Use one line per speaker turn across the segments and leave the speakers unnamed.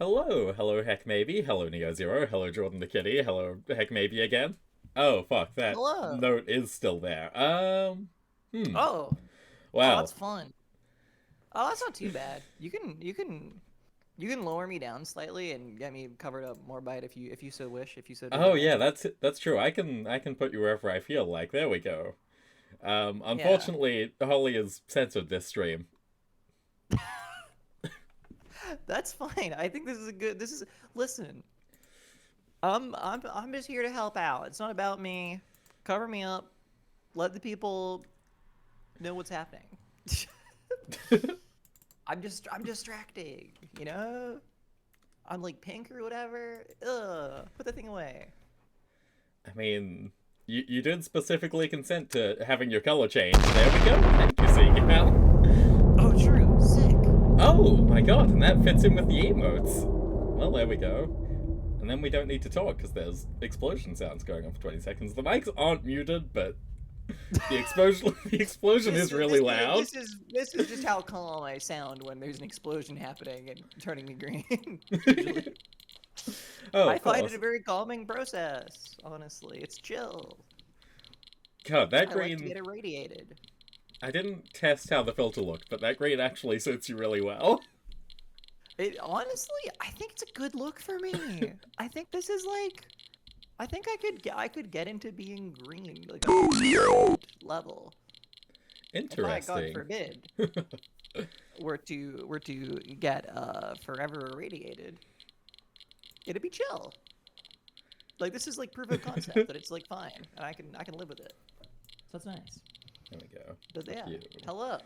Hello Heckmaybe, hello Neo Zero, hello Jordan the Kitty, hello Heckmaybe again. Oh fuck, that
Hello.
note is still there. Hmm.
Oh, oh,
Well,
that's fun. Oh, that's not too bad. You can lower me down slightly and get me covered up more by it if you so wish, if you so
oh
desire.
yeah, that's true. I can put you wherever I feel like. There we go.
Yeah,
Unfortunately, Holly has censored this stream.
that's fine. I think this is a good. This is listen. I'm just here to help out. It's not about me. Cover me up. Let the people know what's happening. I'm distracting. You know. I'm like pink or whatever. Ugh. Put the thing away.
I mean, you did specifically consent to having your color changed. There we go. Thank you, Seagal.
Oh, true. Sick.
Oh my god, and that fits in with the emotes. Well, there we go. And then we don't need to talk because there's explosion sounds going on for 20 seconds. The mics aren't muted, but the explosion the explosion
This
is
is
really
this is
loud.
this is this is just how calm I sound when there's an explosion happening and turning me green. Usually,
Oh,
I
of
find it
course.
a very calming process. Honestly, it's chill.
God, that
I like to
green.
get irradiated.
I didn't test how the filter looked, but that green actually suits you really well.
It honestly, I think it's a good look for me. I think this is like, I think I could get into being green like on a decent level if I, God
Interesting.
forbid, were to get forever irradiated. It'd be chill. Like this is like proof of concept that it's like fine, and I can live with it. So that's nice.
There we go.
But
Fuck
yeah,
you.
hello.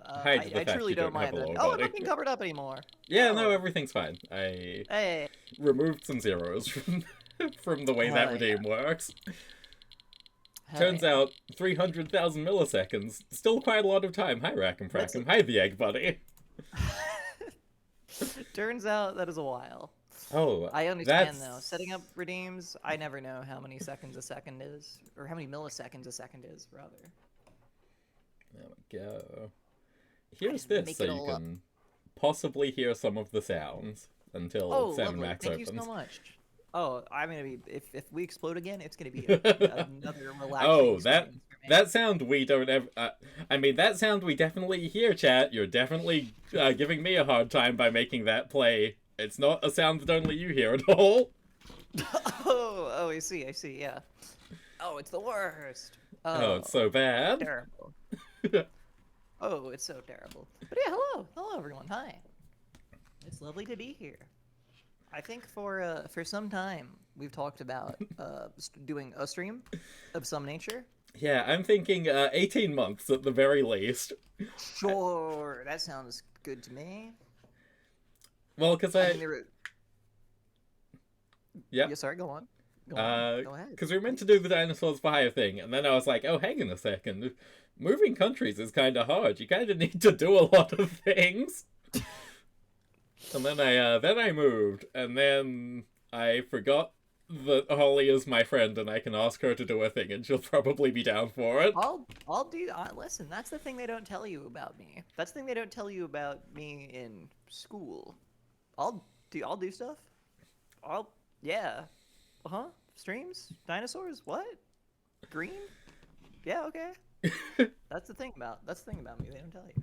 Hide the
I
fact
truly
you
don't
don't have
mind
a
that.
lower
Oh, I'm not
body.
being covered up anymore.
Yeah, no,
Oh,
everything's fine. I
hey,
removed some zeros from the way that
hell yeah,
redeem works.
hell
Turns
yeah.
out 300,000 milliseconds, still quite a lot of time. Hi, Rack and
That's
Frackum. Hi, the Egg Buddy.
turns out that is a while.
Oh,
I understand though.
that's.
Setting up redeems, I never know how many seconds a second is, or how many milliseconds a second is, rather.
There we go.
I
Here's
just
this
make
so
it
you
all up.
can possibly hear some of the sounds until
Oh,
Salmon
lovely.
Max
Thank you so
opens.
much. Oh, I'm gonna be if we explode again, it's gonna be another relaxing
Oh, that
experience for me.
that sound we don't ever. I mean, that sound we definitely hear, chat. You're definitely giving me a hard time by making that play. It's not a sound that only you hear at all.
Oh, I see, yeah. Oh, it's the worst.
Oh,
Oh,
it's so bad.
terrible. Oh, it's so terrible. But yeah, hello everyone. Hi. It's lovely to be here. I think for some time we've talked about doing a stream of some nature.
Yeah, I'm thinking 18 months at the very least.
Sure, that sounds good to me.
Well, because
I
I.
mean, there were.
Yeah.
Yeah, sorry. Go on. Go ahead,
Because we were meant to
please.
do the dinosaurs for hire thing, and then I was like, oh, hang on a second. Moving countries is kind of hard. You kind of need to do a lot of things. And then I moved, and then I forgot that Holly is my friend, and I can ask her to do a thing, and she'll probably be down for it.
I'll do. Listen, that's the thing they don't tell you about me. That's the thing they don't tell you about me in school. I'll do stuff. I'll yeah. Uh-huh. Streams? Dinosaurs? What? Green? Yeah, okay. That's the thing about me. They don't tell you.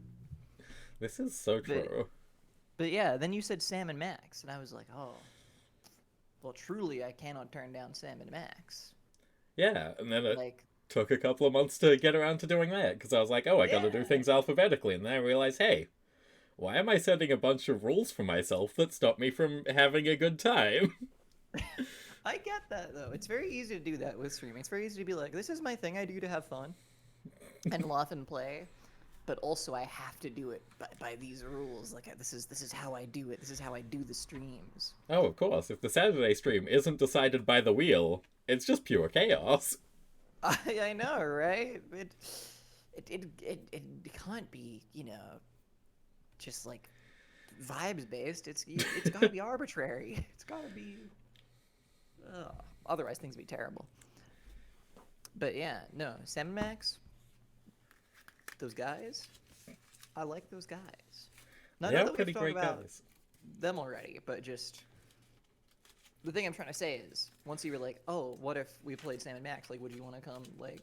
This is so
But
true.
but yeah, then you said Sam and Max, and I was like, oh, well, truly, I cannot turn down Sam and Max.
Yeah, and then it
Like,
took a couple of months to get around to doing that, because I was like, oh, I gotta do
yeah,
things alphabetically, and then I realized, hey, why am I setting a bunch of rules for myself that stop me from having a good time?
I get that though. It's very easy to do that with streaming. It's very easy to be like, this is my thing I do to have fun and laugh and play, but also I have to do it by these rules. Like this is how I do it. This is how I do the streams.
Oh, of course, if the Saturday stream isn't decided by the wheel, it's just pure chaos.
I know, right? It can't be, just like vibes based. It's got to be arbitrary. It's got to be. Otherwise, things would be terrible. But yeah, no, Sam Max, those guys, I like those guys. Now
They are
that we've
pretty
thought
great
about
guys.
them already, but just the thing I'm trying to say is, once you were like, "Oh, what if we played Sam and Max? Like, would you want to come like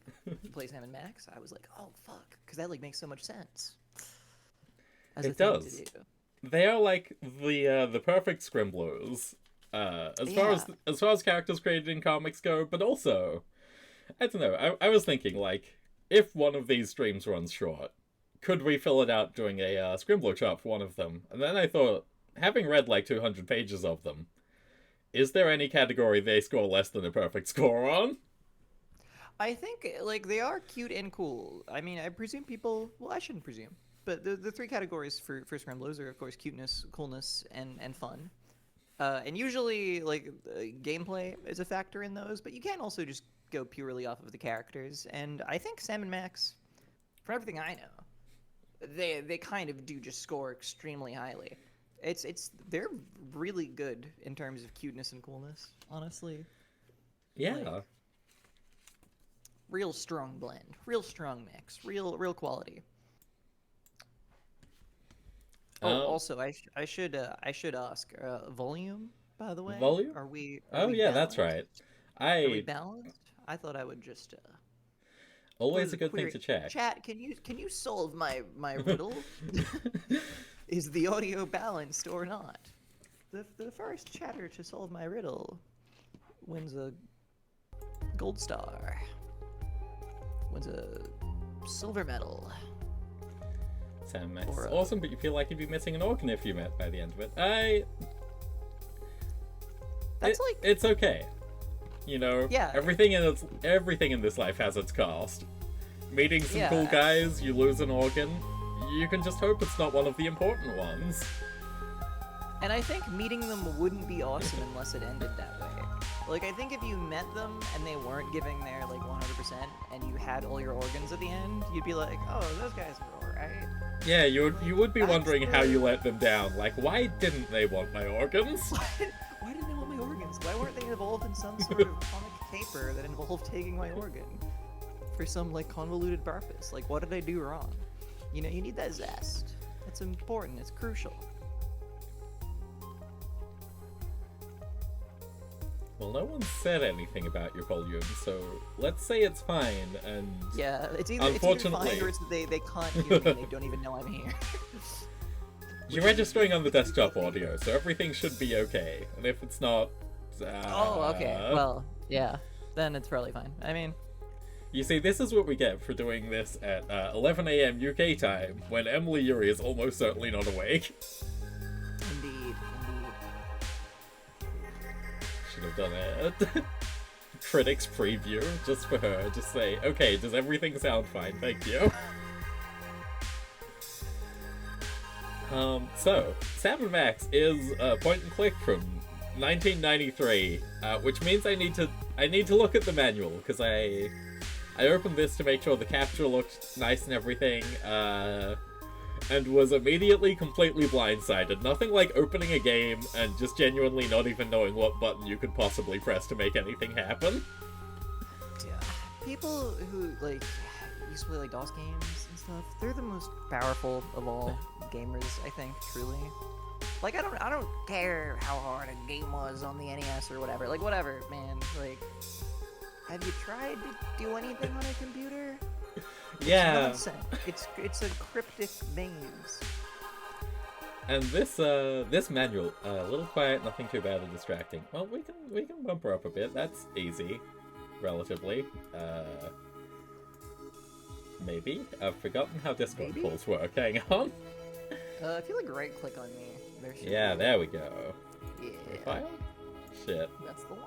play Sam and Max?" I was like, "Oh, fuck," because that like makes so much sense. As a
It
thing
does.
to do.
They are like the perfect scribblers, as far as characters created in comics go, but also, I don't know. I was thinking like, if one of these streams runs short, could we fill it out doing a scribbler chart for one of them? And then I thought, having read like 200 pages of them, is there any category they score less than a perfect score on?
I think like they are cute and cool. I mean, I presume people. Well, I shouldn't presume, but the three categories for scramblers are of course cuteness, coolness, and fun. And usually like gameplay is a factor in those, but you can also just go purely off of the characters. And I think Sam and Max, from everything I know, they kind of do just score extremely highly. They're really good in terms of cuteness and coolness, honestly.
Yeah.
Like, real strong blend, real strong mix, real quality. Oh, also, I should ask, volume, by the way.
Volume?
Are
Oh
we
yeah, that's
balanced?
right.
Are we
I
balanced? I thought I would just
always
pose
a
a
good thing
query.
to check.
Chat, can you solve my riddle? Is the audio balanced or not? The first chatter to solve my riddle wins a gold star. Wins a silver medal.
Sam Max is
Or,
awesome, but you feel like you'd be missing an organ if you met by the end of it. It's okay. You know,
Yeah.
everything in this life has its cost. Meeting some
Yeah.
cool guys, you lose an organ. You can just hope it's not one of the important ones.
And I think meeting them wouldn't be awesome unless it ended that way. Like, I think if you met them and they weren't giving their, like, 100% and you had all your organs at the end, you'd be like, oh, those guys were alright.
Yeah, you would be
That's
wondering how
good.
you let them down. Like, why didn't they want my organs?
Why didn't they want my organs? Why weren't they involved in some sort of comic caper that involved taking my organ? For some, like, convoluted purpose. Like, what did I do wrong? You know, you need that zest. It's important. It's crucial.
Well, no one said anything about your volume, so let's say it's fine, and...
Yeah, it's either
Unfortunately-
fine or it's that they can't hear me and they don't even know I'm here.
You're registering on the desktop audio, so everything should be okay. And if it's not...
Oh, okay. Well, yeah. Then it's probably fine. I mean...
You see, this is what we get for doing this at 11 a.m. UK time, when Emily Yuri is almost certainly not awake.
Indeed.
Should have done a critics preview just for her. Just say, okay, does everything sound fine? Thank you. So, Sam & Max is a point and click from 1993, which means I need to look at the manual, because I opened this to make sure the capture looked nice and everything, and was immediately completely blindsided. Nothing like opening a game and just genuinely not even knowing what button you could possibly press to make anything happen.
Yeah. People who, like, used to play, like, DOS games and stuff, they're the most powerful of all gamers, I think, truly. Like, I don't care how hard a game was on the NES or whatever. Like, whatever, man. Like, have you tried to do anything on a computer?
Yeah.
Nonsense. It's a cryptic maze.
And this manual, a little quiet, nothing too bad or distracting. Well, we can bump her up a bit. That's easy, relatively. Maybe I've forgotten how Discord
Maybe?
calls work. Hang on.
If you like right click on me, there should
Yeah,
be.
there we go.
Yeah,
Profile? Shit.
that's the one.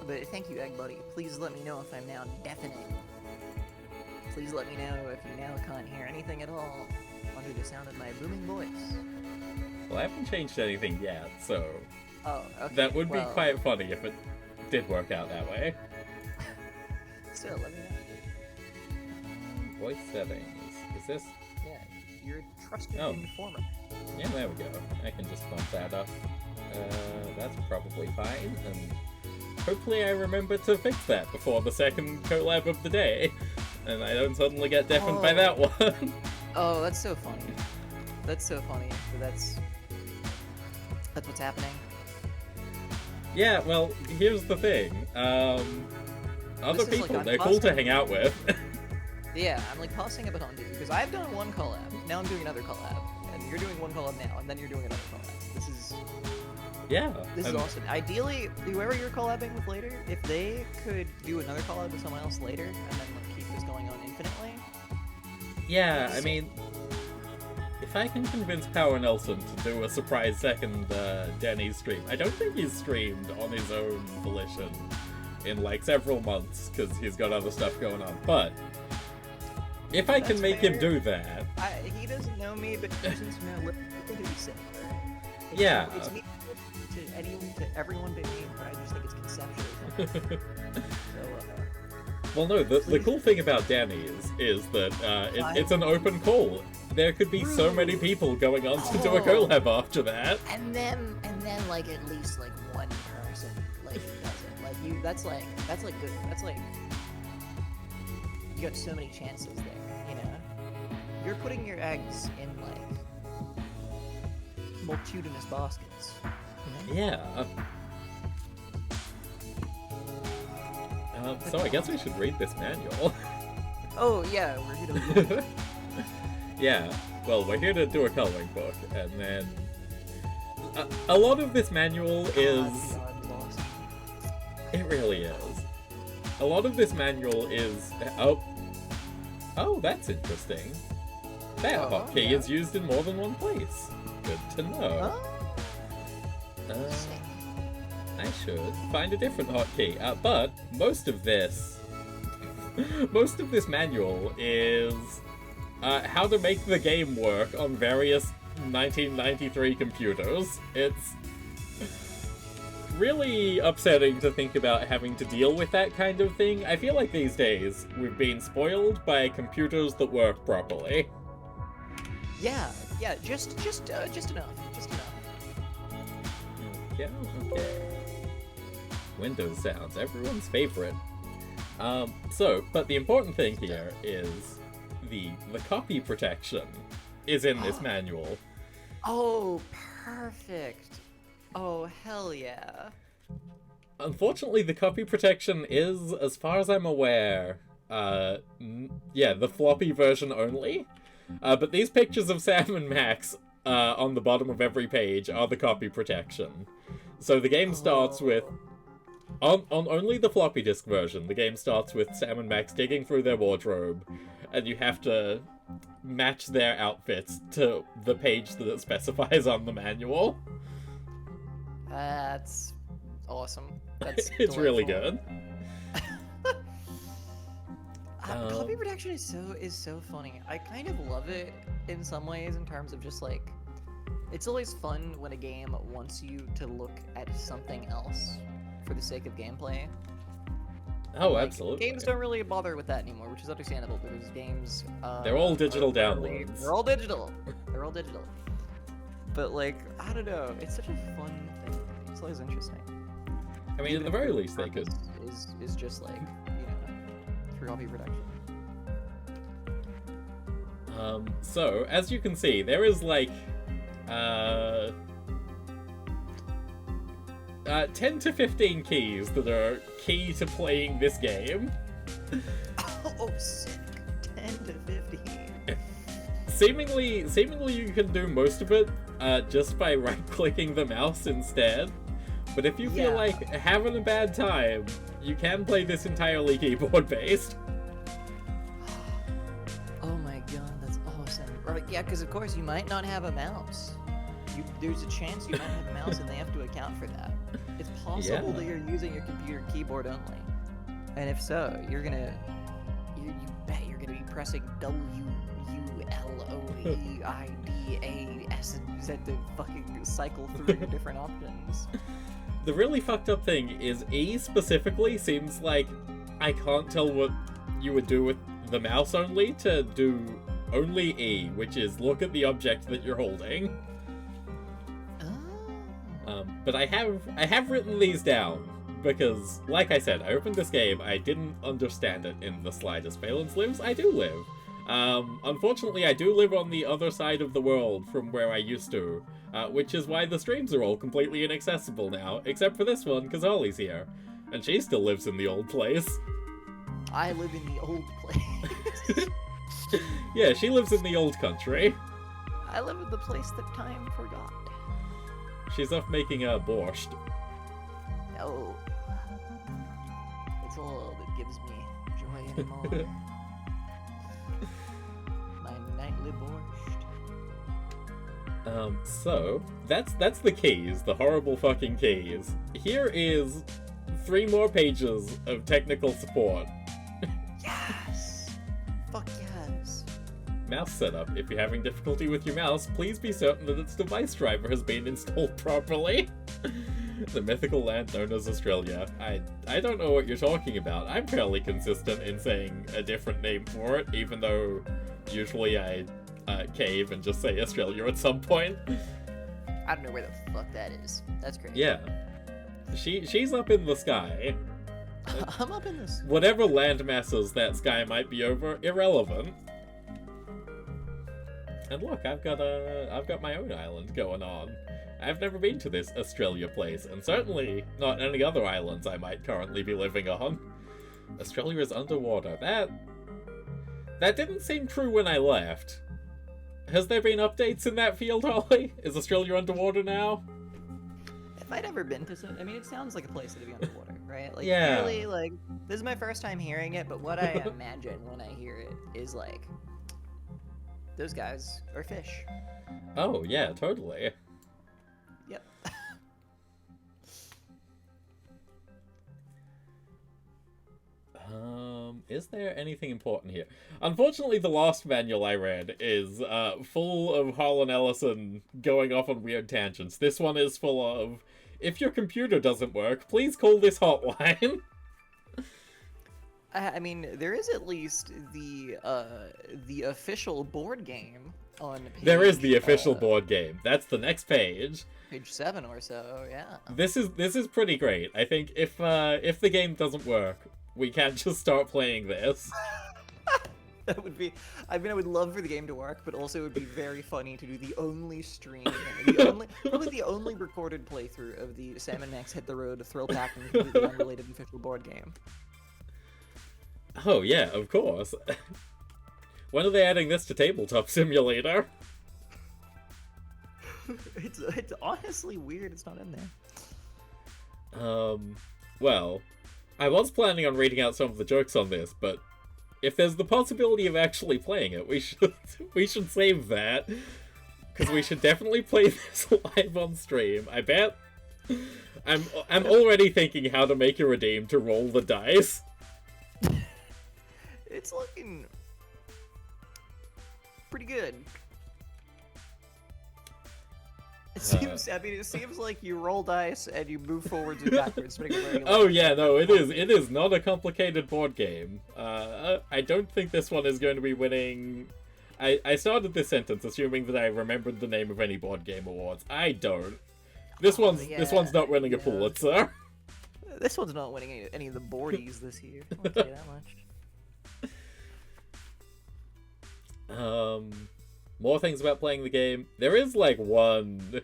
But thank you, Egg Buddy. Please let me know if I'm now deafening. Please let me know if you now can't hear anything at all under the sound of my booming voice.
Well, I haven't changed anything yet, so
Oh, okay.
that would be
well,
quite funny if it did work out that way.
Still, let me know.
Voice settings. Is this?
Yeah, you're a trusted
Oh.
informer.
Yeah, there we go. I can just bump that up. That's probably fine, and hopefully I remember to fix that before the second collab of the day, and I don't suddenly get deafened by that one.
Oh, that's so funny. That's so funny. That's what's happening.
Yeah, well, here's the thing. Other
This is, like,
people,
I'm
they're cool to
busting-
hang out with.
Yeah, I'm like tossing a baton to you because I've done one collab. Now I'm doing another collab, and you're doing one collab now, and then you're doing another collab. This is
Yeah.
awesome. Ideally, whoever you're collabing with later, if they could do another collab with someone else later, and then like, keep this going on infinitely.
Yeah, I mean, if I can convince Power Nelson to do a surprise second Denny stream, I don't think he's streamed on his own volition in like several months because he's got other stuff going on. But if I can
That's
make him
fair.
do that,
He doesn't know me, but since I think it'd be similar.
Yeah.
It's me to everyone but me, but I just think it's conceptually. So,
well, no, the cool thing about Danny's is that it's an open call. There could be so many people going on to do a collab after that.
and then like at least like one person like does it. Like you, that's like good. That's like you got so many chances there. You know, you're putting your eggs in like multitudinous baskets. You know?
Yeah. So I guess we should read this manual.
Oh yeah, we're here to.
Yeah, well, we're here to do a coloring book, and then a lot of this manual is...
God, it's awesome.
It really is. A lot of this manual is... Oh, that's interesting. That
Oh,
hotkey
yeah.
is used in more than one place. Good to know.
Oh, sick.
I should find a different hotkey. But most of this... most of this manual is... how to make the game work on various 1993 computers. It's really upsetting to think about having to deal with that kind of thing. I feel like these days we've been spoiled by computers that work properly.
Yeah, just enough, just enough.
Yeah, okay. Windows sounds, everyone's favorite. But the important thing here is the copy protection is in this manual.
Oh, perfect. Oh, hell yeah.
Unfortunately, the copy protection is, as far as I'm aware, the floppy version only. But these pictures of Sam and Max on the bottom of every page are the copy protection. So the game starts with... On only the floppy disk version, the game starts with Sam and Max digging through their wardrobe, and you have to match their outfits to the page that it specifies on the manual.
That's awesome. That's
It's really
delightful.
good.
Copy protection is so funny. I kind of love it in some ways in terms of just like it's always fun when a game wants you to look at something else for the sake of gameplay.
Oh,
Like,
absolutely.
Games don't really bother with that anymore, which is understandable because games
They're all digital
are really-
downloads.
They're all digital. They're all digital. But like, I don't know, it's such a fun thing. It's always interesting.
I mean,
Even
at the
if
very least, they
purpose
could...
is just like, you know, for copy protection.
So, as you can see, there is like... 10 to 15 keys that are key to playing this game.
Oh, sick. 10 to 15.
Seemingly you can do most of it just by right-clicking the mouse instead. But if you feel
Yeah.
like having a bad time, you can play this entirely keyboard-based.
Oh my god, that's awesome. Right, yeah, because of course you might not have a mouse. There's a chance you might have a mouse and they have to account for that. It's possible that you're using your computer keyboard only. And if so, you bet you're gonna be pressing WULOEIDAS and Z to fucking cycle through your different options.
The really fucked up thing is E specifically seems like I can't tell what you would do with the mouse only to do only E, which is look at the object that you're holding. But I have written these down because, like I said, I opened this game, I didn't understand it in the slightest. Valence lives, I do live. Unfortunately, I do live on the other side of the world from where I used to, which is why the streams are all completely inaccessible now, except for this one, because Holly's here. And she still lives in the old place.
I live in the old place.
Yeah, she lives in the old country.
I live in the place that time forgot.
She's off making a borscht.
Oh. It's all that gives me joy anymore. My nightly borscht.
So, that's the keys, the horrible fucking keys. Here is 3 more pages of technical support.
Yes! Fuck yes.
Mouse setup. If you're having difficulty with your mouse, please be certain that its device driver has been installed properly. The mythical land known as Australia. I don't know what you're talking about. I'm fairly consistent in saying a different name for it, even though usually I cave and just say Australia at some point.
I don't know where the fuck that is. That's crazy.
Yeah. She's up in the sky.
I'm up in this.
Whatever land masses that sky might be over, irrelevant. And look, I've got my own island going on. I've never been to this Australia place, and certainly not any other islands I might currently be living on. Australia is underwater. That didn't seem true when I left. Has there been updates in that field, Holly? Is Australia underwater now?
If I'd ever been to some, I mean, it sounds like a place that'd be underwater, right? Like,
Yeah.
Really, like, this is my first time hearing it, but what I imagine when I hear it is like, those guys are fish.
Oh, yeah, totally.
Yep.
Is there anything important here? Unfortunately, the last manual I read is full of Harlan Ellison going off on weird tangents. This one is full of, if your computer doesn't work, please call this hotline.
I mean, there is at least the official board game on page,
There is the official board game. That's the next page.
page 7 or so. Yeah.
This is pretty great. I think if the game doesn't work, we can't just start playing this.
That would be. I mean, I would love for the game to work, but also it would be very funny to do the only stream, probably the only recorded playthrough of the Salmon Max Hit the Road thrill pack and completely unrelated official board game.
Oh yeah, of course. When are they adding this to Tabletop Simulator?
It's honestly weird it's not in there.
Well, I was planning on reading out some of the jokes on this, but if there's the possibility of actually playing it, we should save that, because we should definitely play this live on stream. I bet. I'm already thinking how to make a redeem to roll the dice.
It's looking pretty good. It seems. I mean, it seems like you roll dice and you move forwards and backwards.
Oh yeah, no, it is. It is not a complicated board game. I don't think this one is going to be winning. I started this sentence assuming that I remembered the name of any board game awards. I don't. This one's not winning a Pulitzer.
This one's not winning any of the boardies this year. I'll tell you that much.
More things about playing the game. There is like one.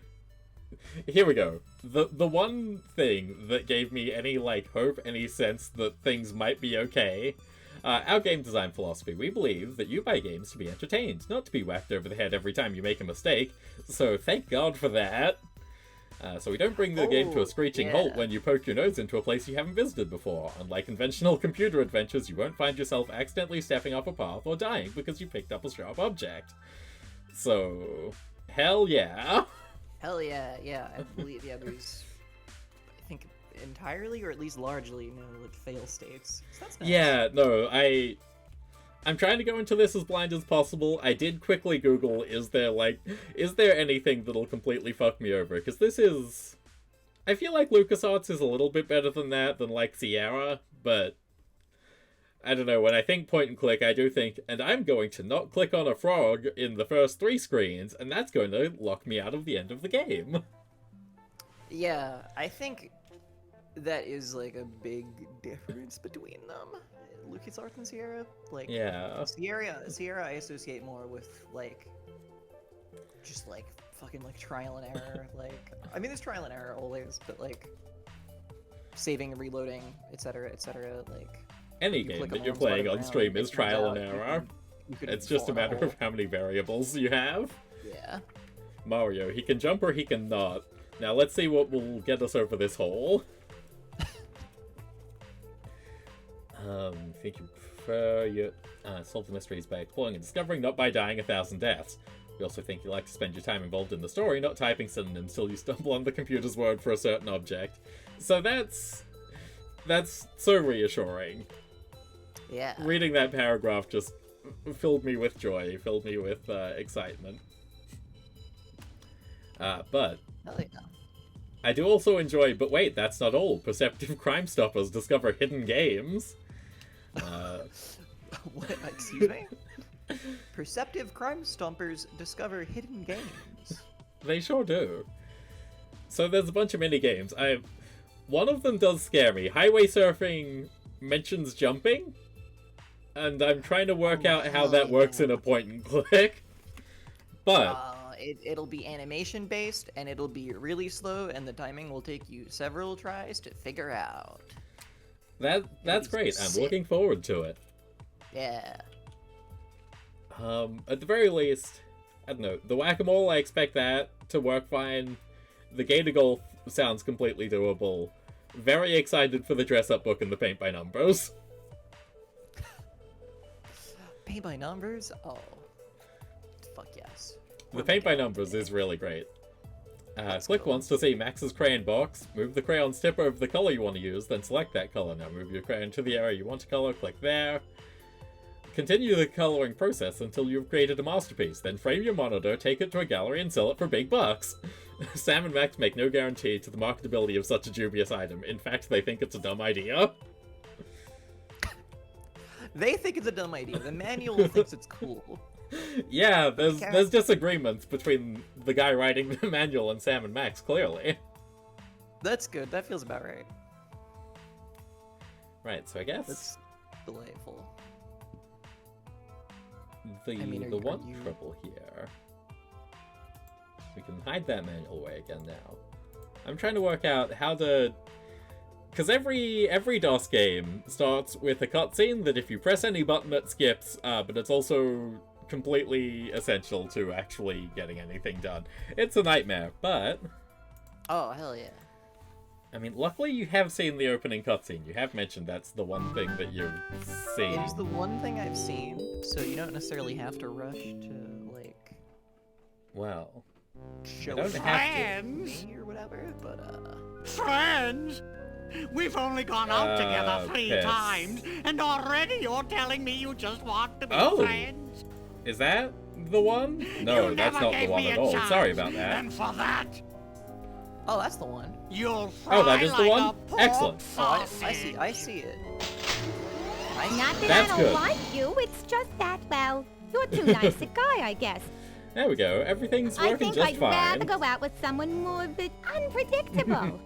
Here we go. The one thing that gave me any like hope, any sense that things might be okay. Our game design philosophy. We believe that you buy games to be entertained, not to be whacked over the head every time you make a mistake. So thank God for that. So we don't bring the game to a screeching halt when you poke your nose into a place you haven't visited before. Unlike conventional computer adventures, you won't find yourself accidentally stepping off a path or dying because you picked up a sharp object. So, hell yeah.
Hell yeah, yeah. I believe, there's, I think, entirely or at least largely, like fail states. So that's nice.
Yeah, no, I'm trying to go into this as blind as possible. I did quickly Google, is there anything that'll completely fuck me over? Because this is... I feel like LucasArts is a little bit better than that, than like Sierra, but... I don't know, when I think point and click, I do think, and I'm going to not click on a frog in the first 3 screens, and that's going to lock me out of the end of the game.
Yeah, I think that is like a big difference between them. LucasArts and Sierra, like
Yeah.
Sierra I associate more with like just like fucking like trial and error. Like I mean, there's trial and error always, but like saving and reloading, etc., etc. Like
Any
you
game
click
that
a
you're
mouse button
playing on
around,
stream
it
is
turns
trial and
out
error.
you can
It's just
fall
a
in
matter
hole.
of how many variables you have.
Yeah.
Mario, he can jump or he can not. Now let's see what will get us over this hole. Think you prefer you solve the mysteries by exploring and discovering, not by dying 1,000 deaths. We also think you like to spend your time involved in the story, not typing synonyms till you stumble on the computer's word for a certain object. So that's so reassuring.
Yeah.
Reading that paragraph just filled me with joy, filled me with excitement. But
Hell yeah.
I do also enjoy, but wait, that's not all. Perceptive Crime Stoppers discover hidden games.
What? Excuse me? Perceptive Crime Stompers discover hidden games.
They sure do. So there's a bunch of mini games. One of them does scare me. Highway surfing mentions jumping, and I'm trying to work out how that works in a point and click. But
It'll be animation based, and it'll be really slow, and the timing will take you several tries to figure out.
that's great. I'm
sick.
looking forward to it.
Yeah.
At the very least, I don't know, the whack-a-mole, I expect that to work fine. The Gator Golf sounds completely doable. Very excited for the dress-up book and the paint by numbers.
Paint by numbers? Oh. Fuck yes.
The paint by numbers is really great. Click once to see Max's crayon box. Move the crayon's tip over the color you want to use, then select that color. Now move your crayon to the area you want to color, click there. Continue the coloring process until you've created a masterpiece. Then frame your monitor, take it to a gallery, and sell it for big bucks. Sam and Max make no guarantee to the marketability of such a dubious item. In fact, they think it's a dumb idea.
They think it's a dumb idea. The manual thinks it's cool.
Yeah, there's disagreements between the guy writing the manual and Sam and Max, clearly.
That's good. That feels about right.
Right, so I guess
That's delightful.
the
are
one
you-
trouble here. We can hide that manual away again now. I'm trying to work out how to... Because every DOS game starts with a cutscene that if you press any button it skips, but it's also completely essential to actually getting anything done. It's a nightmare, but...
Oh, hell yeah.
I mean, luckily you have seen the opening cutscene. You have mentioned that's the one thing that you've seen.
It is the one thing I've seen, so you don't necessarily have to rush to, like,
Well,
show
don't
it
have
to me or whatever, but,
Friends? We've only gone out together 3
piss.
times, and already you're telling me you just want to be
Oh.
friends?
is that the one? No,
You
that's
never
not the
gave
one
me
at
a
all.
chance,
Sorry about that.
And for that,
oh, that's the one.
you'll fry
Oh, that is the
like
one?
a pork
Excellent.
Oh,
sausage.
I see it.
Not that
That's
I don't
good.
like you, it's just that, well, you're too nice a guy, I guess.
There we go. Everything's
I
working
think
just
I'd
fine.
rather go out with someone more a bit unpredictable.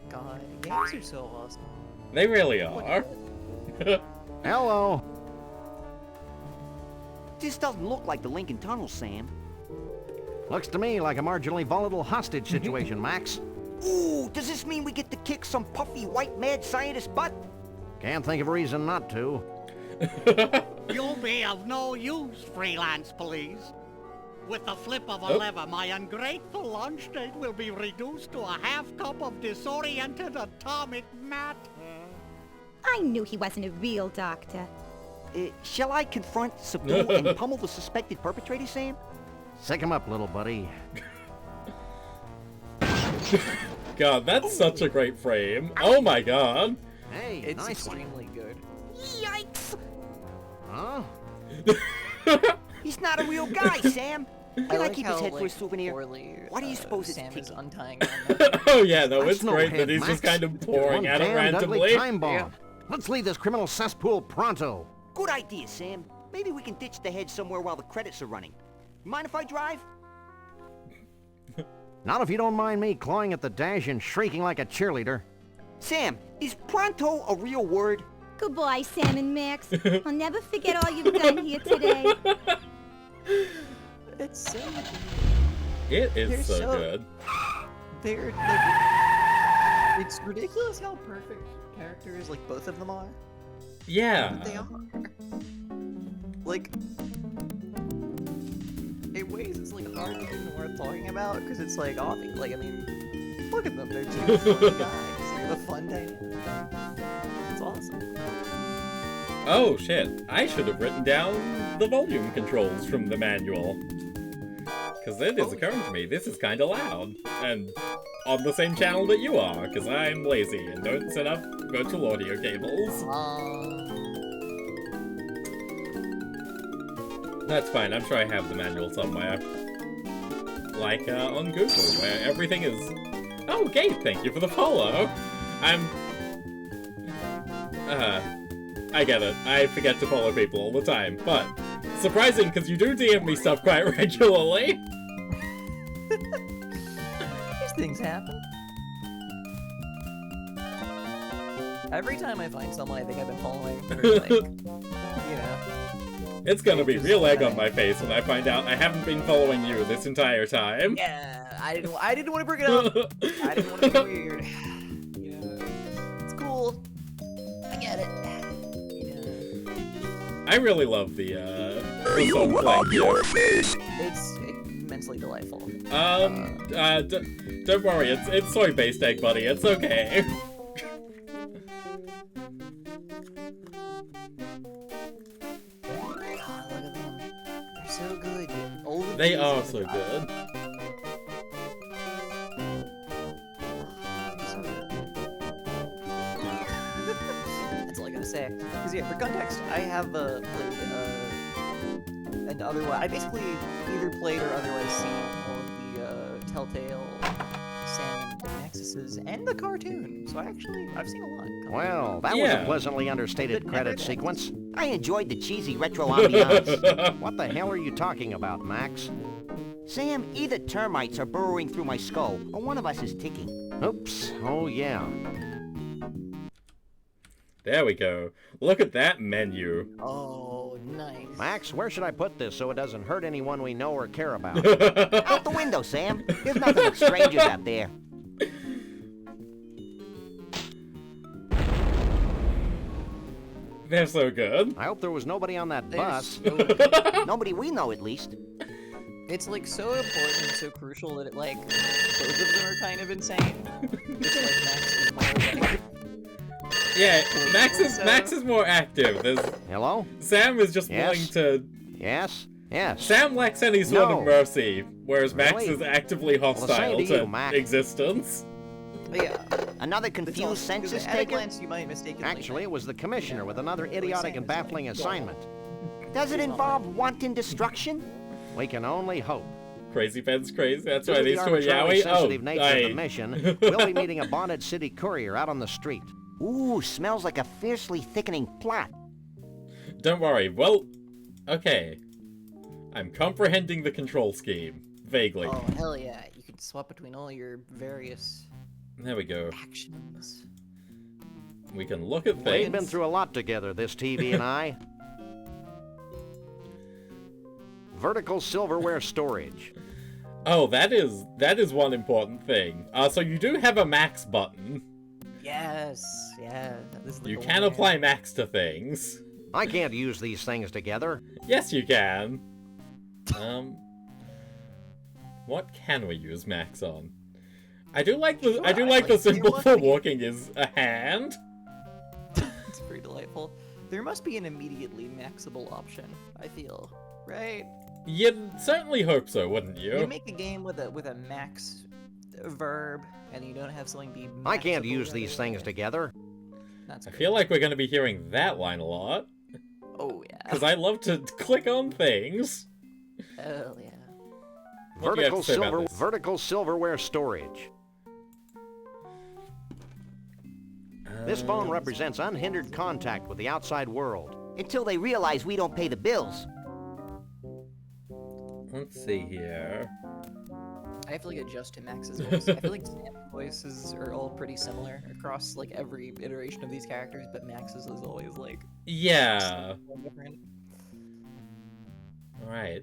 God, games are so awesome.
They really
Look
are.
at it.
Hello.
This doesn't look like the Lincoln Tunnel, Sam.
Looks to me like a marginally volatile hostage situation, Max.
Ooh, does this mean we get to kick some puffy white mad scientist butt?
Can't think of a reason not to.
You'll be of no use, freelance police. With the flip of a
Oh.
lever, my ungrateful lunch date will be reduced to a half cup of disoriented atomic matter.
I knew he wasn't a real doctor.
Shall I confront, subdue, and pummel the suspected perpetrator, Sam?
Sick him up, little buddy.
God, that's such a great frame. Oh my god.
Hey,
It's
nice one.
extremely good.
Yikes!
Huh?
He's not a real guy, Sam.
I
Can I
like
keep
how,
his head
like,
for a souvenir?
poorly,
Why do you suppose it's
Sam is
ticking?
untying on that.
Oh yeah, no,
That's
it's
no
great
head,
that he's just
Max.
kind of pouring
One
at it
damned ugly
randomly.
time bomb.
Yeah.
Let's leave this criminal cesspool pronto.
Good idea, Sam. Maybe we can ditch the head somewhere while the credits are running. Mind if I drive?
Not if you don't mind me clawing at the dash and shrieking like a cheerleader.
Sam, is pronto a real word?
Good boy, Sam and Max. I'll never forget all you've done here today.
It's so.
It is
They're
so
so-
good.
They're like. It's ridiculous how perfect characters, like both of them are.
Yeah.
But they are. Like. In ways, it's like hardly even worth talking about because it's like, I mean, look at them. They're two fun guys. They have a fun day. It's awesome.
Oh shit, I should have written down the volume controls from the manual. Because it is occurring to me, this is kinda loud. And on the same channel that you are, because I'm lazy and don't set up virtual audio cables. That's fine, I'm sure I have the manual somewhere. Like on Google, where everything is... Oh, Gabe, thank you for the follow! I get it. I forget to follow people all the time, but surprising because you do DM me stuff quite regularly.
These things happen. Every time I find someone I think I've been following, or like, you know.
It's gonna be real egg on my face when I find out I haven't been following you this entire time.
Yeah, I didn't want to bring it up. I didn't want to be weird. Yeah, it's cool. I get it.
I really love the song playing here.
It's immensely delightful.
Don't worry, it's soy-based egg, buddy. It's okay.
God, look at them. They're so good. All of
They
these
are so good.
So good. That's all I gotta say. Because yeah, for context, I have played and otherwise, I basically either played or otherwise seen all of the Telltale, Sam and Nexuses, and the cartoon. So I've seen a lot.
Well, that was
Yeah.
a pleasantly understated credit sequence.
I enjoyed the cheesy retro ambiance.
What the hell are you talking about, Max?
Sam, either termites are burrowing through my skull, or one of us is ticking.
Oops. Oh, yeah.
There we go. Look at that menu.
Oh, nice.
Max, where should I put this so it doesn't hurt anyone we know or care about?
Out the window, Sam. There's nothing but strangers out there.
They're so good.
I hope there was nobody on that
They're
bus.
so good.
Nobody we know, at least.
It's like so important and so crucial that it like both of them are kind of insane. Just like Max is more like
Yeah, Max is more active. There's
Hello?
Sam is just
Yes?
willing to.
Yes? Yes.
Sam lacks any sort
No.
of mercy, whereas Max
Really?
is actively
Well, the
hostile
same to
to
you, Max.
existence.
yeah.
Another
It's all-
confused
'cause
census
at a
taker?
glance you might mistakenly
Actually, it
think-
was the commissioner with another idiotic and baffling assignment.
Does it involve wanton destruction?
We can only hope.
Crazy Ben's crazy. That's
Due
why
to
these
the
two are
arbitrarily
yaoi.
sensitive
Oh,
nature of the mission, we'll be meeting a bonded city courier out on the street.
Ooh, smells like a fiercely thickening plot.
Don't worry. Well, okay. I'm comprehending the control scheme vaguely.
Oh hell yeah! You can swap between all your various
There we go.
actions.
We can look at
We've
things.
been through a lot together, this TV and I. Vertical silverware storage.
Oh, that is one important thing. So you do have a max button.
Yes, yeah. This is the
You
goal,
can
man.
apply max to things.
I can't use these things together.
Yes, you can. What can we use max on? I do like the
Sure,
the
like,
symbol
you
for
want me-
walking is a hand.
It's pretty delightful. There must be an immediately maxable option. I feel right.
You'd certainly hope so, wouldn't
You
you?
make a game with a max verb, and you don't have something be.
I can't
maxable
use
right
these
away.
things together.
That's
I
great.
feel like we're going to be hearing that line a lot.
Oh yeah.
Because I love to click on things.
Hell yeah.
What do you have to say about this?
Vertical silverware storage. This phone represents unhindered contact with the outside world.
Until they realize we don't pay the bills.
Let's see here.
I have to like adjust to Max's voice. I feel like Sam's voices are all pretty similar across like every iteration of these characters, but Max's is always like
Yeah.
different.
All right.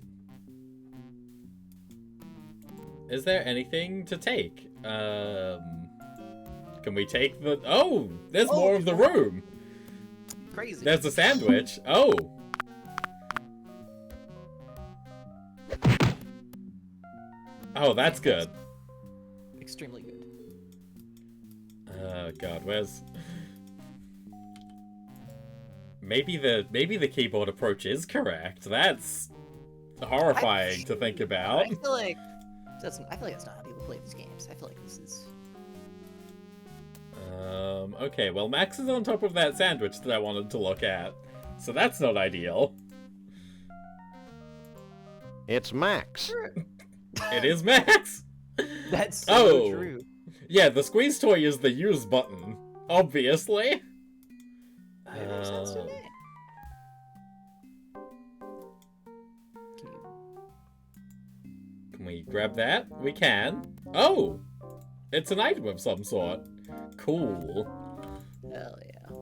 Is there anything to take? Can we take the... Oh! There's more of the room!
Crazy.
There's a sandwich. Oh! Oh, that's good.
Extremely good.
Oh god, where's... Maybe the keyboard approach is correct. That's horrifying to think about.
I feel like that's not how people play these games. I feel like this is...
Okay, well, Max is on top of that sandwich that I wanted to look at, so that's not ideal.
It's Max.
It is Max!
That's so
Oh.
true.
Yeah, the squeeze toy is the use button, obviously.
It makes sense to me.
Can we grab that? We can. Oh! It's an item of some sort. Cool.
Hell yeah.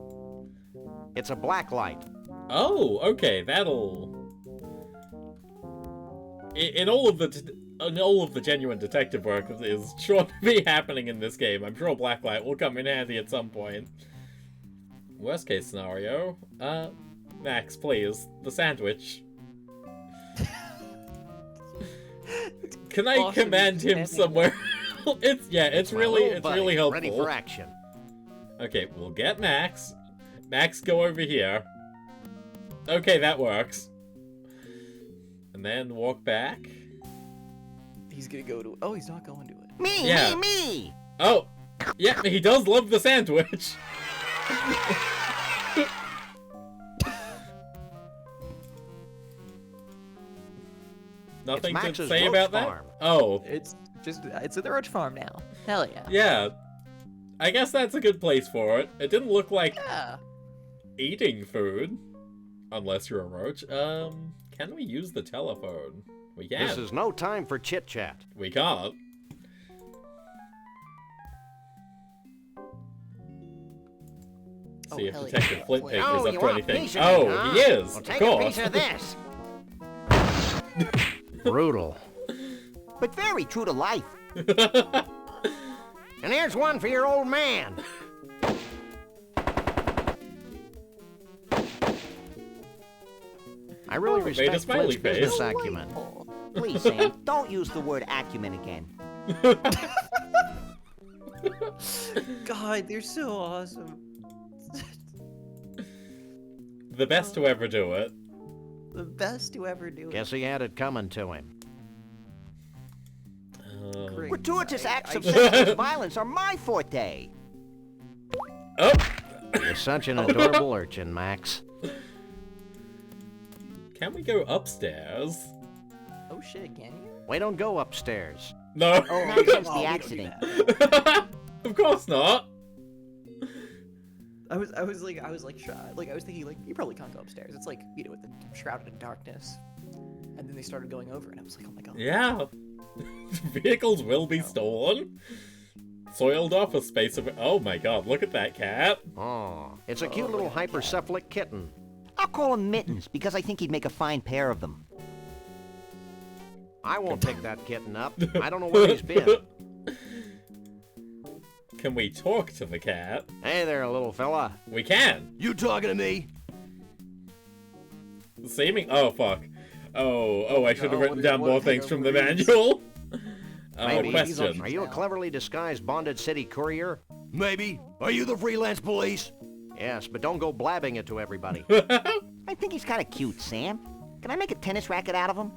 It's a black light.
Oh, okay, that'll... In all of the genuine detective work that is sure to be happening in this game, I'm sure blacklight will come in handy at some point. Worst case scenario, Max, please, the sandwich. Can I
Awesome,
command him
standing
somewhere? It's
My
really
little buddy,
helpful.
Ready for action.
Okay, we'll get Max. Max, go over here. Okay, that works. And then walk back.
He's gonna go to... Oh, he's not going to it.
Me,
Yeah.
me!
Oh, yeah, he does love the sandwich. Nothing to
Max's
say
roach
about that?
farm.
Oh,
It's at the Roach Farm now. Hell yeah.
yeah. I guess that's a good place for it. It didn't look like
Yeah.
eating food. Unless you're a roach. Can we use the telephone? We can.
This is no time for chit-chat.
We can't.
Oh,
See if
hell
Detective
yeah.
Flintpick
Oh,
is up
you
to
want a
anything.
piece of
Oh,
me, huh?
he is,
Well,
of
take
course.
a piece of this. Brutal.
But very true to life.
And here's one for your old man. I really
Made a
respect
smiley
Flint's business
face.
acumen.
Please, Sam, don't use the word acumen again.
God, they're so awesome.
The best to ever do it.
The best to ever do it.
Guess he had it coming to him.
Great.
Gratuitous acts of
I-
senseless violence are my forte.
Oh!
You're such an adorable urchin, Max.
Can we go upstairs?
Oh shit, can you?
We don't go upstairs.
No.
Oh,
Max
we
has
don't
the
do
accident.
that.
Of course not.
I was like shy. Like I was thinking like you probably can't go upstairs. It's like with the shrouded in darkness. And then they started going over and I was like, oh my god.
Yeah. Vehicles will be stolen. Soiled office space of... Oh my god, look at that cat.
Oh, it's a cute little hypercephalic kitten.
I'll call him Mittens because I think he'd make a fine pair of them.
I won't pick that kitten up. I don't know where he's been.
Can we talk to the cat?
Hey there, little fella.
We can.
You talking to me?
Seeming... Oh, fuck. Oh, I should have
no,
written
what-
down
what
more
kind
things
of
from the
words?
manual.
Maybe.
Question.
Are you a cleverly disguised bonded city courier?
Maybe. Are you the freelance police?
Yes, but don't go blabbing it to everybody.
I think he's kind of cute, Sam. Can I make a tennis racket out of him?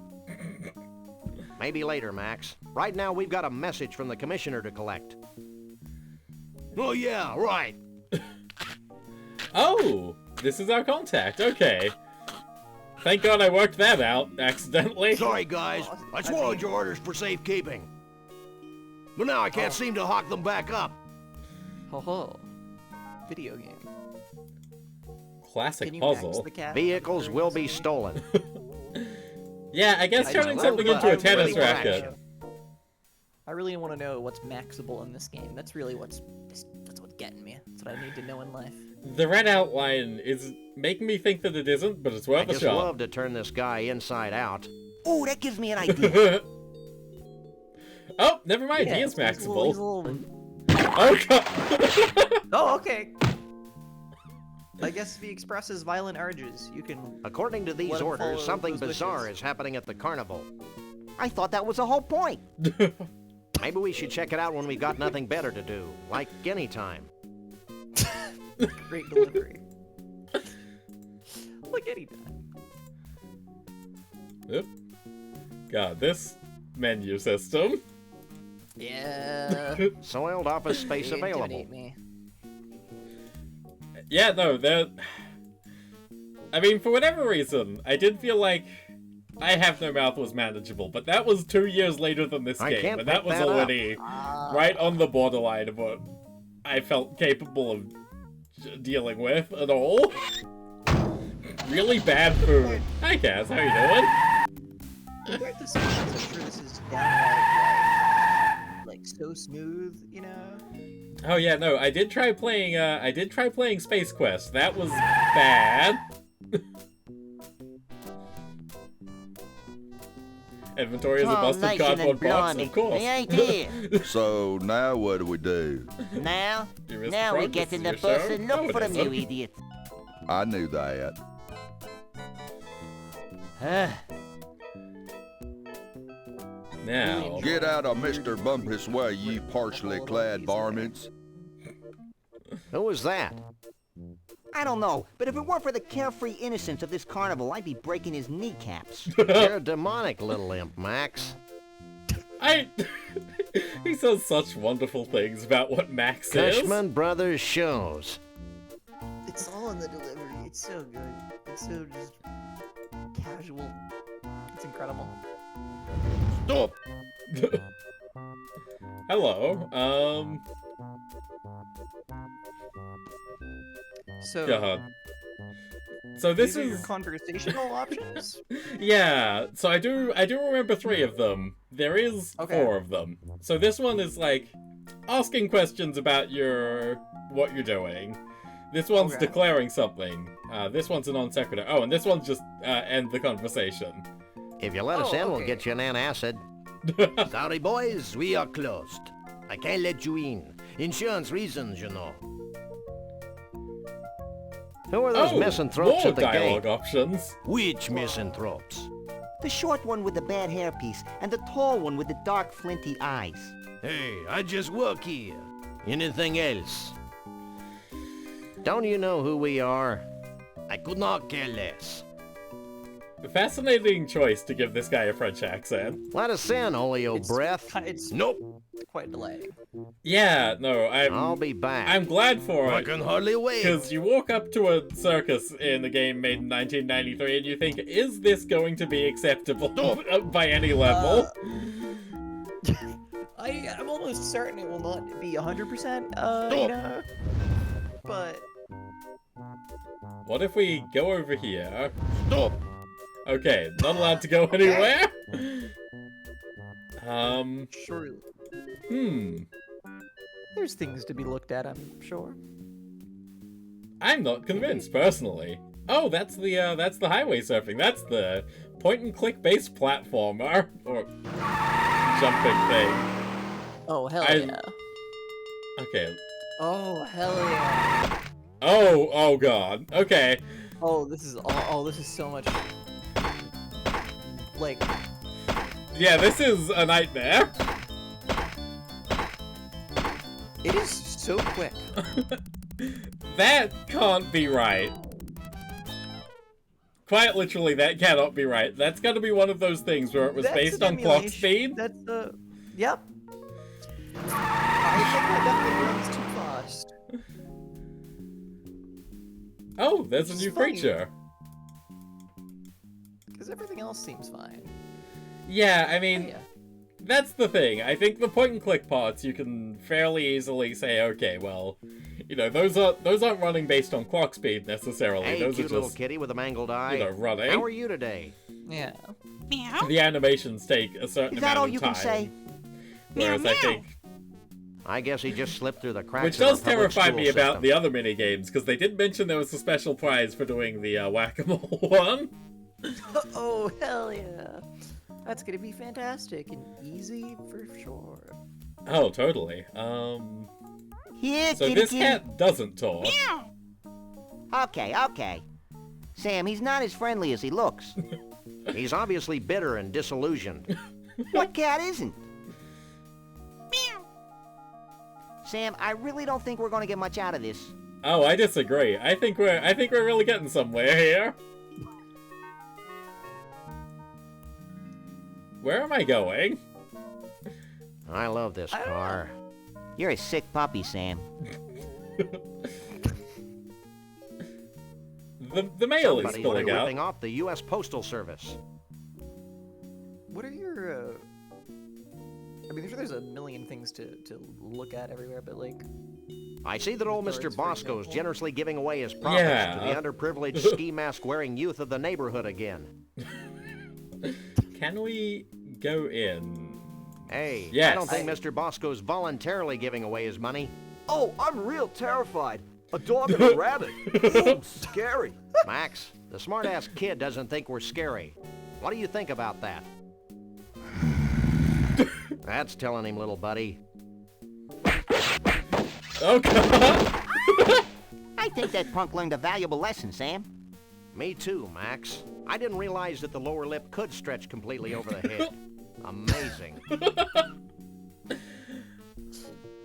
Maybe later, Max. Right now, we've got a message from the commissioner to collect.
Oh yeah, right.
Oh, this is our contact. Okay. Thank God I worked that out accidentally.
Sorry guys, I swallowed your orders for safekeeping. But now I can't seem to hawk them back up.
Ho ho. Video game.
Classic
Can you axe
puzzle.
the cat?
Vehicles will be stolen.
Yeah, I guess
I
turning
just
something
love
into a
that.
tennis
Really
racket.
action. I really want to know what's maxable in this game. That's really what's getting me. That's what I need to know in life.
The red outline is making me think that it isn't, but it's worth
I
a
just
shot.
love to turn this guy inside out.
Ooh, that gives me an idea.
Oh, never mind.
Yeah,
He is
he's a
maxable.
little-
Oh god.
Oh, okay. I guess if he expresses violent urges, you can...
According to these
Let him follow
orders, something
those
bizarre
wishes.
is happening at the carnival.
I thought that was the whole point.
Maybe we should check it out when we got nothing better to do, like any time.
Great delivery. Like anytime.
Yep. God, this menu system.
Yeah.
Soiled office space
They
available.
intimidate me.
Yeah, no, that. I mean, for whatever reason, I did feel like I Have No Mouth was manageable, but that was 2 years later than this
I
game,
can't
and that
pick
was
that up.
already right on the borderline of what I felt capable of dealing with at all. Really bad food. Hi, Kaz, how you doing?
Compared to some ones, I'm sure this is downright like so smooth, you know?
Oh yeah, no, I did try playing Space Quest. That was bad. Inventory is a busted cardboard box, of course.
The idea.
So now what do we do?
Now,
You missed
now we
progress
get in
in
the
your
bus
show?
and
No,
look
it
for them, you
isn't.
idiot.
I knew that.
Now,
Get out of Mr. Bumpus' way, you partially clad varmints.
Who was that?
I don't know, but if it weren't for the carefree innocence of this carnival, I'd be breaking his kneecaps.
You're a demonic little imp, Max.
he says such wonderful things about what Max is.
Cushman Brothers shows.
It's all in the delivery. It's so good. It's so just casual. It's incredible.
Stop!
Hello.
So,
God. So this
these are your
is
conversational options?
yeah. So I do remember 3 of them. There is
Okay.
4 of them. So this one is like asking questions about what you're doing. This one's
Okay.
declaring something. This one's a non sequitur. Oh, and this one's just end the conversation.
If you let us
Oh,
in, we'll
okay.
get you an antacid.
Sorry, boys, we are closed.
I can't let you in. Insurance reasons, you know. Who are those
Oh,
misanthropes
more
at the
dialogue
gate?
options.
Which misanthropes?
The short one with the bad hairpiece, and the tall one with the dark, flinty eyes.
Hey, I just work here.
Anything else? Don't you know who we are?
I could not care less.
Fascinating choice to give this guy a French accent.
Let us in, Oleo Breath.
It's
Nope,
quite delaying.
Yeah, no,
I'll be back.
I'm glad for
I
it.
can hardly wait.
Because you walk up to a circus in a game made in 1993 and you think, is this going to be acceptable by any level?
I'm almost certain it will not be 100%, you know? But,
What if we go over here?
Stop!
Okay, not allowed to go anywhere?
surely.
There's things to be looked at, I'm sure.
I'm not convinced, personally. Oh, that's the highway surfing. That's the point-and-click based platformer. Or jumping thing.
Oh, hell
I-
yeah.
Okay.
Oh, hell yeah.
Oh god. Okay.
Oh, this is so much. Like,
Yeah, this is a nightmare.
it is so quick.
That can't be right. Quite literally, that cannot be right. That's gotta be one of those things where it was
That's
based
an
on clock
emulation.
speed.
That's the. Yep. I think that definitely runs too fast.
Oh, there's a
Which
new
is funny.
creature.
Because everything else seems fine.
Yeah, I mean,
Yeah.
that's the thing. I think the point-and-click parts, you can fairly easily say, okay, well, you know, those aren't running based on clock speed necessarily.
Hey,
those are
cute little
just,
kitty with a mangled eye.
you know, running.
How are you today?
Yeah.
The animations take a certain
Is that
amount
all
of
you
time.
can say?
Whereas I think...
I guess he just slipped through the cracks.
Which
of our
does
public
terrify
school
me about
system.
the other mini-games, because they did mention there was a special prize for doing the whack-a-mole one.
Oh, hell yeah. That's gonna be fantastic and easy for sure.
Oh, totally.
Here,
So
kitty
this
kitty.
cat doesn't talk.
Okay, okay. Sam, he's not as friendly as he looks.
He's obviously bitter and disillusioned.
What cat isn't? Sam, I really don't think we're gonna get much out of this.
Oh, I disagree. I think we're really getting somewhere here. Where am I going?
I love this car.
You're a sick puppy, Sam.
The mail is
Somebody
spilling out.
ripping off the U.S. Postal Service.
What are your, I mean, I'm sure there's a million things to look at everywhere, but like...
I see that old Mr.
Birds, for
Bosco's
example.
generously giving away his profits
Yeah.
to the underprivileged ski mask wearing youth of the neighborhood again.
Can we go in?
Hey,
Yes.
I don't think Mr. Bosco's voluntarily giving away his money.
Oh, I'm real terrified. A dog and a rabbit. Ooh, scary.
Max, the smart-ass kid doesn't think we're scary. What do you think about that? That's telling him, little buddy.
Oh, God!
I think that punk learned a valuable lesson, Sam.
Me too, Max. I didn't realize that the lower lip could stretch completely over the head. Amazing.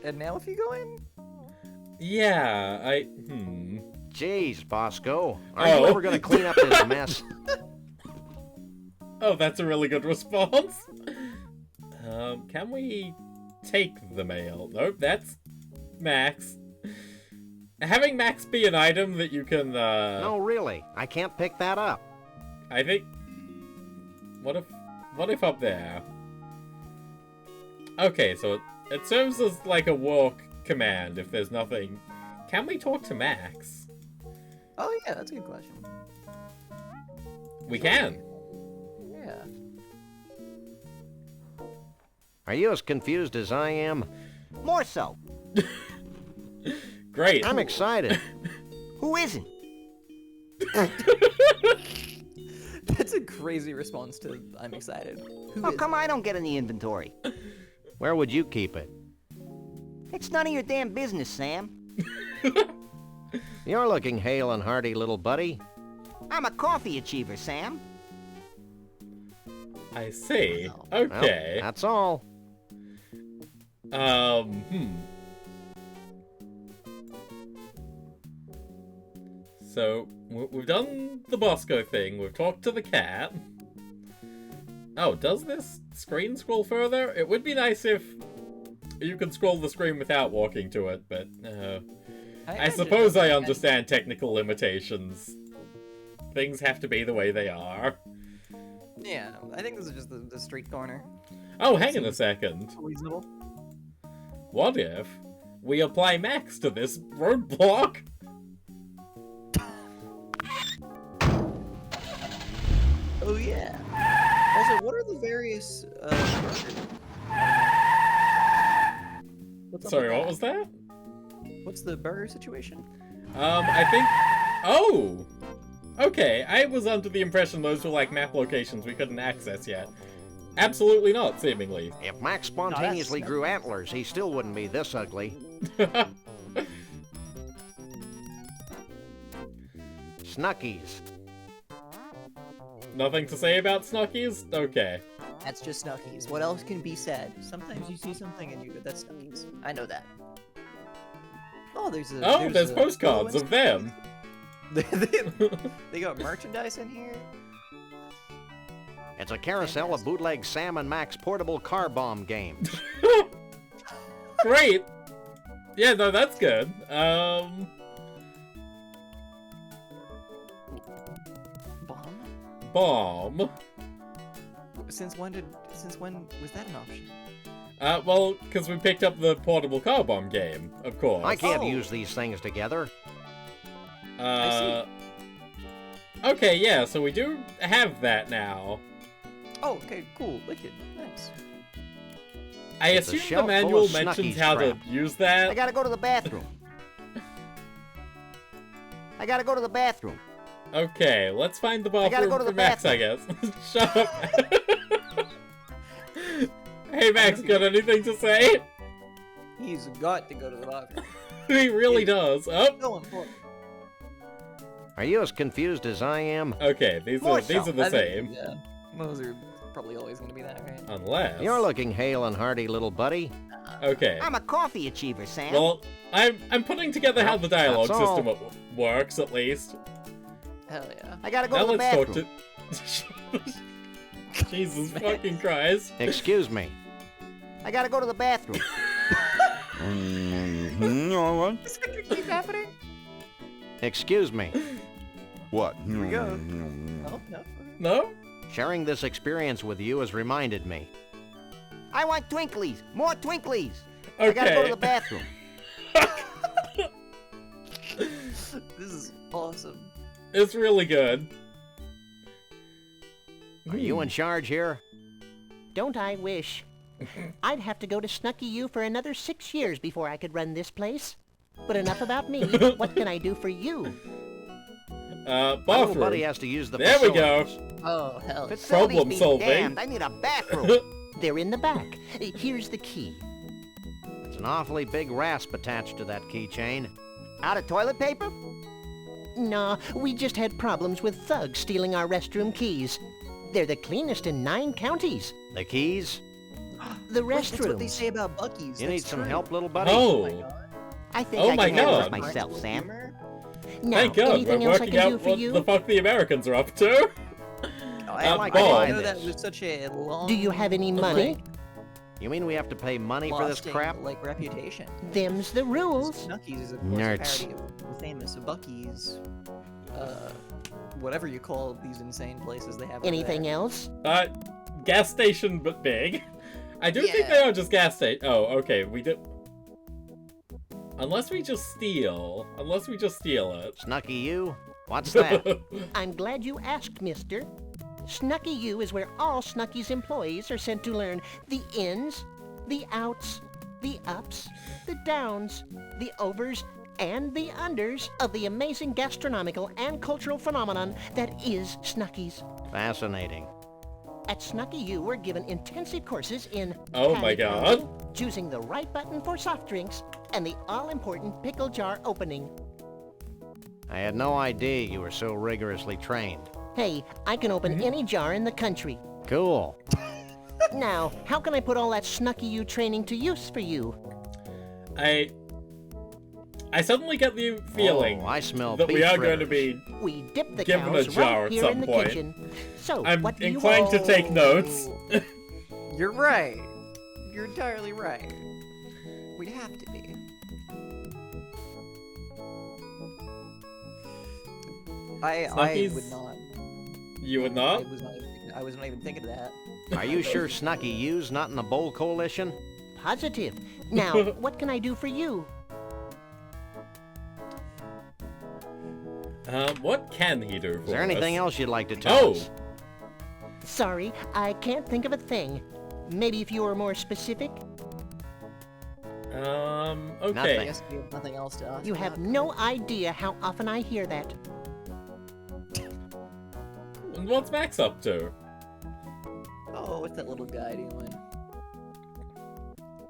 And now if you go in?
Yeah,
Jeez, Bosco. Are you ever gonna clean up this mess?
Oh, that's a really good response. Can we take the mail? Nope, that's Max. Having Max be an item that you can,
No, really. I can't pick that up.
I think... What if up there? Okay, so it serves as like a walk command if there's nothing. Can we talk to Max?
Oh yeah, that's a good question.
We can.
Yeah.
Are you as confused as I am?
More so.
Great.
I'm excited.
Who isn't?
That's a crazy response to I'm excited. Who
Oh,
is
come on, I don't get in the inventory.
Where would you keep it?
It's none of your damn business, Sam.
You're looking hale and hearty, little buddy.
I'm a coffee achiever, Sam.
I see.
Well,
Okay.
that's all.
So, we've done the Bosco thing, we've talked to the cat. Oh, does this screen scroll further? It would be nice if you could scroll the screen without walking to it, but I suppose I understand technical limitations. Things have to be the way they are.
Yeah, I think this is just the street corner.
Oh, hang on a second.
Reasonable.
What if we apply Max to this roadblock?
Oh yeah. Also, what are the various burgers? What's up
Sorry,
with
what
that?
was that?
What's the burger situation?
I think... Oh! Okay, I was under the impression those were like map locations we couldn't access yet. Absolutely not, seemingly.
If Max spontaneously grew antlers, he still wouldn't be this ugly. Snuckies.
Nothing to say about Snuckies? Okay.
That's just Snuckies. What else can be said? Sometimes you see something and you go, that's Snuckies. I know that. Oh, there's
There's postcards of them.
They got merchandise in here.
It's a carousel of bootleg Sam and Max portable car bomb games.
Great. Yeah, no, that's good. Bomb.
Since when was that an option?
Well, because we picked up the portable car bomb game, of course.
I can't use these things together.
Okay, yeah, so we do have that now.
Oh, okay, cool, wicked, nice.
I
It's a
assume the
shelf full
manual
of
mentions
Snuggies
how
crap.
to use
I
that.
gotta go to the bathroom. I gotta go to the bathroom.
Okay, let's find the
gotta
bathroom
go to
for
the
Max, I guess. Shut up. Hey Max, got anything to say?
He's got to go to the bathroom.
He really does. Oh,
So important.
Are you as confused as I am?
okay, these
More
are
so.
the
I think-
same.
Yeah, those are probably always going to be that, right?
Unless...
You're looking hale and hearty, little buddy.
Okay.
I'm a coffee achiever, Sam.
Well, I'm putting together how the dialogue
That's all.
system works, at least.
Hell yeah.
I gotta go
Now
to the
let's
bathroom.
talk to... Jesus fucking Christ.
Excuse me.
I gotta go to the bathroom.
All right.
Is it gonna keep happening?
Excuse me.
What?
Here we go. Oh, no.
No?
Sharing this experience with you has reminded me.
I want Twinklies. More Twinklies. I gotta go to
Okay.
the bathroom.
This is awesome.
It's really good.
Are you in charge here?
Don't I wish? I'd have to go to Snucky U for another 6 years before I could run this place. But enough about me. What can I do for you?
My little
Bathroom.
buddy has to use the
There we go.
facilities.
Oh, hell.
Facilities
Problem
be
solving.
damned. I need a bathroom.
They're in the back. Here's the key.
There's an awfully big rasp attached to that keychain.
Out of toilet paper?
No, we just had problems with thugs stealing our restroom keys. They're the cleanest in 9 counties.
The keys?
The
Wait, that's what they
restrooms.
say about Buc-ee's.
You need
That's
some
true.
help, little buddy?
Oh,
I think
Oh
I
my
can handle
God.
it myself, Sam.
Now,
thank God,
anything
we're
else I
working
can do
out
for
what
you?
the fuck the Americans are up to.
I
like
didn't
Bob.
know that was such a long.
Do you have any money?
You mean we have to pay money for this
lasting,
crap?
like reputation?
Them's the rules.
Snuckies is of course
Nerds.
a parody of the famous Buc-ee's. Whatever you call these insane places they have. over
Anything
there.
else?
Gas station, but big. I do think
Yeah.
they are just gas station. Oh, okay, we do. Unless we just steal. Unless we just steal it.
Snucky you? What's that?
I'm glad you asked, mister. Snucky U is where all Snucky's employees are sent to learn the ins, the outs, the ups, the downs, the overs, and the unders of the amazing gastronomical and cultural phenomenon that is Snucky's.
Fascinating.
At Snucky U, we're given intensive courses in
Oh my
patty
God.
counting, choosing the right button for soft drinks, and the all-important pickle jar opening.
I had no idea you were so rigorously trained.
Hey, I can open any jar in the country.
Cool.
Now, how can I put all that Snucky U training to use for you?
I suddenly get the feeling
Oh, I smell
that we
beef
are going to
fritters.
be.
We dip the
Given a
cows
jar
right
at
here
some
in the
point.
kitchen. So,
I'm
what do you
inclined to take notes.
You're right. You're entirely right. We'd have to be. I
Snuckies?
would not.
You would not?
I was not even thinking of that.
Are you sure Snucky U's not in the Bowl Coalition?
Positive. Now, what can I do for you?
What can he do for
Is there anything
us?
else you'd like to tell us?
Sorry, I can't think of a thing. Maybe if you were more specific?
Okay.
I
Nothing.
guess we have nothing else to ask.
You have no idea how often I hear that.
And what's Max up to?
Oh, what's that little guy doing?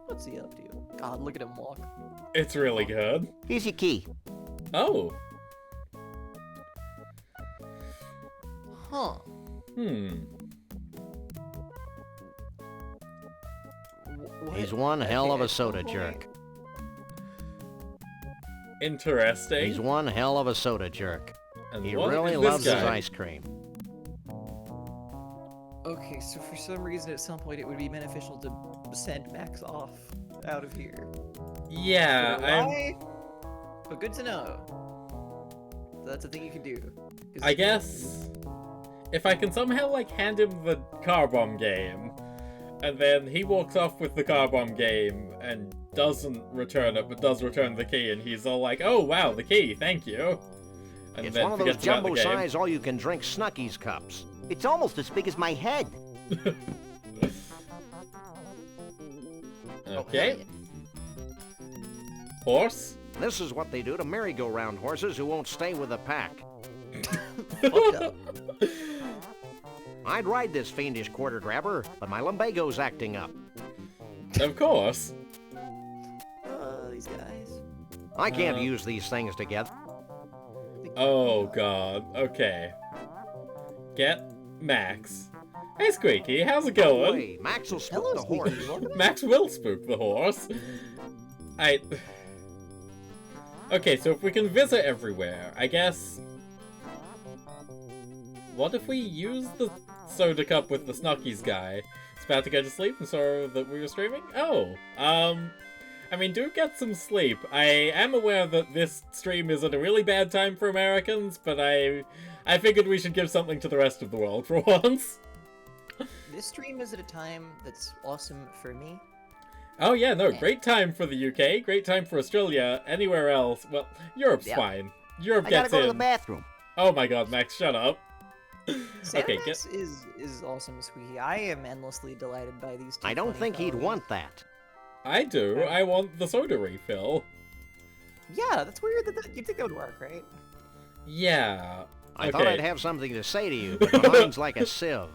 What's he up to? God, look at him walk.
It's really good.
Here's your key.
Oh.
Huh.
He's one hell of a soda jerk.
Interesting.
He's one hell of a soda jerk.
And
He
what
really
is this
loves his
guy?
ice cream.
Okay, so for some reason at some point it would be beneficial to send Max off out of here.
Yeah,
Why? But good to know. So that's a thing you can do. 'Cause-
I guess if I can somehow like hand him the car bomb game, and then he walks off with the car bomb game and doesn't return it, but does return the key, and he's all like, "Oh wow, the key, thank you," and
It's
then
one of those
forgets about the game.
jumbo-size, all-you-can-drink Snuckies cups.
It's almost as big as my head.
Okay. Horse?
This is what they do to merry-go-round horses who won't stay with the pack.
Fucked up.
I'd ride this fiendish quarter grabber, but my lumbago's acting up.
Of course.
These guys.
I can't use these things together.
Oh god. Okay. Get Max. Hey Squeaky, how's it going?
Wait, Max will spook
Hello,
the horse.
Squeaky. Welcome back.
Max will spook the horse. Okay, so if we can visit everywhere, I guess... What if we use the soda cup with the Snuggies guy? It's about to go to sleep and saw that we were streaming? Oh, I mean, do get some sleep. I am aware that this stream is at a really bad time for Americans, but I figured we should give something to the rest of the world for once.
This stream is at a time that's awesome for me.
Oh yeah, no, great time for the UK, great time for Australia, anywhere else. Well, Europe's
Yeah.
fine. Europe
I gotta
gets
go
in.
to the bathroom.
Oh my god, Max, shut up.
Santa
Okay,
Max is awesome, Squeaky. I am endlessly delighted by these two.
I don't
funny
think he'd
fellows.
want that.
I do. I want the soda refill.
Yeah, that's weird. You'd think that would work, right?
Yeah.
I
okay.
thought I'd have something to say to you, but my mind's like a sieve.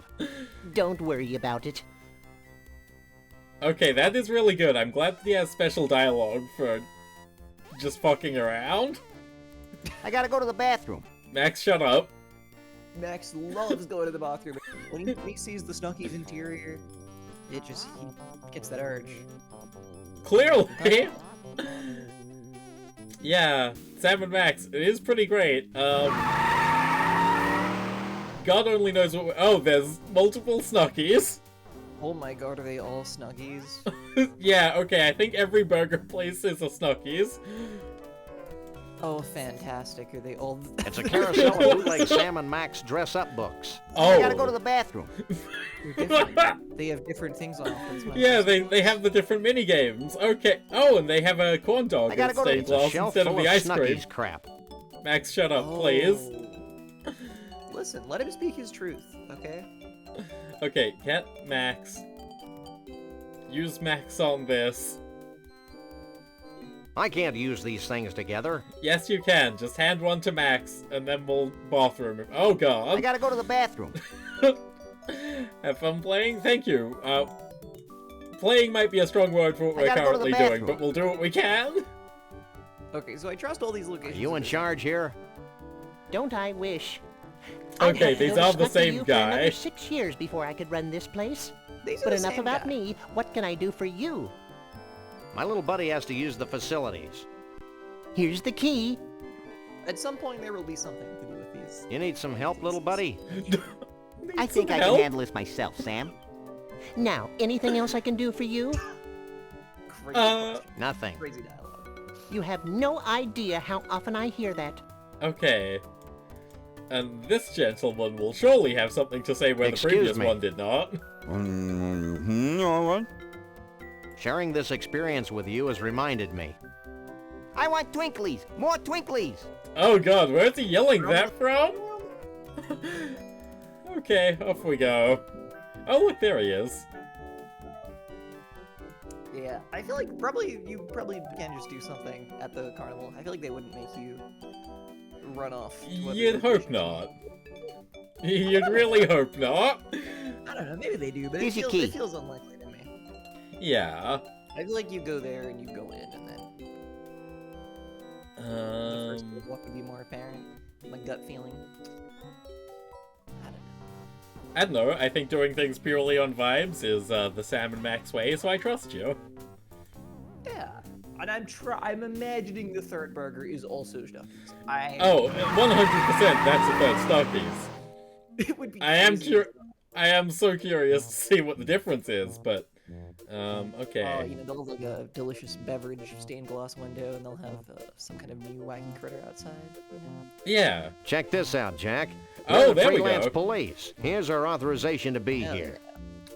Don't worry about it.
Okay, that is really good. I'm glad that he has special dialogue for just fucking around.
I gotta go to the bathroom.
Max, shut up.
Max loves going to the bathroom. When he sees the Snuggies interior, he gets that urge.
Clearly. Yeah, Sam and Max, it is pretty great. God only knows what. Oh, there's multiple Snuggies.
Oh my god, are they all Snuggies?
Yeah, okay, I think every burger place is a Snuggies.
Oh, fantastic. Are they all...
It's a carousel of bootleg Sam and Max dress-up books.
Oh.
I gotta go to the bathroom.
They're different. They have different things on offer. That's what I'm
Yeah,
saying.
they have the different mini games. Okay. Oh, and they have a corn dog
I gotta
in
go to-
stained
It's a
glass
shelf
instead of
full
the
of
ice cream.
Snuggies crap.
Max, shut up, please.
Oh. Listen, let him speak his truth, okay?
Okay, get Max. Use Max on this.
I can't use these things together.
Yes, you can. Just hand one to Max, and then we'll bathroom him. Oh,
I
God.
gotta go to the bathroom.
Have fun playing? Thank you. Playing might be a strong word for what
I
we're
gotta go to the
currently doing,
bathroom.
but we'll do what we can.
Okay, so I trust all these
Are
locations.
you in charge here?
Don't I wish?
Okay,
I'd have to
these
go
are
to
the
Snucky
same
U for
guy.
another 6 years before I could run this place.
These are
But
the
enough
same
about
guy.
me. What can I do for you?
My little buddy has to use the facilities.
Here's the key.
At some point, there will be something to do with these.
You need some help, little buddy?
I think I
help?
can handle this myself, Sam.
Now, anything else I can do for you?
Crazy question.
Nothing.
Crazy dialogue.
You have no idea how often I hear that.
Okay. And this gentleman will surely have something to say where the
Excuse
previous
me.
one did not.
All right.
Sharing this experience with you has reminded me.
I want twinklies. More twinklies.
Oh god, where's he yelling that from? Okay, off we go. Oh look, there he is.
Yeah, I feel like you probably can just do something at the carnival. I feel like they wouldn't make you run off. to other
You'd hope
locations.
not. You'd really hope not.
I don't know, maybe they do, but
Here's your
it
key.
feels unlikely to me.
Yeah.
I feel like you go there and you go in, and then the first what would be more apparent. My gut feeling.
I don't know, I think doing things purely on vibes is the Sam and Max way, so I trust you.
Yeah, and I'm imagining the third burger is also Snuggies.
Oh, 100% that's a third Stockies.
It would be.
I am
crazy.
I am so curious to see what the difference is, but okay.
Oh, you know, they'll have like a delicious beverage stained glass window, and they'll have some kind of new wacky critter outside. You know.
Yeah.
Check this out, Jack.
Oh,
We're the
there we
freelance
go.
police. Here's our authorization to be
Hell
here.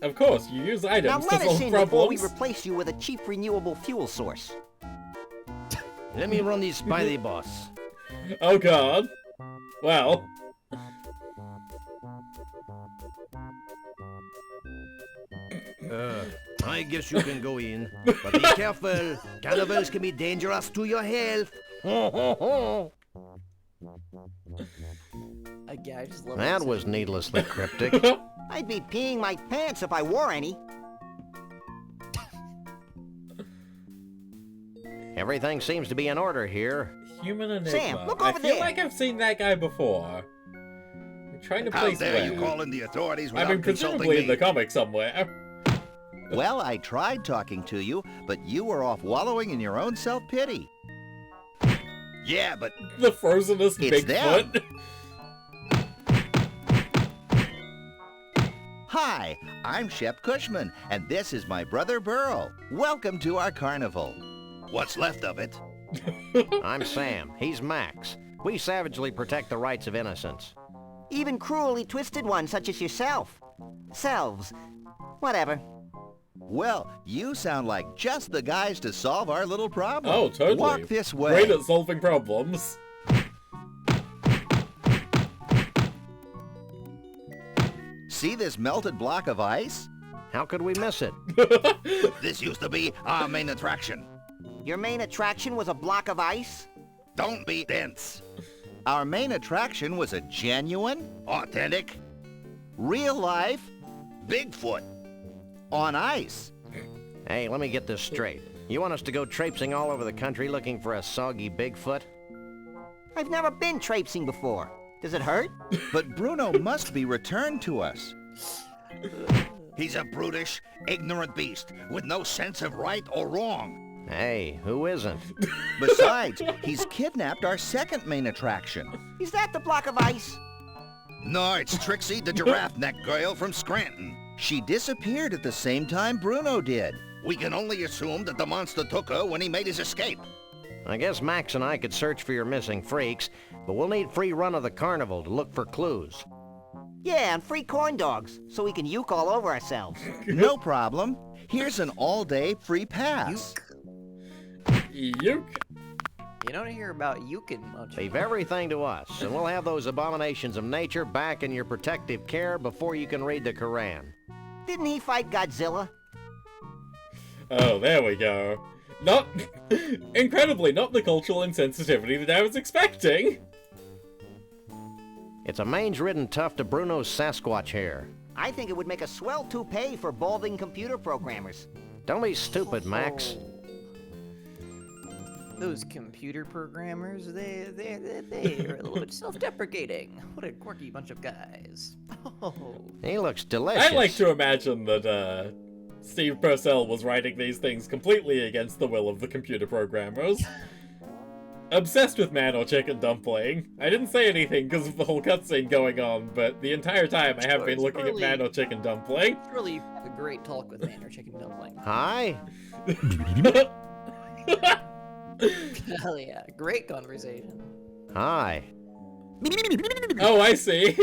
Of course, you use
Now
items to
let us
solve
in before we
problems.
replace you with a cheap renewable fuel source.
Let me run this by the boss.
Oh god. Well.
I I guess you can go in. But be careful. Carnivals can be dangerous to your health.
Again, I just love
That
this.
was needlessly cryptic.
I'd be peeing my pants if I wore any.
Everything seems to be in order here.
Human Enigma.
Sam, look
I
over
feel
there.
like I've seen that guy before. I'm trying to
How
place
dare you
where.
calling the authorities
I
without
mean,
consulting
presumably in
me?
the comic somewhere.
Well, I tried talking to you, but you were off wallowing in your own self-pity.
Yeah, but
The frozenest
It's
Bigfoot.
Hi, I'm Shep Cushman, and this is my brother Burl. Welcome to our carnival.
what's left of it?
I'm Sam. He's Max. We savagely protect the rights of innocents.
Even cruelly twisted ones such as yourself. Selves. Whatever.
Well, you sound like just the guys to solve our little problem.
Oh, totally.
Walk this way.
Great at solving problems.
See this melted block of ice?
How could we miss it?
This used to be our main attraction.
Your main attraction was a block of ice?
Don't be dense.
Our main attraction was a genuine,
Authentic
real life,
Bigfoot.
on ice.
Hey, let me get this straight. You want us to go traipsing all over the country looking for a soggy Bigfoot?
I've never been traipsing before. Does it hurt?
But Bruno must be returned to us.
He's a brutish, ignorant beast with no sense of right or wrong.
Hey, who isn't?
Besides, he's kidnapped our second main attraction.
Is that the block of ice?
No, it's Trixie, the giraffe neck girl from Scranton.
She disappeared at the same time Bruno did.
We can only assume that the monster took her when he made his escape.
I guess Max and I could search for your missing freaks, but we'll need free run of the carnival to look for clues.
Yeah, and free corn dogs, so we can uke all over ourselves.
No problem. Here's an all-day free pass.
Yuke.
You don't hear about Yukin much.
Leave everything to us, and we'll have those abominations of nature back in your protective care before you can read the Koran.
Didn't he fight Godzilla?
Oh, there we go. Not... Incredibly, not the cultural insensitivity that I was expecting.
It's a mange-ridden tuft of Bruno's Sasquatch hair.
I think it would make a swell toupee for balding computer programmers.
Don't be stupid, Max.
Those computer programmers, they're a little bit self-deprecating. What a quirky bunch of guys. Oh.
He looks delicious.
I like to imagine that, Steve Purcell was writing these things completely against the will of the computer programmers. Obsessed with man or chicken dumpling. I didn't say anything because of the whole cutscene going on, but the entire time I have been looking at man or chicken dumpling.
Really a great talk with man or chicken dumpling.
Hi?
Hell yeah, great conversation.
Hi.
Oh, I see.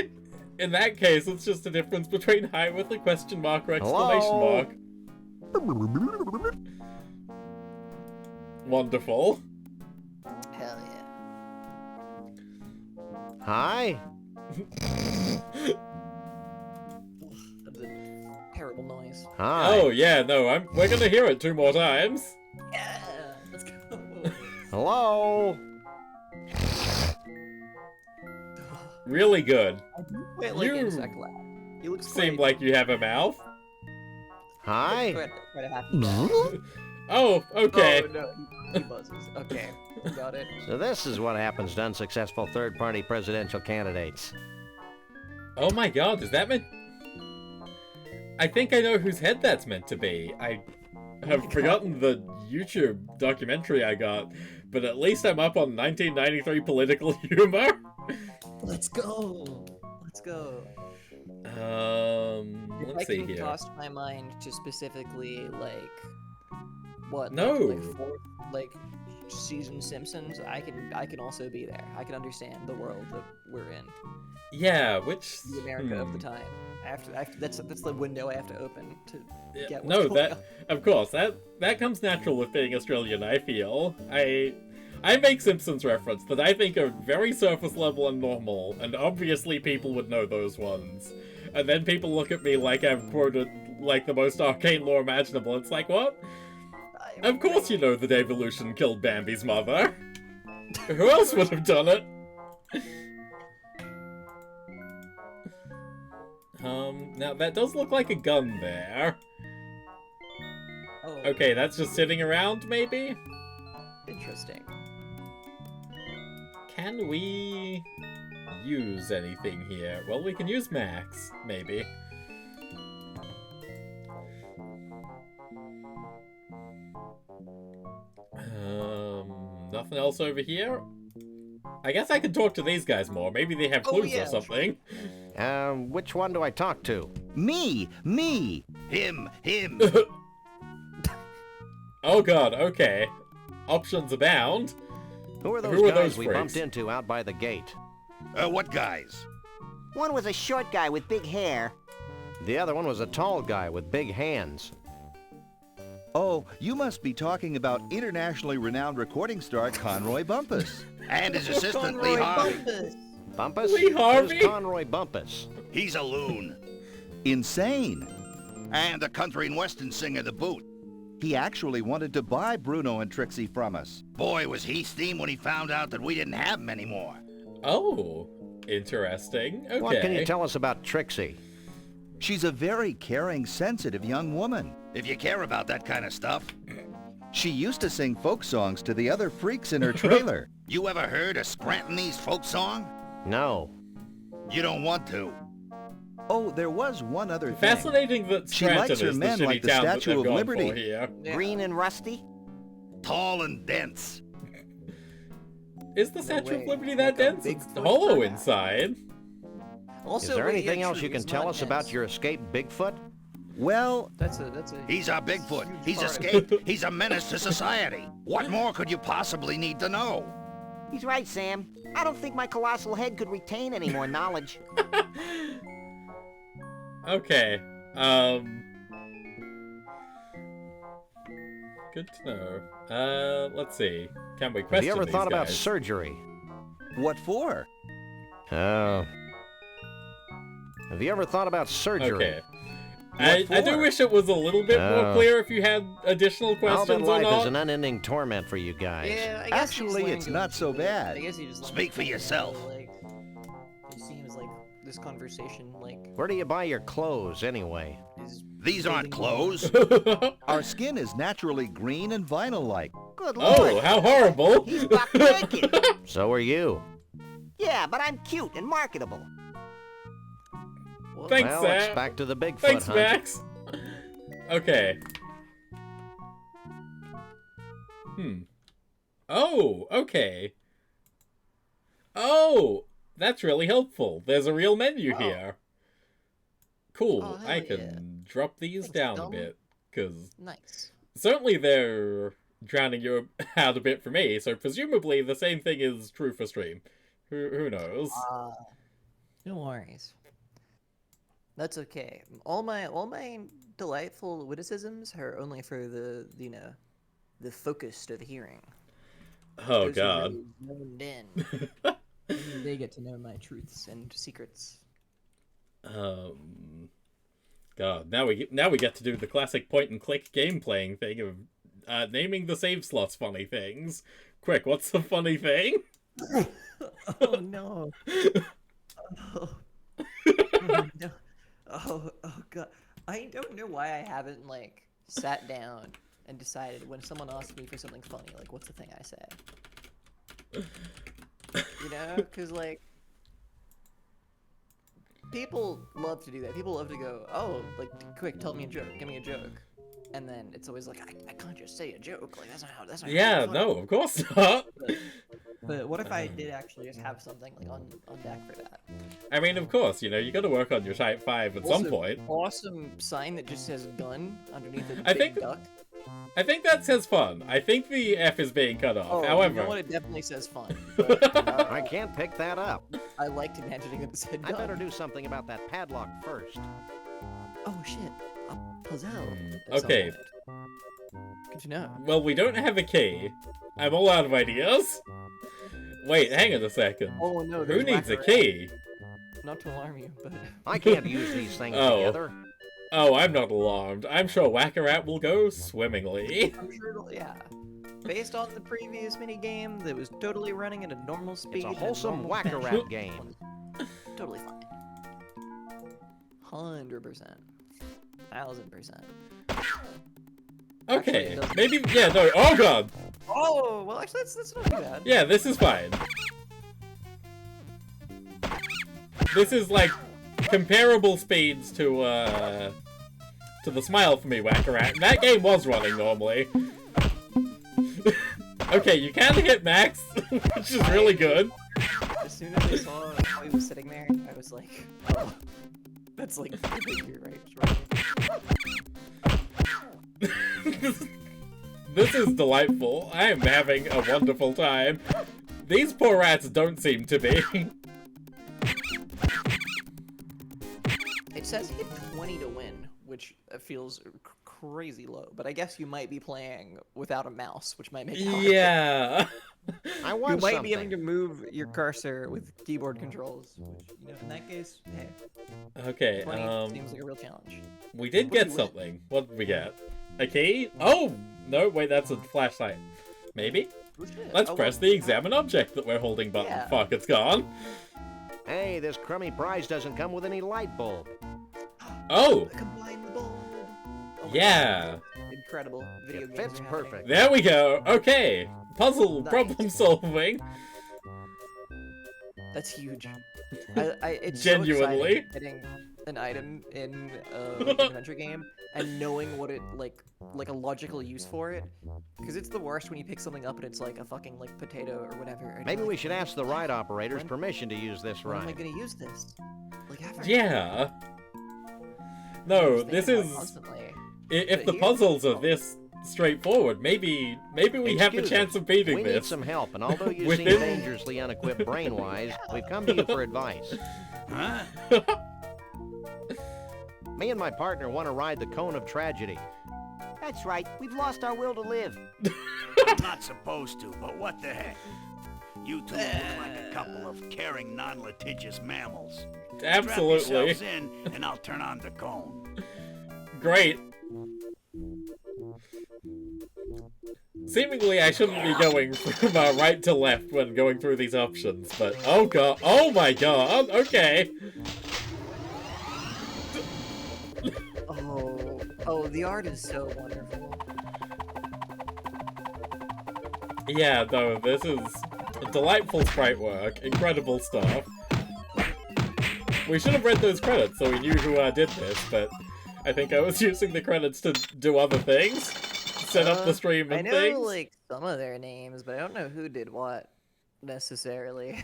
In that case, it's just a difference between hi with a question mark or exclamation
Hello?
mark. Wonderful.
Hell yeah.
Hi?
That's a terrible noise.
Hi.
Oh yeah, no, we're gonna hear it 2 more times.
Yeah, let's go.
Hello?
Really good.
Wait, like
You
insect lab. You look
Seem like you have a mouth.
Hi?
Quite a happy guy.
Oh, okay.
Oh, no, he buzzes. Okay, got it.
So this is what happens to unsuccessful third-party presidential candidates.
Oh my god, is that meant... I think I know whose head that's meant to be. I have forgotten the YouTube documentary I got, but at least I'm up on 1993 political humor.
Let's go. Let's go. If I
Let's see
can
here.
toss my mind to specifically like what?
No.
Like season Simpsons. I can also be there. I can understand the world that we're in.
Yeah, which...
The America of the time. That's the window I have to open to get what's
No,
going
that...
on.
Of course, that comes natural with being Australian, I feel. I make Simpsons reference that I think are very surface level and normal, and obviously people would know those ones. And then people look at me like I've quoted like the most arcane lore imaginable. It's like, what? Of course you know that evolution killed Bambi's mother. Who else would have done it? Now that does look like a gun there.
Oh,
Okay, that's just sitting around, maybe?
interesting.
Can we use anything here? Well, we can use Max, maybe. Nothing else over here? I guess I can talk to these guys more. Maybe they have clues or something.
Which one do I talk to?
Me!
Him!
Oh god, okay. Options abound.
Who are those
Who are
guys
those
we
freaks?
bumped into out by the gate?
What guys?
One was a short guy with big hair.
The other one was a tall guy with big hands.
Oh, you must be talking about internationally renowned recording star Conroy Bumpus.
And his assistant, Lee Harvey.
Bumpus?
Lee Harvey?
Who's Conroy Bumpus?
He's a loon.
Insane.
And a country and western singer to boot.
He actually wanted to buy Bruno and Trixie from us.
Boy, was he steamed when he found out that we didn't have him anymore.
Oh, interesting. Okay.
What can you tell us about Trixie?
She's a very caring, sensitive young woman.
If you care about that kind of stuff.
She used to sing folk songs to the other freaks in her trailer.
You ever heard a Scrantonese folk song?
No.
You don't want to.
Oh, there was one other thing.
Fascinating that
She
Scranton
likes her
is
men
the shitty
like the
town that
Statue
they've
of
gone
Liberty.
for here.
Green and rusty.
Tall and dense.
Is the Statue of
way.
Liberty that
Like a
dense? It's
Bigfoot
hollow
for that.
inside.
Also,
Is there
wait,
anything
yeah,
else
true,
you can
he's
tell
not
us about
dense.
your escaped Bigfoot?
Well,
That's a.
He's our Bigfoot.
huge
He's
part of
escaped. He's a menace to society. What more could you possibly need to know?
He's right, Sam. I don't think my colossal head could retain any more knowledge.
Okay. Good to know. Let's see. Can we
Have
question
you ever
these
thought about
guys?
surgery?
what for?
Have you ever thought about surgery?
Okay. I do
for?
wish it was a little bit more
Oh.
clear if you had additional
I'll
questions
bet
or
life
not.
is an unending torment for you guys.
Yeah, I guess
Actually, it's not so bad.
I guess you just
Speak for yourself.
Like, it seems like this conversation, like,
Where do you buy your clothes, anyway?
is.
These aren't clothes.
Our skin is naturally green and vinyl-like.
Good lord.
Oh, how horrible!
He's buck naked.
So are you.
Yeah, but I'm cute and marketable.
Thanks,
Well,
Sam.
it's back to the Bigfoot
Thanks,
hunt.
Max. Okay. Oh, okay. Oh, that's really helpful. There's a real menu here. Cool.
Oh, hell
I
yeah.
can drop these
Thanks,
down a
Dom.
bit, because
Nice.
certainly they're drowning you out a bit for me, so presumably the same thing is true for stream. Who knows?
No worries. That's okay. All my delightful witticisms are only for the the focused of hearing.
Oh,
Those who
God.
really zoned in. They get to know my truths and secrets.
God, now we get to do the classic point and click game playing thing of naming the save slots funny things. Quick, what's the funny thing?
Oh no. Oh. Oh, no. Oh god. I don't know why I haven't like sat down and decided when someone asks me for something funny, like what's the thing I say? You know, because like people love to do that. People love to go, oh, like quick, tell me a joke, give me a joke, and then it's always like I can't just say a joke. Like that's not how.
Yeah,
funny.
no, of course not.
But what if I did actually just have something like on deck for that?
I mean, of course, you gotta work on your type 5 at some
Also,
point.
Awesome sign that just says gun underneath a
I
big
think-
duck.
I think that says fun. I think the F is being cut off.
Oh,
However,
you know what? It definitely says fun. But,
I can't pick that up.
I liked imagining that it said
I
gun.
better do something about that padlock first.
Oh shit! A puzzle.
okay.
Good to know.
Well, we don't have a key. I'm all out of ideas. Wait, hang on a second.
Oh no!
Who
there's
needs a
wrapper.
key?
Not to alarm you, but
I can't use these things
Oh.
together.
Oh, I'm not alarmed. I'm sure Whack-A-Rat will go swimmingly.
I'm sure it'll, yeah. Based on the previous minigame that was totally running at a normal speed.
It's a
and
wholesome
normal
Whack-A-Rat
finish.
game.
Totally fine. 100%. 1000%.
Okay,
Actually,
maybe, yeah, no, oh god!
Oh, well actually that's not too bad.
Yeah, this is fine. This is like comparable speeds to the Smile for Me Whack-A-Rat. And that game was running normally. Okay, you can hit max, which is really good.
As soon as I saw how he was sitting there, I was like, oh, that's like you're right.
This is delightful. I am having a wonderful time. These poor rats don't seem to be.
It says hit 20 to win, which feels crazy low. But I guess you might be playing without a mouse, which might make it harder.
Yeah.
I
You
want
might
something.
be able to move your cursor with keyboard controls, which, you know, in that case, hey,
Okay,
20 seems like a real challenge.
we did
What do
get
you win?
something. What did we get? A key? Oh! No, wait, that's a flashlight. Maybe?
Oh, shit.
Let's
Oh,
press
well,
the examine object that we're holding button.
Yeah.
Fuck, it's gone.
Hey, this crummy prize doesn't come with any light bulb.
Oh!
Combine the bulb. Oh my
Yeah!
God. Incredible. Video
It
games
fits
are happening.
perfect.
There we go! Okay! Puzzle
Nice.
problem solving.
That's huge. It's
Genuinely.
so exciting getting an item in like, an adventure game and knowing what it like a logical use for it, because it's the worst when you pick something up and it's like a fucking like potato or whatever. And
Maybe
you're
we
like,
should ask the ride operators
When-
permission to use this
when am I
ride.
gonna use this? Like ever.
Yeah.
I
No,
was
this
thinking about
is...
it constantly.
If
But
the
here-
puzzles are this straightforward, maybe we have a
Excuse
chance
us.
of beating
We
this.
need some help, and although you
Within-
seem dangerously unequipped brain-wise, we've come to you for advice.
Huh?
Me and my partner want to ride the Cone of Tragedy.
That's right. We've lost our will to live.
Not supposed to, but what the heck? You two look like a couple of caring, non-litigious mammals. Strap
Absolutely.
yourselves in, and I'll turn on the cone.
Great. Seemingly, I shouldn't be going from right to left when going through these options, but oh god, oh my god, okay.
Oh, the art is so wonderful.
Yeah, though, this is delightful sprite work, incredible stuff. We should have read those credits so we knew who did this, but I think I was using the credits to do other things, set up the stream
I
and
know
things.
like some of their names, but I don't know who did what necessarily.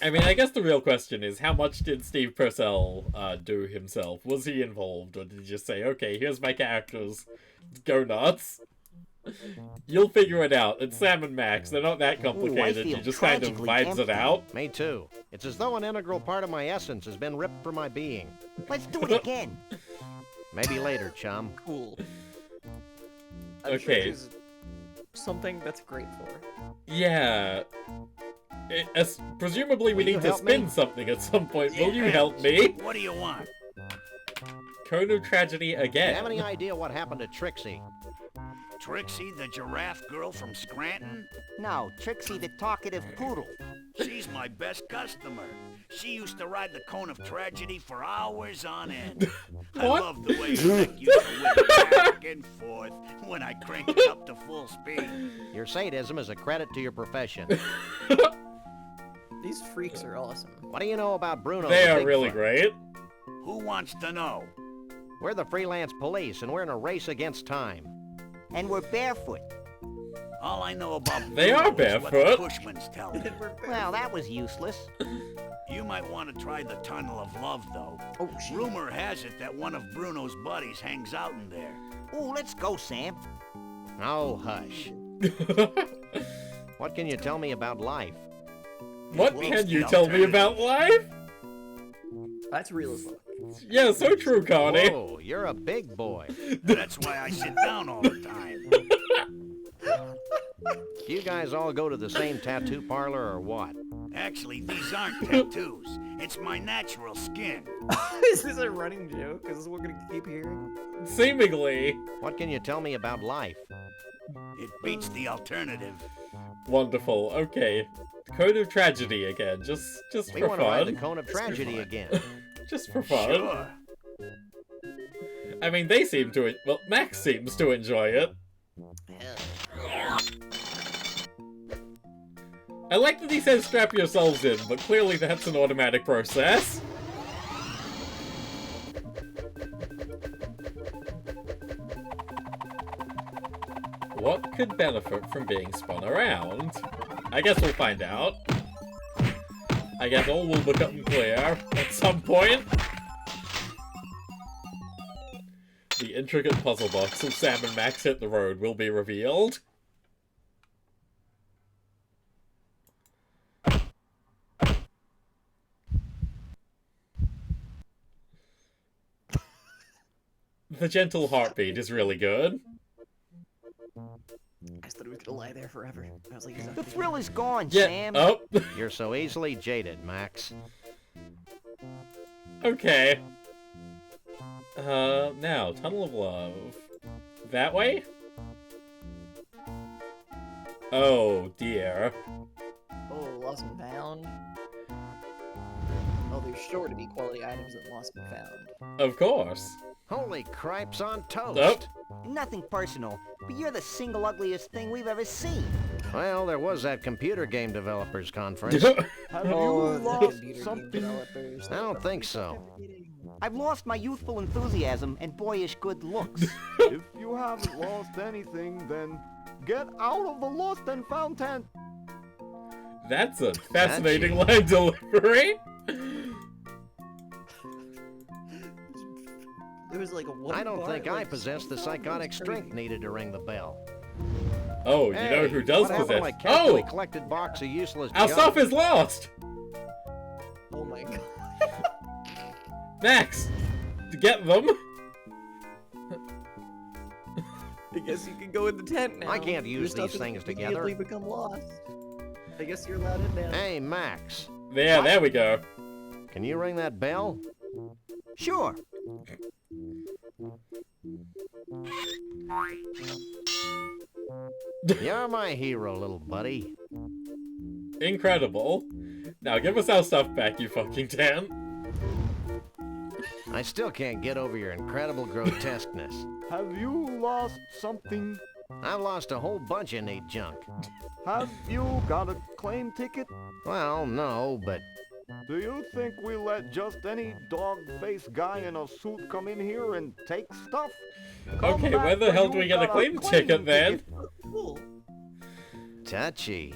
I mean, I guess the real question is, how much did Steve Purcell do himself? Was he involved, or did he just say, okay, here's my characters, go nuts? You'll figure it out. It's Sam and Max. They're not that complicated.
feel
You just kind of
tragically
vibes it
empty.
out.
Me too. It's as though an integral part of my essence has been ripped from my being.
Let's do it again.
Maybe later, chum.
Cool. I'm sure
Okay.
there's something that's grateful.
Yeah. Presumably we
Will you
need to
help
spin
me?
something at some point. Will you
Yeah.
help me?
What do you want?
Cone of Tragedy
Do you
again.
have any idea what happened to Trixie?
Trixie, the giraffe girl from Scranton?
No, Trixie the talkative poodle.
She's my best customer. She used to ride the Cone of Tragedy for hours on end. I
What?
love the way her neck used to whip back and forth when I cranked it up to full speed.
Your sadism is a credit to your profession.
These freaks are awesome.
What do you know about Bruno
They
the
are really
Bigfoot?
great.
Who wants to know?
We're the freelance police, and we're in a race against time.
And we're barefoot.
All I know about
They are
Bruno is what the
barefoot.
Cushmans tell me.
Well, that was useless.
You might want to try the Tunnel of Love, though.
Oh, shit.
Rumor has it that one of Bruno's buddies hangs out in there.
Ooh, let's go, Sam.
Oh, hush. What can you tell me about life?
What
Beats
can
the
you tell me
alternative.
about life?
That's real as fuck.
Yeah, so true, Connie.
Whoa, you're a big boy.
That's why I sit down all the time.
Do you guys all go to the same tattoo parlor or what?
Actually, these aren't tattoos. It's my natural skin.
Is this a running joke? Is this what we're gonna keep hearing?
Seemingly.
What can you tell me about life?
It beats the alternative.
Wonderful. Okay. Code of Tragedy again. Just
We
for
want to ride the
fun.
cone of tragedy again.
Just for fun.
Sure.
I mean, they seem to. Well, Max seems to enjoy it. I like that he says strap yourselves in, but clearly that's an automatic process. What could benefit from being spun around? I guess we'll find out. I guess all will become clear at some point. The intricate puzzle box of Sam and Max hit the road will be revealed. The gentle heartbeat is really good.
I just thought he was gonna lie there forever. I was like, he's not
The
gonna-
thrill is gone,
Yeah.
Sam.
Oh.
You're so easily jaded, Max.
Okay. Now, Tunnel of Love. That way? Oh, dear.
Oh, lost and found. Oh, there's sure to be quality items that lost and found.
Of course.
Holy cripes on toast!
Oh.
Nothing personal, but you're the single ugliest thing we've ever seen.
Well, there was that computer game developers conference.
Have
Oh,
you
the
lost
computer game
something?
developers.
I don't think so.
I've lost my youthful enthusiasm and boyish good looks.
If you haven't lost anything, then get out of the lost and found tent.
That's a fascinating line delivery.
There was like a one
I don't
bar,
think I
like,
possess the psychotic strength needed to ring the bell.
Oh, you know who does
what happened to
possess?
my carefully
Oh!
collected box of useless
Our
junk?
stuff is lost!
Oh my god.
Max! To get them!
I guess you can go in the tent now.
I can't
Your
use
stuff
these
has
things
immediately
together.
become lost. I guess you're allowed in now.
Hey, Max.
Yeah, there we go.
Can you ring that bell?
Sure.
You're my hero, little buddy.
Incredible. Now give us our stuff back, you fucking tent.
I still can't get over your incredible grotesqueness.
Have you lost something?
I've lost a whole bunch of neat junk.
Have you got a claim ticket?
Well, no, but
Do you think we let just any dog-faced guy in a suit come in here and take stuff? Come
Okay,
back
where the
when
hell do we
you
get a
got
claim ticket then?
Cool.
touchy.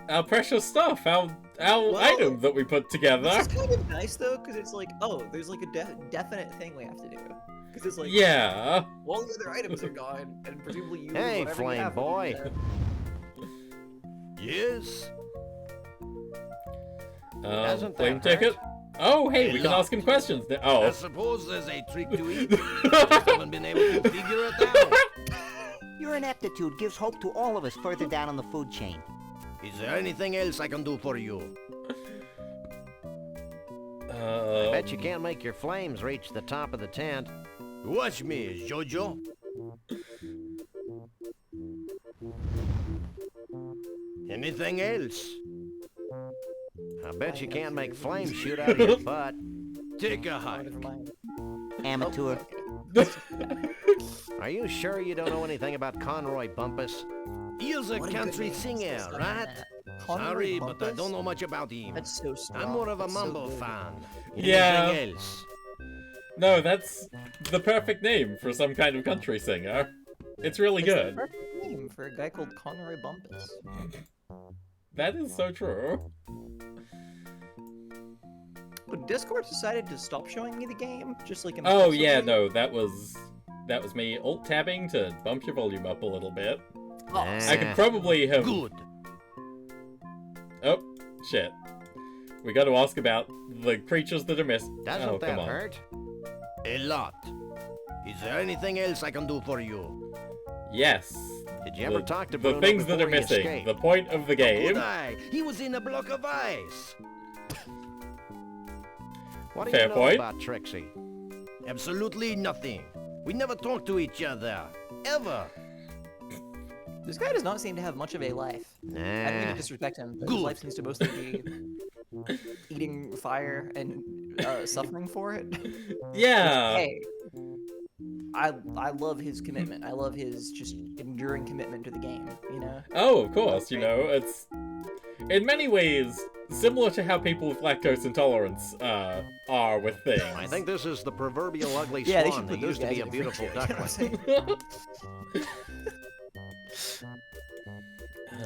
Our precious stuff, our item that we put together.
It's kind of nice though, because it's like, oh, there's like a definite thing we have to do. Because it's like,
Yeah.
all the other items are gone, and presumably you.
Hey,
whatever you
Flame
have will be
Boy.
there.
Yes?
Doesn't
Claim
that
ticket?
hurt?
Oh, hey,
A
we can
lot.
ask him questions.
I
Oh.
suppose there's a trick to it. Just haven't been able to figure it out.
Your ineptitude gives hope to all of us further down on the food chain.
Is there anything else I can do for you?
I bet you can't make your flames reach the top of the tent.
Watch me, Jojo. Anything else?
I bet you can't make flames shoot out of your butt.
Take a hike.
Amateur.
Are you sure you don't know anything about Conroy Bumpus?
He's a
What a good
country
name.
singer,
Stop
right?
that. Conroy
Sorry, but I
Bumpus?
don't know much about him.
That's so strong.
I'm more of a
That's so
Mumble
good.
fan.
Yeah.
Anything else?
No, that's the perfect name for some kind of country singer. It's really
It's the
good.
perfect name for a guy called Conroy Bumpus.
That is so true.
But Discord decided to stop showing me the game, just like
Oh yeah,
impulsively.
no, that was me alt-tabbing to bump your volume up a little bit.
Oh,
I could probably have...
Good.
Oh, shit. We got to ask about the creatures that are missed.
Doesn't
Oh,
that
come on.
hurt?
A lot. Is there anything else I can do for you?
Yes,
Did you ever talk to
the
Bruno
things that are
before he
missing.
escaped?
The point of the game.
Good eye. He was in a block of ice.
What do
Fair
you know
point.
about Trixie?
Absolutely nothing. We never talk to each other. Ever.
This guy does not seem to have much of a life. I don't mean to disrespect him, but his life seems to mostly be eating fire and suffering for it.
Yeah.
Hey, I love his commitment. I love his just enduring commitment to the game, you know?
Oh, of course, you know, it's in many ways similar to how people with lactose intolerance are with things.
I think this is the proverbial ugly
Yeah, they
swan
should put
that
those
used to
guys
be a
in the
beautiful
fridge, you know
duckling.
what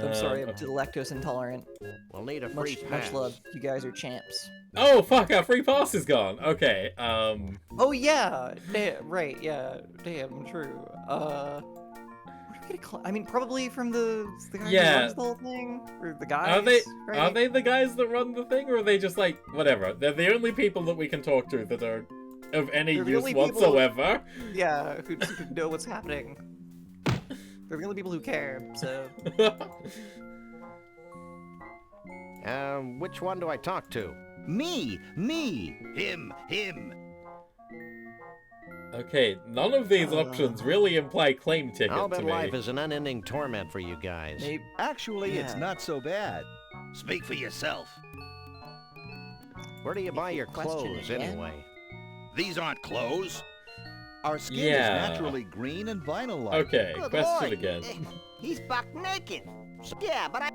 I'm sorry, I'm to the lactose intolerant.
We'll need a free
Much
pass.
love. You guys are champs.
Oh, fuck, our free pass is gone. Okay,
Oh yeah, right, yeah, damn, true. Where do we get I mean, probably from the guy who
Yeah.
runs the whole thing, or the guys.
Are
right?
they the guys that run the thing, or are they just like, whatever? They're the only people that we can talk to that are of any
They're the
use
only people-
whatsoever.
Yeah, who know what's happening. They're the only people who care, so.
Which one do I talk to?
Me!
Him.
Okay, none of these options really imply claim ticket
I'll
to
bet
me.
life is an unending torment for you guys.
Actually, it's
Yeah.
not so bad.
Speak for yourself.
Where do you buy your
Question
clothes,
again?
anyway?
These aren't clothes.
Our skin
Yeah.
is naturally green and vinyl-like.
Okay,
Good
question
lord.
again.
He's buck naked. Yeah, but I...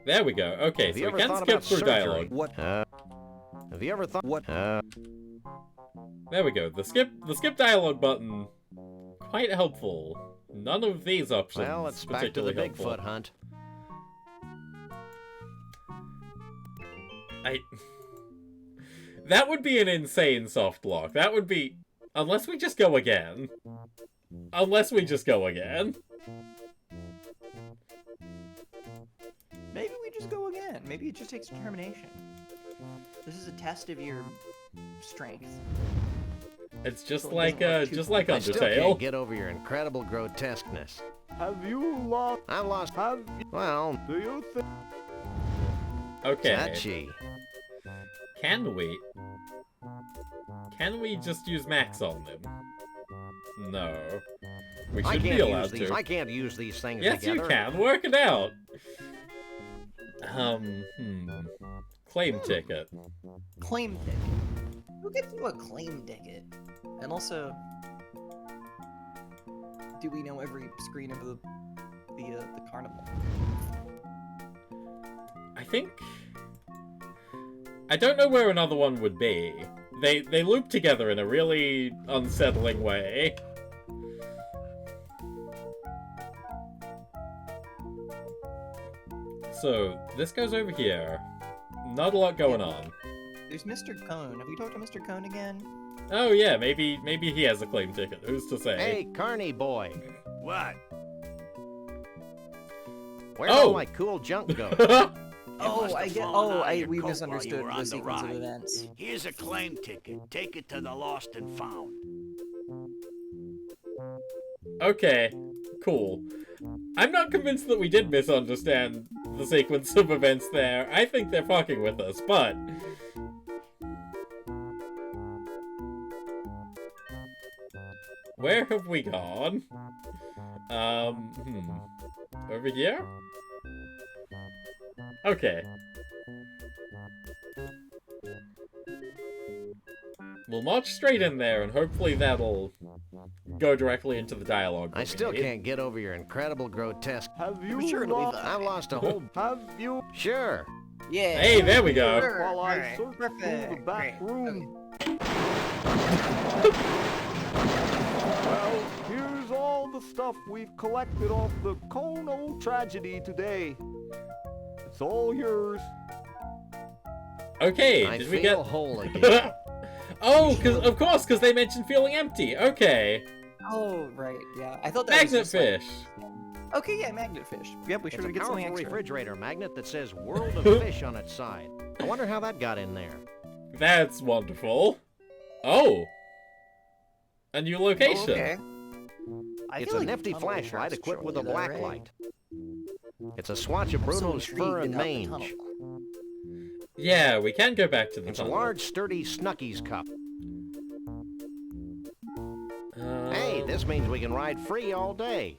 There we go. Okay,
Have
so
you
we
ever
can
thought
skip
about
through
surgery?
dialogue.
What?
Have you ever thought?
What?
There we go. The skip dialogue button, quite helpful. None of these options
Well, it's back to the
particularly
Bigfoot
helpful.
hunt.
That would be an insane soft lock. That would be, unless we just go again.
Maybe we just go again. Maybe it just takes determination. This is a test of your strength.
It's just
So it
like
doesn't look too
just like
I still
Undertale.
can't get over your incredible grotesqueness.
Have you lost?
I've lost.
Have you?
Well,
Do you think?
Okay.
touchy.
Can we? Can we just use Max on them? No. We
I
should be
can't
allowed
use these.
to.
I can't use these things
Yes,
together.
you can. Work it out. Claim ticket.
Claim ticket. Who gets you a claim ticket? And also, do we know every screen of the carnival?
I think. I don't know where another one would be. They loop together in a really unsettling way. So, this goes over here. Not a lot going on.
There's Mr. Cone. Have we talked to Mr. Cone again?
Oh yeah, maybe he has a claim ticket. Who's to say?
Hey, Carney boy.
What?
Where'd
Oh!
all my cool junk go?
Oh,
must
I
have
get.
fallen
Oh,
out of your
we
coat while you
misunderstood
were on
the
the
sequence of
ride.
events.
Here's a claim ticket. Take it to the lost and found.
Okay, cool. I'm not convinced that we did misunderstand the sequence of events there. I think they're fucking with us, but... Where have we gone? Over here? Okay. We'll march straight in there, and hopefully that'll go directly into the dialogue.
I
that we
still
need.
can't get over your incredible grotesque.
Have you
Sure, it'll be
lost?
fine.
I've lost a whole.
Have you?
Sure.
Yeah.
Hey, there we go.
Sure,
While I
alright,
search through the
perfect,
back
great,
room.
okay.
Well, here's all the stuff we've collected off the Kono tragedy today. It's all yours.
Okay,
I
did
feel
we get...
whole again.
Oh, of course, because they mentioned feeling empty. Okay.
Oh, right, yeah. I thought that was
Magnet
just, like-
fish.
Okay, yeah, magnet fish. Yep, we should
It's a
have get something
powerful
extra.
refrigerator magnet that says "World of Fish" on its side. I wonder how that got in there.
That's wonderful. Oh. A new location.
Okay.
It's
feel
a
like
nifty
tunnel
flashlight
traps
equipped with a
surely, though,
black
right?
light. It's a swatch of
I'm so
Bruno's fur
intrigued
and
about the
mange.
tunnel.
Yeah, we can go back to the
It's a
tunnel.
large, sturdy Snucky's cup. Hey, this means we can ride free all day.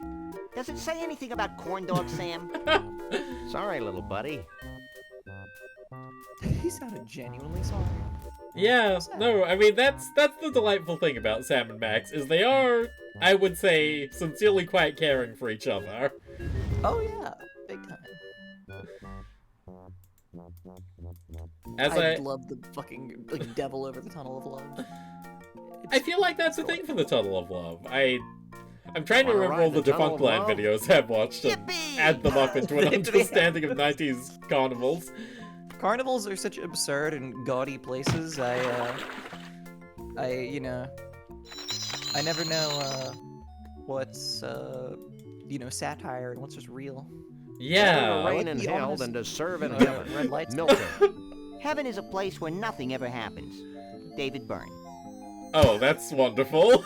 Does it say anything about corn dogs, Sam?
Sorry, little buddy.
He sounded genuinely sorry.
Yeah, no, I mean, that's the delightful thing about Sam and Max, is they are, I would say, sincerely quite caring for each other.
Oh yeah, big time. I love the fucking like devil over the tunnel of love.
I feel like that's the thing for the Tunnel of Love. I'm trying to
Wanna
remember
ride
all the
the Tunnel
Defunct
of
Land
Love?
videos I've watched and add them up into an understanding of 90s carnivals.
Carnivals are such absurd and gaudy places. you know, I never know what's you know, satire and what's just real.
Yeah.
Better to reign
like
in
the
hell
ominous,
than to serve in
you know,
heaven.
red lights.
Milton.
Heaven is a place where nothing ever happens. David Byrne.
Oh, that's wonderful.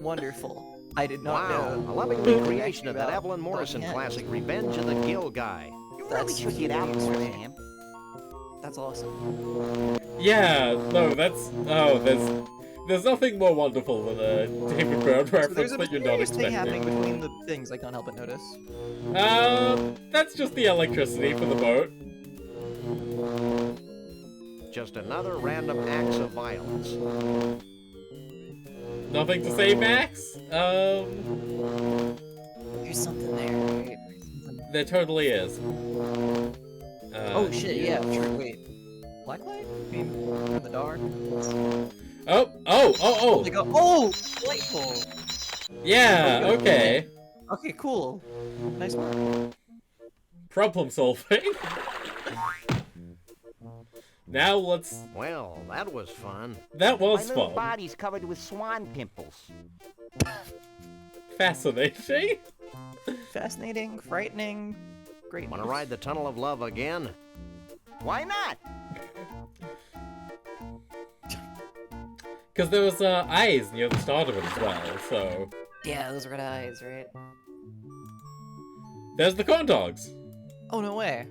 Wonderful. I did not
Wow,
know.
a loving
the
recreation
connection
of that
about
Evelyn Morrison
Buckingham.
classic, Revenge of the Gill Guy.
You really
That's
should get out
huge
more,
for me.
Sam.
That's awesome.
Yeah, no, there's nothing more wonderful than a David Byrne
So
reference
there's a
that you're not
mysterious thing happening
expecting.
between the things I can't help but notice.
That's just the electricity for the boat.
Just another random acts of violence.
Nothing to say, Max?
There's something there, right?
There totally is.
Oh shit, yeah, true, wait. Black light? I mean, in the dark?
Oh!
Like oh! Delightful!
Yeah, okay.
Okay, cool. Nice work.
Problem solving. Now let's...
Well, that was fun.
That
My
was
little
fun.
body's covered with swan pimples.
Fascinating.
Fascinating, frightening, great.
Want to ride the Tunnel of Love again?
Why not?
Because there was eyes near the start of it as well, so...
Yeah, those red eyes, right?
There's the corn dogs.
Oh, no way.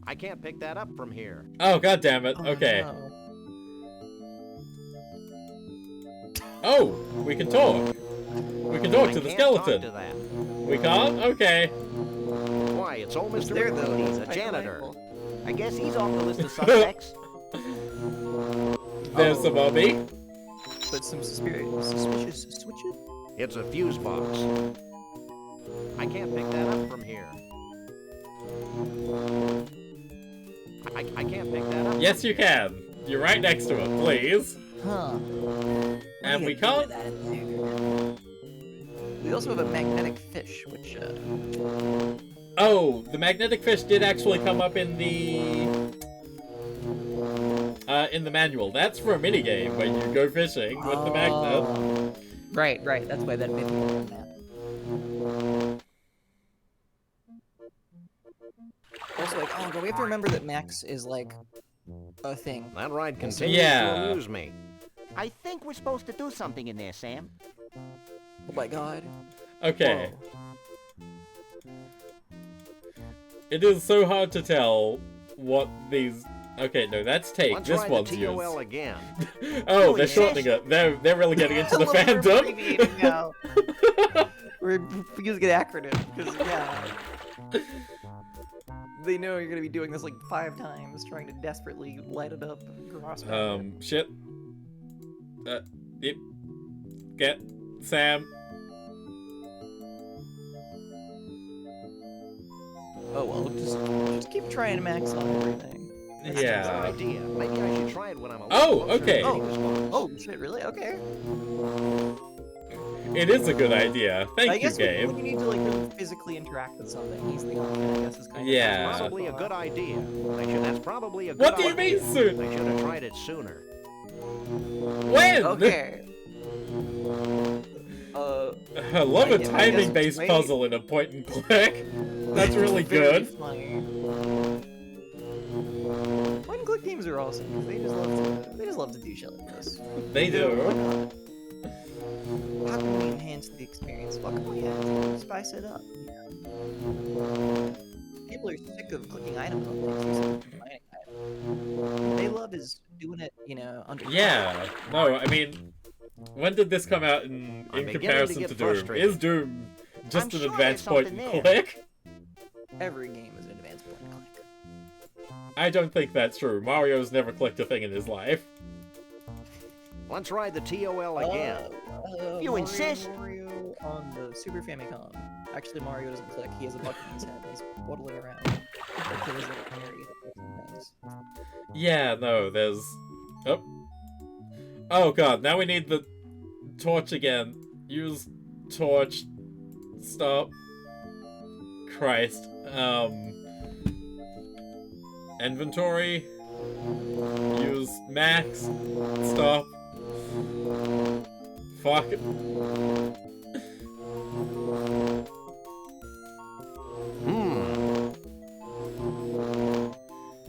I can't pick that up from here.
Oh, god damn it.
Oh,
Okay.
no.
Oh, we can talk. We can talk
I
to the
can't
skeleton.
Talk to that.
We can't? Okay.
Why, it's old Mr.
There, though.
McCready, the
Quite
janitor.
delightful.
I guess he's off the list of suspects.
There's the mummy.
But some suspicious switches?
It's a fuse box. I can't pick that up from here. I can't pick that up.
Yes, you can. You're right next to it, please.
Huh.
And we can't...
We also have a magnetic fish, which,
Oh, the magnetic fish did actually come up in the manual. That's for a minigame where you go fishing with the magnet.
Right, that's why that made me on the map. Also, like, oh god, we have to remember that Max is, like, a thing.
That ride continues
Yeah.
to amuse me.
I think we're supposed to do something in there, Sam.
Oh my god.
Okay.
Whoa.
It is so hard to tell what these... Okay, no, that's take.
Let's
This
ride
one's
the
used.
TOL again.
Oh, they're shortening it. They're really getting into the fandom.
Now. We're using an acronym, because, yeah. They know you're gonna be doing this like 5 times, trying to desperately light it up.
Shit. Yep. Get Sam.
Oh well, just keep trying Max on everything.
That's a
Yeah.
good idea. Maybe I should try it when I'm a
Oh,
little closer
okay.
to the fuse box.
Oh shit, really? Okay.
It is a good idea.
I
Thank you,
guess
game.
when you need to like really physically interact with something, he's the only one I guess is kind
Yeah.
of
Probably a good idea. That's probably a good
What do you
idea.
mean soon?
They should have tried it sooner.
When?
Okay.
I love a
I guess
timing-based
wait.
puzzle in a point and click. That's really
Very
good.
funny. Point and click games are awesome. They just love to do shit like this.
They do.
Why not? how can we enhance the experience? What can we add to spice it up? People are sick of clicking items on things. They're sick of combining items. What they love is doing it, under.
Yeah. No, I mean, when did this come out in comparison to Doom?
frustrated.
Is Doom just
I'm
an
sure
advanced
there's
point and
something there.
click?
Every game is an advanced point and click.
I don't think that's true. Mario's never clicked a thing in his life.
Let's ride the TOL again.
You insist?
Mario on the Super Famicom. Actually, Mario doesn't click. He has a bucket in his head. He's waddling around. Like his little canary that does things.
Yeah, no, there's... Oh. Oh god, now we need the torch again. Use torch. Stop. Christ. Inventory. Use max. Stop. Fuck.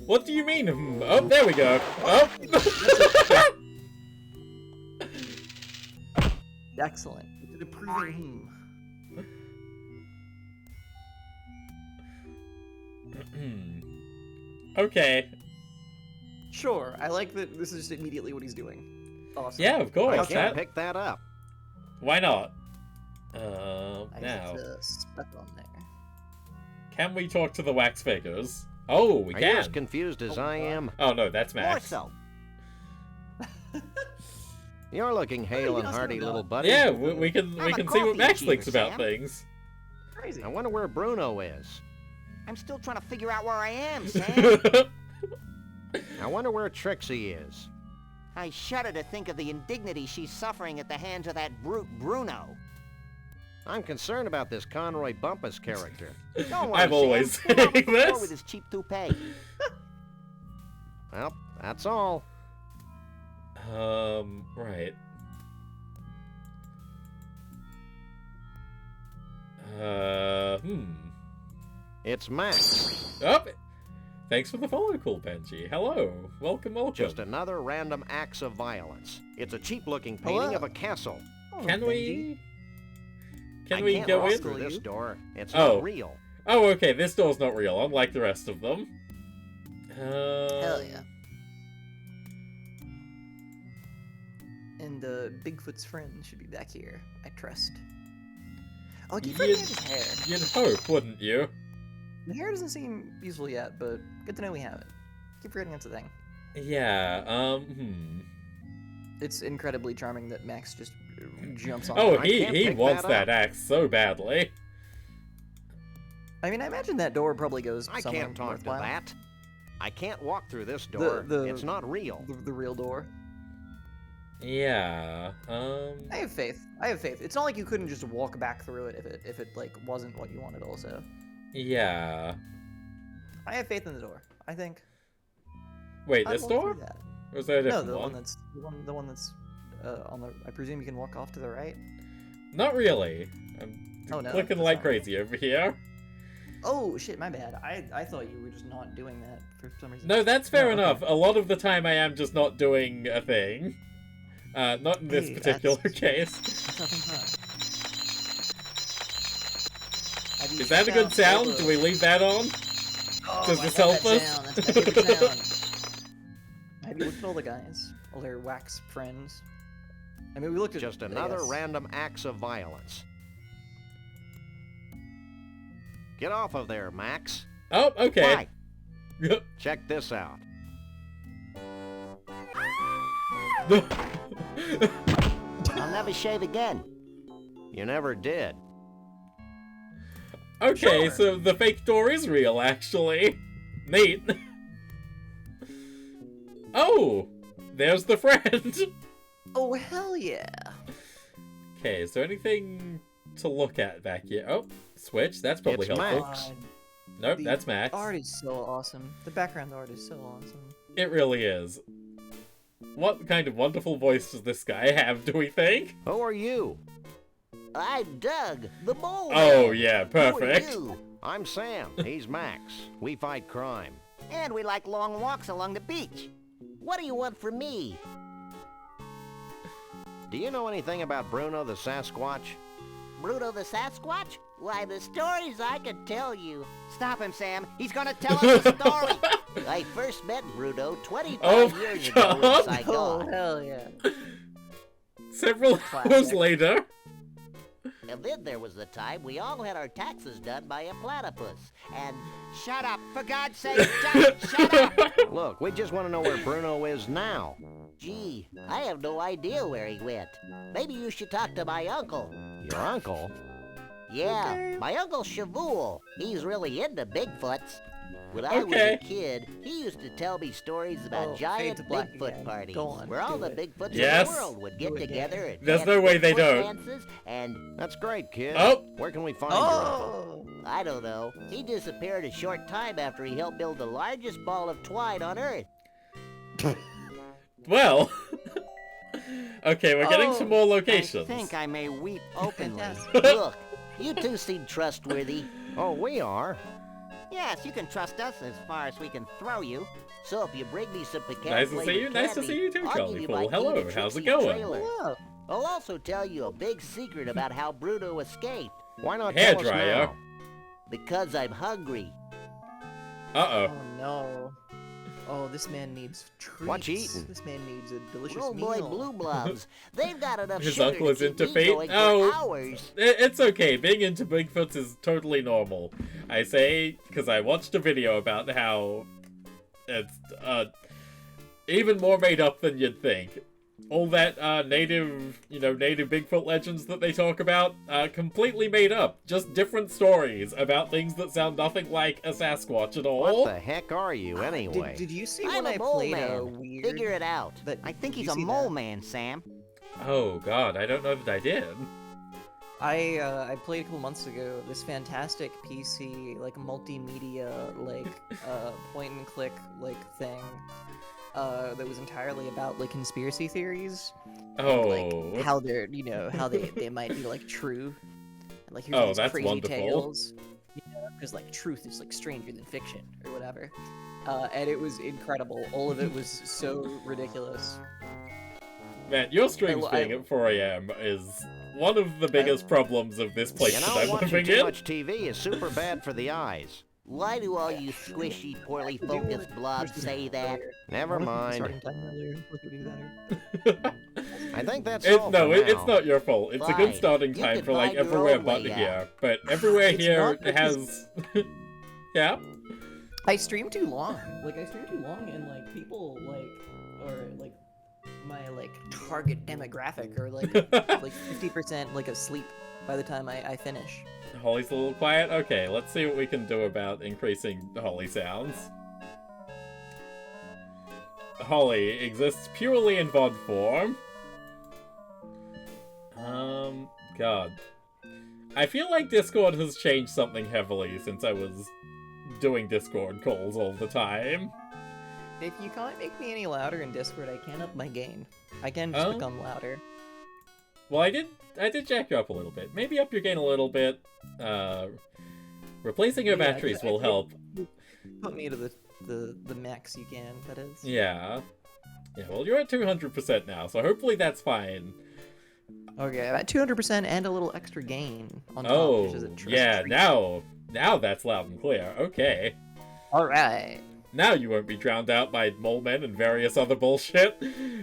What do you mean? Oh, there we go. Oh.
Excellent. It's an approving
Okay.
Sure, I like that this is just immediately what he's doing. Awesome.
Yeah, of course.
I can't pick that up.
Why not?
I
Now.
stuck on there.
Can we talk to the wax figures? Oh, we
Are
can.
you as confused as I am?
Oh no, that's
More
Max.
so.
You're looking hale and hearty, little buddy.
Yeah, we can
I'm a
see what
coffee
Max
achiever,
thinks about
Sam.
things.
Crazy.
I wonder where Bruno is.
I'm still trying to figure out where I am, Sam.
I wonder where Trixie is.
I shudder to think of the indignity she's suffering at the hands of that brute Bruno.
I'm concerned about this Conroy Bumpus character.
Don't worry,
I'm always
Sam. He'll
saying
on the floor
this.
with his cheap toupee.
Well, that's all.
Right.
It's Max.
Oh, thanks for the follow, Cool Benji. Hello. Welcome.
Just another random acts of violence. It's a cheap-looking painting
Hello.
of a castle.
Can we... Can
I
we
can't
go
walk
in?
through this door. It's
Oh.
not real.
Oh, okay, this door's not real, unlike the rest of them.
Hell yeah. And Bigfoot's friend should be back here, I trust. Oh, do you forget his hair?
You'd hope, wouldn't you?
The hair doesn't seem useful yet, but good to know we have it. Keep forgetting that's a thing.
Yeah,
It's incredibly charming that Max just jumps on
Oh,
it.
he wants that axe so badly.
I mean, I imagine that door probably goes
I
somewhere
can't talk
worthwhile.
to that. I can't walk through this door. It's not real.
The real door.
Yeah,
I have faith. I have faith. It's not like you couldn't just walk back through it if it like wasn't what you wanted also.
yeah.
I have faith in the door. I think.
Wait,
I'd
this
walk
door?
through that.
Or is there a
No,
different
the
one?
one that's the one that's on the. I presume you can walk off to the right.
Not really. I'm
Oh, no,
clicking
that's
like
not
crazy over here.
Oh shit, my bad. I thought you were just not doing that for some reason.
No, that's fair
okay.
enough. A lot of the time I am just not doing a thing. Not in this
Hey,
particular
that's-
case.
That's nothing fun. Have you
Is that a
checked
good
out
sound?
all the-
Do we leave that on?
Oh,
Does
I
this
love
help
that
us?
sound. That's my favorite sound. Have you looked at all the guys? All their wax friends? I mean, we looked at
Just
I
another
guess.
random acts of violence. Get off of there, Max.
Oh, okay.
Why? Check this out.
I'll never shave again.
You never did.
Okay, so the fake door is real, actually. Neat. Oh, there's the friend.
Oh hell yeah!
Okay, is there anything to look at back here? Oh, switch. That's probably
It's
helpful.
Max.
Nope,
The
that's Max.
art is so awesome. The background art is so awesome.
It really is. What kind of wonderful voice does this guy have, do we think?
Who are you?
I'm Doug, the mole.
Oh, yeah,
Who are
perfect.
you?
I'm Sam. He's Max. We fight crime.
And we like long walks along the beach. What do you want from me?
Do you know anything about Bruno the Sasquatch?
Bruno the Sasquatch? Why, the stories I could tell you.
Stop him, Sam. He's gonna tell us a story.
I first met Bruno 25
Oh
years
my
ago in
God.
Oh,
Saigon.
hell yeah.
Several hours later.
And then there was the time we all had our taxes done by a platypus. And
Shut up. For God's sake, just shut up.
Look, we just want to know where Bruno is now.
gee, I have no idea where he went. Maybe you should talk to my uncle.
Your uncle?
Yeah, my Uncle Shavul. He's really into Bigfoots. When I was a kid, he used to tell me stories about giant
fade to black
Bigfoot
again.
parties,
Go on,
where all
do
the
it.
Bigfoots
Yes.
in the world would get
Do it
together and
There's
dance
no way they
Bigfoot
don't.
dances, and
That's great, kid.
Oh.
Where can we find your uncle?
Oh!
I don't know. He disappeared a short time after he helped build the largest ball of twine on Earth.
Well. Okay, we're getting
Oh,
some more
I
locations.
think I may weep openly.
Fantastic.
Look, you two seem trustworthy.
Oh, we are.
Yes, you can trust us as far as we can throw you.
So if you bring me some pecan
Nice to see
flavored
you. Nice to
candy,
see you too,
I'll
Charlie
give you
Fool.
my
Hello,
key to
how's it
Trixie's
going?
trailer.
Hello.
I'll also tell you a big secret about how Bruno escaped.
Why not tell us
Hairdryer.
now?
Because I'm hungry.
Uh-oh.
Oh no. Oh, this man needs treats.
What you eating?
This man needs a delicious
Oh boy,
meal.
Blue Blobs. They've got enough
His
sugar
uncle
to
is
keep
into
me
fate?
going for
Oh.
hours.
It's okay. Being into Bigfoots is totally normal. I say because I watched a video about how it's even more made up than you'd think. All that native Bigfoot legends that they talk about, completely made up. Just different stories about things that sound nothing like a Sasquatch at all.
What the heck are you, anyway?
Did you see
I'm
when
a
I
mole
played a
man.
weird...
Figure it out.
That,
I think
did
he's
you
a
see
mole
that?
man, Sam.
Oh god, I don't know that I did.
I played a couple months ago this fantastic PC like multimedia like point and click like thing that was entirely about like conspiracy theories.
Oh.
And, like how they're how they might be like true. And, like here's
Oh,
these
that's
crazy
wonderful.
tales. Because like truth is like stranger than fiction or whatever. And it was incredible. All of it was so ridiculous.
Man, your streams being at 4 a.m. is one of the biggest problems of this place
You
that
know,
I'm
watching
living
too
in.
much TV is super bad for the eyes.
Why do all you squishy, poorly focused blobs say that?
Never mind.
Starting time earlier. Look what we do better.
I think that's all
No,
for
it's
now.
not your fault. It's a good
Fine.
starting
You
time
can
for like
find your
everywhere
own
but
way
here.
out.
But everywhere
It's
here
not because-
has yeah.
I stream too long. Like I stream too long, and like people like my like target demographic are like like 50% like asleep by the time I finish.
Holly's a little quiet? Okay, let's see what we can do about increasing Holly sounds. Holly exists purely in VOD form. God. I feel like Discord has changed something heavily since I was doing Discord calls all the time.
If you can't make me any louder in Discord, I can up my gain. I can just become louder.
Well, I did jack you up a little bit. Maybe up your gain a little bit. Replacing your
Yeah,
batteries
I
will
think
help.
Put me to the max you can, that is.
Yeah. Yeah, well, you're at 200% now, so hopefully that's fine.
Okay, I'm at 200% and a little extra gain on top, which is a
yeah, now that's loud and clear. Okay.
Alright.
Now you won't be drowned out by mole men and various other bullshit.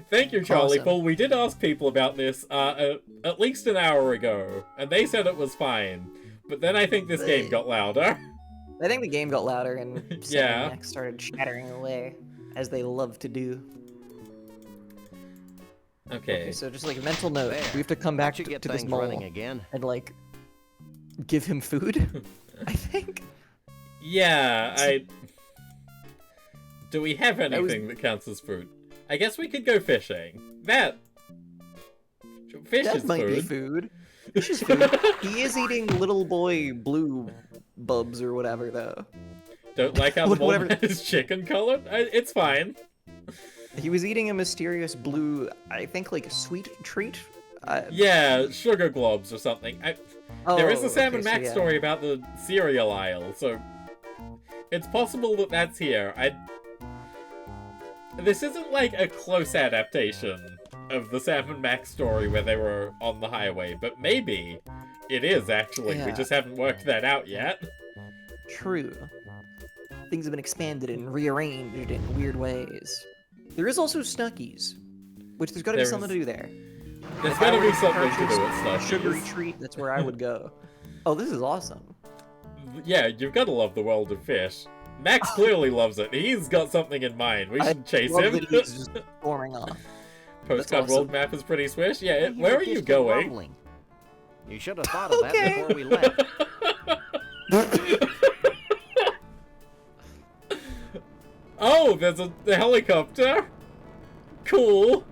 Thank you, Charlie
Awesome.
Fool. We did ask people about this at least an hour ago, and they said it was fine. But then I think this game got louder.
I think the game got louder and Sam
Yeah.
and Max started chattering away, as they love to do.
Okay.
So just like a mental note,
There.
we have to come back
Don't you get
to this
things
mole
running again?
and like give him food. I think.
Yeah, Do we have anything that counts as food? I guess we could go fishing. Fish
That
is
might
food.
be food. Fish is food. He is eating little boy blue bubs or whatever though.
Don't like how the mole
Whatever.
man is chicken colored? It's fine.
He was eating a mysterious blue, I think like a sweet treat.
Yeah, sugar globs or something. There is a Sam and
so
Max
yeah.
story about the cereal aisle, so it's possible that that's here. This isn't like a close adaptation of the Sam and Max story where they were on the highway, but maybe it is actually. We
Yeah.
just haven't worked that out yet.
True. Things have been expanded and rearranged in weird ways. There is also Snuckies, which there's got to be something to do there.
There's
If I
got to
were
be
to
something to
purchase
do with
a
Snuckies.
sugary treat, that's where I would go. Oh, this is awesome.
Yeah, you've got to love the world of fish. Max clearly loves it. He's got something in mind. We should chase
love
him.
that he's just storming off.
Postcard
awesome.
world map is pretty swish. Yeah,
I hear
where
a
are you
distant
going?
rumbling.
You should have thought of that
Okay.
before we left.
Oh, there's a helicopter. Cool.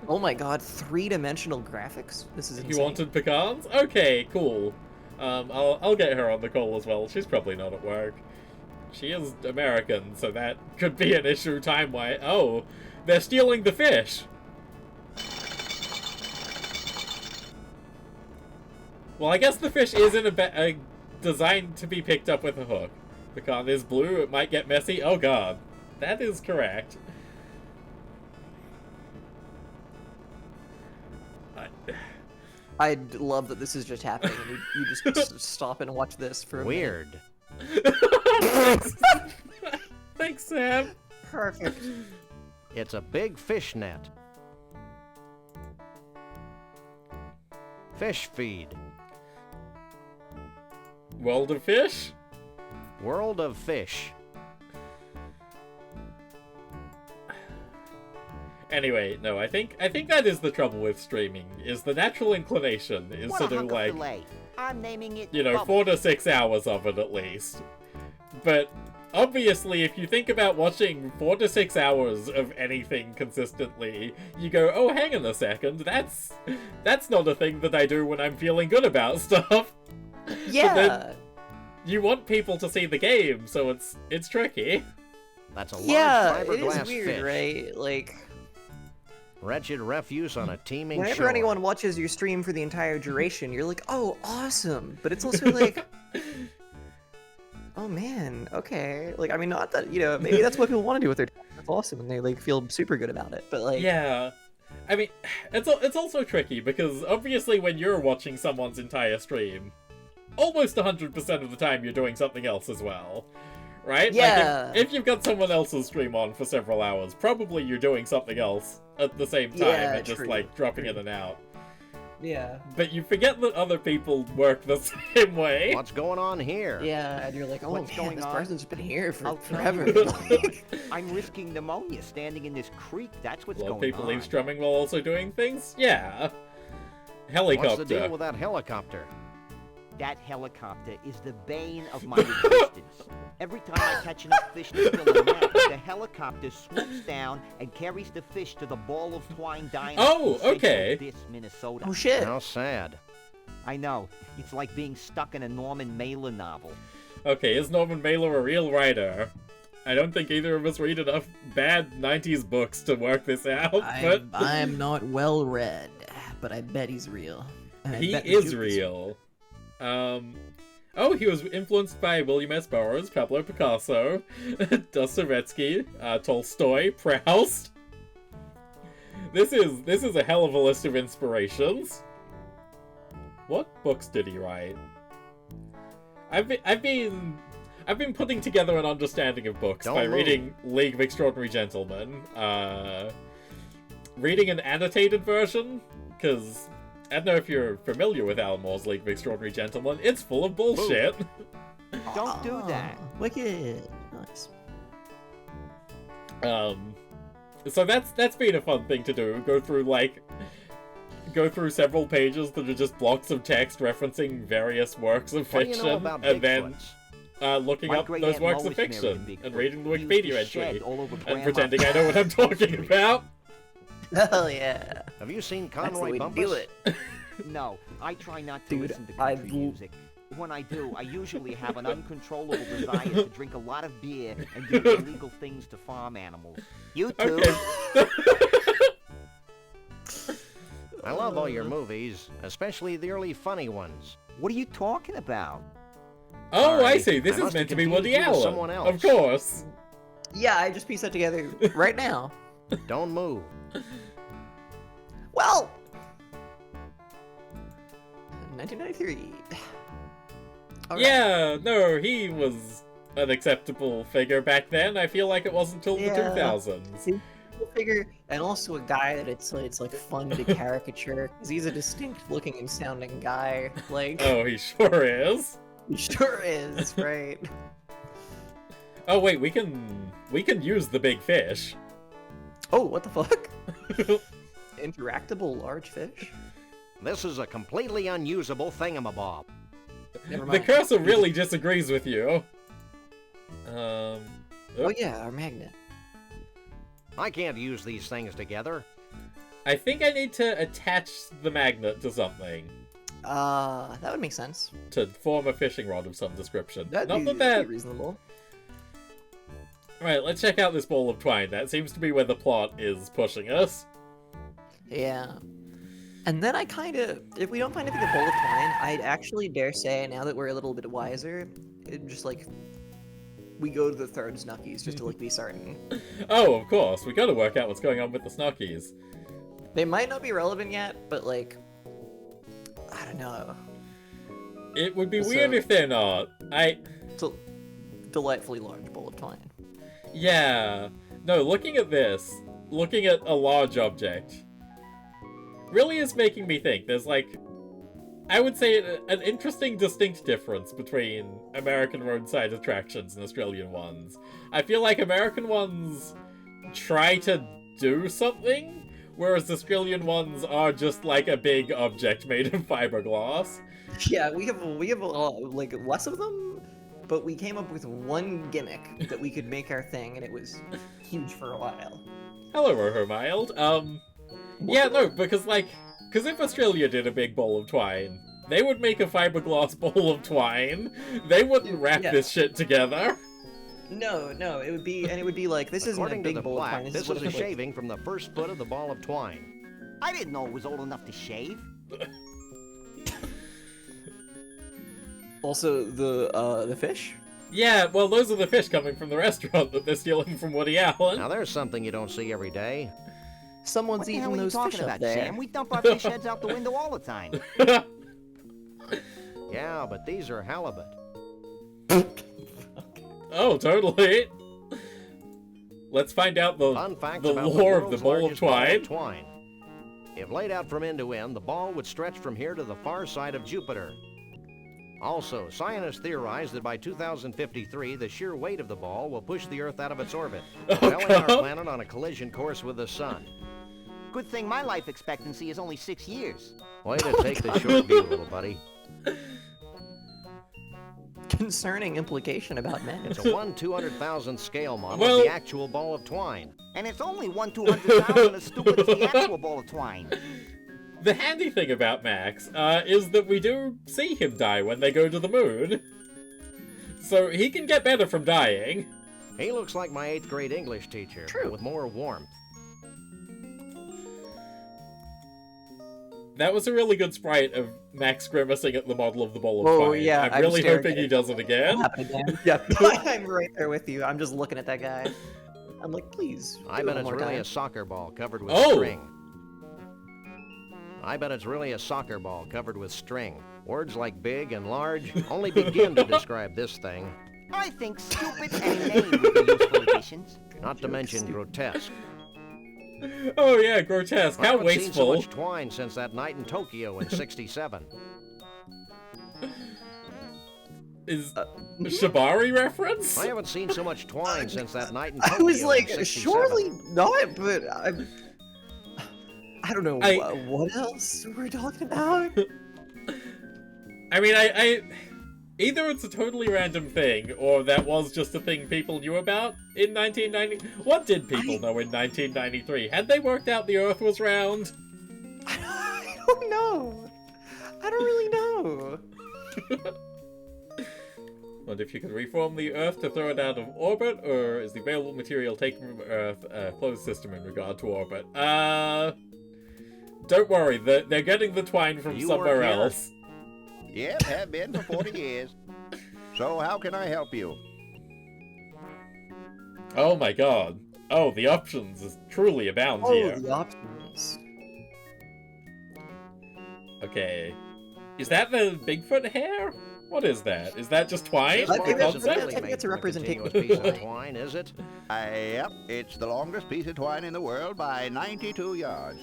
Oh my god, 3-dimensional graphics? This is insane.
You wanted pecans? Okay, cool. I'll get her on the call as well. She's probably not at work. She is American, so that could be an issue time-wise. Oh, they're stealing the fish. Well, I guess the fish isn't designed to be picked up with a hook. Pecan is blue, it might get messy. Oh god, that is correct.
I love that this is just happening, and you just stop and watch this for a minute.
Weird.
Thanks, Sam.
Perfect.
It's a big fish net. Fish feed.
World of fish?
World of fish.
Anyway, no, I think that is the trouble with streaming, is the natural inclination is
What
to
a
do,
hunk of
like,
filet. I'm naming it
you know,
Bubble.
4 to 6 hours of it at least. But obviously, if you think about watching 4 to 6 hours of anything consistently, you go, oh, hang on a second, that's not a thing that I do when I'm feeling good about stuff.
Yeah.
But then you want people to see the game, so it's tricky.
That's a large
Yeah, it
fiberglass
is weird,
fish.
right? Like,
Wretched refuse on a teeming
whenever
shore.
anyone watches your stream for the entire duration, you're like, oh, awesome. But it's also like, oh man, okay. Like, I mean, not that, you know, maybe that's what people want to do with their time. That's awesome, and they like feel super good about it. But like,
Yeah. I mean, it's also tricky, because obviously when you're watching someone's entire stream, almost 100% of the time you're doing something else as well. Right?
Yeah.
Like if you've got someone else's stream on for several hours, probably you're doing something else at the same time
Yeah,
and just
true,
like dropping in and out.
yeah,
But you forget that other people work the same way.
What's going on here?
yeah, and you're like, oh
What's
man,
going
this
on?
person's been here for
I'll tell
forever.
you what's going on. I'm risking pneumonia standing in this creek. That's what's
A lot of
going
people
on.
leave strumming while also doing things? Yeah. Helicopter.
What's the deal with that helicopter?
That helicopter is the bane of my existence. Every time I catch enough fish to fill a net, the helicopter swoops down and carries the fish to the ball of twine diner.
Oh,
in St.
okay.
Louis, Minnesota.
Oh shit.
How sad.
I know. It's like being stuck in a Norman Mailer novel.
Okay, is Norman Mailer a real writer? I don't think either of us read enough bad 90s books to work this out, but
I'm not well read, but I bet he's real. And I
he
bet the
is
Duke
real. Oh, he was influenced by William S. Burroughs, Pablo Picasso, Dostoevsky, Tolstoy, Proust. This is a hell of a list of inspirations. What books did he write? I've been putting together an understanding of books by reading League of Extraordinary Gentlemen, reading an annotated version, because I don't know if you're familiar with Alan Moore's League of Extraordinary Gentlemen. It's full of bullshit.
Don't do that.
Wicked. Nice.
So that's been a fun thing to do. Go through several pages that are just blocks of text referencing various works of
What do
fiction,
you know about
and then
Bigfoots?
looking
My
up
great
those
Aunt
works of
Lois married a
fiction
Bigfoot.
and reading the
He used to
Wikipedia
shed
entry
all over
and
Grandma's
pretending I know what I'm talking about.
Hell yeah.
Have you seen
That's the
Conroy
way to
Bumpus?
do it.
No, I try not to
Dude,
listen to
I
country
l-
music. When I do, I usually have an uncontrollable desire to drink a lot of beer and do illegal things to farm animals. You too.
Okay.
I love all your movies, especially the early funny ones.
What are you talking about?
Oh, I
Sorry,
see. This
I
is
must
meant to
have
be
confused
Woody
you with
Allen.
someone else.
Of course.
Yeah, I just pieced that together right now.
Don't move.
Well, 1993. Alright.
Yeah, no, he was an acceptable figure back then. I feel like it wasn't till the 2000s.
See, figure, and also a guy that it's like fun to caricature, because he's a distinct-looking and sounding guy. Like,
Oh, he sure is.
he sure is, right?
Oh wait, we can use the big fish.
Oh, what the fuck? Interactable large fish?
This is a completely unusable thingamabob.
Never
The
mind.
cursor really disagrees with you.
Oh yeah, our magnet.
I can't use these things together.
I think I need to attach the magnet to something
That would make sense.
to form a fishing rod of some description.
That'd
Not
be
that
reasonable.
Right, let's check out this ball of twine. That seems to be where the plot is pushing us.
Yeah. And then I kind of, if we don't find anything with bowl of twine, I'd actually dare say, now that we're a little bit wiser, just like, we go to the third Snuckies just to like be certain.
Oh, of course, we gotta work out what's going on with the Snockies.
They might not be relevant yet, but like, I don't know.
It would be
Also-
weird if they're not.
It's a delightfully large bowl of twine.
Yeah. No, looking at this, looking at a large object, really is making me think. There's like, I would say an interesting distinct difference between American roadside attractions and Australian ones. I feel like American ones try to do something, whereas Australian ones are just like a big object made of fiberglass.
Yeah, we have like less of them, but we came up with one gimmick that we could make our thing, and it was huge for a while.
Hello, Rohomild. Yeah, no, because if Australia did a big bowl of twine, they would make a fiberglass bowl of twine. They wouldn't wrap
Yeah.
this shit together.
No, it would be like, this isn't a
According to
big
the
bowl of twine.
plaque,
This
this
is
is
what
a
it
shaving from the first foot of the ball of twine.
I didn't know it was old enough to shave.
Also, the fish?
Yeah, well, those are the fish coming from the restaurant that they're stealing from Woody Allen.
Now there's something you don't see every day.
Someone's
What the
eating
hell are you
those
talking
fish
about,
up there.
Sam? We dump our fish heads out the window all the time.
Yeah, but these are halibut.
Oh, totally. Let's find out the
Fun facts
the
about
lore of the
world's
bowl of
largest ball
twine.
twine. If laid out from end to end, the ball would stretch from here to the far side of Jupiter. Also, scientists theorize that by 2053, the sheer weight of the ball will push the Earth out of its orbit, propelling our planet on a collision course with the Sun.
Good thing my life expectancy is only 6 years.
Way to take the short view, little buddy.
Concerning implication about men.
It's a 1/200,000 scale model
Well-
of the actual ball of twine.
And it's only 1/200,000 as stupid as the actual ball of twine.
The handy thing about Max is that we do see him die when they go to the moon. So he can get better from dying.
He looks like my 8th grade English teacher,
True.
with more warmth.
That was a really good sprite of Max grimacing at the model of the bowl of
Oh,
twine.
yeah,
I'm
I'm
really
staring
hoping
at
he
it.
does it again.
Happen again. Yeah, I'm right there with you. I'm just looking at that guy. I'm like, please.
I
do
bet
it
it's
one more
really
time.
a soccer ball covered with
Oh!
string. I bet it's really a soccer ball covered with string. Words like big and large only begin to describe this thing,
I think stupid and inane would be useful additions.
not to mention grotesque.
Oh yeah, grotesque.
I
How
haven't seen so
wasteful.
much twine since that night in Tokyo in '67.
Is Shibari reference?
I haven't seen so much twine since that night in
I
Tokyo
was like,
in '67.
surely not, but I don't know
I-
what else we're talking about.
I mean, I either it's a totally random thing, or that was just a thing people knew about in 1990. What did people know in 1993? Had they worked out the Earth was round?
I don't know. I don't really know.
Wonder if you could reform the Earth to throw it out of orbit, or is the available material taken from Earth a closed system in regard to orbit? Don't worry, they're getting the twine from
You
somewhere
work here?
else.
Yep, have been for 40 years. So how can I help you?
Oh my god. Oh, the options is truly abound
Oh,
here.
the options.
Okay. Is that the Bigfoot hair? What is that? Is that just twine?
This
I
ball
think that's-
isn't
I
really
think
made
that's a
from
representation
continuous
of
piece of
twine.
twine, is it?
Yep, it's the longest piece of twine in the world by 92 yards.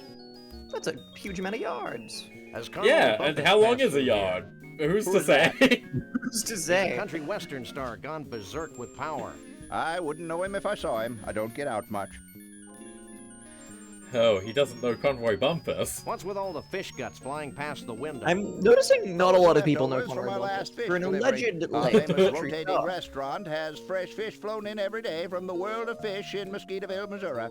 That's a huge amount of yards.
As
Yeah,
Conroy
and
Bumpus
how long
passed
is a
through here,
yard? Who's
Who
to
is that?
say?
Who's to
he's a
say?
country western star gone berserk with power.
I wouldn't know him if I saw him. I don't get out much.
Oh, he doesn't know Conroy Bumpus.
What's with all the fish guts flying past the window?
I'm noticing not a lot of people know
Leftovers from
Conroy
our
Bumpus.
last fish
For an
delivery.
alleged
Our
like
famous
country
rotating
star.
restaurant has fresh fish flown in every day from the world of fish in Mosquitaville, Missouri.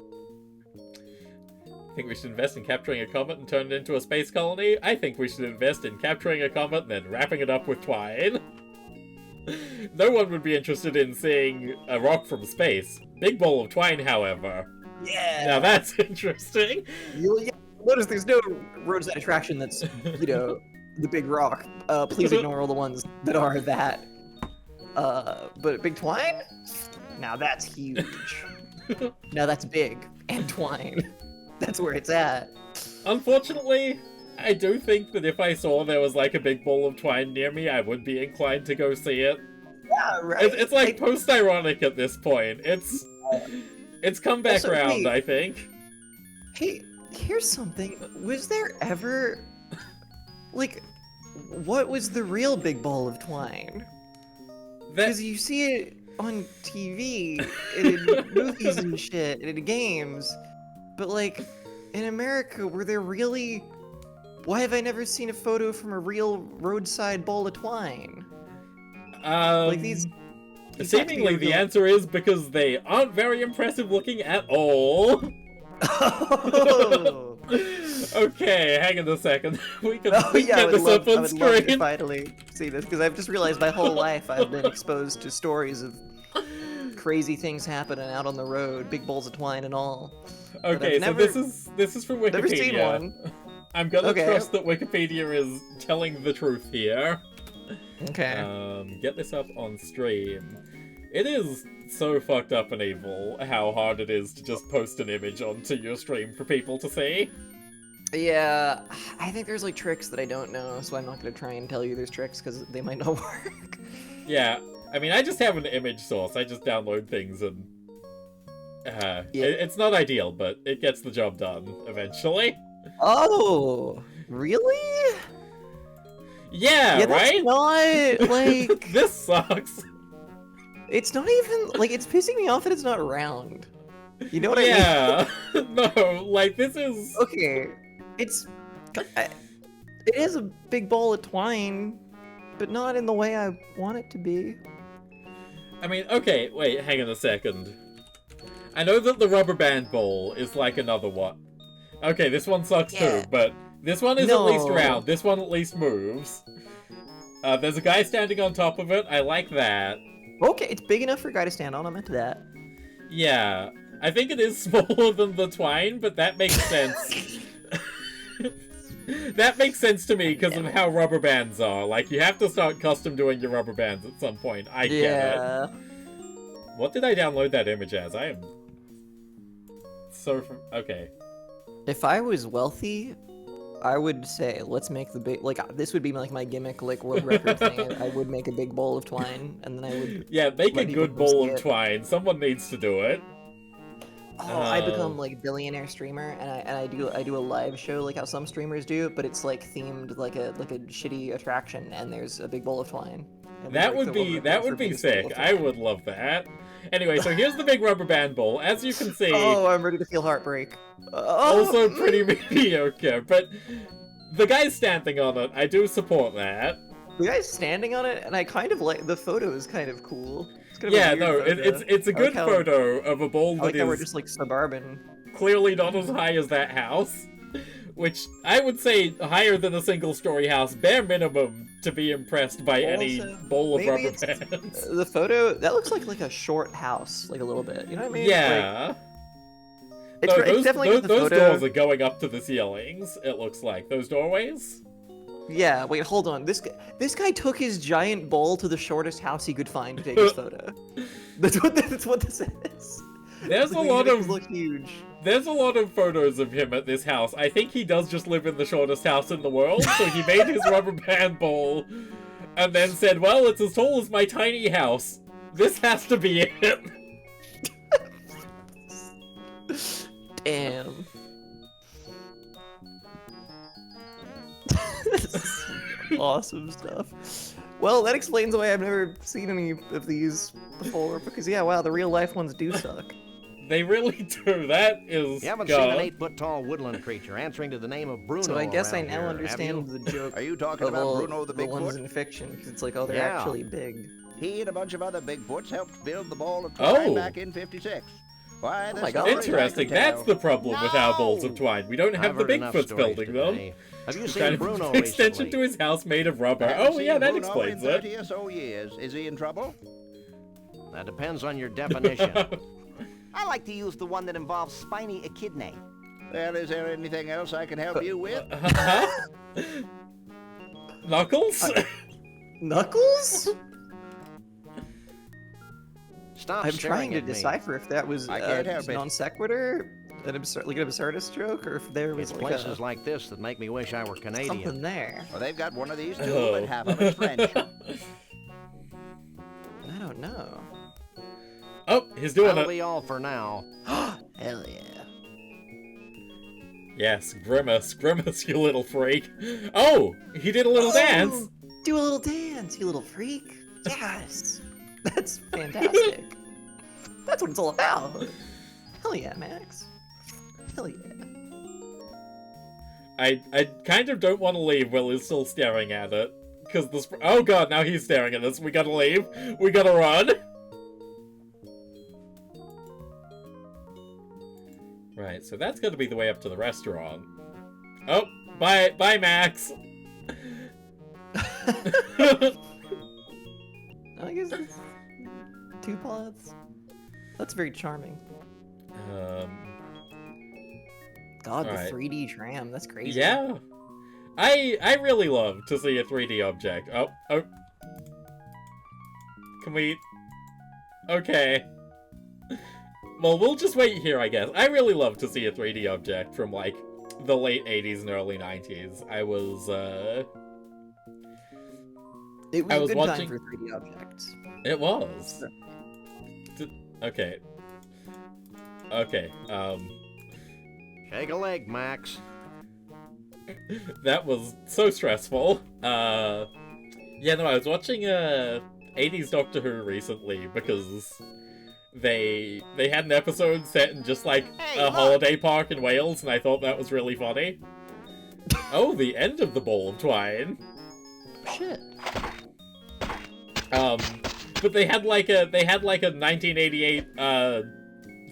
Think we should invest in capturing a comet and turn it into a space colony? I think we should invest in capturing a comet and then wrapping it up with twine. No one would be interested in seeing a rock from space. Big ball of twine, however.
Yeah.
Now that's interesting.
You'll notice there's no roadside attraction that's, you know, the big rock. Please ignore all the ones that are that. But big twine? Now that's huge. Now that's big. And twine. That's where it's at.
Unfortunately, I do think that if I saw there was like a big ball of twine near me, I would be inclined to go see it.
Yeah, right.
It's like post-ironic at this point. It's come back
Also,
round,
wait.
I think.
Hey, here's something. Was there ever, like, what was the real big ball of twine? Because you see it on TV, and in movies and shit, and in games, but like, in America, were there really? Why have I never seen a photo from a real roadside ball of twine? Like these.
Seemingly, the answer is because they aren't very impressive looking at all.
Oh.
Okay, hang on a second. We can
Oh yeah, I
get
would,
this up on
I would love to
screen.
finally see this because I've just realized my whole life I've been exposed to stories of crazy things happening out on the road, big balls of twine and all. But
Okay,
I've
so
never,
this is from Wikipedia.
never seen one.
I'm gonna
Okay.
trust that Wikipedia is telling the truth here.
Okay.
Get this up on stream. It is so fucked up and evil how hard it is to just post an image onto your stream for people to see.
Yeah, I think there's like tricks that I don't know, so I'm not gonna try and tell you there's tricks because they might not work.
Yeah, I mean, I just have an image source. I just download things and... it's not ideal, but it gets the job done, eventually.
Oh, really?
Yeah,
that's
right?
not, like...
This sucks.
It's not even, like, it's pissing me off that it's not round. You know what I mean?
Yeah. No, like, this is...
Okay, it's... It is a big ball of twine, but not in the way I want it to be.
I mean, okay, wait, hang on a second. I know that the rubber band ball is like another one. Okay, this one sucks too, but this one is at least round. This one at least moves. There's a guy standing on top of it. I like that.
Okay, it's big enough for a guy to stand on. I'm into that.
Yeah, I think it is smaller than the twine, but that makes sense. That makes sense to me because of how rubber bands are. Like, you have to start custom doing your rubber bands at some point. I get it. What did I download that image as? I am so okay.
If I was wealthy, I would say let's make the big this would be like my gimmick like world record thing. I would make a big bowl of twine and then I would
make a
let people
good bowl
see
of
it.
twine. Someone needs to do it.
Oh, I become like billionaire streamer and I do a live show like how some streamers do, but it's like themed like a shitty attraction and there's a big bowl of twine. And we
That
break
would
the world
be
record for biggest bowl
sick.
of
I
twine.
would love that. Anyway, so here's the big rubber band bowl. As you can see,
Oh, I'm ready to feel heartbreak.
also pretty mediocre, but the guy standing on it, I do support that.
The guy's standing on it, and I kind of like the photo is kind of cool. It's kind of
Yeah,
a weird
no,
photo.
it's a
I like
good
how-
photo of a bowl
I like
that
how we're
is
just like suburban.
clearly not as high as that house, which I would say higher than a single-story house, bare minimum, to be impressed by any
Also,
bowl of
maybe
rubber
it's-
bands.
The photo that looks like a short house, like a little bit. You know what I mean?
Yeah.
It's,
No,
it's definitely
those
the photo.
doors are going up to the ceilings, it looks like. Those doorways?
Yeah. Wait, hold on. This guy took his giant bowl to the shortest house he could find to take his photo. That's what this is.
There's a
These
lot
things
of
look huge.
There's a lot of photos of him at this house. I think he does just live in the shortest house in the world, so he made his rubber band ball and then said, well, it's as tall as my tiny house. This has to be it.
Damn. Awesome stuff. Well, that explains why I've never seen any of these before, because yeah, wow, the real life ones do suck.
They really do. That is.
You haven't seen an 8-foot-tall woodland creature answering to the name of Bruno.
So I guess I
around
now
here,
understand
have
the joke.
Are you talking
of
about
all
Bruno the
the ones
Bigfoot?
in fiction? Because it's like, oh, they're
Yeah.
actually big.
He and a bunch of other Bigfoots helped build the Ball of Twine
Oh.
back in '56. Why,
Oh
the
my God.
stories I
Interesting.
could
That's
tell.
the problem with our balls of twine. We don't have
I've
the
heard enough
Bigfoots
stories
building
today.
them.
Have you
Kind
seen
of
Bruno
extension
recently?
to his house made of rubber.
Haven't
Oh, yeah,
seen
that
Bruno
explains
in
it.
30 or so years. Is he in trouble?
That depends on your definition.
I like to use the one that involves spiny echidnae.
Well, is there anything else I can help you with?
Knuckles?
Knuckles?
Stop
I'm
staring
trying to
at me.
decipher if that was
I can't help it.
non sequitur, like an absurdist joke, or if there was
It's
like
places like this that make me wish I were Canadian.
something there.
Well, they've got one of these too,
Oh.
but half of it's French.
I don't know.
Oh, he's doing
That'll
it.
be all for now.
Hell yeah.
Yes, Grimace. Grimace, you little freak. Oh, he did a little dance.
Do a little dance, you little freak. Yes. That's fantastic. That's what it's all about. Hell yeah, Max. Hell yeah.
I kind of don't want to leave while he's still staring at it. Because the oh god, now he's staring at us. We gotta leave. We gotta run. Right, so that's gotta be the way up to the restaurant. Oh, bye, Max.
I guess it's 2 pods. That's very charming. God,
alright.
the 3D tram, that's crazy.
Yeah. I really love to see a 3D object. Oh. Can we... Okay. Well, we'll just wait here, I guess. I really love to see a 3D object from, like, the late 80s and early 90s. I was
It was
I
a
was
good
watching...
time for 3D objects.
It was. Okay. Okay,
Shake a leg, Max.
that was so stressful. Yeah, no, I was watching 80s Doctor Who recently because they had an episode set in just like a holiday park in Wales, and I thought that was really funny. Oh, the end of the Ball of Twine.
Shit.
But they had like a 1988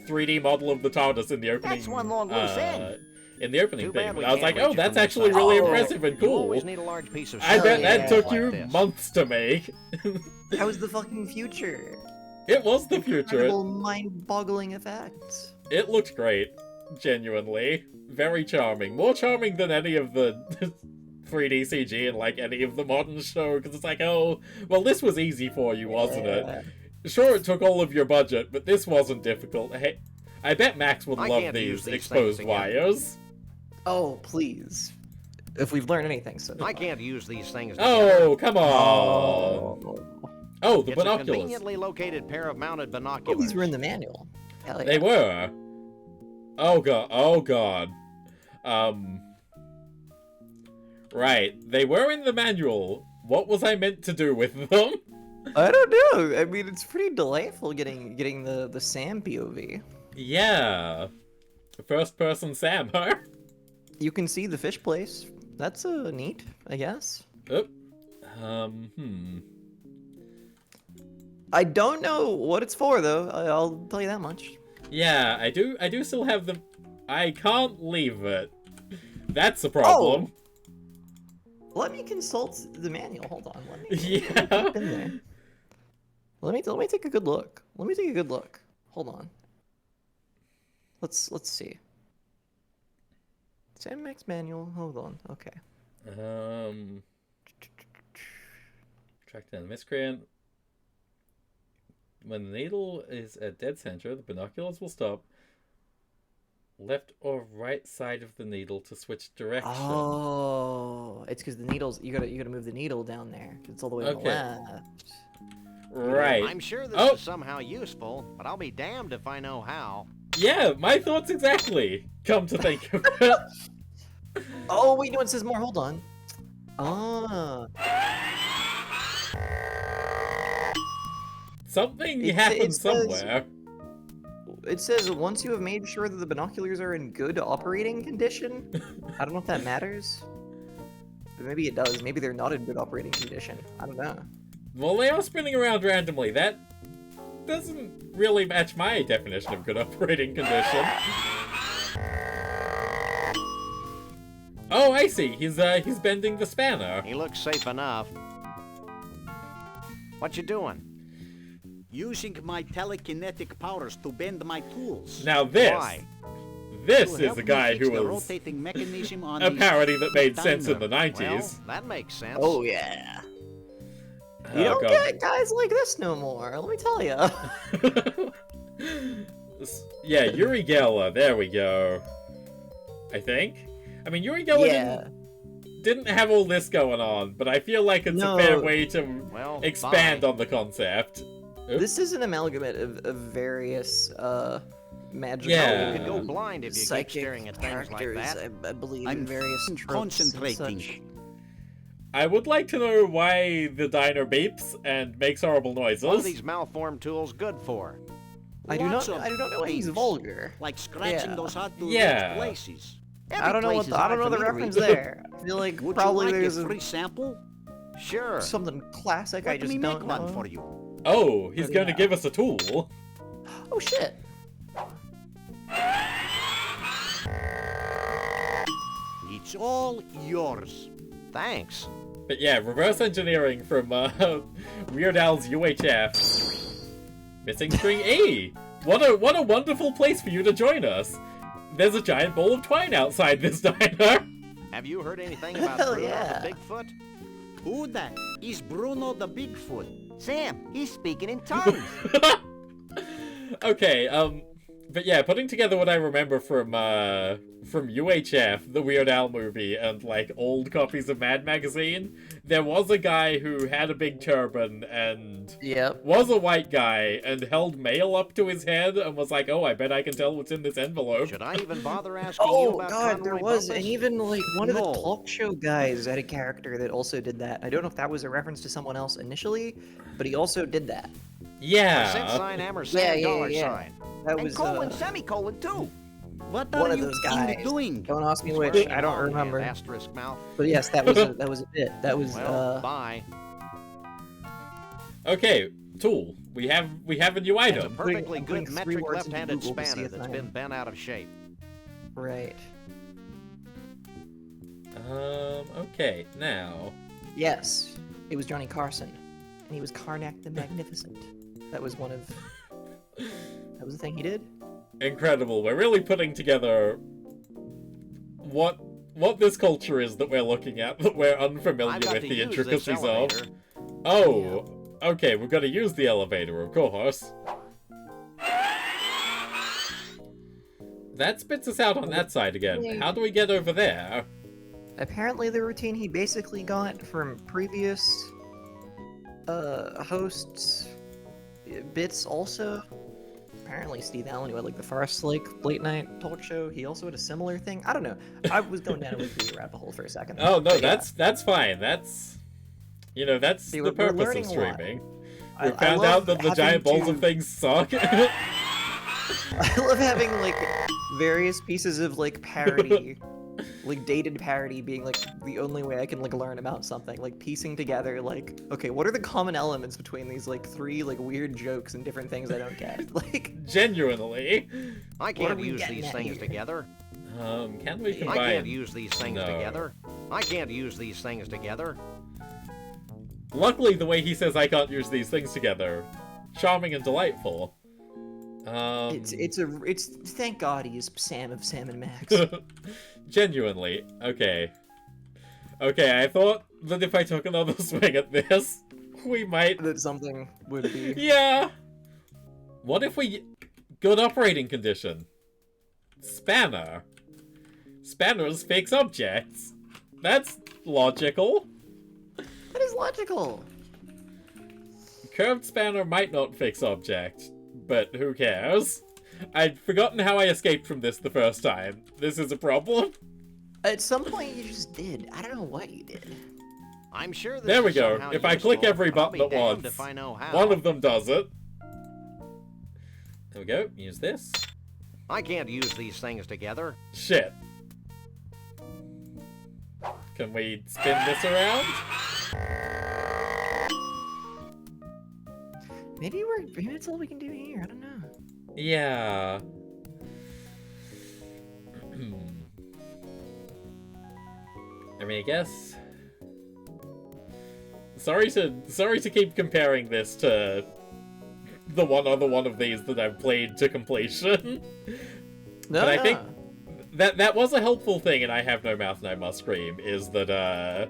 3D model of the TARDIS in the opening.
That's one long loose end.
In the opening
Too
thing,
bad we
and I was
can't
like, "Oh,
reach it
that's
from
actually
the
really
side.
impressive and
You
cool."
always need a large piece of
I bet
yeah.
that took
like
you
this.
months to make.
That was the fucking future.
It was the future.
Incredible, mind-boggling effects.
It looked great, genuinely, very charming, more charming than any of the 3D CG in like any of the modern show. Because it's like, oh, well, this was easy for you, wasn't it? Sure, it took all of your budget, but this wasn't difficult. Hey, I bet Max would
I
love
can't use
these
these
exposed
things again.
wires.
Oh, please. If we've learned anything so far.
I can't use these things.
Oh, come on.
Oh.
Oh, the
It's a
binoculars.
conveniently located pair of mounted
Oh,
binoculars.
these were in the manual. Hell yeah.
They were. Oh god. Oh god. Right. They were in the manual. What was I meant to do with them?
I don't know. I mean, it's pretty delightful getting the Sam POV.
Yeah. First person Sam, huh?
You can see the fish place. That's neat, I guess.
Oh.
I don't know what it's for though. I'll tell you that much.
Yeah, I do still have them. I can't leave it. That's a problem.
Let me consult the manual. Hold on. Let me
Yeah.
jump in there. Let me take a good look. Let me take a good look. Hold on. Let's see. Sam Max manual. Hold on. Okay.
Track down the miscreant. When the needle is at dead center, the binoculars will stop. left or right side of the needle to switch direction.
Oh, it's because the needles. You gotta move the needle down there. It's all the way on the
Okay.
left.
Right.
I'm sure this is somehow useful, but I'll be damned if I know how.
Yeah, my thoughts exactly. Come to think of it.
Oh wait, no, it says more. Hold on. Ah.
Something
It
happened
says-
somewhere.
It says once you have made sure that the binoculars are in good operating condition. I don't know if that matters. But maybe it does. Maybe they're not in good operating condition. I don't know.
Well, they are spinning around randomly. That doesn't really match my definition of good operating condition. Oh, I see. He's bending the spanner.
He looks safe enough. What you doing?
Using my telekinetic powers to bend my tools.
Now this
To
is
help
a
me
guy
fix
who
the
was
rotating mechanism on
a
the
parody that made sense in the
timer.
90s.
Well, that makes sense.
Oh yeah. You
Oh,
don't
God.
get guys like this no more. Let me tell you.
Yeah, Yuri Geller. There we go. I think. I mean, Yuri Geller didn't have all this going on, but I feel like it's a fair way to expand on the concept. Oops.
This is an amalgamate of various magical.
Yeah.
You could go blind if you keep
psychic
staring at things like
characters,
that.
I believe,
I'm
in various tropes and
concentrating.
such.
I would like to know why the diner beeps and makes horrible noises.
What are these malformed tools good for?
I do
Lots
not.
of
I do not know why he's
things,
vulgar.
Like scratching
Yeah.
those hard to
Yeah.
reach places.
I don't know what. I don't know the reference there. I feel like
Would
probably
you like
there's
a free sample?
Sure.
something classic. I
Let
just
me
don't
make
know.
one for you.
Oh, he's
But
going to
yeah.
give us a tool.
Oh shit.
It's all yours.
Thanks.
But yeah, reverse engineering from Weird Al's UHF. Missing string E. What a wonderful place for you to join us. There's a giant bowl of twine outside this diner.
Have you heard anything about
Hell
Bruno
yeah.
the Bigfoot?
Who that? Is Bruno the Bigfoot?
Sam, he's speaking in tongues.
Okay, but yeah, putting together what I remember from UHF, the Weird Al movie, and like old copies of Mad Magazine, there was a guy who had a big turban and was a white guy and held mail up to his head and was like, "Oh, I bet I can tell what's in this envelope."
Should I even bother asking you
Oh
about
god, there
Conroy
was,
Bumpus?
and even like one of the
No.
talk show guys had a character that also did that. I don't know if that was a reference to someone else initially, but he also did that.
Yeah.
Cent sign, ampersand, dollar sign.
That
and
was
colon, semicolon, too.
What
one
are
of
you
those guys.
doing?
Don't ask me which.
Swearing
I don't
in
remember.
Asterisk mouth.
But yes, that was a bit. That was
Well, bye.
Okay, tool. We have a new
It's a
item.
perfectly
I'm
good
putting 3
metric
words into
left-handed
Google to see
spanner
if
that's
I
been
am.
bent out of shape.
right.
Okay, now.
Yes, it was Johnny Carson, and he was Karnak the Magnificent. That was one of. That was the thing he did.
Incredible. We're really putting together what this culture is that we're looking at that we're unfamiliar
I've got
with
to
the
use this
intricacies of.
elevator.
Oh, okay, we've got to use the elevator, of course. That spits us out on that side again. How do we get over there?
Apparently, the routine he basically got from previous hosts bits also. Apparently, Steve Allen, who had like the first like late night talk show, he also had a similar thing. I don't know. I was going down a weird rabbit hole for a second.
Oh no,
But yeah.
that's fine. That's that's
See,
the
we're
purpose of
learning a lot.
streaming.
I-
We
I
found
love
out that the
having
giant balls
to-
of things suck.
I love having like various pieces of like parody, like dated parody being like the only way I can like learn about something. Like piecing together like, okay, what are the common elements between these like 3 like weird jokes and different things I don't get? Like
Genuinely.
I
What are
can't
we
use
getting
these
at
things
here?
together.
Can we combine?
I can't use these things
No.
together. I can't use these things together.
Luckily, the way he says I can't use these things together, charming and delightful.
it's thank God he's Sam of Sam and Max.
Genuinely. Okay, I thought that if I took another swing at this, we might...
that something would be.
Yeah! What if we... Good operating condition. spanner. Spanners fix objects. That's logical.
That is logical.
Curved spanner might not fix object, but who cares? I'd forgotten how I escaped from this the first time. This is a problem.
At some point, you just did. I don't know what you did.
I'm sure this
There we
is
go.
somehow
If I click
useful,
every
but I'll
button
be
at
damned
once,
if I know how.
one of them does it. There we go. Use this.
I can't use these things together.
Shit. Can we spin this around?
Maybe that's all we can do here. I don't know.
Yeah. I mean, I guess. Sorry to keep comparing this to the one other one of these that I've played to completion. But I think that was a helpful thing, and I have no mouth and I must scream, is that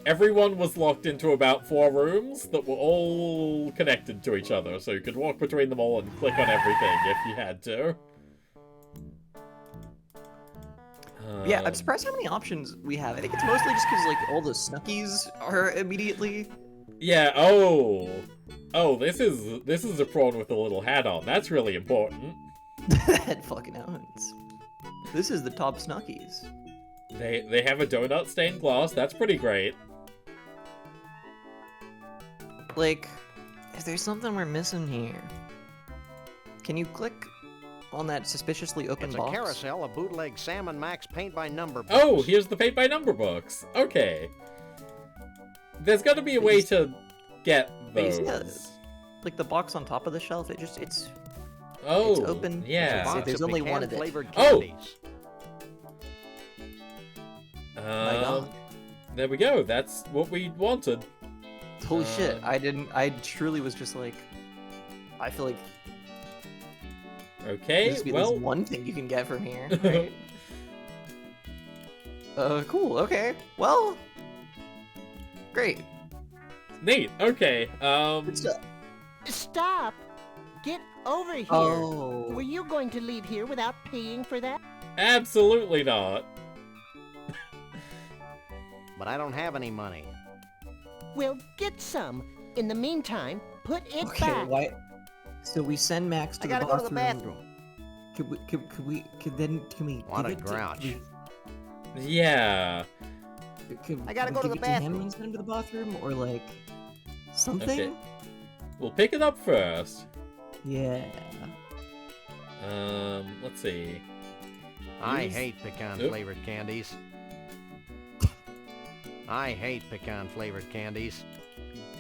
everyone was locked into about 4 rooms that were all connected to each other, so you could walk between them all and click on everything if you had to.
Yeah, I'm surprised how many options we have. I think it's mostly just because like all the Snuckies are immediately.
Yeah. Oh, this is a prawn with a little hat on. That's really important.
That fucking owns. This is the top Snuckies.
They have a donut stained glass. That's pretty great.
Like, is there something we're missing here? Can you click on that suspiciously open
It's
box?
a carousel of bootleg Sam & Max paint by number books.
Oh, here's the paint by number books. Okay. There's got to be a way to get those.
Yeah, like the box on top of the shelf, it's
Oh,
open.
yeah.
So there's only one of it.
Flavored
Oh!
candies.
My God.
There we go. That's what we wanted.
Holy shit! I truly was just like, I feel like.
Okay,
There's
well.
one thing you can get from here. Right? Cool. Okay. Well. Great.
Neat. Okay.
Stop! Get over here!
Oh.
Were you going to leave here without paying for that?
Absolutely not.
But I don't have any money.
Well, get some. In the meantime, put it
Okay.
back.
Why? So we send Max to
I gotta
the
go to
bathroom.
the bathroom.
Can we?
What
give
a
it to-
grouch.
Yeah.
I gotta go to the
Him
bathroom.
and send him to the bathroom, or like something.
Okay. We'll pick it up first.
Yeah.
Let's see.
I
Use-
hate pecan
Oop.
flavored candies. I hate pecan flavored candies.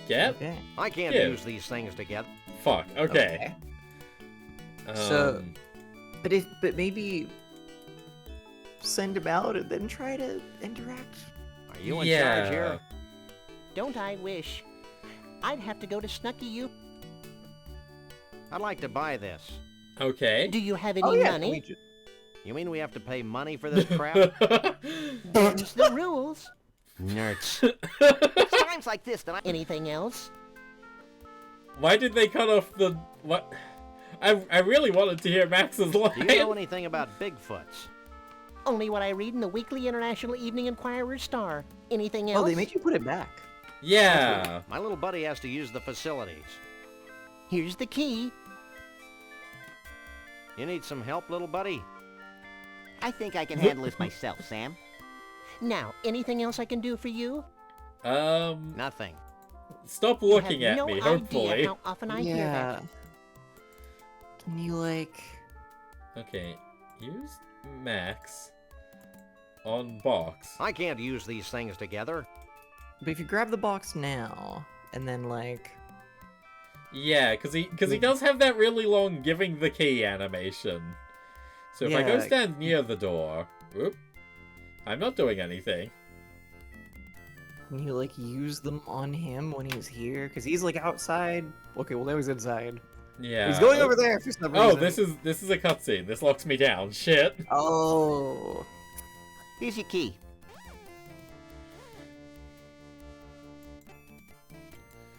Get?
Okay.
I can't
Give.
use these things together.
Fuck. Okay.
So- But maybe send him out and then try to interact.
Are you in charge here?
Don't I wish? I'd have to go to Snucky U.
I'd like to buy this.
Okay.
Do you have any
Oh yeah.
money?
You mean we have to pay money for this crap?
Them's the rules.
Nerds.
It's times like this that I...
Anything else?
Why did they cut off the what? I really wanted to hear Max's line.
Do you know anything about Bigfoots?
Only what I read in the Weekly International Evening Inquirer Star. Anything else?
Oh, they make you put it back.
Yeah.
My little buddy has to use the facilities.
Here's the key.
You need some help, little buddy?
I think I can handle this myself, Sam.
Now, anything else I can do for you?
Nothing.
Stop
You
looking
have
at
no
me,
idea
hopefully.
how often I hear that.
Can you like?
Okay. Use Max on box.
I can't use these things together.
But if you grab the box now and then like.
Yeah, because he does have that really long giving the key animation. So if I go
Yeah.
stand near the door, whoop, I'm not doing anything.
Can you like use them on him when he's here? Because he's like outside. Okay, well now he's inside.
Yeah.
He's going over there for some reason.
Oh, this is a cutscene. This locks me down. Shit.
Oh.
Here's your key.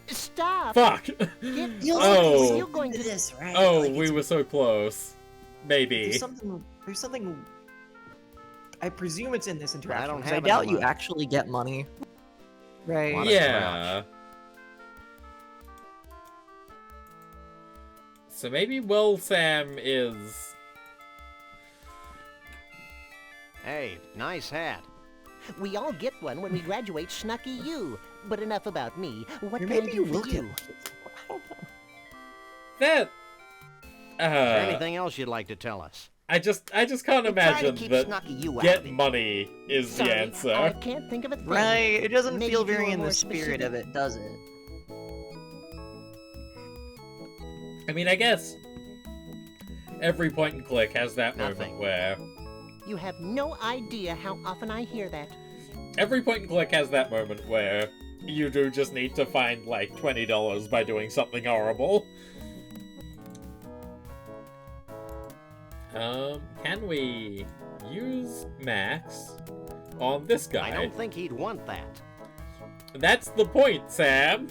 Stop!
Fuck.
Get
Oh.
You're going to
this, right?
Oh,
Like,
we were so close. Maybe.
there's something There's something. I presume it's in this interaction.
don't
'Cause I
have
doubt
any
you
money.
actually get money. Right.
What a
Yeah. So maybe Will Sam is...
Hey, nice hat.
We all get one when we graduate Snucky U. But enough about me. What
Or
can I
maybe
do
you will
for
get.
you?
I don't know.
That...
Is there anything else you'd like to tell us?
I just can't
I'm trying to
imagine
keep
that
Snucky you out
get
of it.
money is
Sorry,
the
I
answer.
can't think of a thing.
Right. It doesn't
Maybe
feel
if you
very
were
in the
more
spirit of
specific.
it, does it?
I mean, I guess every point and click has that
Nothing.
moment where...
You have no idea how often I hear that.
Every point and click has that moment where you do just need to find, like, $20 by doing something horrible. Can we use Max on this guy?
I don't think he'd want that.
That's the point, Sam!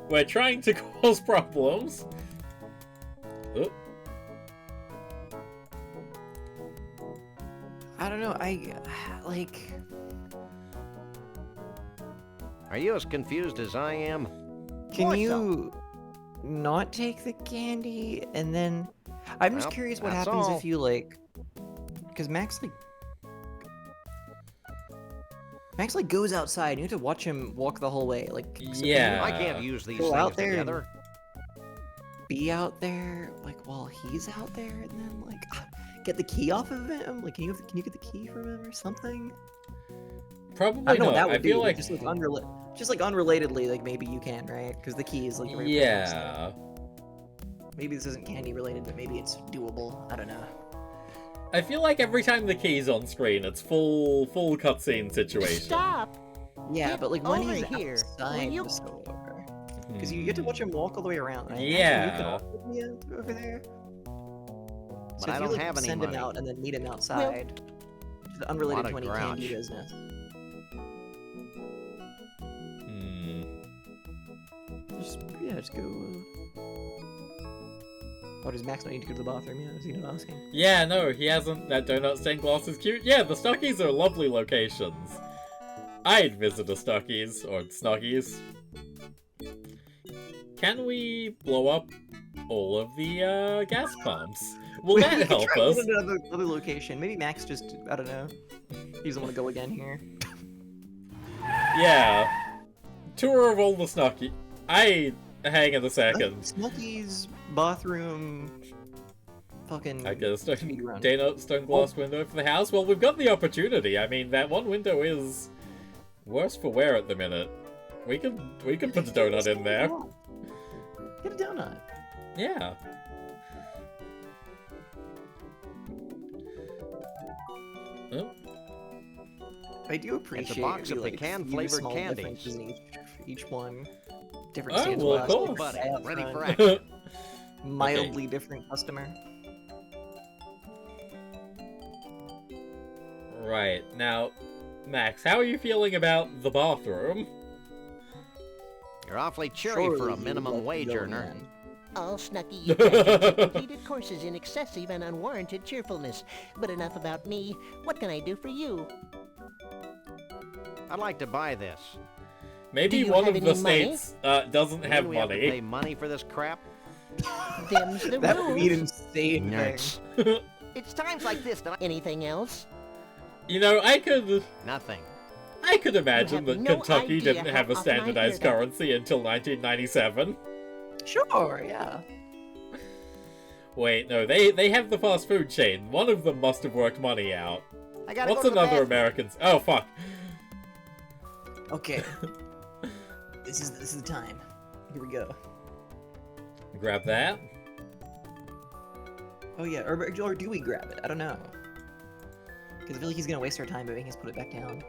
We're trying to cause problems. Oop.
I don't know. Like.
Are you as confused as I am?
Can
More so.
you not take the candy and then? I'm just
Well,
curious what
that's
happens
all.
if you like, because Max goes outside. You have to watch him walk the whole way. Like, so can you
Yeah.
I can't use these
go
things
out there and
together.
be out there like while he's out there, and then like get the key off of him. Like, can you get the key from him or something?
Probably
I don't know
not.
what that
I
would
feel
be.
like...
Just like unrelatedly, like maybe you can, right? Because the key is like right there.
Yeah.
Maybe this isn't candy related, but maybe it's doable. I don't know.
I feel like every time the key's on screen, it's full cutscene situation.
Stop!
Yeah,
Get
but like when
over
he's
here,
outside
will you?
the store, because you get to watch him walk all the way around. Right?
Yeah.
You can also be over there.
But
So
I
if
don't
you, like,
have any
send
money.
him out and then meet him outside, just unrelated
What a
to any
grouch.
candy business. Just go. Oh, does Max not need to go to the bathroom? Yeah, is he not asking?
Yeah, no, he hasn't. That donut stained glass is cute. Yeah, the Stockies are lovely locations. I'd visit a Stockies, or Snuggies. Can we blow up all of the gas pumps? Will that help
Try
us?
another location. Maybe Max just, I don't know. He doesn't want to go again here.
Yeah. Tour of all the Snuggies. Hang on a second.
Snooky's bathroom. Fucking.
I guess
speed run.
stone glass window for the house. Well, we've got the opportunity. I mean, that one window is worse for wear at the minute. We can put a donut in there.
Get a donut.
Yeah. Oh.
I do appreciate
box
the,
of
like,
pecan-flavored
few small
candies.
differences in each one. Different
Oh,
stains
well,
glass,
cool.
like,
Buddy,
up
ready
front,
for action.
mildly different customer.
Right, now, Max, how are you feeling about the bathroom?
You're awfully cheery for a minimum wage earner.
All Snucky U graduates have completed courses in excessive and unwarranted cheerfulness. But enough about me. What can I do for you?
I'd like to buy this.
Maybe
Do you
one
have
of the
any money?
states doesn't
Mean
have
we have to pay
money.
money for this crap?
Them's the
That would be an
rules.
insane thing.
Nerds.
It's times like this that
Anything else?
You know, I could
Nothing.
imagine
You
that
have no
Kentucky
idea
didn't
how
have a
often I hear
standardized
that.
currency until 1997.
Sure, yeah.
Wait, no, they have the fast food chain. One of them must have worked money out.
I gotta
What's
go to the
another
bathroom.
American's? Oh, fuck.
Okay. This is the time. Here we go.
Grab that.
Oh yeah, or do we grab it? I don't know. Because I feel like he's gonna waste our time, but making us put it back down.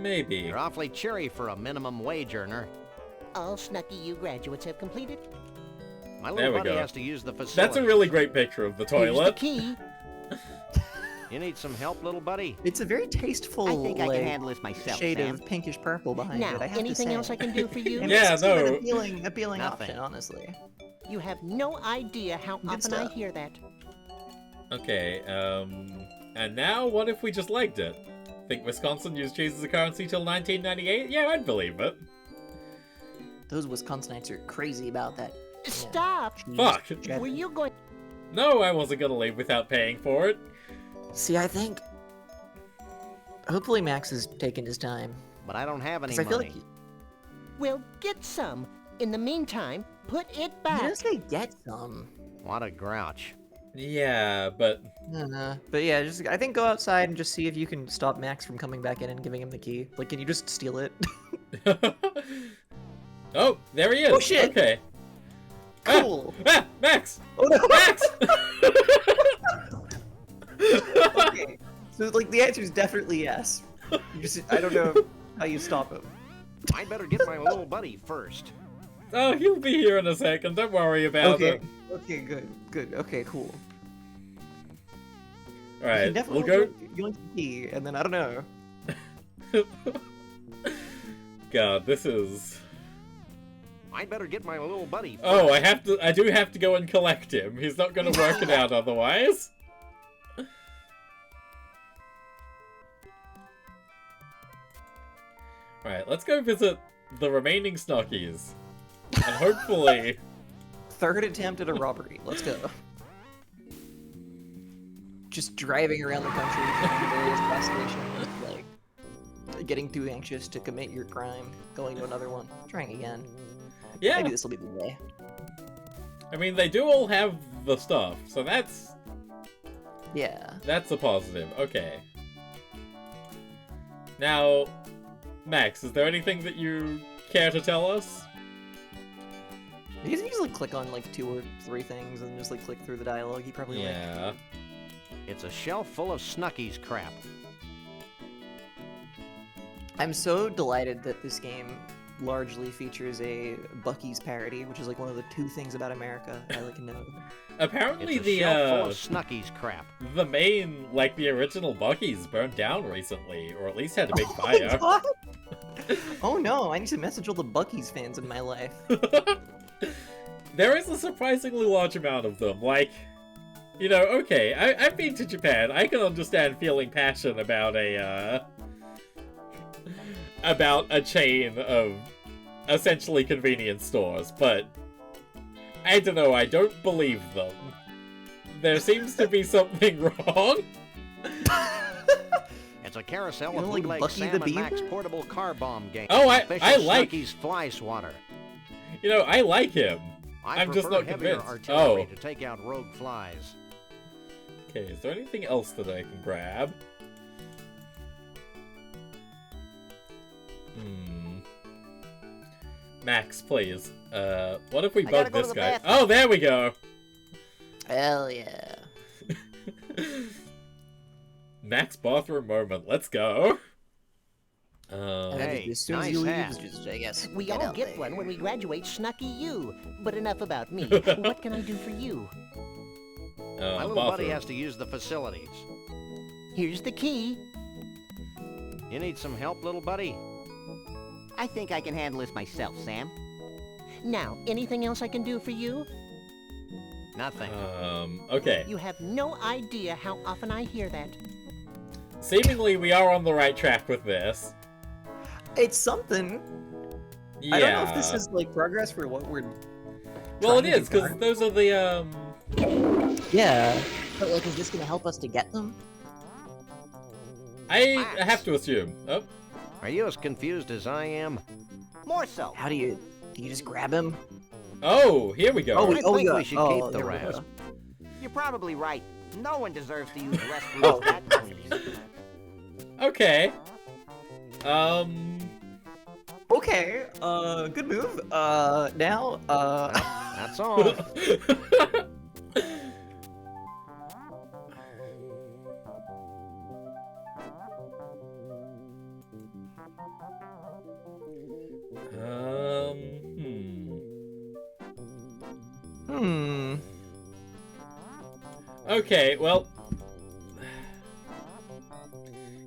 Maybe.
You're awfully cheery for a minimum wage earner.
All Snucky U graduates have completed.
My
There
little
we
buddy
go.
has to use the facility.
That's a really great picture of the
Here's the
toilet.
key.
You need some help, little buddy?
It's a very tasteful,
I think I
like,
can handle this myself,
shade
Sam.
of pinkish purple behind
Now,
it. I have
anything
to say.
else I can do for you?
It
Yeah,
makes it an
no.
appealing
Nothing.
option, honestly.
You have no idea how
Good
often
stuff.
I hear that.
Okay, and now what if we just legged it? Think Wisconsin used cheese as a currency till 1998? Yeah, I'd believe it.
Those Wisconsinites are crazy about that.
Stop!
Fuck!
Were you going...
No, I wasn't gonna leave without paying for it.
See, I think... Hopefully Max is taking his time.
But I don't have any
'Cause I feel
money.
like
Well, get some. In the meantime, put it
he
back.
does say get some.
What a grouch.
Yeah, but...
But yeah, just I think go outside and just see if you can stop Max from coming back in and giving him the key. Like, can you just steal it?
Oh, there he is!
Oh, shit.
Okay.
Cool!
Ah, Max!
Oh no!
Max!
Okay. So, like, the answer is definitely yes. You just, I don't know how you stop him.
I'd better get my little buddy first.
Oh, he'll be here in a second, don't worry about it.
Okay, good. Okay, cool.
Alright,
Definitely
we'll go...
yoink the key, and then I don't know.
God, this is...
I'd better get my little buddy first.
Oh, I do have to go and collect him. He's not gonna work it out otherwise. Alright, let's go visit the remaining Snockies. And hopefully...
Third attempt at a robbery. Let's go. Just driving around the country from various gas stations, like getting too anxious to commit your crime, going to another one, trying again.
Yeah.
Maybe this will be the way.
I mean, they do all have the stuff, so that's...
Yeah.
That's a positive. Okay. Now, Max, is there anything that you care to tell us?
You can usually click on like 2 or 3 things and just like click through the dialogue. You probably
Yeah.
It's a shelf full of Snucky's crap.
I'm so delighted that this game largely features a Bucky's parody, which is like one of the 2 things about America I like know.
Apparently
It's a
the
shelf full of Snucky's crap.
the main, like the original Bucky's burned down recently, or at least had a big fire.
God. Oh no, I need to message all the Bucky's fans in my life.
There is a surprisingly large amount of them, like, you know, okay, I've been to Japan, I can understand feeling passion about a chain of essentially convenience stores, but I don't know, I don't believe them. There seems to be something wrong.
It's a carousel
You
of
know, like
bootleg
Bucky
Sam
the
and Max
Beaver?
portable car bomb game.
Oh, I
Official
like-
Snucky's fly swatter.
You know, I like him.
I
I'm just
prefer
not
heavier
convinced.
artillery
Oh.
to take out rogue flies.
Okay, is there anything else that I can grab? Max, please. What if we
I gotta
bug
go to
this
the
guy?
bathroom.
Oh, there we go!
Hell yeah.
Max bathroom moment, let's go!
Hey,
as soon as
nice
you leave,
hat.
just, I guess.
We
get
all
out
get
there.
one when we graduate Snucky U. But enough about me. What can I do for you?
My little buddy has to use the facilities.
Here's the key.
You need some help, little buddy?
I think I can handle this myself, Sam.
Now, anything else I can do for you?
Nothing.
Okay.
You have no idea how often I hear that.
Seemingly, we are on the right track with this.
It's something.
Yeah.
I don't know if this is like progress for what we're.
Well, it
trying to
is, because
do.
those are the,
Yeah. But like, is this gonna help us to get them?
I have to assume. Oh.
Are you as confused as I am?
More so.
How do you just grab him?
Oh, here we go.
I think
yeah.
we should
Oh,
keep the
there we
rest.
go.
You're probably right. No one deserves to use the restroom
Oh.
that clean.
Okay.
Okay. Good move. Now.
That's all.
Okay, well...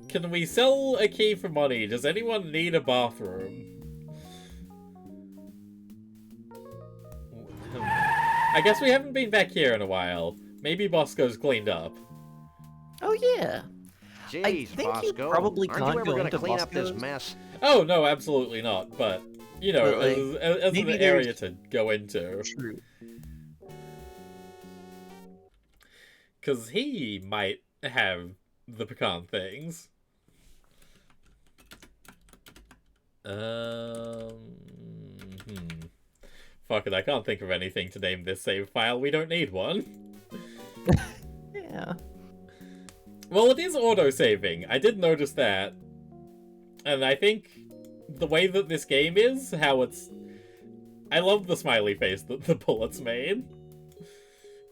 Can we sell a key for money? Does anyone need a bathroom? I guess we haven't been back here in a while. Maybe Bosco's cleaned up.
Oh yeah.
Jeez,
I think
Bosco.
you probably
Aren't you
can't
ever
go
gonna
into
clean up this
Bosco's.
mess?
Oh, no, absolutely not. But, you know,
But, like,
as an
maybe
area
there's-
to go into.
True.
Because he might have the pecan things. Fuck it, I can't think of anything to name this save file. We don't need one.
Yeah.
Well, it is auto-saving. I did notice that. And I think the way that this game is, how it's... I love the smiley face that the bullets made.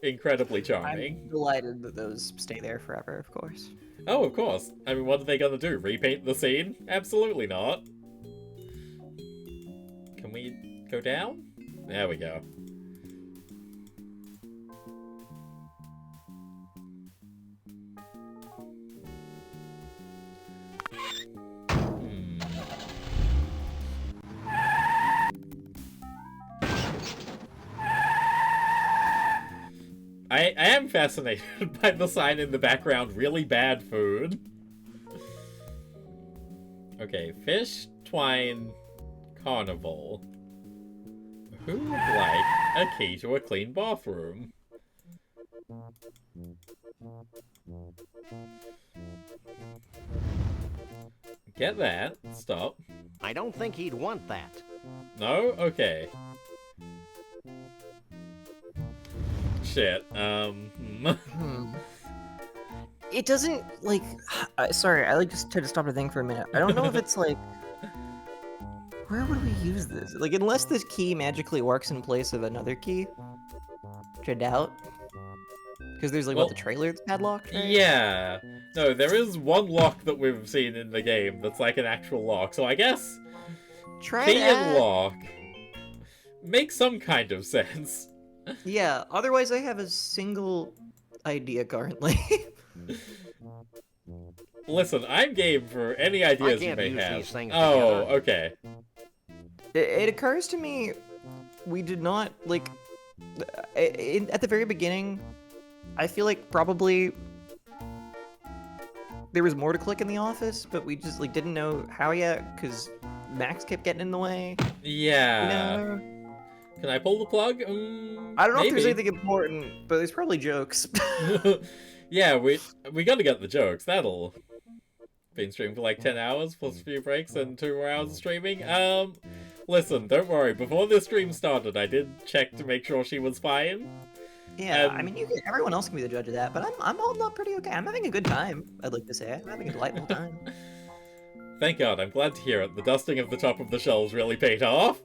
Incredibly charming.
I'm delighted that those stay there forever, of course.
Oh, of course. I mean, what are they gonna do? Repaint the scene? Absolutely not. Can we go down? There we go. I am fascinated by the sign in the background, really bad food. Okay, fish, twine, carnival. Who would like a key to a clean bathroom? Get that. Stop.
I don't think he'd want that.
No? Okay. Shit,
It doesn't, like... sorry, I just tried to stop to think for a minute. I don't know if it's, like... Where would we use this? Like, unless this key magically works in place of another key. Which I doubt. Because there's, like,
Well,
what, the trailer that's padlocked, right?
yeah. No, there is one lock that we've seen in the game that's like an actual lock, so I guess...
Try
key
that.
and lock makes some kind of sense.
Yeah, otherwise I have a single idea currently.
Listen, I'm game for any ideas you
can't
may
use
have.
these things
Oh,
together.
okay.
It occurs to me, we did not, like, at the very beginning, I feel like probably there was more to click in the office, but we just, like, didn't know how yet, because Max kept getting in the way.
Yeah.
You know?
Can I pull the plug?
I don't know if there's anything important, but there's probably jokes.
Yeah, we gotta get the jokes. That'll been streaming for like 10 hours plus a few breaks and 2 more hours of streaming. Listen, don't worry. Before this stream started, I did check to make sure she was fine.
Yeah, I mean, everyone else can be the judge of that, but I'm holding up pretty okay. I'm having a good time, I'd like to say. I'm having a delightful time.
Thank God, I'm glad to hear it. The dusting of the top of the shelves really paid off.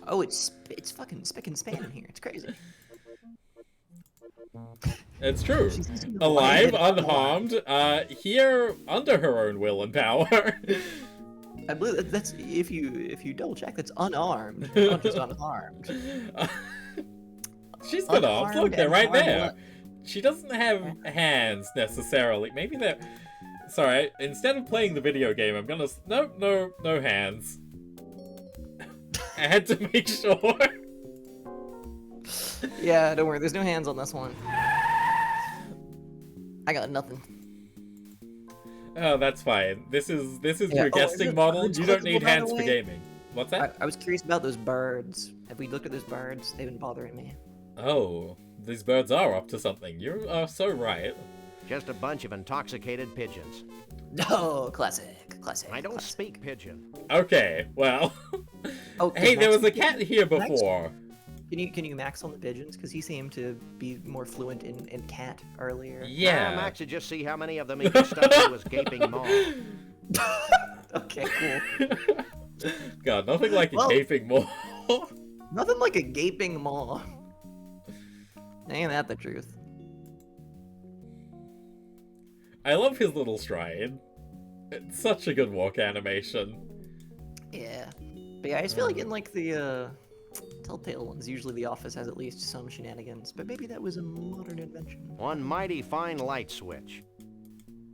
Oh, it's fucking spick and span in here. It's crazy.
It's true. Alive, unharmed, here under her own will and power.
I believe that's if you double check, that's unarmed, not just unharmed.
She's got arms. Look,
Unarmed
they're
and
right
harmed
there.
what?
She doesn't have hands necessarily. Maybe they're. Sorry. Instead of playing the video game, I'm gonna. No hands. I had to make sure.
Yeah, don't worry. There's no hands on this one. I got nothing.
Oh, that's fine. This is
Yeah.
your guesting model.
It's
You don't
clickable,
need
by
hands
the
for
way?
gaming. What's that?
I was curious about those birds. Have we looked at those birds? They've been bothering me.
Oh, these birds are up to something. You are so right.
Just a bunch of intoxicated pigeons.
Oh, classic.
I don't speak pigeon.
Okay, well.
Oh,
hey,
can
there
Max
was a
speak-
cat here
Max-
before.
Can you max on the pigeons? Because he seemed to be more fluent in cat earlier.
Yeah.
Max would just see how many of them he could stuff into his gaping maw.
Okay, cool.
God, nothing like a
Well-
gaping maw.
Nothing like a gaping maw. Ain't that the truth?
I love his little stride. It's such a good walk animation.
Yeah. But yeah, I just feel like in like the Telltale ones, usually the office has at least some shenanigans, but maybe that was a modern invention.
One mighty fine light switch.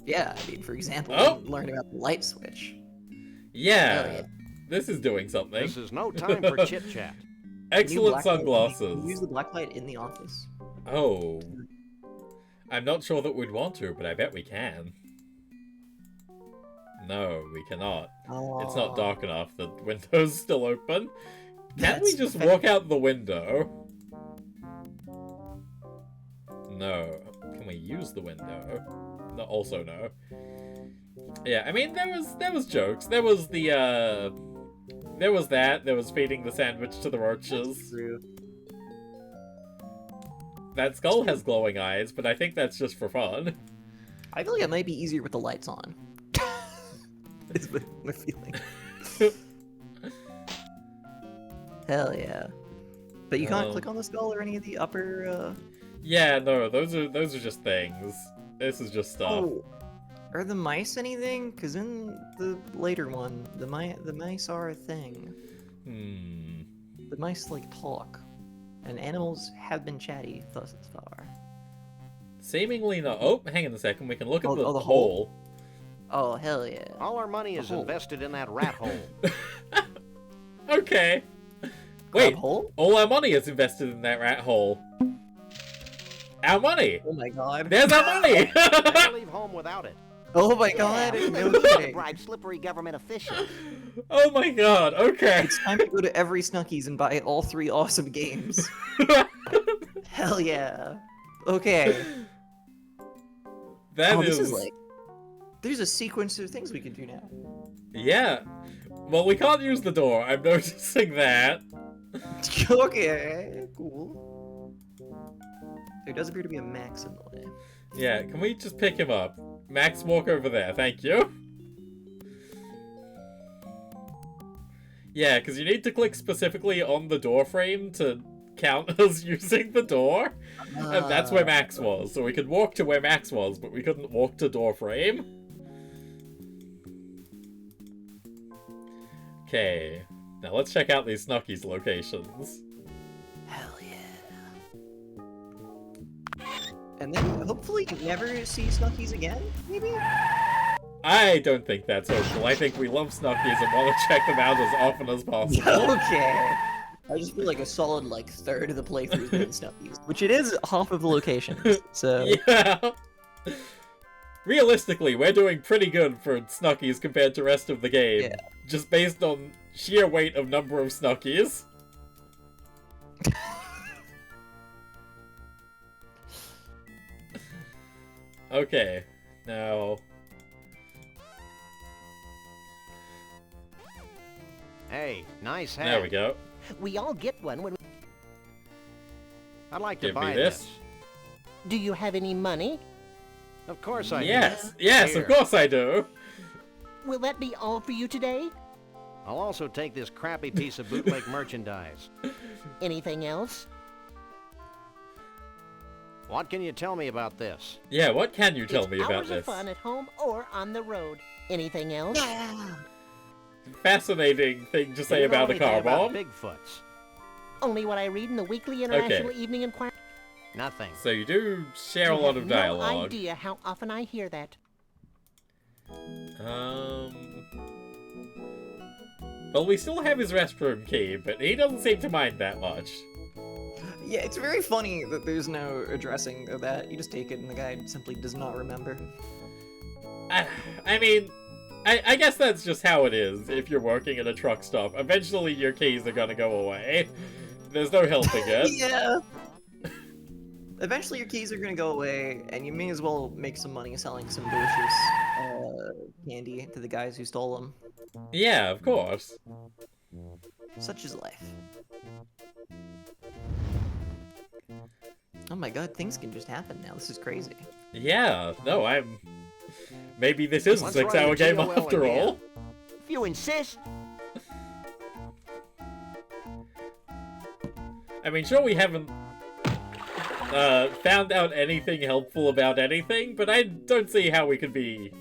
Yeah, I mean, for example,
Oh!
learn about the light switch.
Yeah,
Oh, yeah.
this is doing something.
This is no time for chit-chat.
Excellent
Can you
sunglasses.
use the black light in the office?
Oh, I'm not sure that we'd want to, but I bet we can. No, we cannot. It's not dark enough. The window's still open. Can't we just walk out the window? No. Can we use the window? No, also no. Yeah, I mean, there was jokes. There was the, there was that. There was feeding the sandwich to the roaches. That skull has glowing eyes, but I think that's just for fun.
I feel like it might be easier with the lights on. Is my feeling. Hell yeah. But you can't click on the skull or any of the upper,
Yeah, no, those are just things. This is just stuff.
Oh, are the mice anything? Because in the later one, the mice are a thing. The mice, like, talk. And animals have been chatty thus far.
Seemingly not. Oh, hang on a second. We can look at the
the
hole.
Oh, hell yeah.
All our money is invested in that rat hole.
Okay. Wait, all our money is invested in that rat hole. Our money!
Oh my god.
There's our money!
Can't leave home without it.
Oh my god, no kidding.
Bribe slippery government officials.
Oh my god, okay.
It's time to go to every Snuckies and buy all 3 awesome games. Hell yeah. Okay. This is like... There's a sequence of things we can do now.
Yeah. Well, we can't use the door. I'm noticing that.
Okay, cool. There does appear to be a Max in the way.
Yeah, can we just pick him up? Max, walk over there, thank you. Yeah, because you need to click specifically on the door frame to count as using the door. And that's where Max was. So we could walk to where Max was, but we couldn't walk to door frame. Okay, now let's check out these Snuckies locations.
Hell yeah. And then hopefully you never see Snuckies again, maybe?
I don't think that's hopeful. I think we love Snuckies and want to check them out as often as possible.
Okay. I just feel like a solid, like, third of the playthrough's been Snuckies. Which it is half of the locations, so...
Yeah! Realistically, we're doing pretty good for Snuckies compared to the rest of the game.
Yeah.
Just based on sheer weight of number of Snuckies. Okay, now...
Hey, nice hat.
There we go.
We all get one when we...
I'd like to
Give
buy
me this.
Do you have any money?
Of course I do.
Yes, yes,
Here.
of course I do.
Will that be all for you today?
I'll also take this crappy piece of bootleg merchandise.
Anything else?
What can you tell me about this?
Yeah, what can you tell me about
Hours
this?
of fun at home or on the road. Anything else?
Fascinating thing to say
Do you know
about a
anything
car
about
bomb.
Bigfoots?
Only what I read in the Weekly International
Okay.
Evening Inquirer.
Nothing.
So you do share a
You
lot
have
of
no
dialogue.
idea how often I hear that.
Well, we still have his restroom key, but he doesn't seem to mind that much.
Yeah, it's very funny that there's no addressing of that. You just take it and the guy simply does not remember.
I mean, I guess that's just how it is if you're working at a truck stop. Eventually your keys are gonna go away. There's no helping it.
Yeah. Eventually your keys are gonna go away, and you may as well make some money selling some delicious candy to the guys who stole them.
Yeah, of course.
Such is life. Oh my god, things can just happen now. This is crazy.
Yeah, no, I'm... Maybe this is a
Let's
6-hour
run
game
GOL
after
again.
all.
If you insist.
I mean, sure we haven't found out anything helpful about anything, but I don't see how we could be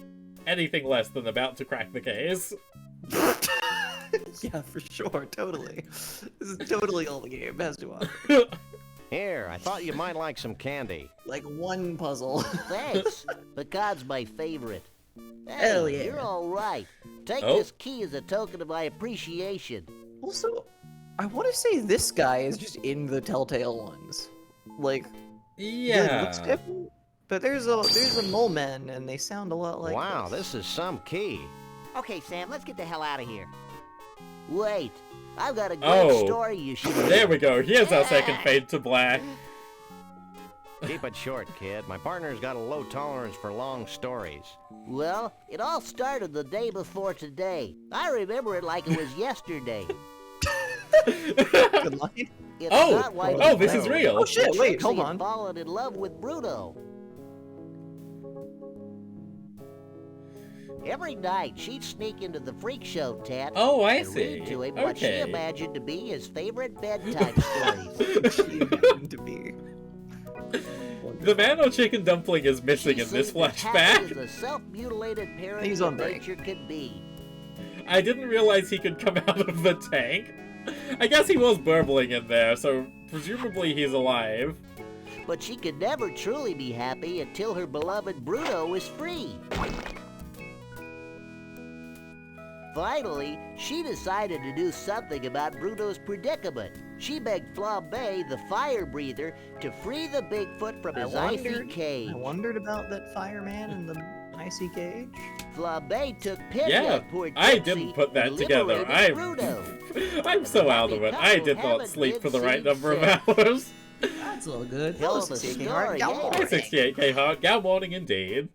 anything less than about to crack the case.
Yeah, for sure, totally. This is totally all the game has to offer.
Here, I thought you might like some candy.
Like one puzzle.
Thanks. Picard's my favorite. Hey,
Hell yeah.
You're all right. Take
Oh.
this key as a token of my appreciation.
Also, I want to say this guy is just in the Telltale ones. Like, he, like,
Yeah.
looks different, But there's a mole man, and they sound a lot like.
Wow, this is some key.
Okay, Sam, let's get the hell out of here. Wait, I've got a great
Oh,
story you should.
there we go. Here's our second fade to black.
Keep it short, kid. My partner's got a low tolerance for long stories.
Well, it all started the day before today. I remember it like it was yesterday.
Good line.
It's
Oh,
not why
oh,
we
this is
know.
real.
Oh shit! Wait,
Trixie
hold
had
on.
fallen in love with Bruno. Every night, she'd sneak into the freak show tent
Oh, I
and
see.
read to him what she
Okay.
imagined to be his favorite bedtime stories.
She imagined to be.
The man or chicken dumpling is missing
She
in this
seemed as happy
flashback.
as a self-mutilated parody
He's
of
on break.
nature could be.
I didn't realize he could come out of the tank. I guess he was burbling in there, so presumably he's alive.
But she could never truly be happy until her beloved Bruno was free. Finally, she decided to do something about Bruno's predicament. She begged Flambe, the fire breather, to free the Bigfoot from his icy cage.
I wondered about that fireman in the icy cage.
Flambe took pity
Yeah,
on poor
I
Trixie
didn't put that
and
together.
liberated Bruno.
I'm so out of it. I did not sleep for the right number of hours.
That's a little good.
Hell
Hello,
of a
68K
story,
Hard. Gal
yeah.
Hi,
morning.
68K Hard. Gal morning indeed.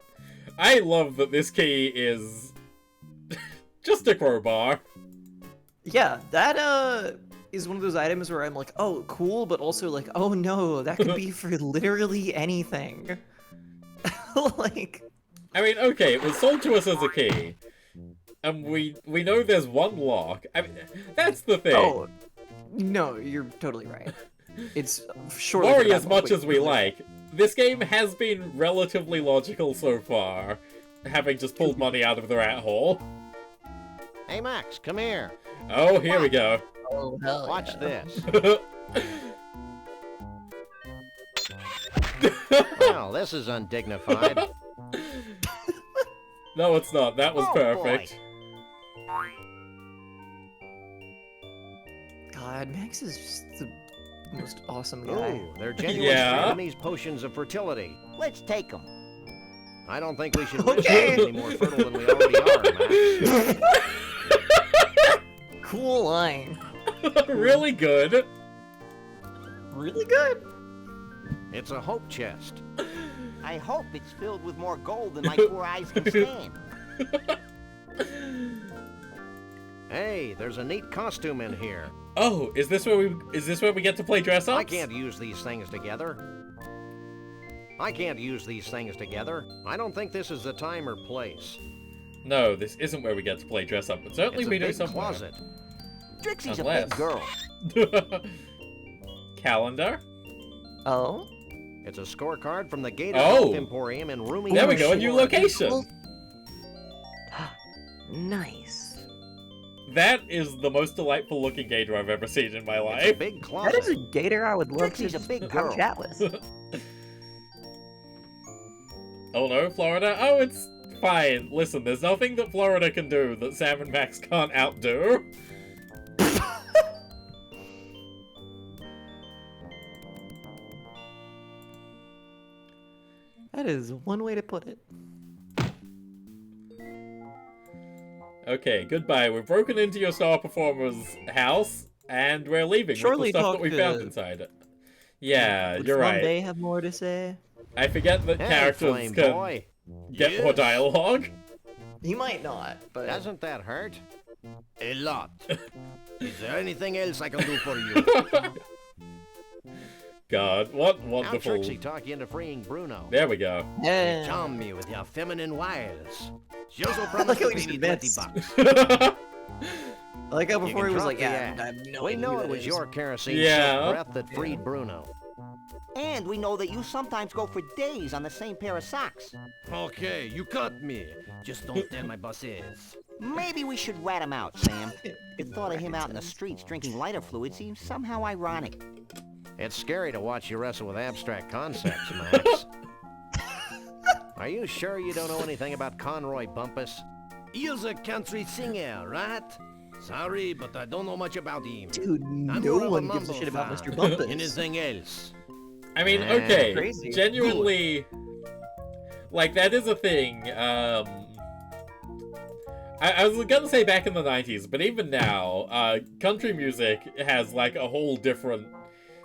I love that this key is just a crowbar.
Yeah, that is one of those items where I'm like, oh, cool, but also like, oh no, that could be for literally anything. Like,
I mean, okay, it was sold to us as a key. And we know there's one lock. I mean, that's the thing.
oh, no, you're totally right. It's shortly.
Worry
for that
as much
point.
as we like, this game has been relatively logical so far, having just pulled money out of the rat hole.
Hey, Max, come here.
Oh, here we go.
Oh, hell
Watch
yeah.
this. Well, this is undignified.
No, it's not. That was
Oh,
perfect.
God, Max is just the most awesome guy.
Ooh, they're genuine
Yeah.
Vietnamese potions of fertility.
Let's take them.
I don't think we should risk
Okay.
being any more fertile than we already are, Max.
Cool line.
Really good.
Really good.
It's a hope chest.
I hope it's filled with more gold than my poor eyes can stand.
Hey, there's a neat costume in here.
Oh, is this where we get to play dress ups?
I can't use these things together. I don't think this is the time or place.
No, this isn't where we get to play dress up, but certainly
It's a
we do
big
somewhere.
closet.
Trixie's a
Unless.
big girl.
Calendar.
Oh.
It's a scorecard from the Gator
Oh.
Health Emporium in Roomy.
There we go, a new location.
Nice.
That is the most delightful looking gator I've ever seen in my
It's a
life.
big
That
closet.
is a gator I would love
Trixie's
to
a big
have
girl.
a chat with.
Oh no, Florida? Oh, it's fine. Listen, there's nothing that Florida can do that Sam and Max can't outdo.
That is one way to put it.
Okay, goodbye. We've broken into your star performer's house, and we're leaving
Surely
with the stuff that
talk
we
to-
found inside it. Yeah,
Would
you're right.
Flambe have more to say?
I forget that
Hey,
characters
Flame
can
Boy.
get more
Yes.
dialogue.
He might not, but
Doesn't that hurt?
A lot. Is there anything else I can do for you?
God, what
How
wonderful.
Trixie talk you into freeing Bruno.
There we go.
yeah.
Charm me with your feminine wiles. She also
like
promised
how
to
he's
pay me 20
advanced.
bucks.
I like how
You
before
can
he was
drop
like,
the
yeah,
act.
I have no
We
idea
know
who
it
that
was
is.
your kerosene
Yeah.
silk breath that freed Bruno.
And we know that you sometimes go for days on the same pair of socks.
Okay, you caught me. Just don't tell my bosses.
Maybe we should rat him out, Sam. The thought of him out in the streets drinking lighter fluid seems somehow ironic.
It's scary to watch you wrestle with abstract concepts, Max. Are you sure you don't know anything about Conroy Bumpus?
He is a country singer, right? Sorry, but I don't know much about him.
Dude,
I'm
no
more of
one gives a
mumble
shit about
fan.
Mr. Bumpus.
Anything else?
I mean,
Eh,
okay,
crazy.
genuinely, Like, that is a thing. I was gonna say back in the 90s, but even now, country music has, like, a whole different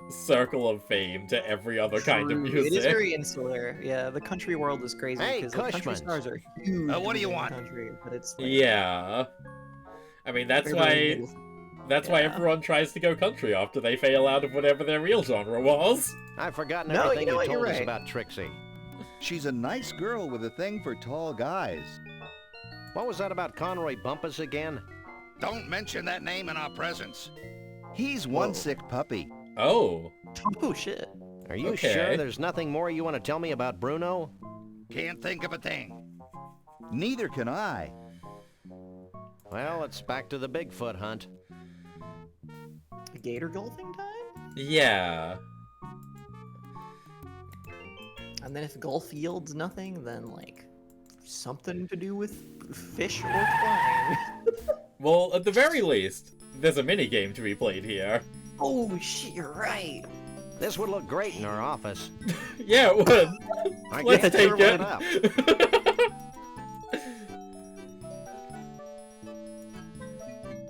circle of fame to every other kind of music.
It is very insular. Yeah, the country world is crazy
Hey,
because like, country
Cushmans.
stars are huge.
What do you
in
want?
Country, but it's like,
Yeah. I mean, that's
very,
why...
very little-
That's why everyone tries to go country after they fail out of whatever their real genre was.
I've forgotten
No,
everything
you know what,
told
you're
us
right.
about Trixie.
She's a nice girl with a thing for tall guys.
What was that about Conroy Bumpus again?
Don't mention that name in our presence.
He's one sick puppy.
Oh.
Oh shit.
Are you
Okay.
sure there's nothing more you want to tell me about Bruno?
Can't think of a thing.
Neither can I.
Well, it's back to the Bigfoot hunt.
Gator golfing time?
Yeah.
And then if golf yields nothing, then like something to do with fish or flying.
Well, at the very least, there's a mini-game to be played here.
Oh shit, you're right.
This would look great in our office.
Yeah, it would.
I
Let's
can't
take
sure
it.
what up.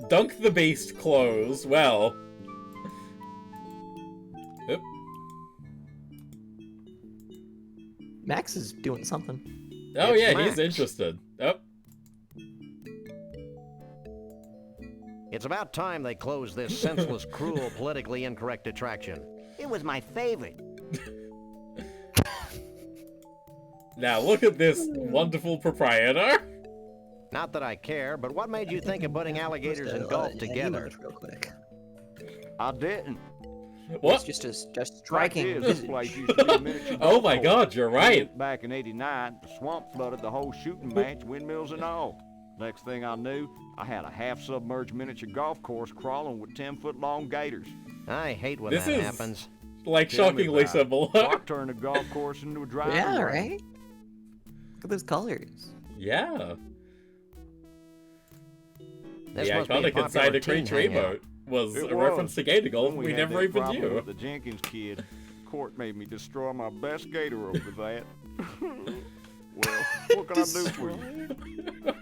Dunk the Beast close. Well. Oop.
Max is doing something.
Oh
It's
yeah,
Max.
he's interested. Oh.
It's about time they close this senseless, cruel, politically incorrect attraction.
It was my favorite.
Now look at this wonderful proprietor.
Not that I care, but what made you think of putting alligators and golf together?
Real quick.
I didn't.
What?
It's just striking.
Fact is, this place used to be a miniature
Oh
golf
my
course.
God, you're right.
Back in '89, the swamp flooded the whole shooting match, windmills and all. Next thing I knew, I had a half-submerged miniature golf course crawling with 10-foot-long gators.
I hate when
This
that
is
happens.
like
Tell me
shockingly
about it.
similar.
So I turned the golf course into a driving
Yeah,
range.
right? Look at those colors.
Yeah.
This
The
must be a
iconic
popular
Inside a
teen
Creature
hangout.
emote was
It
a reference to Gator Golf
Then
we
had
never
that
even
problem
knew.
with the Jenkins kid. Court made me destroy my best gator over that. Well, what can I do for you?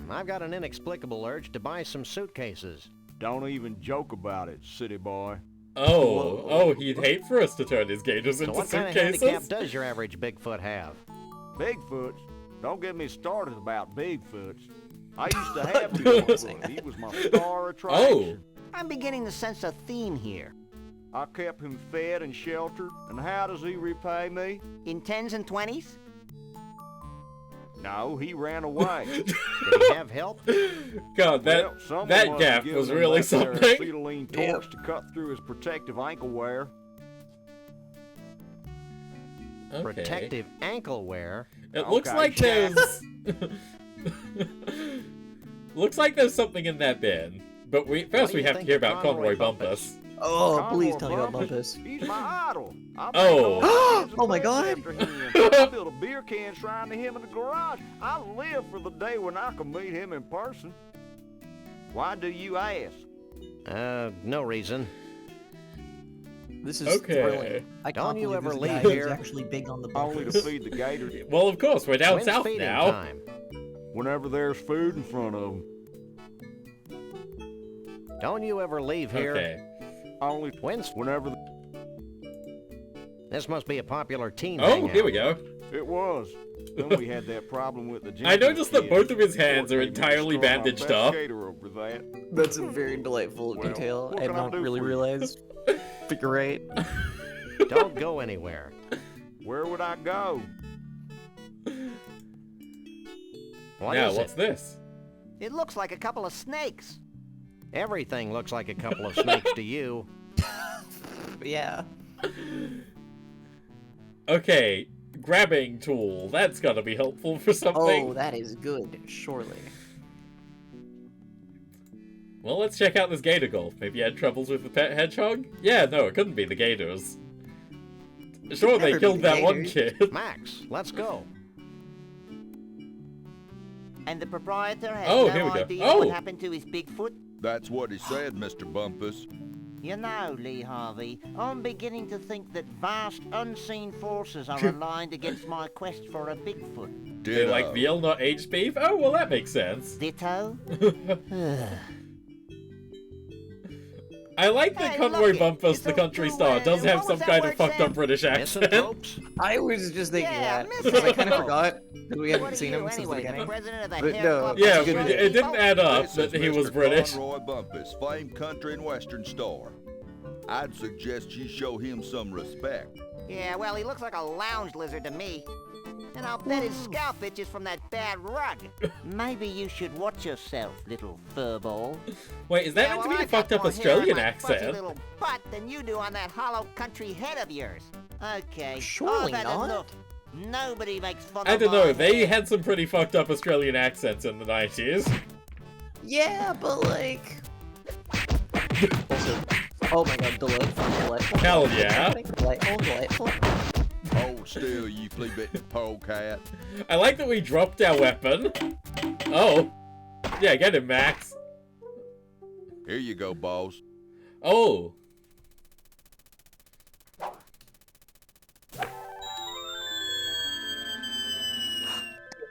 I've got an inexplicable urge to buy some suitcases.
Don't even joke about it, city boy.
Oh, he'd hate for us to turn his gators
So
into
what kind of handicap
suitcases.
does your average Bigfoot have?
Bigfoots? Don't get me started about Bigfoots. I used to have Bigfoot. He was my star attraction.
I'm beginning to sense a theme here.
I kept him fed and sheltered, and how does he repay me?
In 10s and 20s?
No, he ran away.
Did he have help?
God,
Well, someone
that
must
gap
have
was
given him
really
that there
something.
acetylene torch to cut through his protective ankle wear.
Okay.
Protective ankle wear?
It looks
Okay,
like
Shaq.
there's... looks like there's something in that bin. But first
do
we
you
have to
think
hear
of
about
Conroy
Conroy Bumpus.
Oh,
Conroy
please tell me about
Bumpus,
Bumpus.
He's my idol. I
Oh.
make all kinds of
Oh my
things
God.
after him. I built a beer can shrine to him in the garage. I live for the day when I can meet him in person. Why do you ask?
No reason.
This is
Okay.
thrilling. I
Don't
can't
you
believe
ever
this
leave
guy is
here.
actually big on the
Only to
Bumpus.
feed the gators.
Well, of course, we're down
When's
south
feeding
now.
time?
Whenever there's food in front of them.
Don't you ever leave here?
Okay.
Only whenever
This must be a popular teen
Oh,
hangout.
here we go.
it was. Then we had that problem with the
I
Jenkins
noticed that
kid.
both of his hands are
Court made me
entirely
destroy my
bandaged
best
up.
gator over that.
That's a very delightful
Well,
detail.
what
I
can I
don't
do
really
for you?
realize. But you're right.
Don't go anywhere.
Where would I go?
What
now,
is
what's
it?
this?
It looks like a couple of snakes.
Everything looks like a couple of snakes to you.
But yeah.
Okay, grabbing tool. That's gotta be helpful for something.
Oh, that is good, surely.
Well, let's check out this gator golf. Maybe you had troubles with the pet hedgehog? Yeah, no, it couldn't be the gators. Sure, they
Never be
killed
the
that one
gators.
kid.
Max, let's go.
And the proprietor has
Oh,
no
here we go.
idea
Oh.
what happened to his Bigfoot?
That's what he said, Mr. Bumpus.
You know, Lee Harvey, I'm beginning to think that vast unseen forces are aligned against my quest for a Bigfoot.
They like veal, not aged beef? Oh, well, that makes sense.
Ditto?
I like that Conroy Bumpus, the country star, does have some kind of fucked up British accent.
I was just thinking that, because I kind of forgot that we hadn't seen him since the beginning. But no,
yeah, it didn't add up that he was British.
Conroy Bumpus, famed country and western star. I'd suggest you show him some respect.
Yeah, well, he looks like a lounge lizard to me. And I'll bet his scalp itches from that bad rug. Maybe you should watch yourself, little furball.
Wait, is that meant to be a fucked up Australian accent?
Little butt than you do on that hollow country head of yours. Okay.
Surely not.
Enough. Nobody makes fun
I
of
don't know,
my
they
hair.
had some pretty fucked up Australian accents in the 90s.
Yeah, but like... Oh my god, delightful.
Hell yeah.
Delightful.
Hold still, you flea-bitten polecat.
I like that we dropped our weapon. Oh. Yeah, get him, Max.
Here you go, boss.
Oh.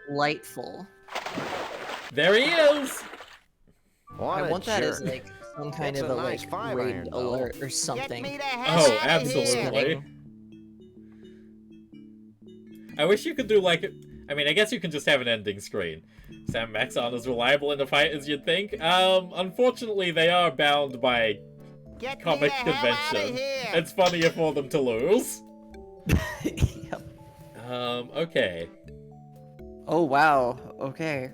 Delightful.
There he is!
What
I
a
want that as
jerk.
like some kind
That's
of
a
a
nice
like
5
raid
iron, though.
alert or something.
Get me the hell
Oh,
out of here.
absolutely. I wish you could do like... I mean, I guess you can just have an ending screen. Sam Max aren't as reliable in a fight as you'd think. Unfortunately, they are bound by
Get
comic
me the hell out of
convention.
here.
It's funnier for them to lose.
Yep.
Okay.
Oh wow. Okay.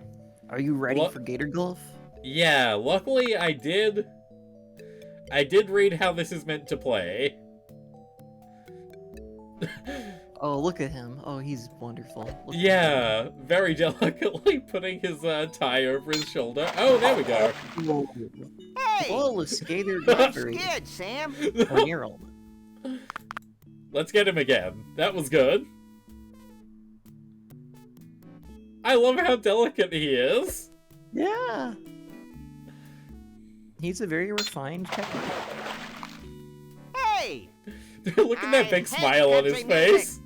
Are you ready
What?
for Gator Golf?
Yeah, luckily I did read how this is meant to play.
Oh, look at him. Oh, he's wonderful. Look at
Yeah, very delicately putting his tie over his shoulder. Oh, there we go.
him.
Hey!
Oh, a skater
I'm
Godfrey.
scared, Sam.
Oh, you're old.
Let's get him again. That was good. I love how delicate he is.
Yeah. He's a very refined technique.
Hey!
Look at that
I
big
hate
smile on his
country music.
face.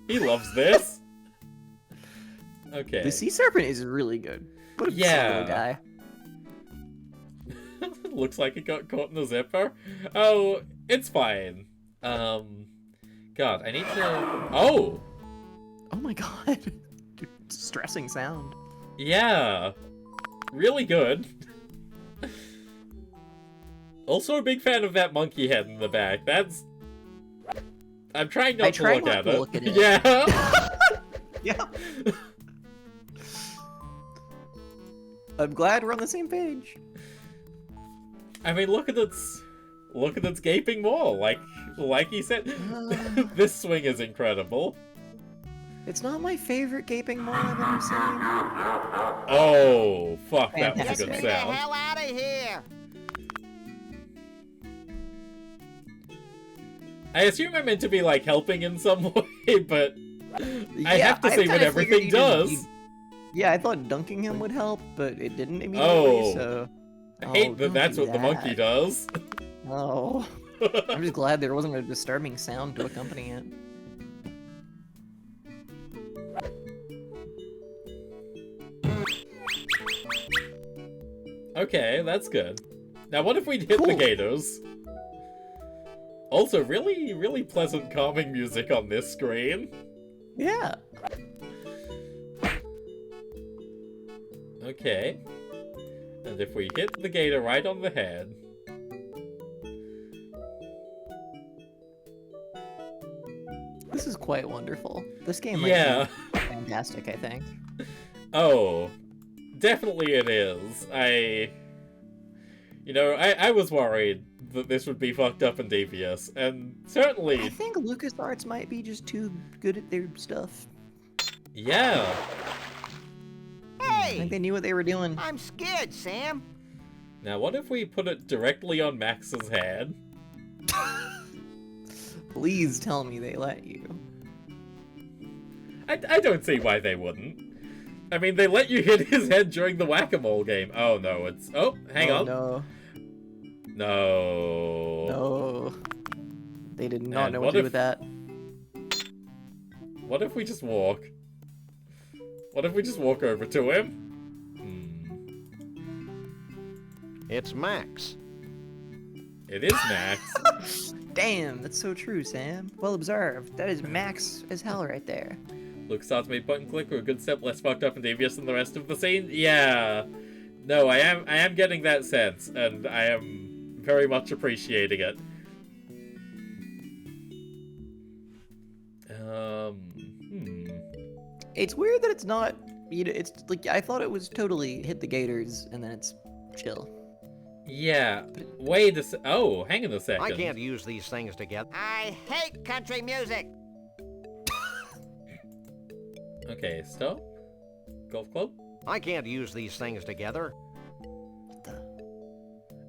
He loves this. Okay.
The sea serpent is really good. What a
Yeah.
little guy.
Looks like it got caught in the zipper. Oh, it's fine. God, I need to... Oh!
Oh my god. Dude, stressing sound.
Yeah. Really good. Also a big fan of that monkey head in the back. That's... I'm trying not to look at it. Yeah.
Yeah. I'm glad we're on the same page.
I mean, look at its gaping maw. Like he said, this swing is incredible.
It's not my favorite gaping maw I've ever seen.
Oh, fuck, that was a
Fantastic.
good
Get me the
sound.
hell out of here.
I assume I'm meant to be, like, helping in some way, but I
Yeah,
have to
I
see what
kinda
everything
figured
does.
Yeah, I thought dunking him would help, but it didn't immediately,
Oh.
so...
I hate
Oh,
that
don't
that's
do
what the monkey
that.
does.
Oh. I'm just glad there wasn't a disturbing sound to accompany it.
Okay, that's good. Now what if we hit the
Cool.
gators? Also, really, really pleasant calming music on this screen.
Yeah.
Okay. And if we hit the gator right on the head...
This is quite wonderful. This game might
Yeah.
be fantastic, I think.
Oh, definitely it is. You know, I was worried that this would be fucked up and devious, and certainly...
I think LucasArts might be just too good at their stuff.
Yeah.
I think they knew what they were doing.
I'm scared, Sam.
Now, what if we put it directly on Max's head?
Please tell me they let you.
I don't see why they wouldn't. I mean, they let you hit his head during the whack-a-mole game. Oh, no, it's... Oh, hang on.
No.
No.
No. They did not
And
know
what
what to do
if-
with that.
What if we just walk? What if we just walk over to him?
It's Max.
It is Max.
Damn, that's so true, Sam. Well observed. That is Max as hell right there.
LucasArts made Point Click a good step less fucked up and devious than the rest of the scene. Yeah. No, I am getting that sense, and I am very much appreciating it.
It's weird that it's not, you know, it's like, I thought it was totally hit the gators and then it's chill.
Yeah. Wait a oh, hang on a second.
I can't use these things together.
I hate country music.
Okay, stop. Golf club?
I can't use these things together.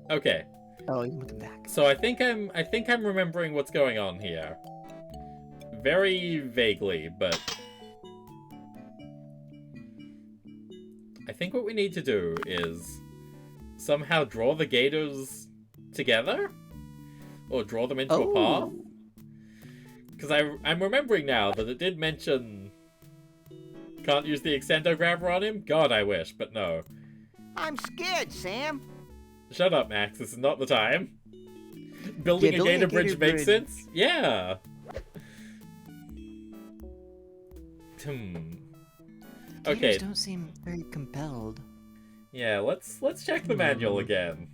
Okay.
Oh, you looking back.
So I think I'm remembering what's going on here. Very vaguely, but I think what we need to do is somehow draw the gators together? Or draw them into a path? Because I'm remembering now that it did mention can't use the extendo grabber on him? God, I wish, but no.
I'm scared, Sam.
Shut up, Max. This is not the time. Building a gator bridge makes sense? Yeah. Okay.
Gators don't seem very compelled.
Yeah, let's check the manual again.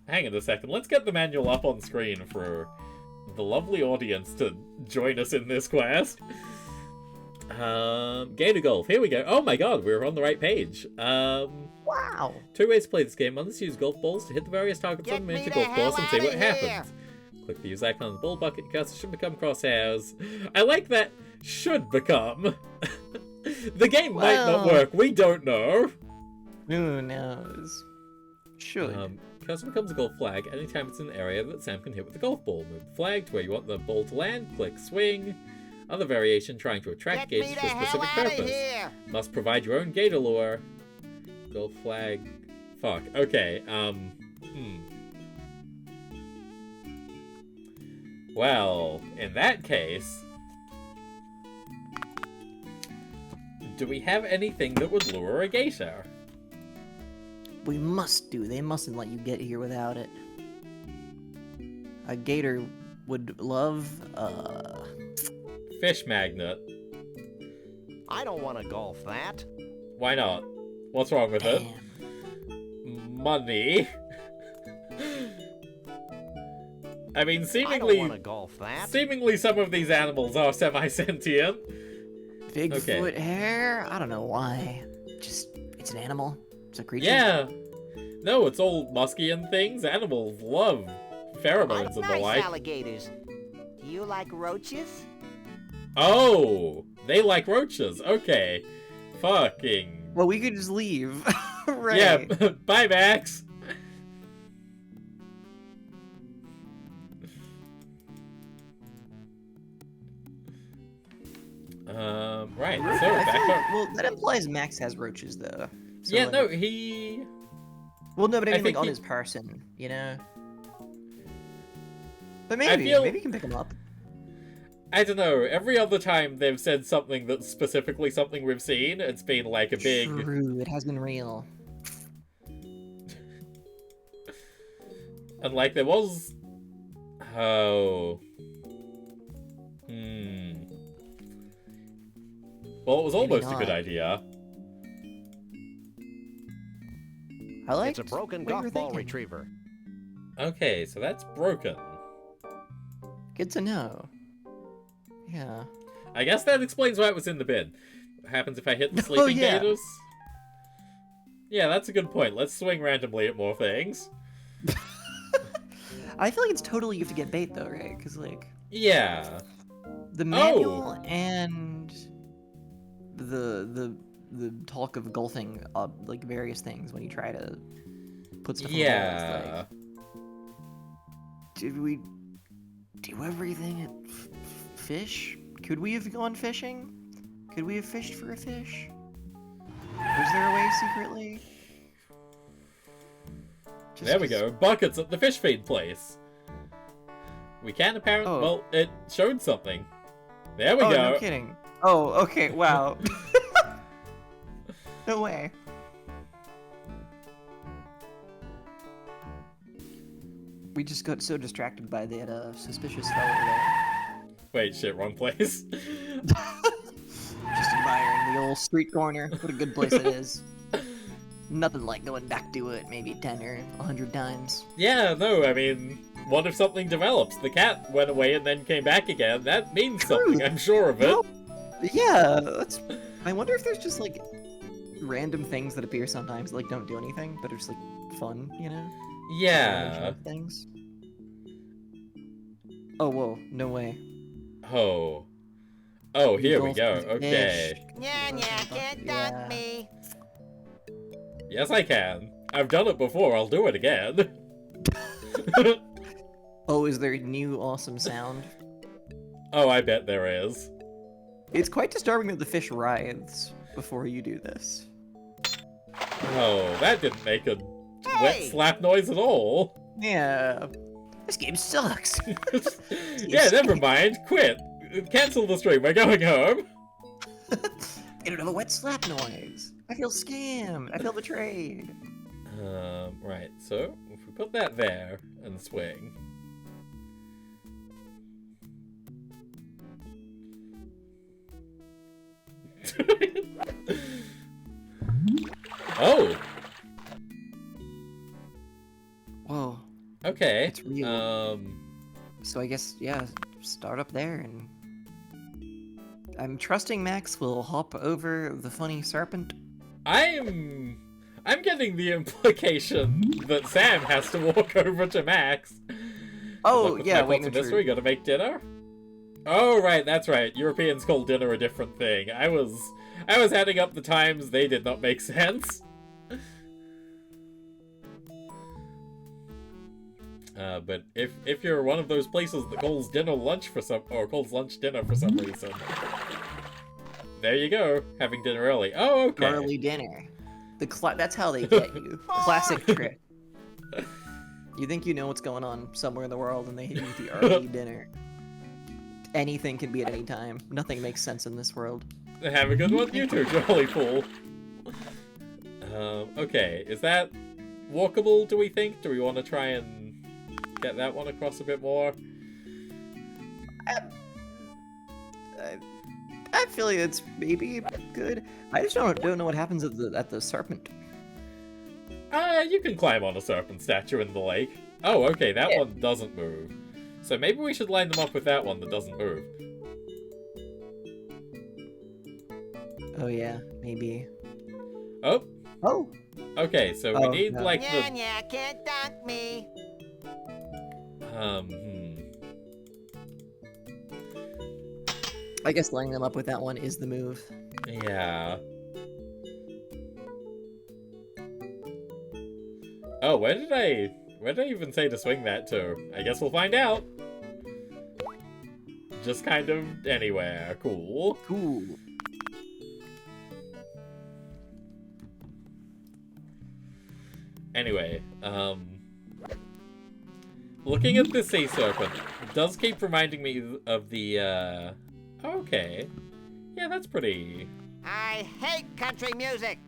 Hang on a second. Let's get the manual up on screen for the lovely audience to join us in this quest. Gator Golf. Here we go. Oh my god, we're on the right page.
Wow.
2 ways to play this game. One is to use golf balls to hit the various targets on the miniature golf course and see what happens. Click the use icon on the ball bucket. Your cursor should become crosshairs. I like that. Should become. The game might not work. We don't know.
Who knows? Should.
Cursor becomes a golf flag anytime it's in an area that Sam can hit with the golf ball. Move the flag to where you want the ball to land. Click swing. Other variation trying to attract gators to a specific purpose. Must provide your own gator lure. Golf flag. Fuck. Okay. Well, in that case, do we have anything that would lure a gator?
We must do. They mustn't let you get here without it. A gator would love,
Fish magnet.
I don't want to golf that.
Why not? What's wrong with it? Money. I mean, seemingly,
I don't want to golf that.
Seemingly some of these animals are semi-sentient.
Bigfoot hair? I don't know why. Just, it's an animal. It's a creature.
Yeah. No, it's all musky and things. Animals love pheromones and the like.
Alligators. Do you like roaches?
Oh, they like roaches. Okay. Fucking.
Well, we could just leave. Right.
Yeah, bye, Max. Right, so back up.
Well, that implies Max has roaches, though. So,
Yeah,
like,
no, he...
Well, no, but I mean,
think
like, on
he-
his person, you know? But maybe, maybe you can pick him up.
I don't know, every other time they've said something that's specifically something we've seen, it's been like a big...
True, it has been real.
And like, there was... Oh... Well, it was almost a good
not.
idea.
I like
It's a broken golf ball retriever.
Okay, so that's broken.
Good to know. Yeah.
I guess that explains why it was in the bin. What happens if I hit the sleeping
yeah.
gators? Yeah, that's a good point. Let's swing randomly at more things.
I feel like it's totally you have to get bait, though, right? Because, like...
Yeah.
The manual and the talk of golfing like various things when you try to put stuff on the balls, like, did we do everything at fish? Could we have gone fishing? Could we have fished for a fish? Was there a way secretly?
There we go. Buckets at the fish feed place. We can apparently...
Oh.
Well, it showed something. There we
Oh,
go.
no kidding. Oh, okay, wow. No way. We just got so distracted by that suspicious fellow there.
Wait, shit, wrong place.
Just admiring the old street corner. What a good place it is. Nothing like going back to it maybe 10 or 100 times.
Yeah, no, I mean, what if something develops? The cat went away and then came back again. That means something, I'm sure of it.
Well, yeah, that's... I wonder if there's just, like, random things that appear sometimes that, like, don't do anything, but are just, like, fun, you know?
Yeah.
Things. Oh, whoa, no way.
Oh. Oh, here we go.
Golf with
Okay.
fish.
Can't dunk me.
Yes, I can. I've done it before. I'll do it again.
Oh, is there a new awesome sound?
Oh, I bet there is.
It's quite disturbing that the fish writhes before you do this.
Oh, that didn't make a wet slap noise at all.
Yeah. This game sucks.
Yeah, never mind. Quit. Cancel the stream. We're going home.
I don't have a wet slap noise. I feel scammed. I feel betrayed.
Right. So, if we put that there and swing. Oh!
Whoa.
Okay.
It's real. So I guess, yeah, start up there and... I'm trusting Max will hop over the funny serpent.
I'm getting the implication that Sam has to walk over to Max.
Oh,
Look,
yeah,
wait,
wait,
what's
no,
this?
true.
We gotta make dinner? Oh, right, that's right. Europeans call dinner a different thing. I was adding up the times they did not make sense. But if you're one of those places that calls dinner lunch for some, or calls lunch dinner for some reason, there you go, having dinner early. Oh, okay.
Early dinner. That's how they get you. Classic trick. You think you know what's going on somewhere in the world, and they hit you with the early dinner. Anything can be at any time. Nothing makes sense in this world.
Have a good one, you too, Jolly Fool. Okay, is that walkable, do we think? Do we want to try and get that one across a bit more?
I feel like it's maybe good. I just don't know what happens at the serpent.
You can climb on a serpent statue in the lake. Oh, okay, that one doesn't move. So maybe we should line them up with that one that doesn't move.
Oh yeah, maybe.
Oh.
Oh.
Okay, so we need
no.
like
Yeah,
the...
yeah, can't dunk me.
I guess lining them up with that one is the move.
Yeah. Oh, where did I even say to swing that to? I guess we'll find out. Just kind of anywhere. Cool.
Cool.
Anyway, looking at the sea serpent does keep reminding me of the, okay. Yeah, that's pretty...
I hate country music.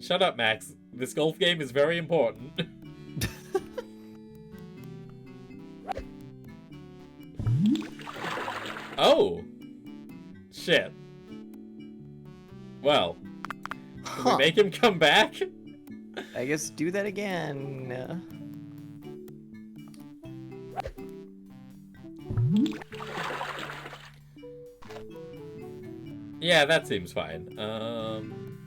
Shut up, Max. This golf game is very important. Oh! Shit. Well, can we make him come back?
I guess do that again.
Yeah, that seems fine. Down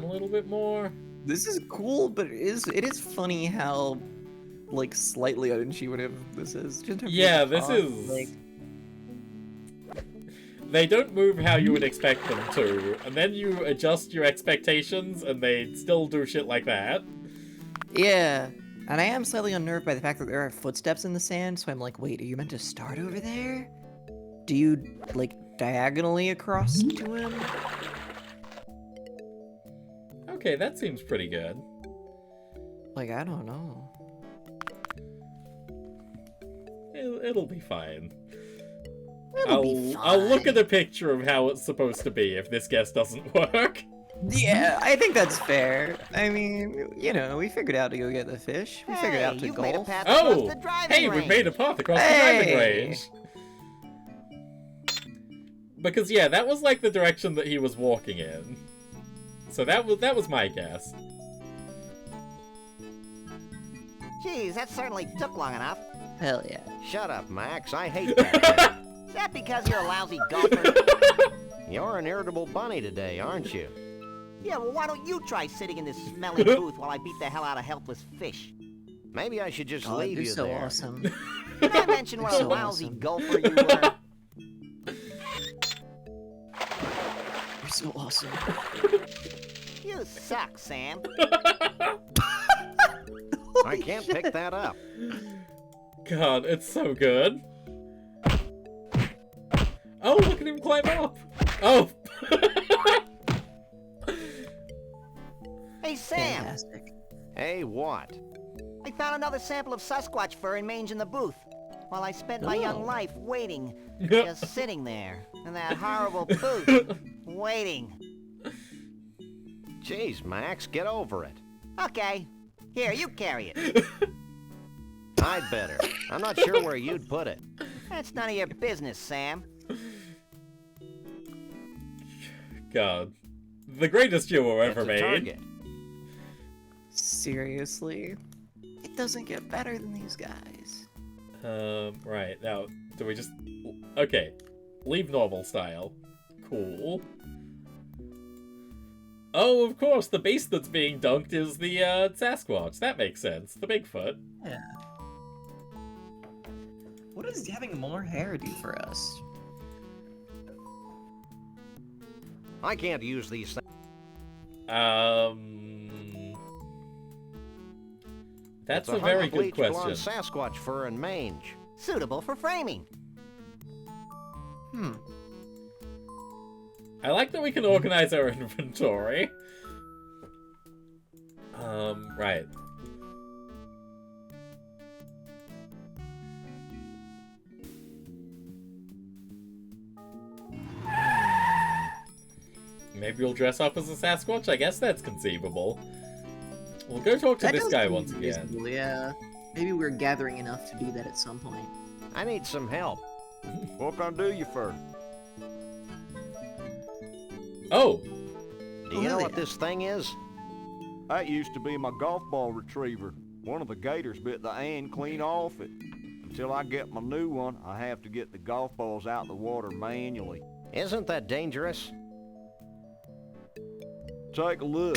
a little bit more.
This is cool, but it is funny how, like, slightly unintuitive this is. Just in terms of
Yeah,
the
this
font,
is...
like...
They don't move how you would expect them to, and then you adjust your expectations, and they still do shit like that.
Yeah, and I am slightly unnerved by the fact that there are footsteps in the sand, so I'm like, wait, are you meant to start over there? Do you, like, diagonally across to him?
Okay, that seems pretty good.
Like, I don't know.
It'll be fine.
I'll
look at a picture of how it's supposed to be if this guess doesn't work.
Yeah, I think that's fair. I mean, you know, we figured out to go get the fish. We figured out to
you've made a
golf.
path across
Oh!
the driving
Hey,
range.
we've made a path across the driving range! Because, yeah, that was like the direction that he was walking in. So that was my guess.
Geez, that certainly took long enough.
Hell yeah.
Shut up, Max. I hate that.
Is that because you're a lousy golfer?
You're an irritable bunny today, aren't you?
Yeah, well, why don't you try sitting in this smelly booth while I beat the hell out of helpless fish?
Maybe I should just
God,
leave
you're
you
so
there.
awesome.
Did I mention what a
So
lousy
awesome.
golfer you were?
You're so awesome.
You suck, Sam.
I can't pick that up.
God, it's so good. Oh, look at him climb up! Oh!
Hey, Sam.
Fantastic.
Hey, what?
I found another sample of Sasquatch fur and mange in the booth. While I spent my young life waiting, just sitting there, in that horrible booth, waiting.
Jeez, Max, get over it.
Okay, here, you carry it.
I'd better. I'm not sure where you'd put it.
That's none of your business, Sam.
God. The greatest duo ever
It's a
made.
target.
Seriously? It doesn't get better than these guys.
Right, now, do we just... Okay. Leave normal style. Cool. Oh, of course, the beast that's being dunked is the, Sasquatch. That makes sense. The Bigfoot.
Yeah. What does having more hair do for us?
I can't use these things.
That's
It's
a very
hunk of
good
bleached blonde
question.
Sasquatch fur and mange.
Suitable for framing.
I like that we can organize our inventory. Right. Maybe we'll dress up as a Sasquatch? I guess that's conceivable. We'll go talk to
That
this
does
guy
seem
once again.
reasonable, yeah. Maybe we're gathering enough to do that at some point.
I need some help.
What can I do you for?
Oh!
Do you know what this thing is?
That used to be my golf ball retriever. One of the gators bit the end clean off it. Until I get my new one, I have to get the golf balls out of the water manually.
Isn't that dangerous?
Take a look.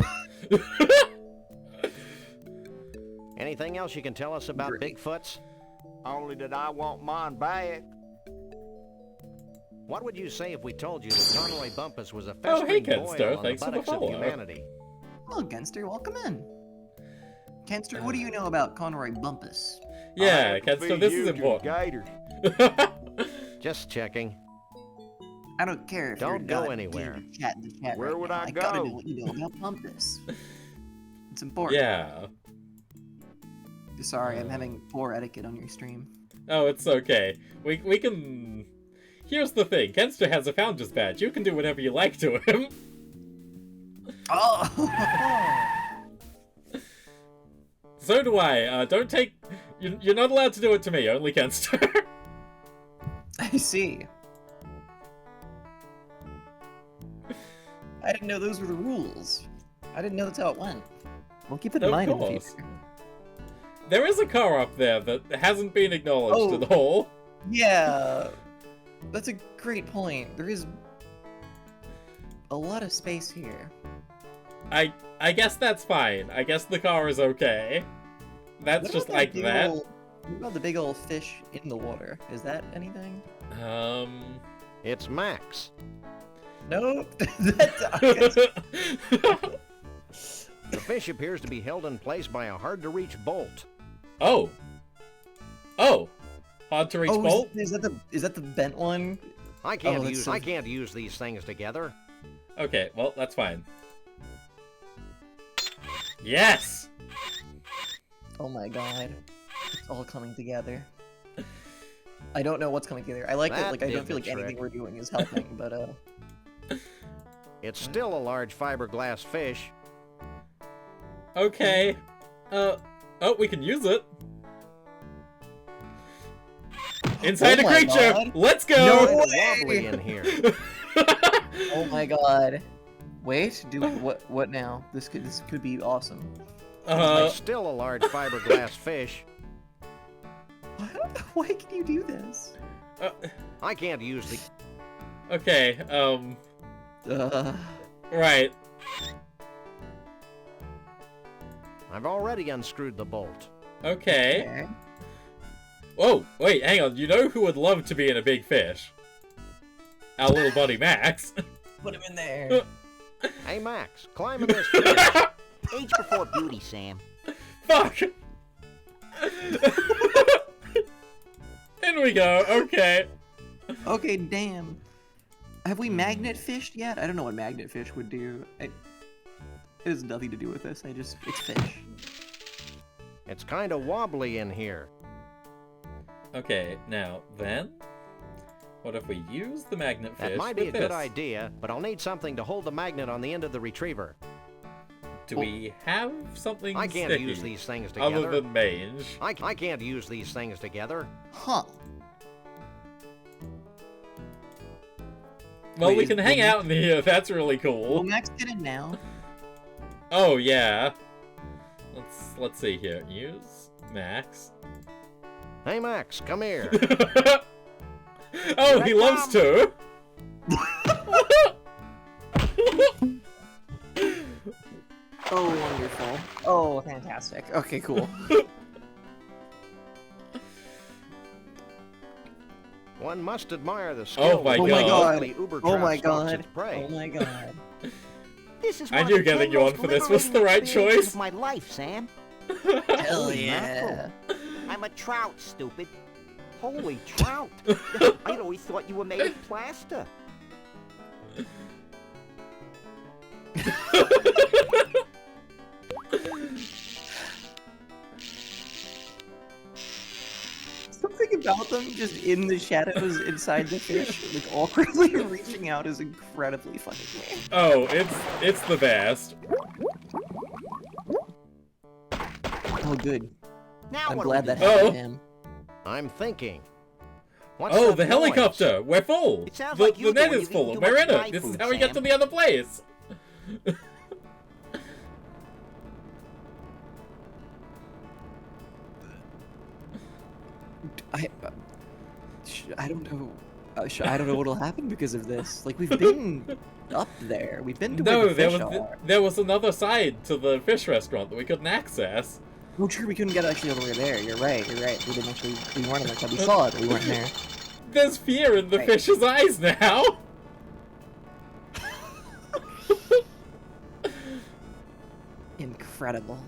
Anything else you can tell us about Bigfoots?
Only that I want mine back.
What would you say if we told you that Conroy Bumpus was a
Oh, hey,
festering
Kenster,
boil on the
thanks for the
buttocks of
follow.
humanity?
Hello, Genster. Welcome in. Kenster, what do you know about Conroy Bumpus?
Yeah,
I have to
Kenster,
feed
this
you
is
to the
important.
gators.
Just checking.
I don't care if
Don't
you're
go
not
anywhere.
doing the chat in the chat
Where
right
would
now.
I
gotta
go?
know what you know about Bumpus. It's important.
Yeah.
Sorry, I'm having poor etiquette on your stream.
Oh, it's okay. We can... Here's the thing. Kenster has a Founder's Badge. You can do whatever you like to him.
Oh!
So do I. Don't take... You're not allowed to do it to me. Only Kenster.
I see. I didn't know those were the rules. I didn't know that's how it went. We'll keep it in
Of
mind in the
course.
future.
There is a car up there that hasn't been acknowledged at all.
Yeah, that's a great point. There is a lot of space here.
I guess that's fine. I guess the car is okay. That's
What
just
about
like
big
that.
What about the big old fish in the water? Is that anything?
It's Max.
Nope.
The fish appears to be held in place by a hard-to-reach bolt.
Oh. Oh. Hard to reach bolt?
Is that the bent one?
I can't
that's so-
I can't use these things together.
Okay, well, that's fine. Yes!
Oh my god. It's all coming together. I don't know what's coming together. I like that, like, I don't feel like anything we're doing is helping, but,
It's still a large fiberglass fish.
Okay. Oh, we can use it. Inside
Oh
a
my
creature!
God.
Let's go!
No
Kinda
way!
wobbly in here.
oh my god. Wait, what now? This could be awesome.
It's still a large fiberglass fish.
Why can you do this?
I can't use the...
Okay, Right.
I've already unscrewed the bolt.
Okay. Whoa, wait, hang on. You know who would love to be in a big fish? Our little buddy Max.
Put him in there.
Hey, Max, climb in this fish.
Age before beauty, Sam.
Fuck! In we go, okay.
Okay, damn. Have we magnet fished yet? I don't know what magnet fish would do. It has nothing to do with this. It's fish.
It's kind of wobbly in here.
Okay, now then, what if we use the magnet fish
That might be a
with
good
this?
idea, but I'll need something to hold the magnet on the end of the retriever.
Do we have something
I can't
sticky
use these things together.
other than mange?
I can't use these things together.
Huh.
Well,
Wait,
we can hang out in here. That's really cool.
Will Max get in now?
Oh yeah. Let's see here. Use Max.
Hey, Max, come here.
Oh, he loves to.
Oh, wonderful. Oh, fantastic. Okay, cool.
One must admire the skill.
Oh my
with
god.
which the uber
Oh
trout
my
stalks
god.
its prey.
Oh my god.
This is
I
one
knew
of the
getting
10
you on
most
for this was the
liberating
right
experiences
choice.
of my life, Sam.
Hell
Holy
yeah.
mackerel. I'm a trout, stupid. Holy trout. I'd always thought you were made of plaster.
Something about them just in the shadows inside the fish, like awkwardly reaching out, is incredibly funny to me.
Oh, it's the best.
Oh, good.
Now
I'm
what
glad
do we
that
do?
happened
Oh.
to him.
I'm thinking. What's
Oh,
that
the
noise?
helicopter! We're full!
It sounds
The,
like
the
you
net
do when
is
you
full!
eat too
We're
much
in it!
dry
This is
food,
how we get to
Sam.
the other place!
I don't know. I don't know what'll happen because of this. Like, we've been up there. We've been to where
No,
the
there
fish
was
are.
there was another side to the fish restaurant that we couldn't access.
Oh, true. We couldn't get actually all the way there. You're right. You're right. We didn't actually. We weren't in there. We saw it, but we weren't there.
There's fear in the
Right.
fish's eyes now!
Incredible.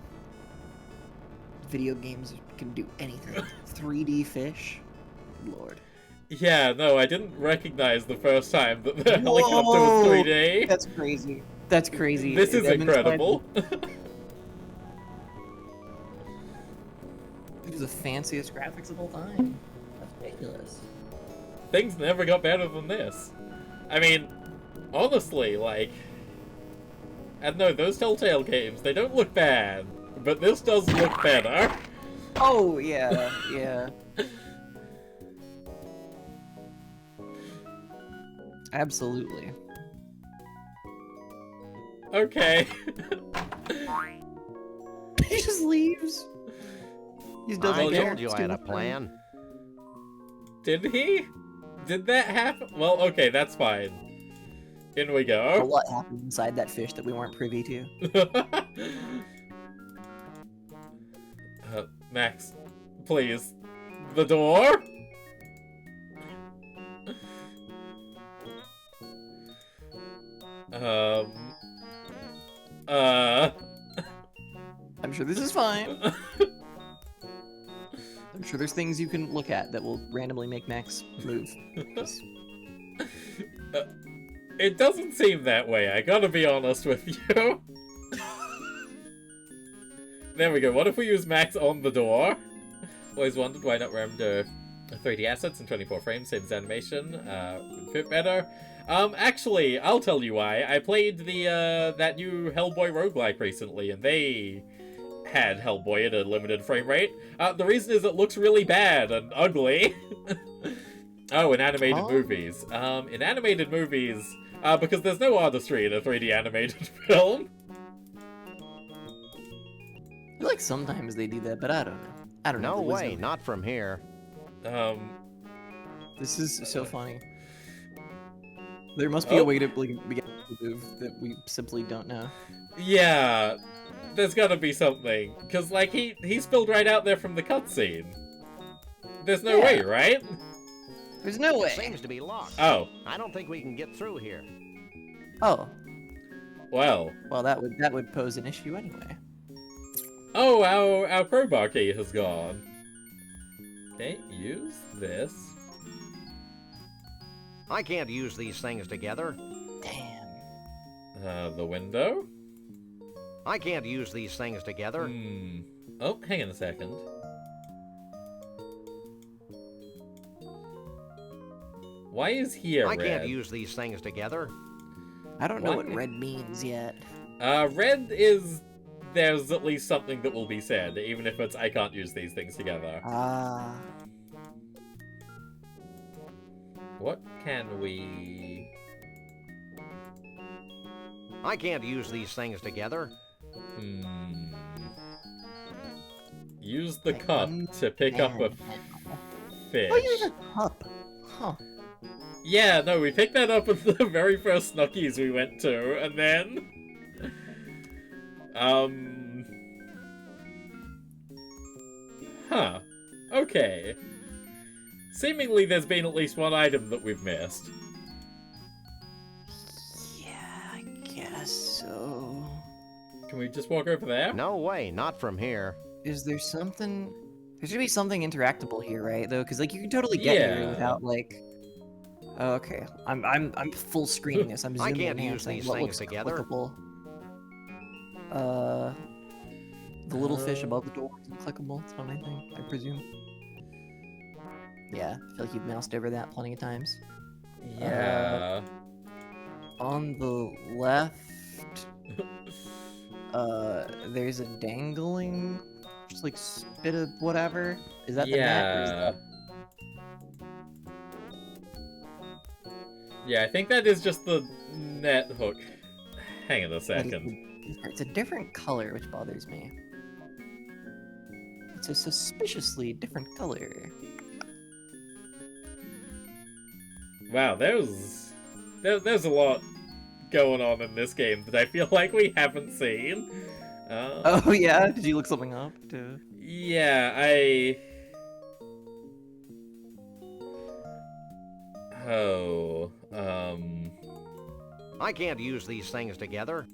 Video games can do anything. 3D fish. Lord.
Yeah, no, I didn't recognize the first time that the helicopter
Whoa!
was 3D.
That's crazy. That's crazy.
This is
I'm inside-
incredible.
These are the fanciest graphics of all time. That's ridiculous.
Things never got better than this. I mean, honestly, like... I don't know, those Telltale games, they don't look bad. But this does look better.
Oh, yeah, yeah. Absolutely.
Okay.
He just leaves. He's done
I
Well,
again.
told you
It's
I
too
had a
much fun.
plan.
Did he? Did that happen? Well, okay, that's fine. In we
A
go.
lot happened inside that fish that we weren't privy to.
Max, please. The door?
I'm sure this is fine. I'm sure there's things you can look at that will randomly make Max move. Just-
It doesn't seem that way, I gotta be honest with you. There we go. What if we use Max on the door? Always wondered why not render 3D assets in 24 frames, same as animation. Would fit better. Actually, I'll tell you why. I played the that new Hellboy roguelike recently, and they had Hellboy at a limited frame rate. The reason is it looks really bad and ugly. Oh, in animated movies. In animated movies, because there's no artistry in a 3D animated film.
I feel like sometimes they do that, but I don't know. I don't know.
No way, not from here.
This is so funny. There must be a way to like get a move that we simply don't know.
Yeah, there's gotta be something. Because, like, he spilled right out there from the cutscene. There's no way, right?
There's no way.
Seems to be locked.
Oh.
I don't think we can get through here.
Oh.
Well,
that would pose an issue anyway.
Oh, our crowbar key has gone. Okay, use this.
I can't use these things together.
Damn.
The window?
I can't use these things together.
Oh, hang on a second. Why is here
I
red?
can't use these things together.
I don't know what red means yet.
Red is... There's at least something that will be said, even if it's I can't use these things together.
Ah.
What can we...
I can't use these things together.
Use the cup to pick up a fish.
Oh, use a cup. Huh.
Yeah, no, we picked that up at the very first Snuckies we went to, and then... Huh. Okay. Seemingly there's been at least one item that we've missed.
Yeah, I guess so.
Can we just walk over there?
No way, not from here.
Is there something... There should be something interactable here, right? Though, because like you can totally get here without like... Oh, okay, I'm full screening this. I'm zooming
I can't
in
use
saying
these
what
things
looks
together.
clickable. The little fish above the door is clickable. That's what I think. I presume. Yeah, I feel like you've moused over that plenty of times.
Yeah.
On the left, there's a dangling, just like bit of whatever. Is that the net? Or is that...
Yeah, I think that is just the net hook. Hang on a second.
It's a different color, which bothers me. It's a suspiciously different color.
Wow, there's a lot going on in this game that I feel like we haven't seen.
Oh yeah? Did you look something up?
Yeah,
I can't use these things together.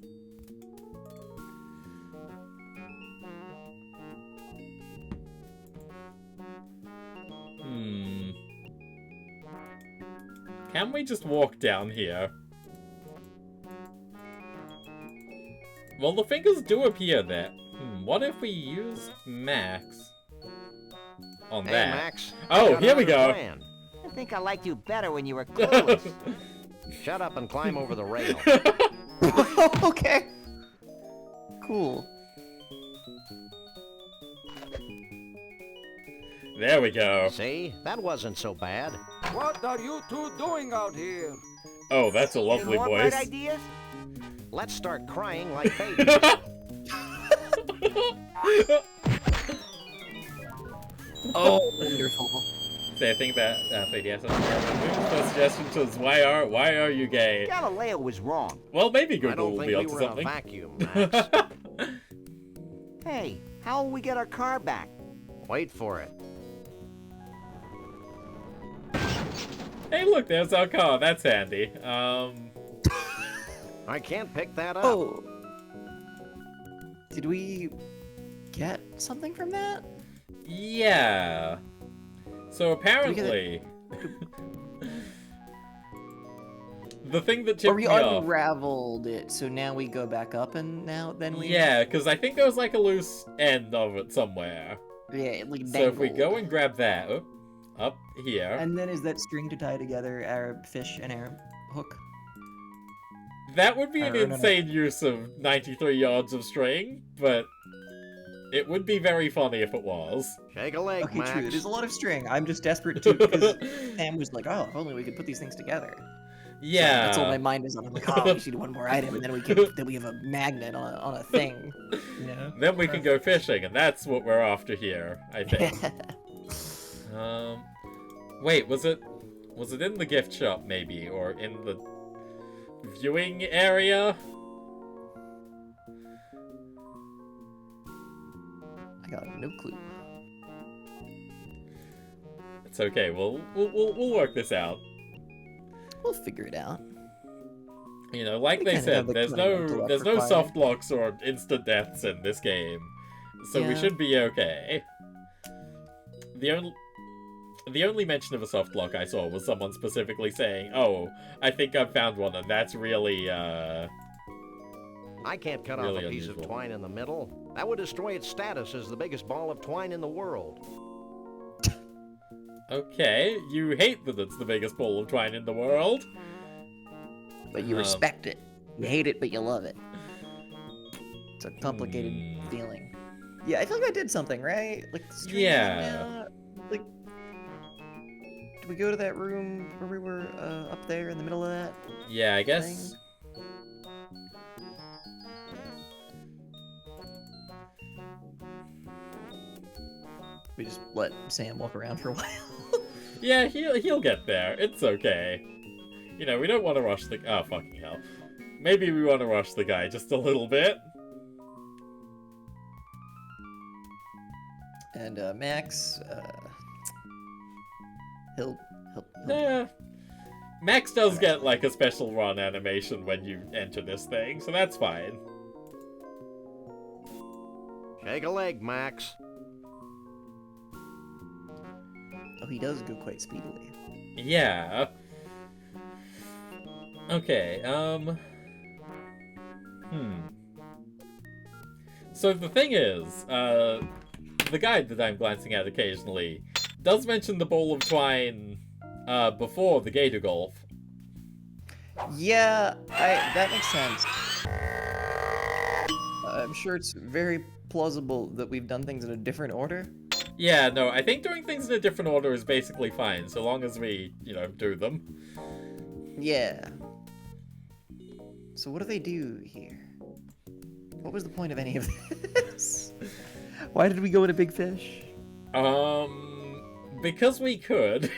Can we just walk down here? Well, the fingers do appear there. What if we use Max on
Hey,
that?
Max.
Oh, here we go.
I think I liked you better when you were clueless.
Shut up and climb over the rail.
Okay. Cool.
There we go.
See? That wasn't so bad.
What are you two doing out here?
Oh, that's a lovely
More
voice.
bright ideas?
Let's start crying like babies.
Oh, wonderful.
Say a thing about 3DS. The suggestion was why are you gay?
Galileo was wrong.
Well, maybe
I
Google
don't
will
think
be
we
onto
were in a
something.
vacuum, Max.
Hey, how will we get our car back?
Wait for it.
Hey, look, there's our car. That's handy.
I can't pick that up.
Oh. Did we get something from that?
Yeah. So apparently, the thing that
Or
tipped
we
me off.
unraveled it, so now we go back up and then we...
Yeah, because I think there was like a loose end of it somewhere.
Yeah, like
So if we
dangled.
go and grab that, up here.
And then is that string to tie together our fish and our hook?
That would be an
no.
insane use of 93 yards of string, but it would be very funny if it was.
Shake a leg,
Okay,
Max.
true. It is a lot of string. I'm just desperate to, because Sam was like, oh, if only we could put these things together.
Yeah.
So that's all my mind is on. I'm like, oh, we just need one more item, and then we have a magnet on a thing. You know?
Then we can go fishing, and that's what we're after here, I think. Wait, was it in the gift shop maybe, or in the viewing area?
I got no clue.
It's okay. We'll work this out.
We'll figure it out.
You know, like
We
they
kinda
said,
have the
there's
mental
no
required.
soft locks or instant deaths in this game, so we
Yeah.
should be okay. The only mention of a soft lock I saw was someone specifically saying, "Oh, I think I've found one," and that's really
I can't cut
really
off a piece of
unusual.
twine in the middle. That would destroy its status as the biggest ball of twine in the world.
Okay, you hate that it's the biggest ball of twine in the world.
But you respect it. You hate it, but you love it. It's a complicated feeling. Yeah, I feel like I did something, right? Like, the string
Yeah.
came out, like, did we go to that room where we were up there in the middle of that?
Yeah, I guess.
thing? We just let Sam walk around for a while.
Yeah, he'll get there. It's okay. You know, we don't want to rush the. Oh, fucking hell. Maybe we want to rush the guy just a little bit.
And Max, he'll
Yeah. Max does get like a special run animation when you enter this thing, so that's fine.
Shake a leg, Max.
Oh, he does go quite speedily.
Yeah. Okay, So the thing is, the guide that I'm glancing at occasionally does mention the ball of twine, before the gator golf.
Yeah, that makes sense. I'm sure it's very plausible that we've done things in a different order.
Yeah, no, I think doing things in a different order is basically fine, so long as we, you know, do them.
Yeah. So what do they do here? What was the point of any of this? Why did we go in a big fish?
Because we could.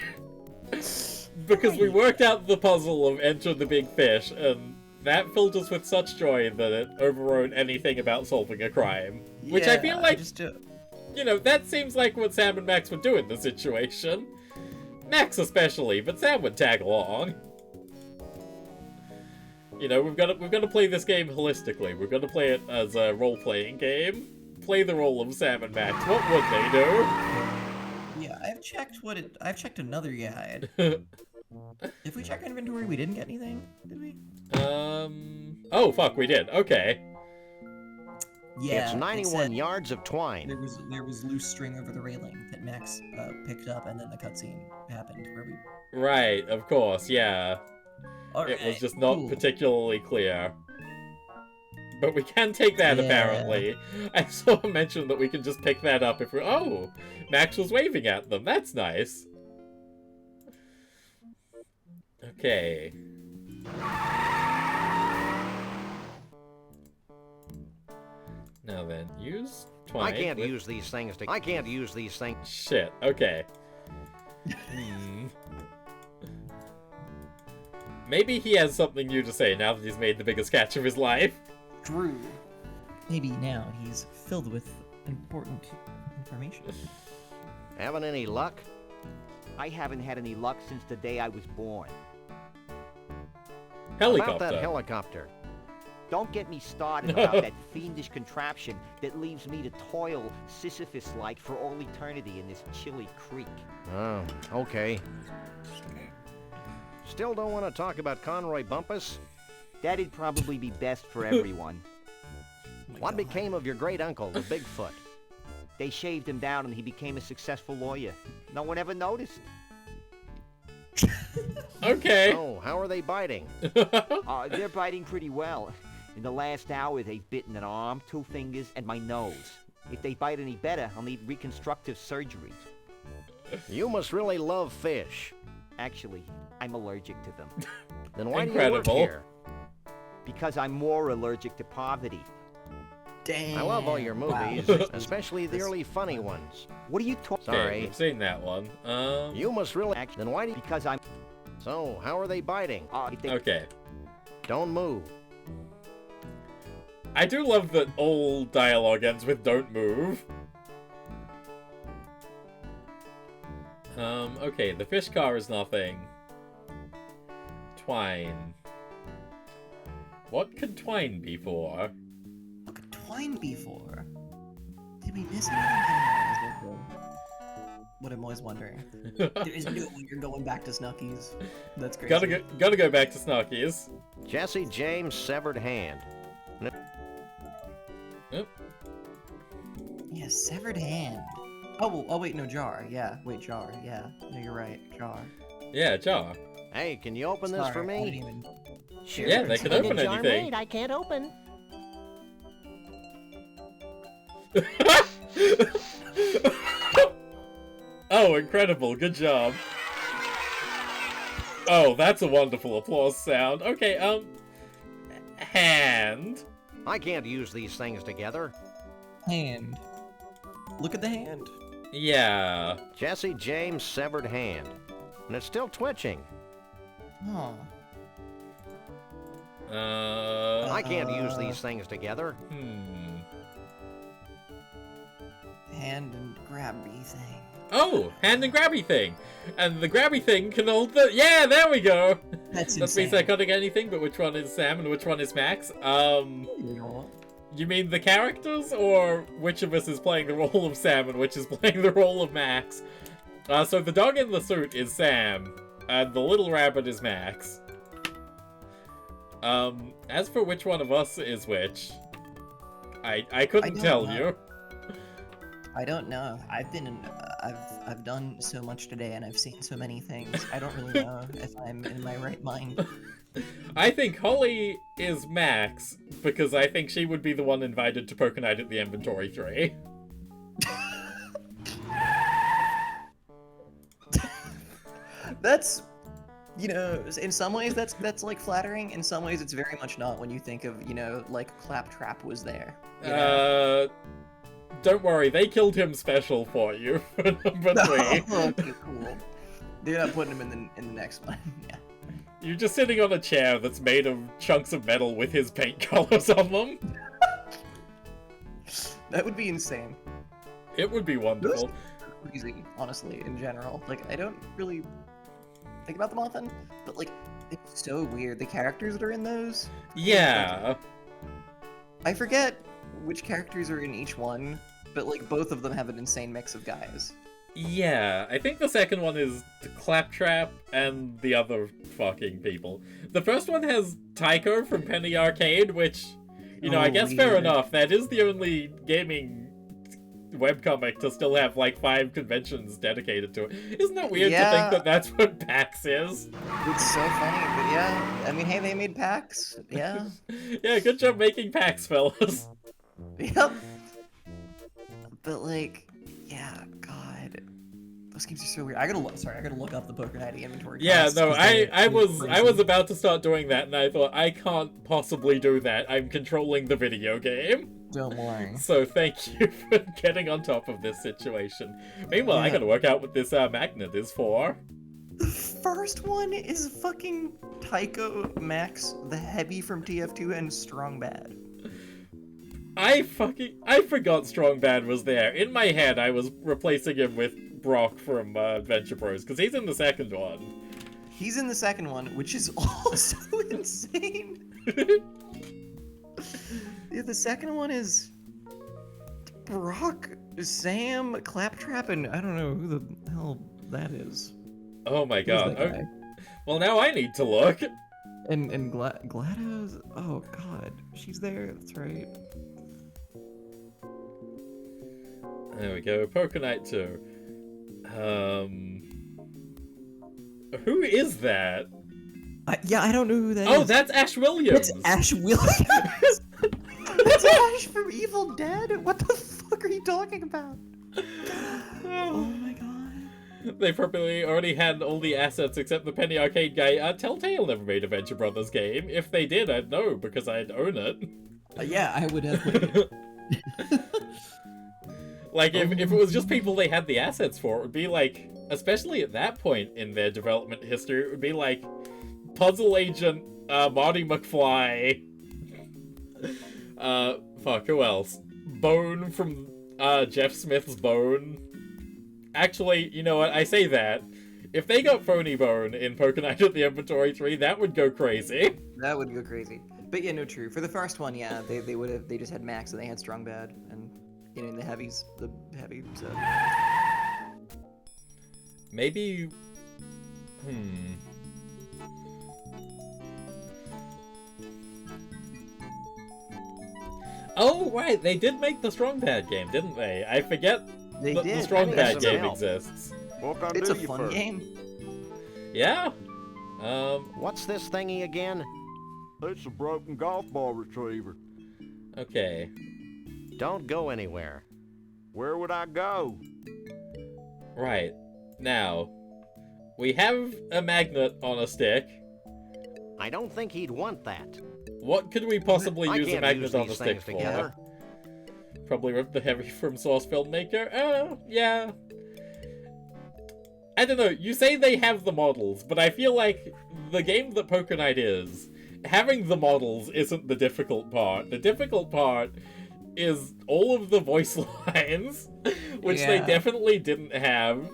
Because we worked out the puzzle of enter the big fish, and that filled us with such joy that it overrode anything about solving a crime. Which I feel like, you know, that seems like what Sam and Max would do in this situation. Max especially, but Sam would tag along. You know, we've got to play this game holistically. We're going to play it as a role-playing game. Play the role of Sam and Max. What would they do?
Yeah, I've checked another guide. If we check inventory, we didn't get anything, did we?
Oh, fuck, we did. Okay.
Yeah,
It's
it
91
said
yards of twine.
there was loose string over the railing that Max picked up, and then the cutscene happened where we...
Right, of course, yeah. It was just not
cool.
particularly clear. But we can take that,
Yeah.
apparently. I saw a mention that we can just pick that up if we... Oh! Max was waving at them. That's nice. Okay. Now then, use twine.
I can't
with-
use these things to... I can't use these things...
Shit, okay. Maybe he has something new to say now that he's made the biggest catch of his life.
True. Maybe now he's filled with important information.
Having any luck?
I haven't had any luck since the day I was born.
Helicopter.
About that helicopter.
Don't get me started about that fiendish contraption that leaves me to toil Sisyphus-like for all eternity in this chilly creek.
Oh, okay. Still don't want to talk about Conroy Bumpus?
That'd probably be best for everyone.
What became of your great uncle, the Bigfoot?
They shaved him down and he became a successful lawyer. No one ever noticed.
Okay.
Oh, how are they biting?
They're biting pretty well. In the last hour, they've bitten an arm, 2 fingers, and my nose. If they bite any better, I'll need reconstructive surgery.
You must really love fish.
Actually, I'm allergic to them.
Then why do you work here?
Because I'm more allergic to poverty.
Damn.
I love all your movies, especially the early funny ones.
What are you talking?
Sorry.
I've seen that one.
You must really... Then why do you...
Because I'm...
So, how are they biting?
Okay.
Don't move.
I do love that all dialogue ends with "don't move." Okay, the fish car is nothing. Twine. What could twine be for?
What could twine be for? Did we miss anything? What I'm always wondering. There is no way you're going back to Snucky's. That's crazy.
Gotta go back to Snarky's.
Jesse James' severed hand.
Yep.
Yeah, severed hand. Oh wait, no, jar. Yeah, wait, jar. Yeah, no, you're right, jar.
Yeah, jar.
Hey, can you open this for me?
Sure.
Yeah, they can open
jar
anything.
made, I can't open.
Oh, incredible. Good job. Oh, that's a wonderful applause sound. Okay, hand.
I can't use these things together.
Hand. Look at the hand.
Yeah.
Jesse James' severed hand. And it's still twitching.
Huh.
I can't use these things together.
Hand and grabby thing.
Oh, hand and grabby thing. And the grabby thing can hold the... Yeah, there we go.
That's
That
insane.
means I can't get anything, but which one is Sam and which one is Max? You mean the characters, or which of us is playing the role of Sam and which is playing the role of Max? So the dog in the suit is Sam, and the little rabbit is Max. As for which one of us is which, I couldn't tell you.
I don't know. I've done so much today, and I've seen so many things. I don't really know if I'm in my right mind.
I think Holly is Max, because I think she would be the one invited to poker night at the inventory tree.
That's, you know, in some ways that's like flattering. In some ways it's very much not when you think of, you know, like Claptrap was there. You know?
Don't worry, they killed him special for you for number 3.
Okay, cool. They're not putting him in the next one. Yeah.
You're just sitting on a chair that's made of chunks of metal with his paint colors on them.
That would be insane.
It would be wonderful.
Those are crazy, honestly, in general. Like, I don't really think about them often, but like, it's so weird. The characters that are in those.
Yeah.
I forget which characters are in each one, but like both of them have an insane mix of guys.
Yeah, I think the second one is the Claptrap and the other fucking people. The first one has Tycho from Penny Arcade, which, you know, I guess fair enough. That is the only gaming webcomic to still have like 5 conventions dedicated to it. Isn't that weird to think that that's what PAX is?
It's so funny, but yeah. I mean, hey, they made PAX. Yeah.
Yeah, good job making PAX, fellas.
Yep. But like, yeah, God, those games are so weird. I gotta look up the Poker Night inventory.
Yeah, no, I was about to start doing that, and I thought I can't possibly do that. I'm controlling the video game.
Don't worry.
So thank you for getting on top of this situation. Meanwhile, I gotta work out what this magnet is for.
The first one is fucking Tycho, Max, the Heavy from TF2, and Strong Bad.
I forgot Strong Bad was there. In my head, I was replacing him with Brock from Adventure Bros, because he's in the second one.
He's in the second one, which is also insane. Yeah, the second one is Brock, Sam, Claptrap, and I don't know who the hell that is.
Oh my god. Okay. Well, now I need to look.
And GLaDOS, oh god, she's there, that's right.
There we go, Poker Night 2. Who is that?
Yeah, I don't know who that is.
Oh, that's Ash Williams!
That's Ash Williams? That's Ash from Evil Dead? What the fuck are you talking about? Oh my god.
They probably already had all the assets except the Penny Arcade guy. Telltale never made a Venture Brothers game. If they did, I'd know, because I'd own it.
Yeah, I would have played it.
Like, if it was just people they had the assets for, it would be like, especially at that point in their development history, it would be like Puzzle Agent, Marty McFly, fuck, who else? Bone from, Jeff Smith's Bone. Actually, you know what, I say that. If they got Phony Bone in Poker Night at the Inventory 3, that would go crazy.
That would go crazy. But yeah, no, true. For the first one, yeah, they just had Max and they had Strong Bad, and you know, the heavy, so.
Maybe... Oh, right, they did make the Strong Bad game, didn't they? I forget the Strong Bad game exists.
It's a fun game.
Yeah?
What's this thingy again?
It's a broken golf ball retriever.
Okay.
Don't go anywhere.
Where would I go?
Right. Now, we have a magnet on a stick.
I don't think he'd want that.
What could we possibly use a magnet on a
these
stick
things
for?
together.
Probably rip the heavy from Source filmmaker? Oh, yeah. I don't know, you say they have the models, but I feel like the game that Poker Night is, having the models isn't the difficult part. The difficult part is all of the voice lines, which they definitely didn't have.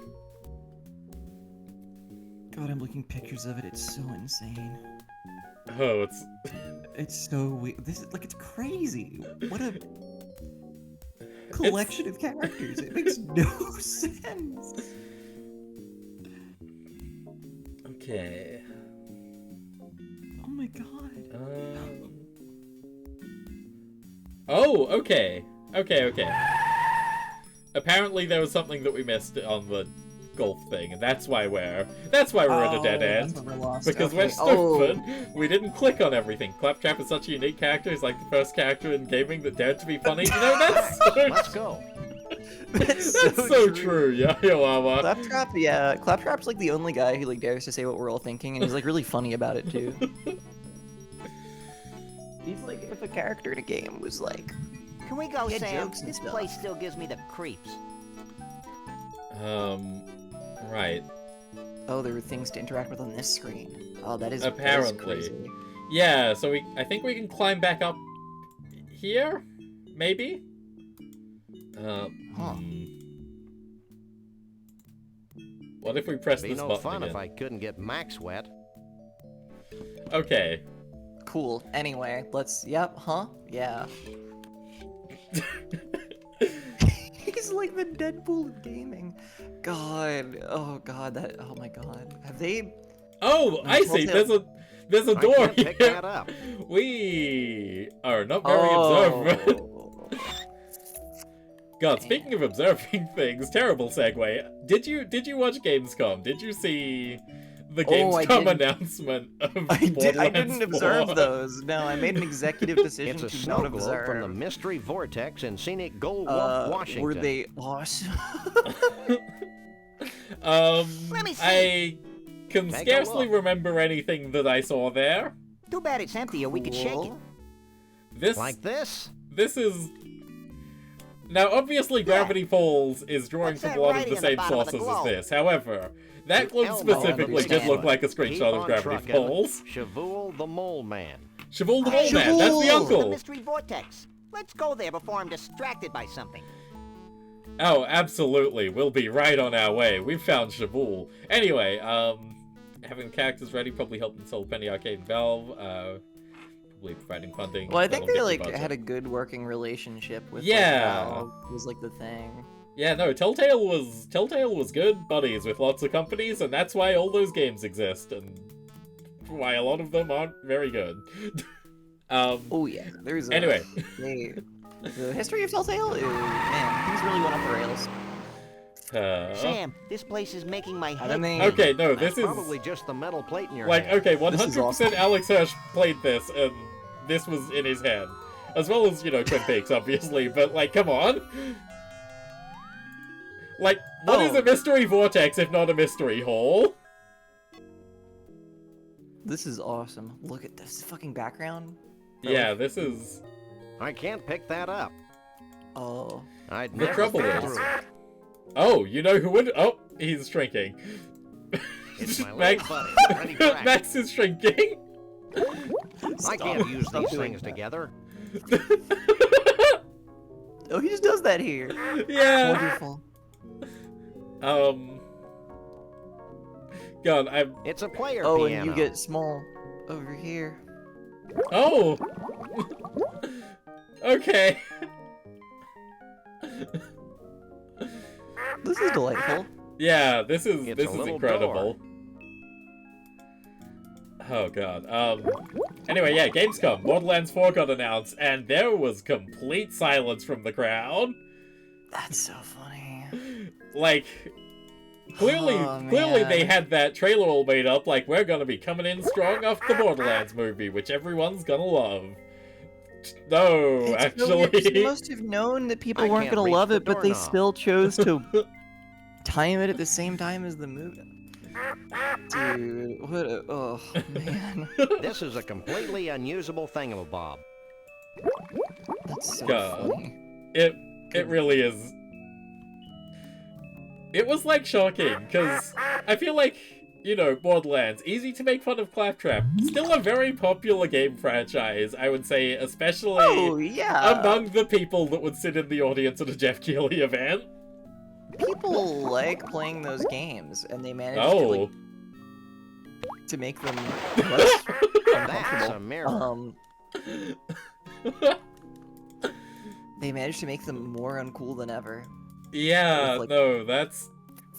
God, I'm looking pictures of it. It's so insane.
Oh,
it's so weird. This is like, it's crazy. What a collection of characters. It makes no sense.
Okay.
Oh my god.
Oh, okay. Okay. Apparently there was something that we missed on the golf thing, and that's why we're at a dead end. Because we're stupid. We didn't click on everything. Claptrap is such a unique character. He's like the first character in gaming that dared to be funny. You know, that's so
Let's go.
That's
so true. Yeah,
Claptrap, yeah. Claptrap's like the only guy who like dares to say what we're all thinking, and he's like really funny about it too. He's like, if a character in a game was like,
Can we go,
he had
Sam?
jokes and
This
stuff.
place still gives me the creeps.
Right.
Oh, there were things to interact with on this screen. Oh, that is
Apparently.
crazy.
Yeah, so I think we can climb back up here? Maybe? What if we press
Be
this
no
button
fun
again?
if I couldn't get Max wet.
Okay.
Cool. Anyway, let's. Yep. Huh? Yeah. He's like the Deadpool of gaming. God. Oh God. That. Oh my God. Have they?
Oh, I see. There's a door
I can't
here.
pick that up.
We are not very observant. God, speaking of observing things, terrible segue. Did you watch Gamescom? Did you see the Gamescom announcement of
I didn't
Borderlands
observe
4?
those. No, I made an executive decision
It's a
to
snow
not
globe
observe.
from the Mystery Vortex in scenic Gold Wolf, Washington.
Were they awesome?
Let me see.
I can
Take a
scarcely
look.
remember anything that I saw there.
Too bad it's empty, or we could shake it.
This
Like this?
This is now obviously Gravity Falls is drawing
What's
from
that
a lot of
writing
the
on the
same
bottom of the
sources as
globe?
this. However, that globe
Elmo
specifically did
understand.
look like a
Keep
screenshot of
on
Gravity
trucking.
Falls.
Shavul the Mole Man.
Shavul the Mole Man, that's the
The
uncle.
Mystery Vortex. Let's go there before I'm distracted by something.
Oh, absolutely. We'll be right on our way. We've found Shavul. Anyway, having the characters ready probably helped them sell Penny Arcade and Valve. Probably providing funding.
Well, I think
that'll
they
get the
like
budget.
had a good working relationship with.
Yeah.
Like, Valve was like the thing.
Yeah, no, Telltale was good buddies with lots of companies, and that's why all those games exist. And why a lot of them aren't very good.
Oh yeah, there's
anyway.
The history of Telltale, man, things really went off the rails.
Sam, this place is making my head.
Okay, no, this is
probably just the metal plate in your
like
hand.
okay, 100% Alex Hirsch played this, and this was in his head, as well as Twin Peaks, obviously. But like, come on, like, what is a mystery vortex if not a mystery hole?
This is awesome. Look at this fucking background.
Yeah, this is.
I can't pick that up.
Oh.
I'd
The
never
trouble
fit
is.
through it.
Oh, you know who would? Oh, he's shrinking.
It's my
Max,
little buddy, ready for action.
Max is shrinking.
I can't use these things together.
Oh, he just does that here.
Yeah.
Wonderful.
God, I'm.
It's a player
piano.
piano.
And you get small over here.
Oh. Okay.
This is delightful.
Yeah, this is
It's
this
a
is
little
incredible. Oh god. Anyway, yeah, Gamescom, Borderlands 4 got announced, and there was complete silence from the crowd.
That's so funny.
Like, clearly they had that trailer all made up, like, we're gonna be coming in strong off the Borderlands movie, which everyone's gonna love. No, actually.
They must have known that people weren't gonna love it, but they still chose to time it at the same time as the movie. Dude, what a, oh, man.
This is a completely unusable thingamabob.
That's so
God.
funny.
It really is. It was, like, shocking, because I feel like, Borderlands, easy to make fun of Claptrap. Still a very popular game franchise, I would say, especially among the people that would sit in the audience at a Jeff Keighley event.
People like playing those games, and they manage to make them less
That's a mirror.
They managed to make them more uncool than ever.
Yeah,
With,
no, that's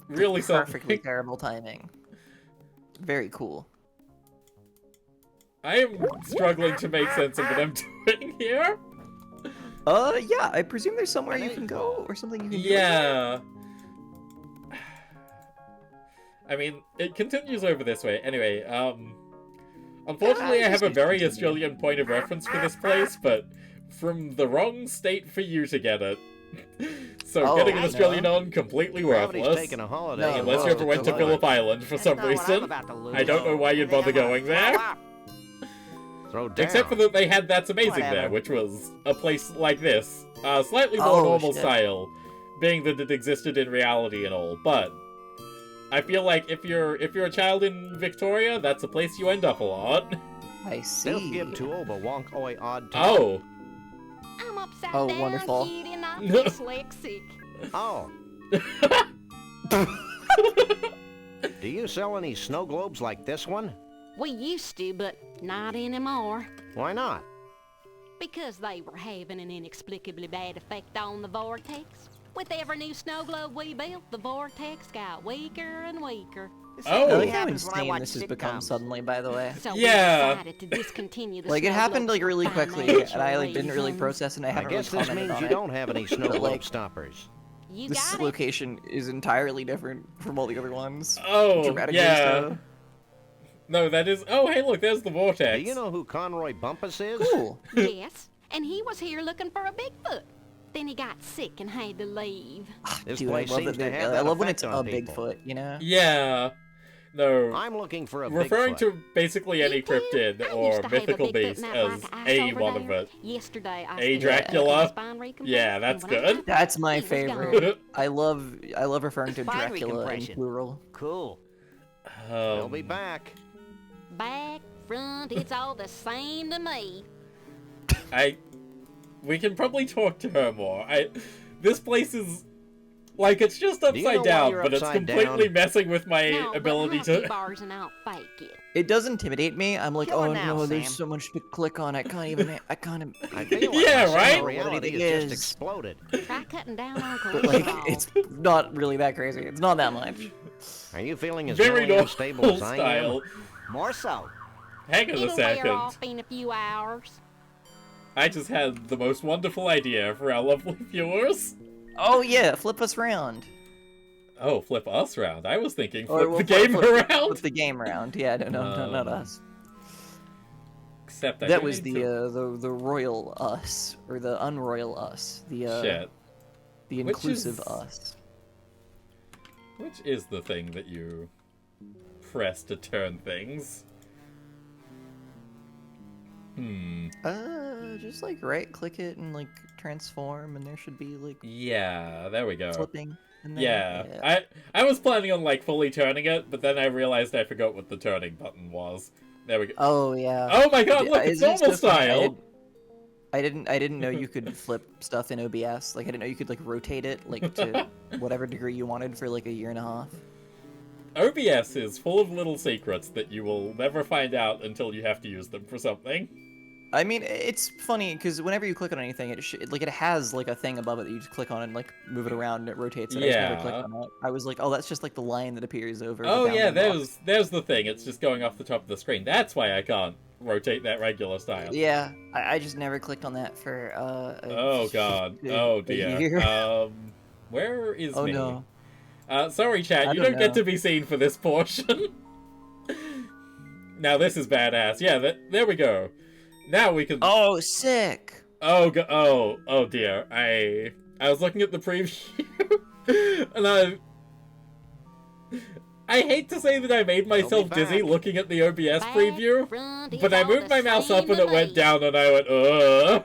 really
perfectly
something.
terrible timing. Very cool.
I am struggling to make sense of what I'm doing here.
Yeah, I presume there's somewhere you can go, or something you can do.
Yeah. I mean, it continues over this way. Anyway, unfortunately I have a very Australian point of reference for this place, but from the wrong state for you to get it. So getting an Australian on, completely worthless.
Taking a holiday
Unless you ever went to Phillip Island for some reason. I don't know why you'd bother going there.
Throw down.
Except for that they had That's Amazing there, which was a place like this. Slightly more normal style, being that it existed in reality and all, but I feel like if you're a child in Victoria, that's a place you end up a lot.
I see.
They'll give to Oba wonk oi odd to.
Oh.
I'm upside
Oh,
down,
wonderful.
kid, and I'm dyslexic.
Oh. Do you sell any snow globes like this one?
We used to, but not anymore.
Why not?
Because they were having an inexplicably bad effect on the vortex. With every new snow globe we built, the vortex got weaker and weaker.
I like how insane this has become suddenly, by the way.
So we decided to discontinue the
Like, it
snow
happened,
globes
like, really
for
quickly,
financial
and I, like, didn't really
reasons.
process, and I
I
haven't
guess
really
this
commented
means
on
you
it.
don't have any snow
But,
globe
like,
stoppers.
You
this
got it.
location is entirely different from all the other ones.
Oh,
Dramatically
yeah.
so.
No, that is... Oh, hey, look, there's the vortex.
Do you know who Conroy Bumpus is?
Cool.
Yes, and he was here looking for a Bigfoot. Then he got sick and had to leave.
This
Dude, I
place
love
seems
that
to have
I
that
love when
effect
it's a
on people.
Bigfoot, you know?
Yeah. No.
I'm looking for a
Referring
Bigfoot.
to basically any cryptid
I
or
used to have a
mythical
Bigfoot
beast
in that
as
like ice
a
over
one of
there.
it.
Yesterday, I
A
still
Dracula?
had spine recompression,
Yeah, that's
and when I
good.
got
That's my
He was
favorite. I love referring to
Spine
Dracula in
recompression.
plural.
Cool.
We'll be back.
back, front, it's all the same to me.
We can probably talk to her more. This place is... Like, it's just
Do you know
upside
why
down,
you're
but it's
upside
completely
down?
messing with my
No,
ability
but
to...
bars and I'll fake it.
It does intimidate me. I'm like,
Kill her
oh
now,
no, there's
Sam.
so much to click on. I can't even.
I feel like
Yeah,
my
right?
sense of reality has
Is.
just exploded.
Try cutting down on
But like,
cholesterol.
it's not really that crazy. It's not that much.
Are you feeling as
Very
mentally
normal
unstable as I am?
style.
More so.
Hang on a
It'll wear
second.
off in a few hours.
I just had the most wonderful idea for our lovely viewers.
Oh yeah, flip us round.
Oh, flip us round. I was thinking
Or
flip
we'll
the game around.
Flip the game around. Yeah, no, not us.
Except I
That
do
was
need
the
to...
the royal us or the unroyal us. The
Shit.
the
Which
inclusive
is-
us.
Which is the thing that you press to turn things?
Just like right click it and like transform, and there should be like
Yeah, there we go.
flipping. And then,
Yeah. I was planning on like fully turning it, but then I realized I forgot what the turning button was. There we go.
Oh yeah.
Oh my god, look, it's
Isn't it
normal
so funny?
style!
I didn't know you could flip stuff in OBS. Like I didn't know you could like rotate it like to whatever degree you wanted for like a year and a half.
OBS is full of little secrets that you will never find out until you have to use them for something.
I mean, it's funny because whenever you click on anything, it has like a thing above it that you just click on and like move it around and it rotates it. I just never clicked on that. I was like, oh, that's just like the line that appears over. the
Oh yeah,
bounding box.
there's the thing. It's just going off the top of the screen. That's why I can't rotate that regular style.
Yeah, I just never clicked on that for.
Oh god. Oh dear.
year.
Where is
Oh
me?
no.
Sorry, chat.
I
You
don't
don't get
know.
to be seen for this portion. Now this is badass. Yeah, there we go. Now we can.
Oh, sick.
Oh dear. I was looking at the preview, and I hate to say that I made myself dizzy looking at the OBS preview, but I moved my mouse up and it went down, and I went, ugh.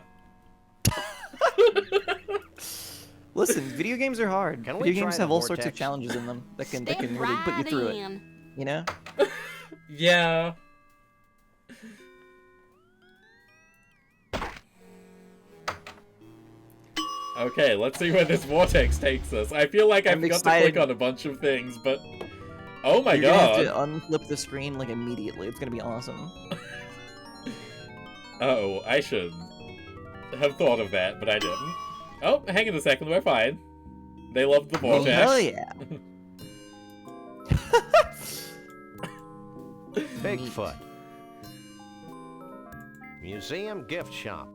Listen, video games are hard.
Can we
Video
try
games
the
have all sorts of
vortex?
challenges in them that can
Step
really put you
right
through
in.
it. You know?
Yeah. Okay, let's see where this vortex takes us. I feel like I
I'm
forgot
excited.
to click on a bunch of things, but... Oh my
You're
god!
gonna have to unflip the screen like immediately. It's gonna be awesome.
Oh, I should have thought of that, but I didn't. Oh, hang on a second, we're fine. They loved the
Oh,
vortex.
hell yeah.
Bigfoot. Museum gift shop.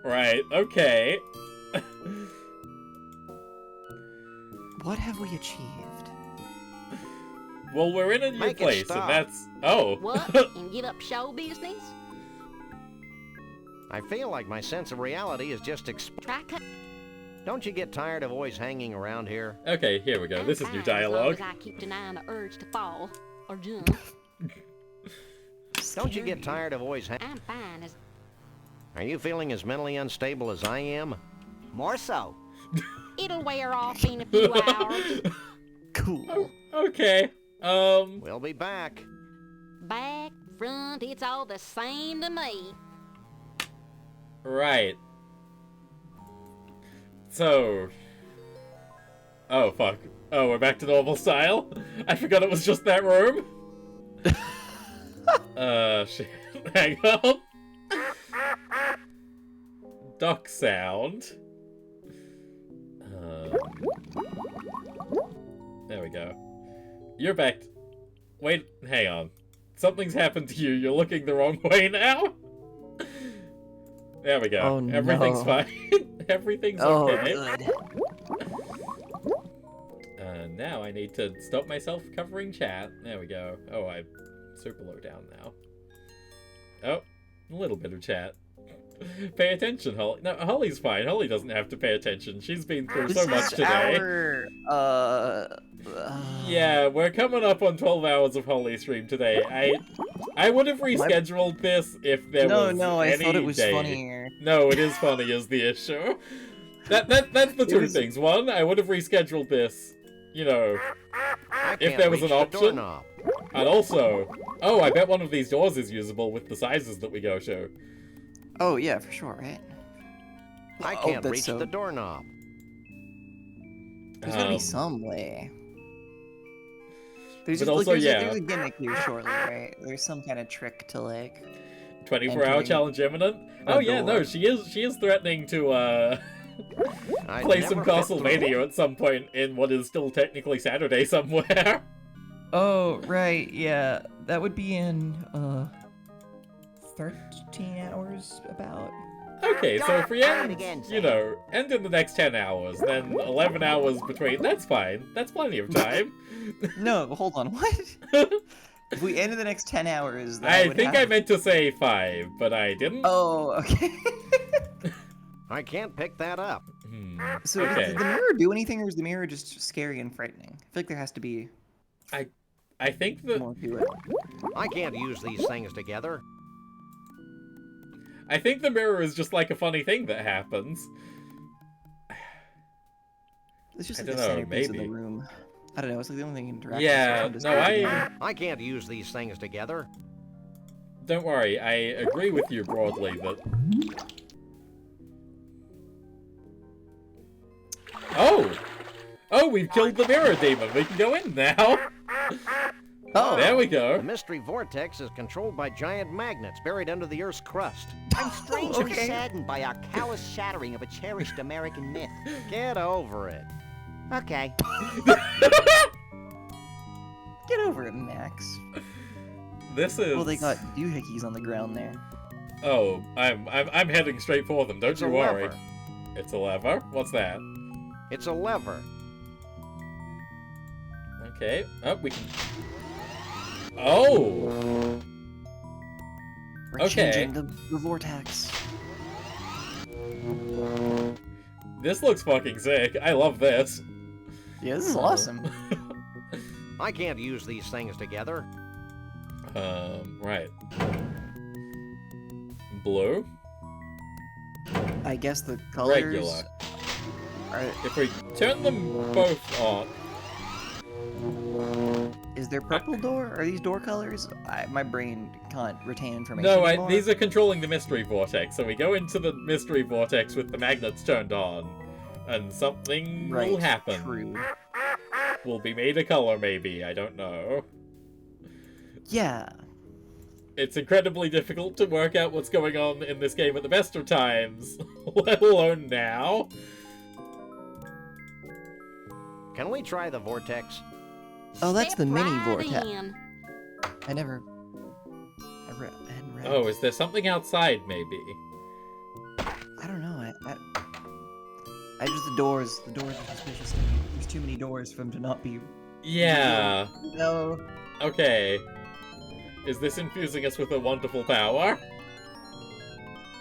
Right, okay.
What have we achieved?
Well, we're in a new
Make it
place,
stop.
and that's... Oh.
What? And get up show business?
I feel like my sense of reality is just
Try cut.
Don't you get tired of always hanging around here?
Okay, here we go. This is new
I'm fine,
dialogue.
As long as I keep denying the urge to fall or jump.
Don't you get tired of always
I'm fine as
Are you feeling as mentally unstable as I am?
More so.
it'll wear off in a few hours.
Cool.
Okay.
We'll be back.
Back, front, it's all the same to me.
Right. So... Oh, fuck. Oh, we're back to normal style? I forgot it was just that room? Shit. Hang on. Duck sound. There we go. You're back. Wait, hang on. Something's happened to you. You're looking the wrong way now. There we go.
Oh,
Everything's
no.
fine. Everything's
Oh,
okay.
good.
Now I need to stop myself covering chat. There we go. Oh, I'm super low down now. Oh, a little bit of chat. Pay attention, Holly. No, Holly's fine. Holly doesn't have to pay attention. She's been through
This
so much
is
today. Yeah, we're coming up on 12 hours of Holly stream today. I would have rescheduled this if there was
No, I
any
thought it was
day.
funnier.
No, it is funny is the issue. That's the two things. One, I would have rescheduled this, you know, if there was an option. And also, oh, I bet one of these doors is usable with the sizes that we go to.
Oh yeah, for sure, right?
I
Oh,
can't
that's
reach
so-
the doorknob.
There's gotta be some way. There's
But
just,
also,
like,
yeah.
there's a gimmick here shortly, right? There's some kind of trick to like
24-hour
entering
challenge imminent.
a
Oh yeah, no,
door.
she is threatening to play some Castlevania at some point in what is still technically Saturday somewhere.
Oh, right, yeah. That would be in, 13 hours, about.
Okay, so if we end, you know, end in the next 10 hours, then 11 hours between, that's fine. That's plenty of time.
No, hold on, what? If we end in the next 10 hours, then
I think I meant to say 5, but I didn't.
Oh, okay.
I can't pick that up.
So
Okay.
did the mirror do anything, or is the mirror just scary and frightening? I feel like there has to be...
I think that...
more to it.
I can't use these things together.
I think the mirror is just like a funny thing that happens.
It's just
I
like the
don't know,
centerpiece of
maybe.
the room. I don't know, it's like the only thing interactive.
Yeah, no,
I can't use these things together.
Don't worry, I agree with you broadly that... Oh! Oh, we've killed the mirror demon. We can go in now.
Oh,
there we go.
The mystery vortex is controlled by giant magnets buried under the Earth's crust.
I'm strangely saddened by our callous shattering of a cherished American myth.
Get over it.
Okay.
Get over it, Max.
This is...
Well, they got doohickeys on the ground there.
Oh, I'm heading straight for them. Don't
It's
you
a
worry.
lever.
It's a lever. What's that?
It's a lever.
Okay. Oh, we can. Oh.
We're
Okay.
changing the vortex.
This looks fucking sick. I love this.
Yeah, this is awesome.
I can't use these things together.
Right. Blue.
I guess the colors...
Regular.
Are...
If we turn them both on.
Is there purple door? Are these door colors? My brain can't retain information
No,
anymore.
these are controlling the mystery vortex. So we go into the mystery vortex with the magnets turned on, and something will happen.
True.
Will be made a color, maybe. I don't know.
Yeah.
It's incredibly difficult to work out what's going on in this game at the best of times, let alone now.
Can we try the vortex?
Oh, that's the mini
right
vortex.
in.
I hadn't read.
Oh, is there something outside, maybe?
I don't know. I just the doors. The doors are suspicious to me. There's too many doors for them to not be.
Yeah.
No.
Okay. Is this infusing us with a wonderful power?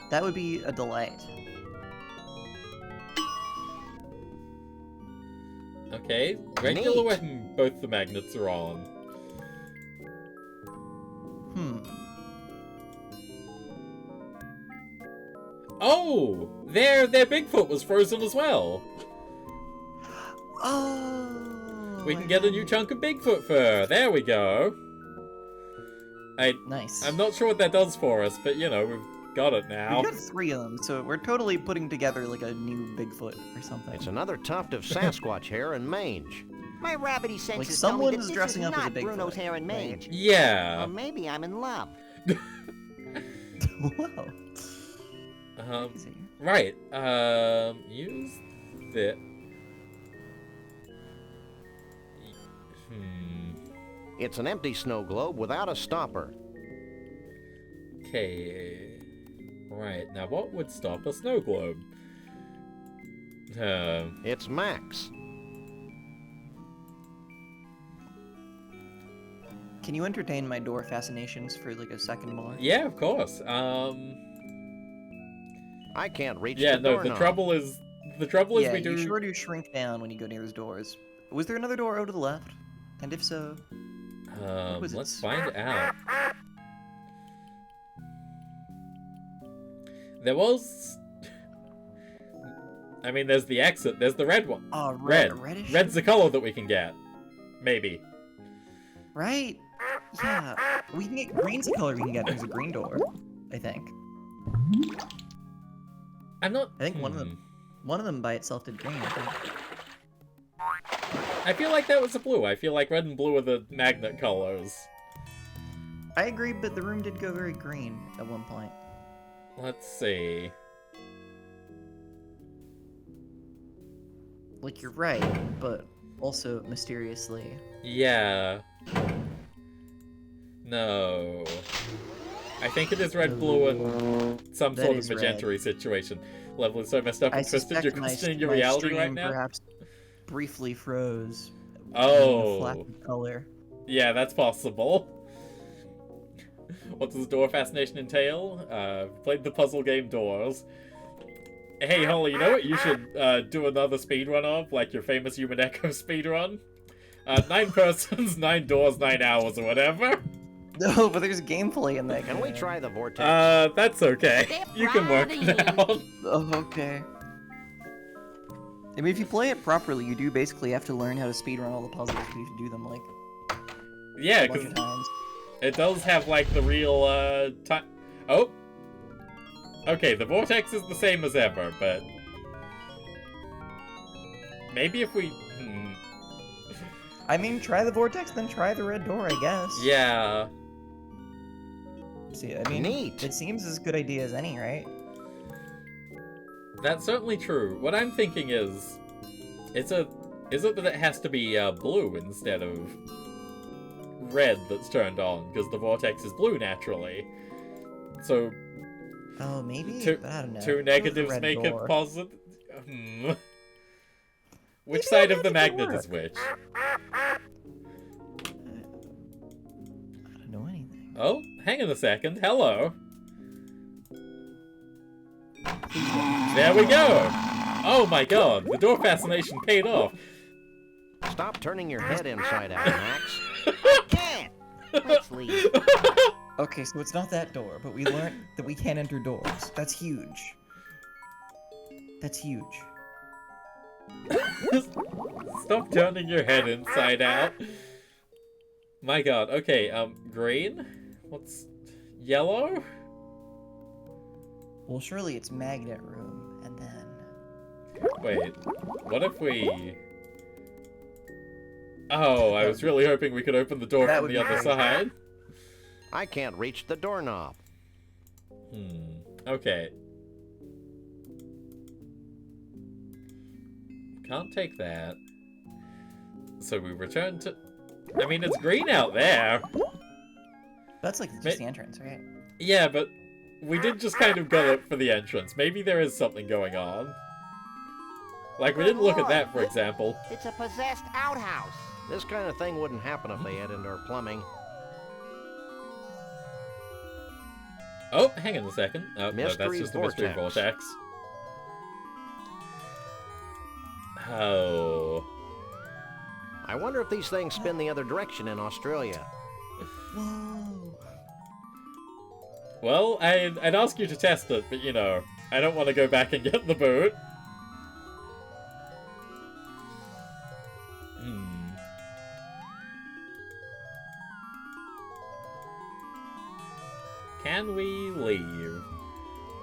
That would be a delight.
Okay. Regular
Neat.
weapon, both the magnets are on. Oh! Their Bigfoot was frozen as well.
Oh.
We can get a new chunk of Bigfoot fur. There we go.
Nice.
I'm not sure what that does for us, but you know, we've got it now.
We've got 3 of them, so we're totally putting together like a new Bigfoot or something.
It's another tuft of Sasquatch hair and mange.
My rabbity senses
Like
tell me
someone
that
is
this
dressing
is
up as a
not
Bigfoot,
Bruno's hair and
right?
mange.
Yeah.
Or maybe I'm in love.
Whoa.
Right. Use the.
It's an empty snow globe without a stopper.
Okay. Right. Now, what would stop a snow globe?
It's Max.
Can you entertain my door fascinations for like a second more?
Yeah, of course.
I can't reach
Yeah,
the
no.
doorknob.
The trouble is
Yeah,
we do.
you sure do shrink down when you go near those doors. Was there another door out to the left? And if so, was
Let's
its-
find out. There was. I mean, there's the exit. There's the red one.
Oh, reddish?
Red's the color that we can get. Maybe.
right? Yeah, we can get green's the color we can get. There's a green door, I think.
I'm not.
I think one of them by itself did green. I think.
I feel like that was a blue. I feel like red and blue are the magnet colors.
I agree, but the room did go very green at one point.
Let's see.
Like, you're right, but also mysteriously.
Yeah. No. I think it is red, blue, and some
That
sort of
is red.
magenta-y situation. Level is so messed up
I
and twisted,
suspect
you're
my
questioning your
my
reality
stream
right now?
perhaps briefly froze.
Oh.
A flash of color.
Yeah, that's possible. What does door fascination entail? Played the puzzle game Doors. Hey, Holly, you know what you should do another speedrun of? Like your famous Human Echo speedrun? 9 persons, 9 doors, 9 hours, or whatever.
No, but there's gameplay in that.
Can we try the vortex?
That's okay. You can work it out.
Oh, okay. I mean, if you play it properly, you do basically have to learn how to speedrun all the puzzles. You have to do them, like,
Yeah,
a bunch
because
of times.
it does have, like, the real, time. Oh! Okay, the vortex is the same as ever, but... Maybe if we...
I mean, try the vortex, then try the red door, I guess.
Yeah.
See, I mean, it seems as good idea as any, right?
That's certainly true. What I'm thinking is it that it has to be blue instead of red that's turned on, because the vortex is blue naturally. So...
Oh, maybe?
Two,
I don't know.
two negatives
red
make
door.
a positive... Which side of the magnet is which?
I don't know anything.
Oh, hang on a second. Hello. There we go! Oh my god, the door fascination paid off.
Stop turning your head inside out, Max.
Can't. Let's leave.
Okay, so it's not that door, but we learned that we can't enter doors. That's huge. That's huge.
Stop turning your head inside out. My god, okay, green? What's... yellow?
Well, surely it's magnet room, and then...
Wait, what if we... Oh, I was really hoping we could open the door
That
from
would
the
be
other
great.
side.
I can't reach the doorknob.
Okay. Can't take that. So we return to... I mean, it's green out there.
That's like just the entrance, right?
Yeah, but we did just kind of go up for the entrance. Maybe there is something going on. Like, we didn't look at that, for example.
It's a possessed outhouse.
This kind of thing wouldn't happen if they had indoor plumbing.
Oh, hang on a second. Oh, no, that's
Mystery
just a mystery
vortex.
vortex. Oh.
I wonder if these things spin the other direction in Australia.
Whoa.
Well, I'd ask you to test it, but you know, I don't want to go back and get the boot. Can we leave?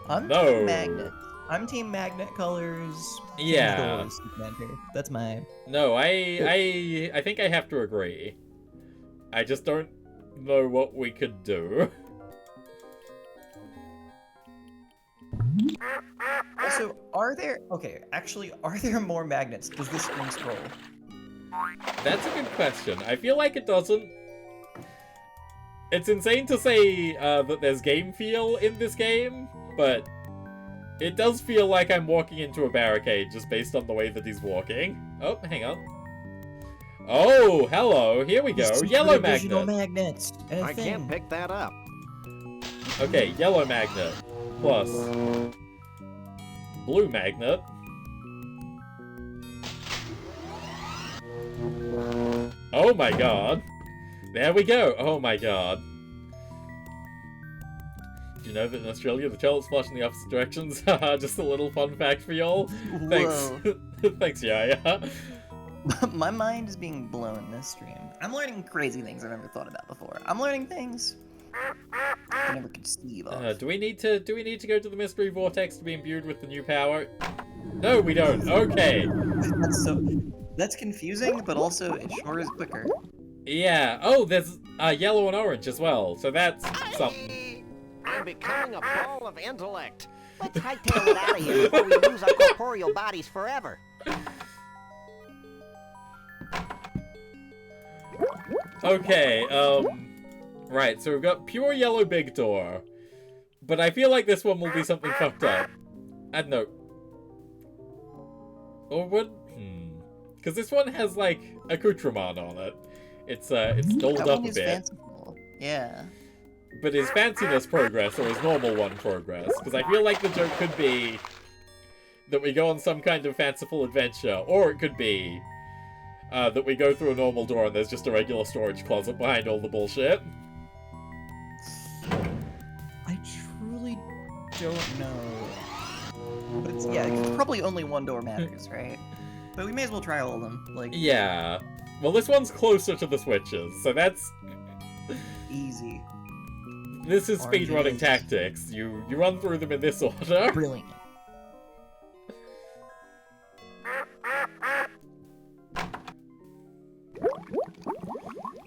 I'm
No.
team magnet. I'm team magnet colors. team
Yeah.
doors, you can enter. That's my...
No, I think I have to agree. I just don't know what we could do.
Also, are there... Okay, actually, are there more magnets? Does this screen scroll?
That's a good question. I feel like it doesn't. It's insane to say that there's game feel in this game, but it does feel like I'm walking into a barricade just based on the way that he's walking. Oh, hang on. Oh, hello. Here we go. Yellow magnet.
magnets. and a
I can't
thing.
pick that up.
Okay, yellow magnet. Plus blue magnet. Oh my god. There we go. Oh my god. Do you know that in Australia the toilets flush in the opposite directions? Just a little fun fact for y'all. Thanks. Thanks, yeah.
My mind is being blown this stream. I'm learning crazy things I've never thought about before. I'm learning things I never conceive of.
Do we need to go to the mystery vortex to be imbued with the new power? No, we don't. Okay.
That's confusing, but also it sure is quicker.
Yeah. Oh, there's yellow and orange as well. So that's something.
I'm becoming a ball of intellect. Let's hightail it out of here before we lose our corporeal bodies forever.
Okay, right, so we've got pure yellow big door. But I feel like this one will be something fucked up. I don't know. Or what? Because this one has, like, accoutrement on it. It's dolled
That
up
one
a
is
bit.
fanciful. Yeah.
But is fanciness progress or is normal one progress? Because I feel like the joke could be that we go on some kind of fanciful adventure, or it could be that we go through a normal door and there's just a regular storage closet behind all the bullshit.
I truly don't know. But it's, yeah, it's probably only one door matters, right? But we may as well try all of them. Like,
Yeah. Well, this one's closer to the switches, so that's...
easy.
This is
Orange
speedrunning
is.
tactics. You run through them in this order.
Brilliant.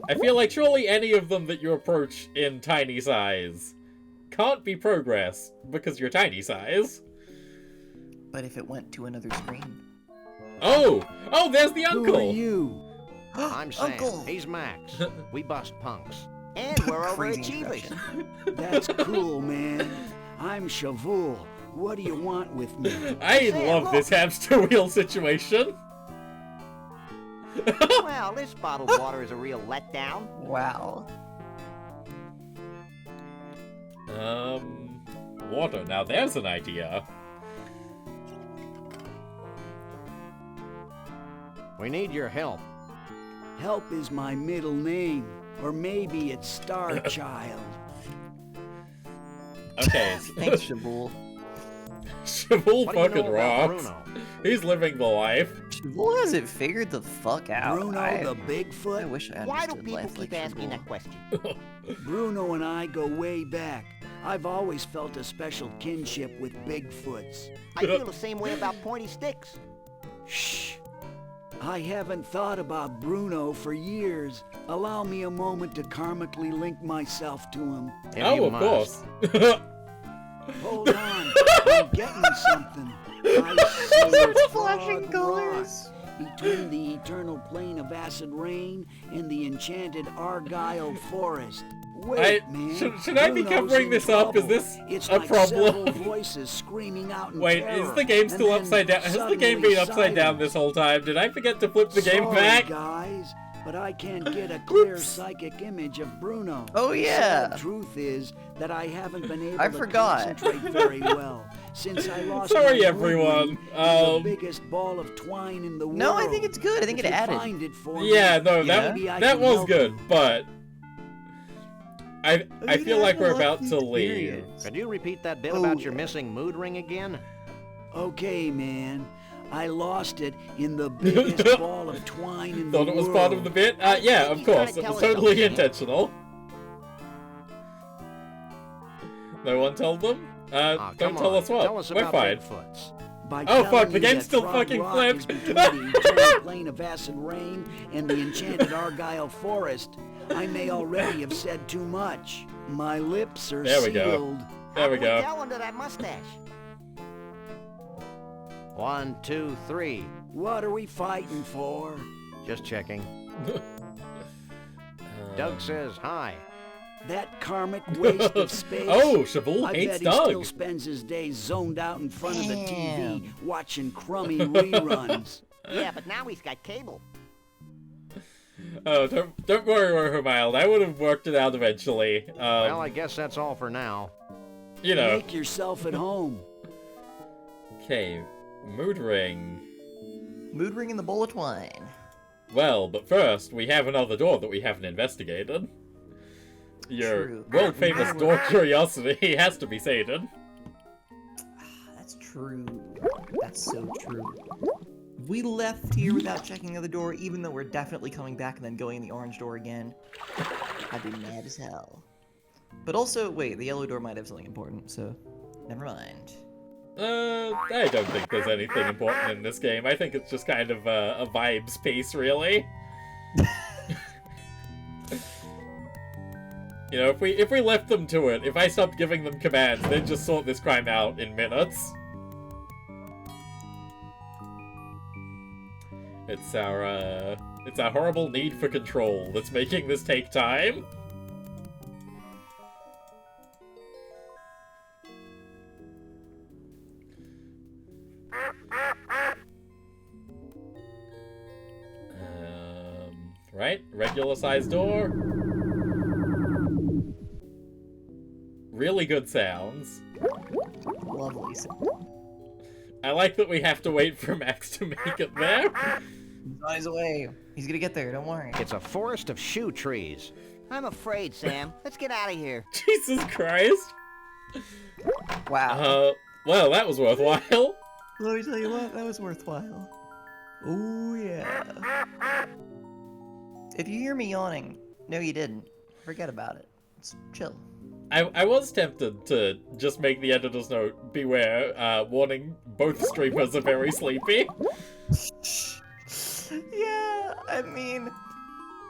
I feel like surely any of them that you approach in tiny size can't be progress because you're tiny size.
But if it went to another screen.
Oh! Oh, there's the uncle!
Who are you?
I'm Sam.
Uncle!
He's Max. We bust punks.
And we're
Crazy
overachievers.
That's cool, man. I'm Shavul. What do you want with me?
I
Sam,
love
look.
this hamster wheel situation.
Well, this bottled water is a real letdown.
Wow.
Water. Now there's an idea.
We need your help.
Help is my middle name. Or maybe it's Star Child.
Okay.
Thanks, Shabul.
Shavul
What do you know
fucking
about
rocks.
Bruno?
He's living the life.
Shabul has it figured the fuck out.
Bruno the
I
Bigfoot?
wish I
Why do
understood
people
life
keep
like
asking
Shabul.
that question?
Bruno and I go way back. I've always felt a special kinship with Bigfoots.
I feel the same way about pointy sticks.
Shh. I haven't thought about Bruno for years. Allow me a moment to karmically link myself to him.
If
Oh,
you
of
must.
course.
Hold on. I'm getting something. I see a
flashing
frog
colors.
rock between the eternal plain of acid rain and the enchanted Argyle forest. Wait, man.
Should I be
Bruno's
covering
in
this up? Is
trouble.
this
It's
a
like
problem?
several voices screaming out in
Wait,
terror,
is the game
and
still
then
upside down? Has the game
suddenly
been upside down
silence.
this whole time? Did I forget to flip the game
Sorry,
back?
guys, but I can't get a clear
Whoops.
psychic image of Bruno.
Oh, yeah.
The sad truth is that I haven't been able
I
to
forgot.
concentrate very well since I lost
Sorry,
my
everyone.
mood ring and the biggest ball of twine in the world.
No, I think it's good. I think
If
it
you
added.
Find it for
Yeah,
me,
no,
maybe I
that
can
was
help
good,
you.
but I
It
feel like
added
we're
a lot
about
of
to leave.
experience.
Could you repeat that bit
Oh,
about your
yeah.
missing mood ring again?
Okay, man. I lost it in the biggest ball of twine in the
Thought
world.
it was part of the bit? Yeah, of
He's trying
course.
to
It
tell
was
us
totally
something.
intentional. No one told them?
Ah,
Don't
come
tell
on.
us what.
Tell us
We're
about
fine.
Bigfoots.
By
Oh,
telling
fuck, the
you
game's
that
still
Frog
fucking
Rock
flipped.
is between the eternal plain of acid rain and the enchanted Argyle forest, I may already have said too much. My lips are
There we go.
sealed.
There we
How can
go.
tell under that mustache?
1, 2, 3.
What are we fighting for?
Just checking. Doug says hi.
That karmic waste of space?
Oh, Shabul
I
hates
bet he
Doug.
still spends his days zoned out in front of the TV
Damn.
watching crummy reruns.
Yeah, but now he's got cable.
Oh, don't worry, Rohamild. I would have worked it out eventually.
Well, I guess that's all for now.
You know.
Make yourself at home.
Okay, mood ring.
Mood ring in the bowl of twine.
Well, but first, we have another door that we haven't investigated. Your
True.
world-famous door curiosity has to be sated.
That's true. That's so true. We left here without checking the other door, even though we're definitely coming back and then going in the orange door again. I'd be mad as hell. But also, wait, the yellow door might have something important, so never mind.
I don't think there's anything important in this game. I think it's just kind of a vibes piece, really. You know, if we left them to it, if I stopped giving them commands, they'd just sort this crime out in minutes. It's It's a horrible need for control that's making this take time. Right? Regular sized door. Really good sounds.
Lovely sound.
I like that we have to wait for Max to make it there.
He's on his way. He's gonna get there, don't worry.
It's a forest of shoe trees.
I'm afraid, Sam. Let's get out of here.
Jesus Christ.
Wow.
Well, that was worthwhile.
Let me tell you what, that was worthwhile. Oh, yeah. If you hear me yawning, no you didn't. Forget about it. It's chill.
I was tempted to just make the editor's note, beware, warning, both streamers are very sleepy.
Yeah, I mean,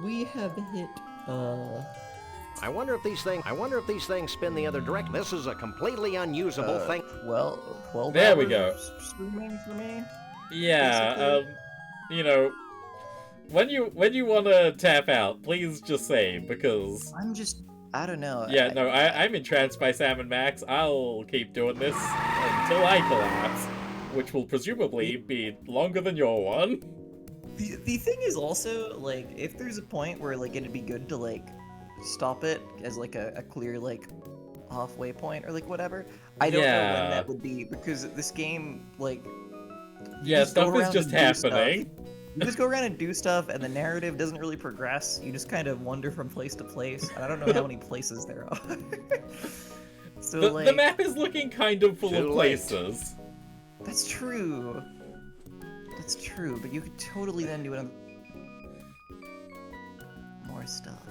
we have hit,
I wonder if these things spin the other direction. This is a completely unusable thing.
well, 12
There we
hours
go.
of streaming for me.
Yeah, you know, when you want to tap out, please just say, because...
I don't know.
Yeah, no, I'm entranced by Sam and Max. I'll keep doing this until I collapse, which will presumably be longer than your one.
The thing is also, like, if there's a point where, like, it'd be good to, like, stop it as, like, a clear, like, halfway point or, like, whatever. I don't know when that would be, because this game, like...
Yeah, stuff is just happening.
You just go around and do stuff, and the narrative doesn't really progress. You just kind of wander from place to place, and I don't know how many places there are. So,
the map is looking kind of full of places.
That's true. That's true, but you could totally then do another... more stuff.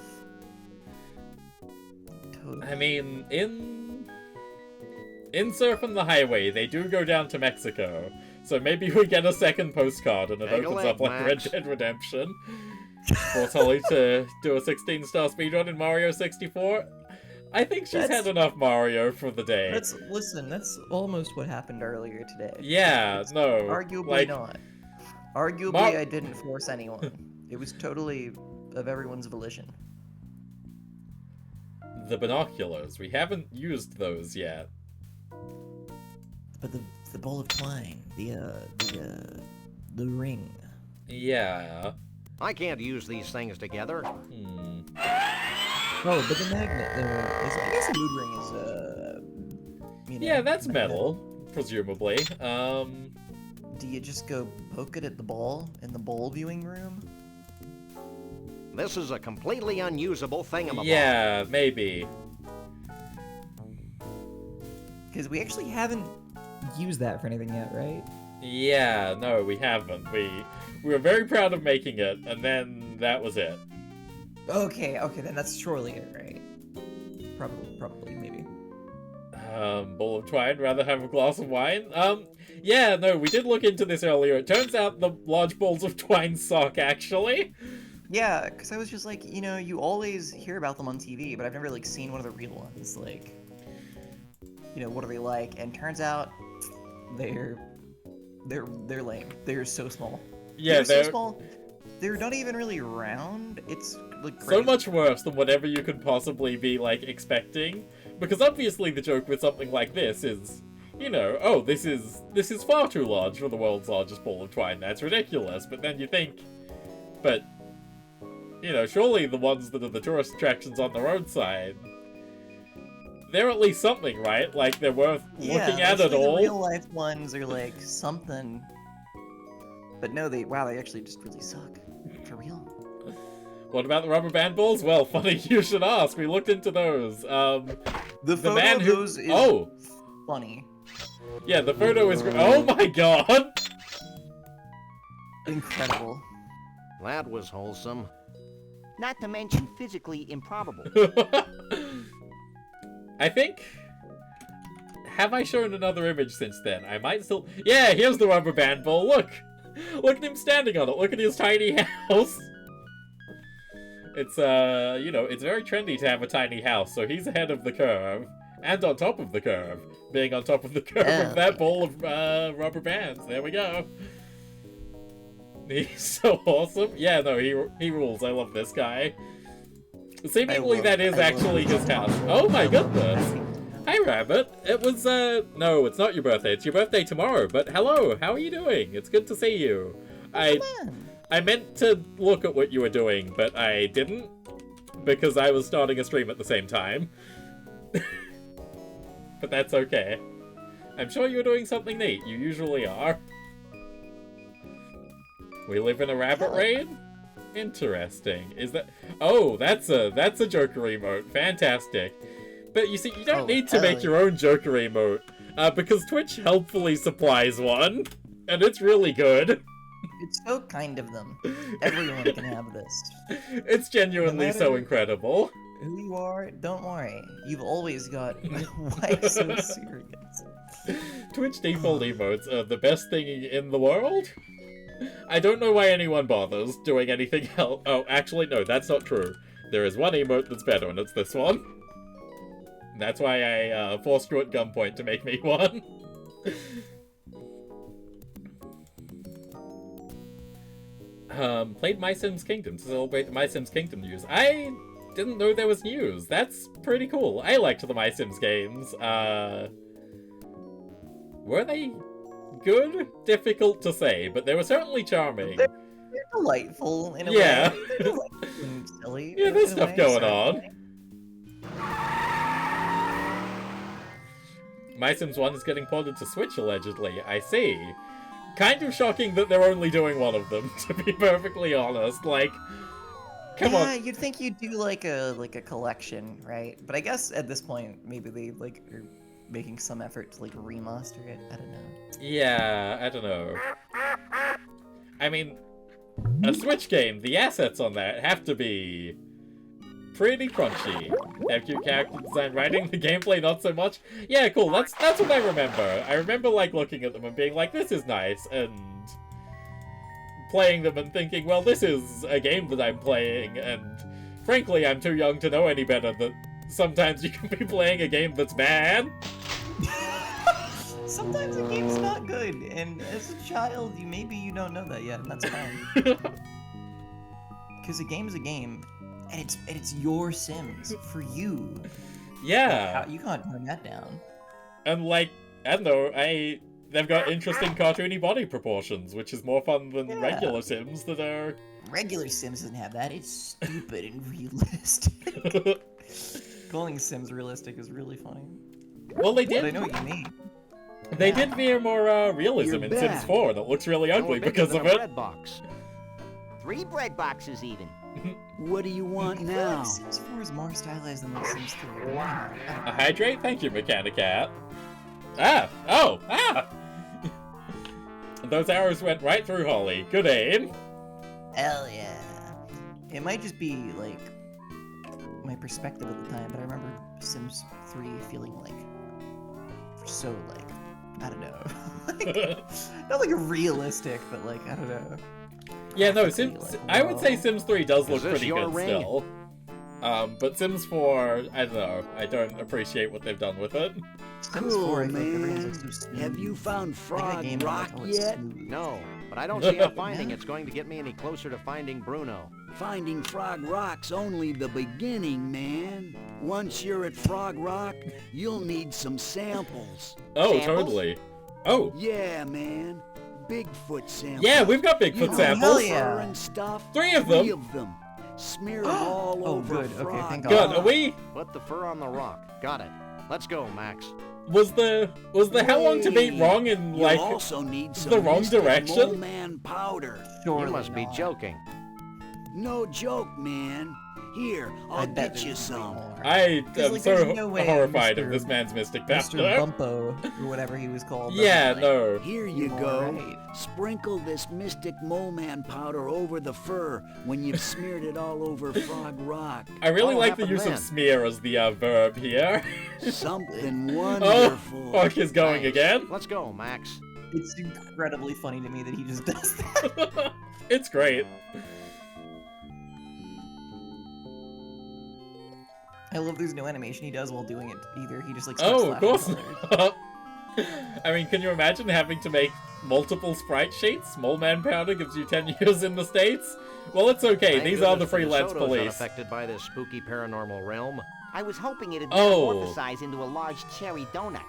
Totally.
I mean, in Surfing the Highway, they do go down to Mexico. So maybe we get a second postcard and it opens up like Red Dead Redemption. Force Holly to do a 16-star speedrun in Mario 64. I think she's had enough Mario for the day.
Listen, that's almost what happened earlier today.
Yeah, no.
Arguably not. Arguably, I didn't force anyone. It was totally of everyone's volition.
The binoculars. We haven't used those yet.
But the ball of twine, the ring.
Yeah.
I can't use these things together.
Oh, but the magnet, I guess the mood ring is, you know,
yeah, that's metal, presumably.
Do you just go poke it at the ball in the ball viewing room?
This is a completely unusable thingamabob.
Yeah, maybe.
Because we actually haven't used that for anything yet, right?
Yeah, no, we haven't. We were very proud of making it, and then that was it.
Okay, then that's surely it, right? Probably, maybe.
Bowl of twine, rather have a glass of wine? Yeah, no, we did look into this earlier. It turns out the large balls of twine suck, actually.
Yeah, because I was just like, you know, you always hear about them on TV, but I've never, like, seen one of the real ones. Like, you know, what are they like? And turns out they're lame. They're so small.
Yeah,
they're so small. They're not even really round. It's like crazy.
So much worse than whatever you could possibly be, like, expecting. Because obviously the joke with something like this is, you know, oh, this is far too large for the world's largest ball of twine. That's ridiculous. But then you think, but, you know, surely the ones that are the tourist attractions on the roadside, they're at least something, right? Like, they're worth looking at all.
The real life ones are like something. But no, they actually just really suck. For real.
What about the rubber band balls? Well, funny you should ask. We looked into those.
The photo of those is funny.
Yeah, the photo is... Oh my god!
Incredible.
That was wholesome.
Not to mention physically improbable.
I think... Have I shown another image since then? I might still... Yeah, here's the rubber band ball. Look! Look at him standing on it. Look at his tiny house. It's, you know, it's very trendy to have a tiny house, so he's ahead of the curve. And on top of the curve. Being on top of the curve of that ball of, rubber bands. There we go. He's so awesome. Yeah, no, he rules. I love this guy. Seemingly that is actually his house. Oh my goodness! Hi, Rabbit. It was, no, it's not your birthday. It's your birthday tomorrow, but hello, how are you doing? It's good to see you. I meant to look at what you were doing, but I didn't, because I was starting a stream at the same time. But that's okay. I'm sure you're doing something neat. You usually are. We live in a rabbit raid? Interesting. Is that... Oh, that's a Joker emote. Fantastic. But you see, you don't need to make your own Joker emote, because Twitch helpfully supplies one, and it's really good.
It's so kind of them. Everyone can have this.
It's genuinely so incredible.
Who you are, don't worry. You've always got... Why so serious?
Twitch default emotes are the best thing in the world? I don't know why anyone bothers doing anything else. Oh, actually, no, that's not true. There is one emote that's better, and it's this one. That's why I forced you at gunpoint to make me one. Played My Sims Kingdom to celebrate the My Sims Kingdom news. I didn't know there was news. That's pretty cool. I liked the My Sims games. Were they good? Difficult to say, but they were certainly charming.
They're delightful in a way. They're delightful and silly.
Yeah, there's stuff going on. My Sims 1 is getting ported to Switch, allegedly. I see. Kind of shocking that they're only doing one of them, to be perfectly honest. Like, come on.
Yeah, you'd think you'd do like a collection, right? But I guess at this point, maybe they like are making some effort to like remaster it. I don't know.
Yeah, I don't know. I mean, a Switch game, the assets on that have to be pretty crunchy. They have cute character design, writing, the gameplay not so much. Yeah, cool, that's what I remember. I remember like looking at them and being like, this is nice, and playing them and thinking, well, this is a game that I'm playing, and frankly, I'm too young to know any better that sometimes you can be playing a game that's bad.
Sometimes a game's not good, and as a child, maybe you don't know that yet, and that's fine. Because a game's a game, and it's your Sims for you.
Yeah.
Like, you can't turn that down.
And like, I don't know, they've got interesting cartoony body proportions, which is more fun than regular Sims that are...
Regular Sims doesn't have that. It's stupid and realistic. Calling Sims realistic is really funny.
Well, they did.
But I know what you mean.
They did veer more realism in Sims 4 that looks really ugly because of it.
Bread box. 3 bread boxes even.
What do you want
I feel
now?
like Sims 4 is more stylized than the Sims 3.
A hydrate? Thank you, Mechanicat. Ah! Oh! Ah! Those arrows went right through Holly. Good aim.
Hell yeah. It might just be, like, my perspective at the time, but I remember Sims 3 feeling, like, so, like, I don't know. Like, not, like, realistic, but, like, I don't know.
Yeah, no, I would say Sims 3 does look pretty good
rain?
still. But Sims 4, I don't know. I don't appreciate what they've done with it.
Sims 4, I feel like everything's, like, so smooth.
Have you found Frog
game
Rock
like, oh, it's
yet?
smooth.
No, but I don't see how finding it's going to get me any closer to finding Bruno.
Finding Frog Rock's only the beginning, man. Once you're at Frog Rock, you'll need some samples.
Oh,
Samples?
totally. Oh.
Yeah, man. Bigfoot samples.
Yeah, we've got Bigfoot
you know,
samples.
fur and stuff.
3 of them.
3 of them. Smear them all over
good.
Frog
Okay, thank
Rock.
Good. Are we?
Put the fur on the rock. Got it. Let's go, Max.
Was the how long to beat wrong in
You'll
like
also need some
the wrong
Mystic
direction?
Mole Man powder.
You must be joking.
No joke, man. Here, I'll
bet
get you
there's way
some.
more.
I
'Cause,
am
like,
so
there's no way
horrified of
Mr.
this man's mystic
Mr.
powder.
Bumpo, or whatever he was called.
Yeah,
doesn't,
no.
Here you
You're
go.
right.
Sprinkle this Mystic Mole Man powder over the fur when you've smeared it all over Frog Rock.
I really
What'll
like the
happen
use
then?
of smear as the verb here.
Something
Oh,
wonderful.
fuck is going
Thanks.
again.
Let's go, Max.
It's incredibly funny to me that he just does that.
It's great.
I love there's no animation he does while doing it either. He just like
Oh, of
starts
course
laughing.
not. I mean, can you imagine having to make multiple sprite sheets. Mole Man powder gives you 10 years in the States. Well, it's okay.
Thank
These are the
goodness
freelance
DeSoto's
police.
unaffected by this spooky paranormal realm.
I was hoping it'd
Oh.
metamorphosize into a large cherry donut.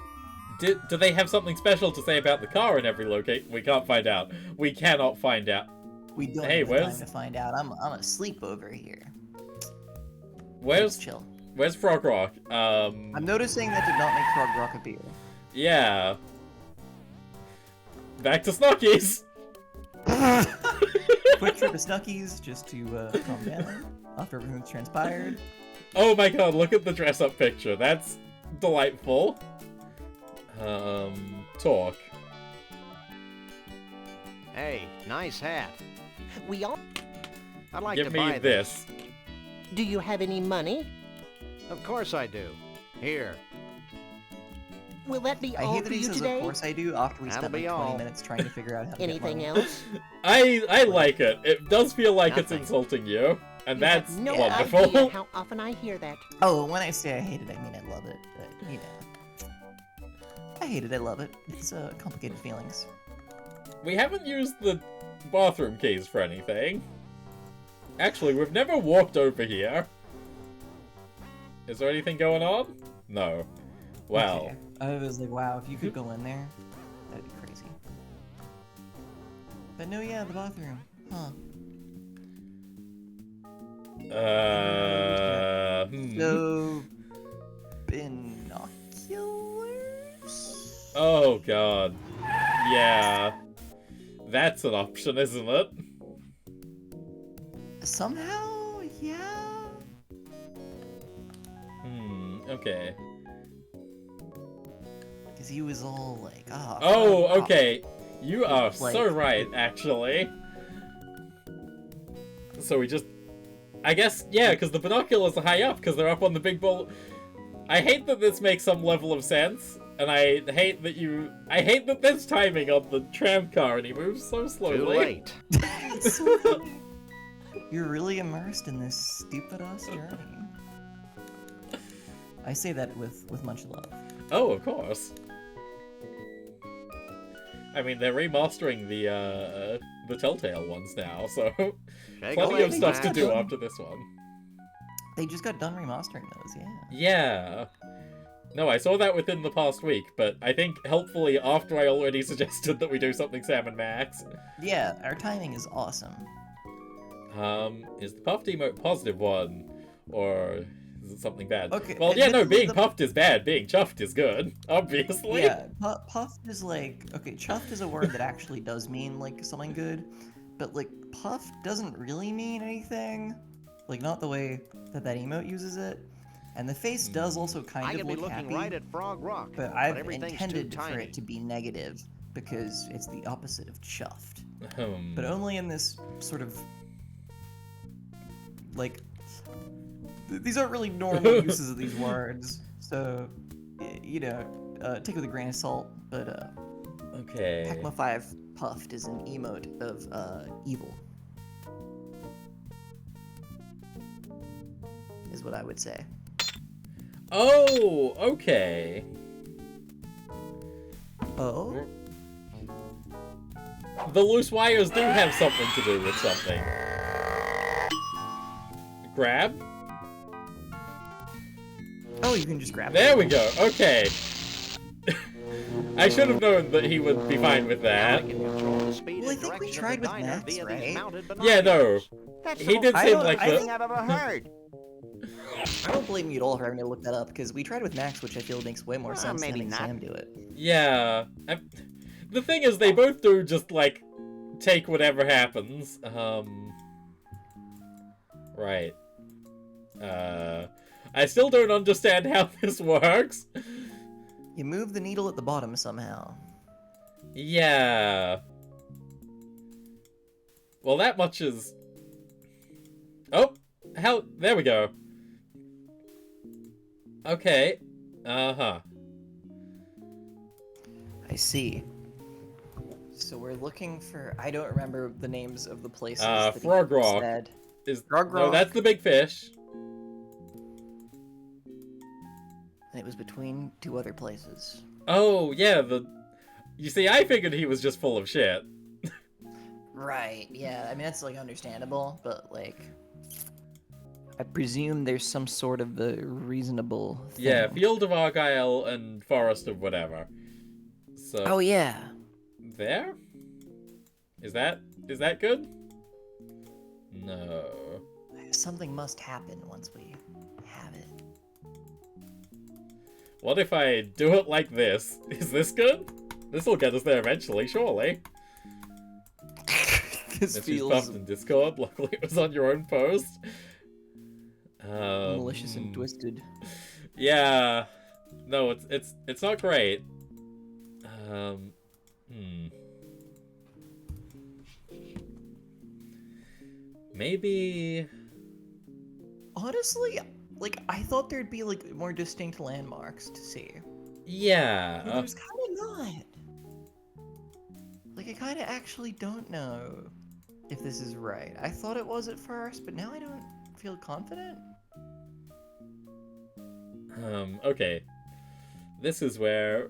Do they have something special to say about the car in every location? We can't find out. We cannot find out.
We don't
Hey,
have the
where's-
time to find out. I'm asleep over here.
Where's
Let's chill.
Where's Frog Rock?
I'm noticing that did not make Frog Rock appear.
Yeah. Back to Snookies.
Quick trip to Snookies just to calm down after everything's transpired.
Oh my god, look at the dress-up picture. That's delightful. Talk.
Hey, nice hat.
We all...
I'd like
Give
to
me
buy
this.
Do you have any money?
Of course I do. Here.
Will that be
I
all
hate
for
that he
you
says,
today?
of course I do, after we
That'll
spent like
be
20
all.
minutes trying to figure out how to get
Anything
money.
else?
I like it. It does feel like it's
Nothing.
insulting you, and
You have
that's
no
wonderful.
idea how often I hear that.
Oh, when I say I hate it, I mean I love it. But, you know. I hate it, I love it. It's complicated feelings.
We haven't used the bathroom keys for anything. Actually, we've never walked over here. Is there anything going on? No. Well.
Okay. I was like, wow, if you could go in there, that'd be crazy. But no, yeah, the bathroom. Huh. So, binoculars?
Oh god. Yeah. That's an option, isn't it?
Somehow, yeah.
Okay.
Because he was all like, ah.
Oh,
fuck.
okay. You are
Like-
so right, actually. So we just... I guess, yeah, because the binoculars are high up, because they're up on the big ball. I hate that this makes some level of sense, and I hate that I hate that there's timing on the tram car, and he moves so slowly.
Too late.
It's so funny. You're really immersed in this stupid-ass journey. I say that with much love.
Oh, of course. I mean, they're remastering the Telltale ones now, so
Shake
plenty
a
of
leg,
stuff to
Max.
do after this one.
They just got done remastering those, yeah.
Yeah. No, I saw that within the past week, but I think helpfully after I already suggested that we do something Sam and Max.
Yeah, our timing is awesome.
Is the puffed emote positive one, or is it something bad?
Okay,
Well, yeah, no,
admittedly,
being
the-
puffed is bad, being chuffed is good, obviously.
Yeah, puffed is like, okay, chuffed is a word that actually does mean like something good, but like puffed doesn't really mean anything. Like not the way that emote uses it. And the face does also kind
I
of
could be
look
looking
happy,
right at Frog Rock,
but I've
everything's
intended
too
for
tiny.
it to be negative because it's the opposite of chuffed.
Hmm.
But only in this sort of like these aren't really normal uses of these words, so you know, take it with a grain of salt. But
Okay.
Tecmo 5 puffed is an emote of evil, is what I would say.
Oh, okay.
Oh.
The loose wires do have something to do with something. Grab?
Oh, you can just grab it.
There we go, okay. I should have known that he would be fine with that.
Well, I think we tried with Max, right?
Yeah, no.
That's
He
the
did
most
seem
don't-
like
I
the...
thing I've ever heard.
I don't blame you at all for having to look that up, because we tried with Max, which I feel makes way more
Well,
sense than
maybe
having
not.
Sam do it.
Yeah. The thing is, they both do just, like, take whatever happens. Right. I still don't understand how this works.
You move the needle at the bottom somehow.
Yeah. Well, that much is... Oh! Hell, there we go. Okay. Uh-huh.
I see. So we're looking for... I don't remember the names of the places that he
Frog Rock.
said.
Is...
Frog
No,
Rock.
that's the big fish.
And it was between two other places.
Oh, yeah, the... You see, I figured he was just full of shit.
Right, yeah, I mean, that's, like, understandable, but, like... I presume there's some sort of a reasonable thing.
Yeah, Field of Argyle and Forest of whatever. So...
Oh, yeah.
There? Is that good? No.
Something must happen once we have it.
What if I do it like this? Is this good? This'll get us there eventually, surely.
This feels
buffed in Discord. Luckily, it was on your own post.
malicious and twisted.
Yeah. No, it's not great. Maybe.
Honestly, like, I thought there'd be, like, more distinct landmarks to see.
Yeah.
But there's kind of not. Like, I kind of actually don't know if this is right. I thought it was at first, but now I don't feel confident.
Okay. This is where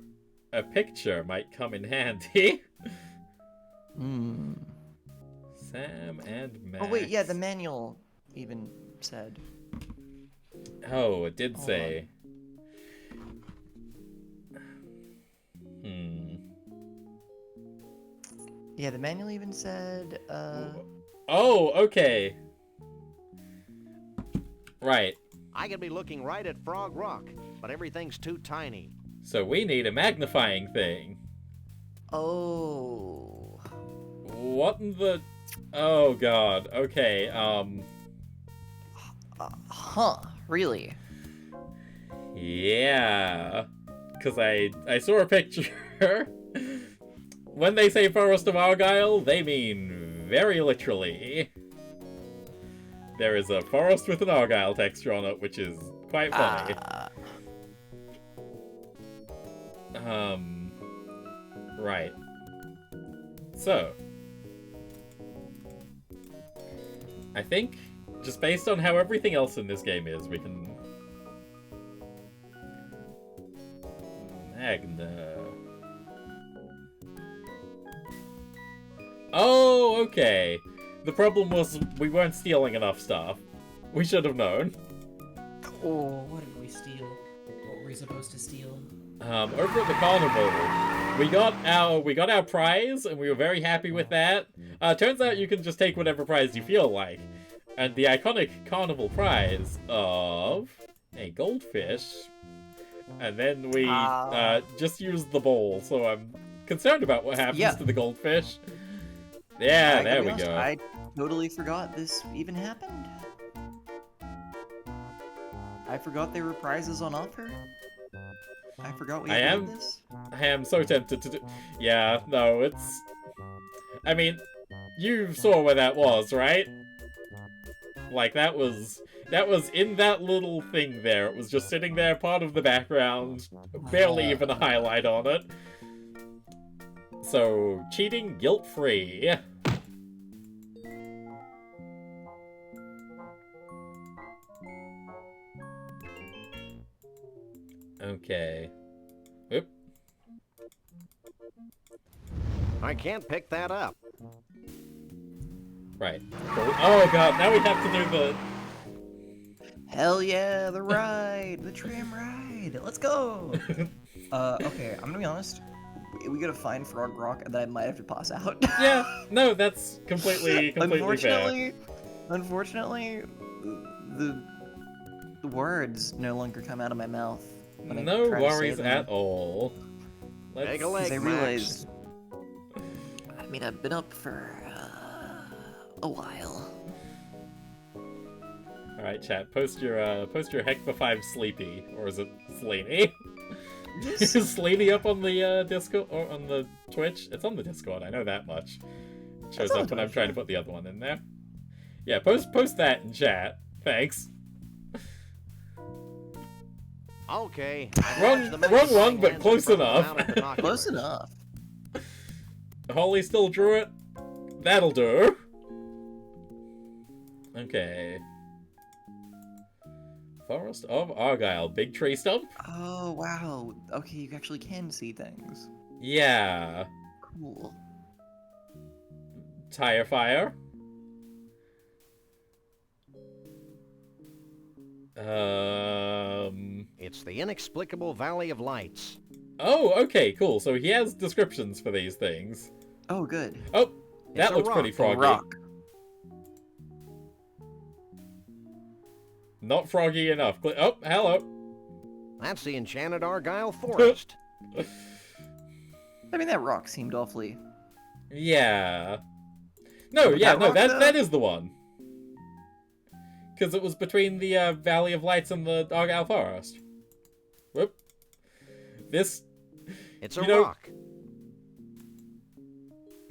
a picture might come in handy. Sam and Max.
Oh, wait, yeah, the manual even said.
Oh, it did
Hold
say.
Yeah, the manual even said,
Oh, okay. Right.
I could be looking right at Frog Rock, but everything's too tiny.
So we need a magnifying thing.
Oh.
What in the... Oh, God. Okay,
Huh, really?
Yeah. Because I saw a picture. When they say Forest of Argyle, they mean very literally. There is a forest with an Argyle texture on it, which is quite funny. Right. So, I think, just based on how everything else in this game is, we can... Magna... Oh, okay. The problem was we weren't stealing enough stuff. We should have known.
Oh, what did we steal? What were we supposed to steal?
Over at the carnival, we got our prize, and we were very happy with that. Turns out you can just take whatever prize you feel like. And the iconic carnival prize of a goldfish. And then we just used the bowl, so I'm concerned about what happens to the goldfish. Yeah, there we go.
I totally forgot this even happened. I forgot there were prizes on offer. I forgot we did this.
I am so tempted to do... Yeah, no, it's... I mean, you saw where that was, right? Like, that was in that little thing there. It was just sitting there, part of the background. Barely even a highlight on it. So, cheating guilt-free. Okay. Oop.
I can't pick that up.
Right. Oh god, now we have to do the...
Hell yeah, the ride! The tram ride! Let's go! Okay, I'm gonna be honest. We gotta find Frog Rock, and then I might have to pass out.
Yeah, no, that's completely fair.
Unfortunately, the words no longer come out of my mouth.
No worries at all.
Take a leg,
I realize... I mean, I've been up for a while.
Alright, chat, post your Heckma 5 Sleepy, or is it Sleeny? Is Sleeny up on the Discord, or on the Twitch? It's on the Discord, I know that much. It shows up when I'm trying to put the other one in there. Yeah, post that in chat. Thanks.
Okay.
Wrong one, but close enough.
Close enough.
Holly still drew it? That'll do. Okay. Forest of Argyle. Big tree stump?
Oh, wow. Okay, you actually can see things.
Yeah.
Cool.
Tire fire.
It's the inexplicable Valley of Lights.
Oh, okay, cool. So he has descriptions for these things.
Oh, good.
Oh, that
It's a
looks pretty
rock.
froggy.
Rock.
Not froggy enough. Oh, hello.
That's the enchanted Argyle Forest.
I mean, that rock seemed awfully...
Yeah. No,
But
yeah,
that
no,
rock,
that is the one. Because it was between the Valley of Lights and the Argyle Forest. Whoop. This...
It's a rock.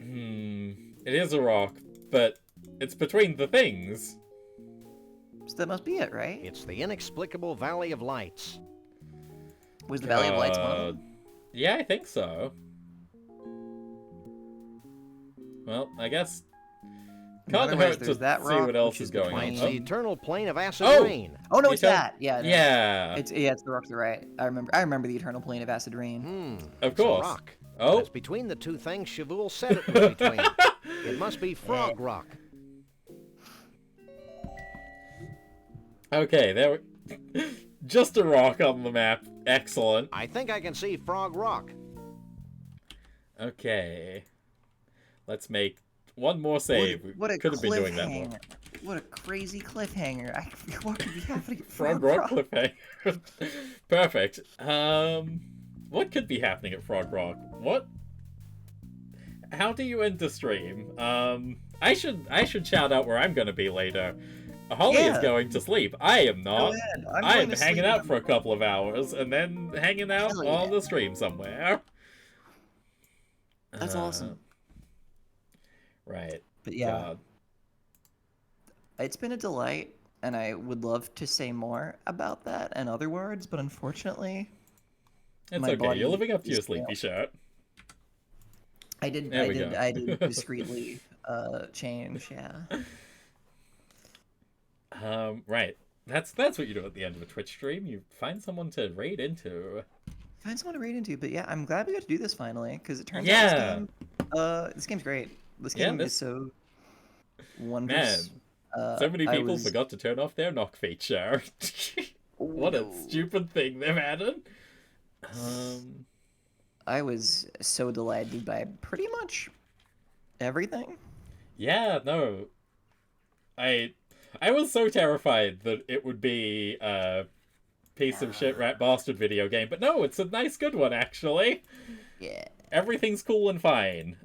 It is a rock, but it's between the things.
So that must be it, right?
It's the inexplicable Valley of Lights.
Was the Valley of Lights one of them?
Yeah, I think so. Well, I guess... Can't hurt to
that
see
rock,
what else
which
is
is the
going
plane.
on.
It's the eternal plane of acid
Oh!
rain.
Oh no,
The
it's
eternal-
that. Yeah. No.
Yeah.
It's the rock to the right. I remember the eternal plane of acid rain.
Of
It's a
course.
rock.
Oh.
It's between the two things Shavul said it was between. It must be Frog Rock.
Okay, there we... Just a rock on the map. Excellent.
I think I can see Frog Rock.
Okay. Let's make one more save.
What a
We could have been doing that more.
cliffhanger. What a crazy cliffhanger. What could be happening at
Frog Rock cliffhanger. Perfect. What could be happening at Frog Rock? What? How do you end the stream? I should shout out where I'm gonna be later. Holly is
Yeah.
going to sleep. I am not.
Go ahead. I'm
I
going
am
to
hanging
sleep.
out for a couple of hours and then hanging out
Hell
on
yeah.
the stream somewhere.
That's awesome.
Right.
But yeah,
God.
it's been a delight, and I would love to say more about that and other words, but unfortunately,
It's
my
okay.
body
You're living up to your
is
sleepy shirt.
I did.
There
I
we
did.
go.
I did discreetly change. Yeah.
Right. That's what you do at the end of a Twitch stream. You find someone to raid into.
Find someone to read into, but yeah, I'm glad we got to do this finally because it turns
Yeah.
out this game's great. This
Yeah,
game
this-
is so
Man,
wondrous.
so many
I
people
was-
forgot to turn off their knock feature. What a stupid thing they've added.
I was so delighted by pretty much everything.
Yeah, no. I was so terrified that it would be a piece of shit rat bastard video game, but no, it's a nice good one actually.
Yeah.
Everything's cool and fine.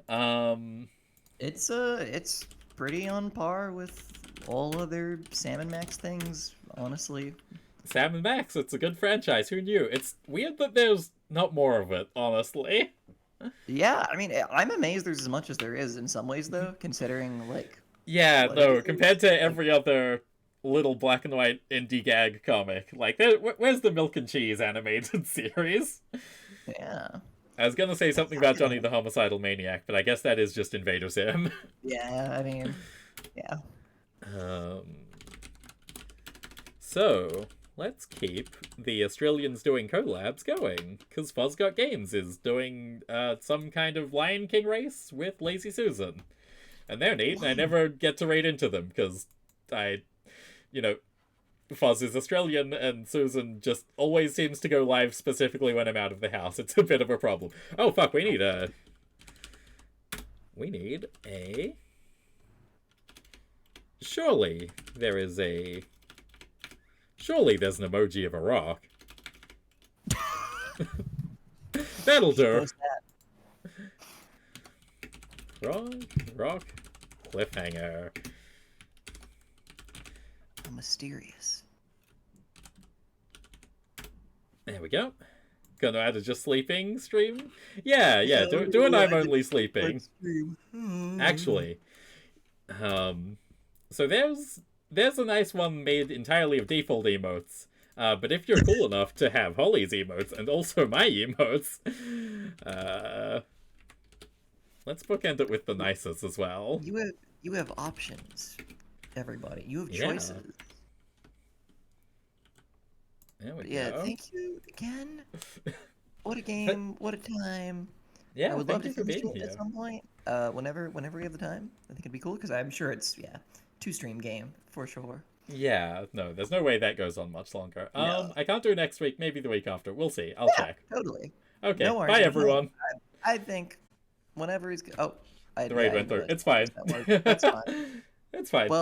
It's pretty on par with all other Sam & Max things, honestly.
Sam & Max, it's a good franchise. Who knew? It's weird that there's not more of it, honestly.
Yeah, I mean, I'm amazed there's as much as there is in some ways, though, considering, like...
Yeah,
what
no,
it
compared to every other little black and white indie gag comic. Like, where's the Milk and Cheese animated series?
Yeah.
I was gonna say something about Johnny the Homicidal Maniac, but I guess that is just Invader Sim.
Yeah, I mean, yeah.
So, let's keep the Australians doing collabs going, because Fuzz Got Games is doing some kind of Lion King race with Lazy Susan. And they're neat, and I never get to raid into them, because Fuzz is Australian, and Susan just always seems to go live specifically when I'm out of the house. It's a bit of a problem. Oh, fuck, we need a... Surely there's an emoji of a rock. That'll do. Rock, cliffhanger.
Mysterious.
There we go. Gonna add a just sleeping stream? Yeah, do an I'm only sleeping. Actually. So there's a nice one made entirely of default emotes. But if you're cool enough to have Holly's emotes and also my emotes, let's bookend it with the nicest as well.
You have options, everybody. You have
Yeah.
choices.
There we
Yeah,
go.
thank you again. What a game, what a time.
Yeah,
I would
thank
love to
you for
finish
being
it
here.
at some point. Whenever we have the time, I think it'd be cool because I'm sure it's 2-stream game for sure.
Yeah, no, there's no way that goes on much longer.
No.
I can't do next week, maybe the week after. We'll see. I'll check.
Totally.
Okay,
No worries.
bye everyone.
I think whenever he's I
The raid went through. It's fine.
That's fine.
It's fine.
Well,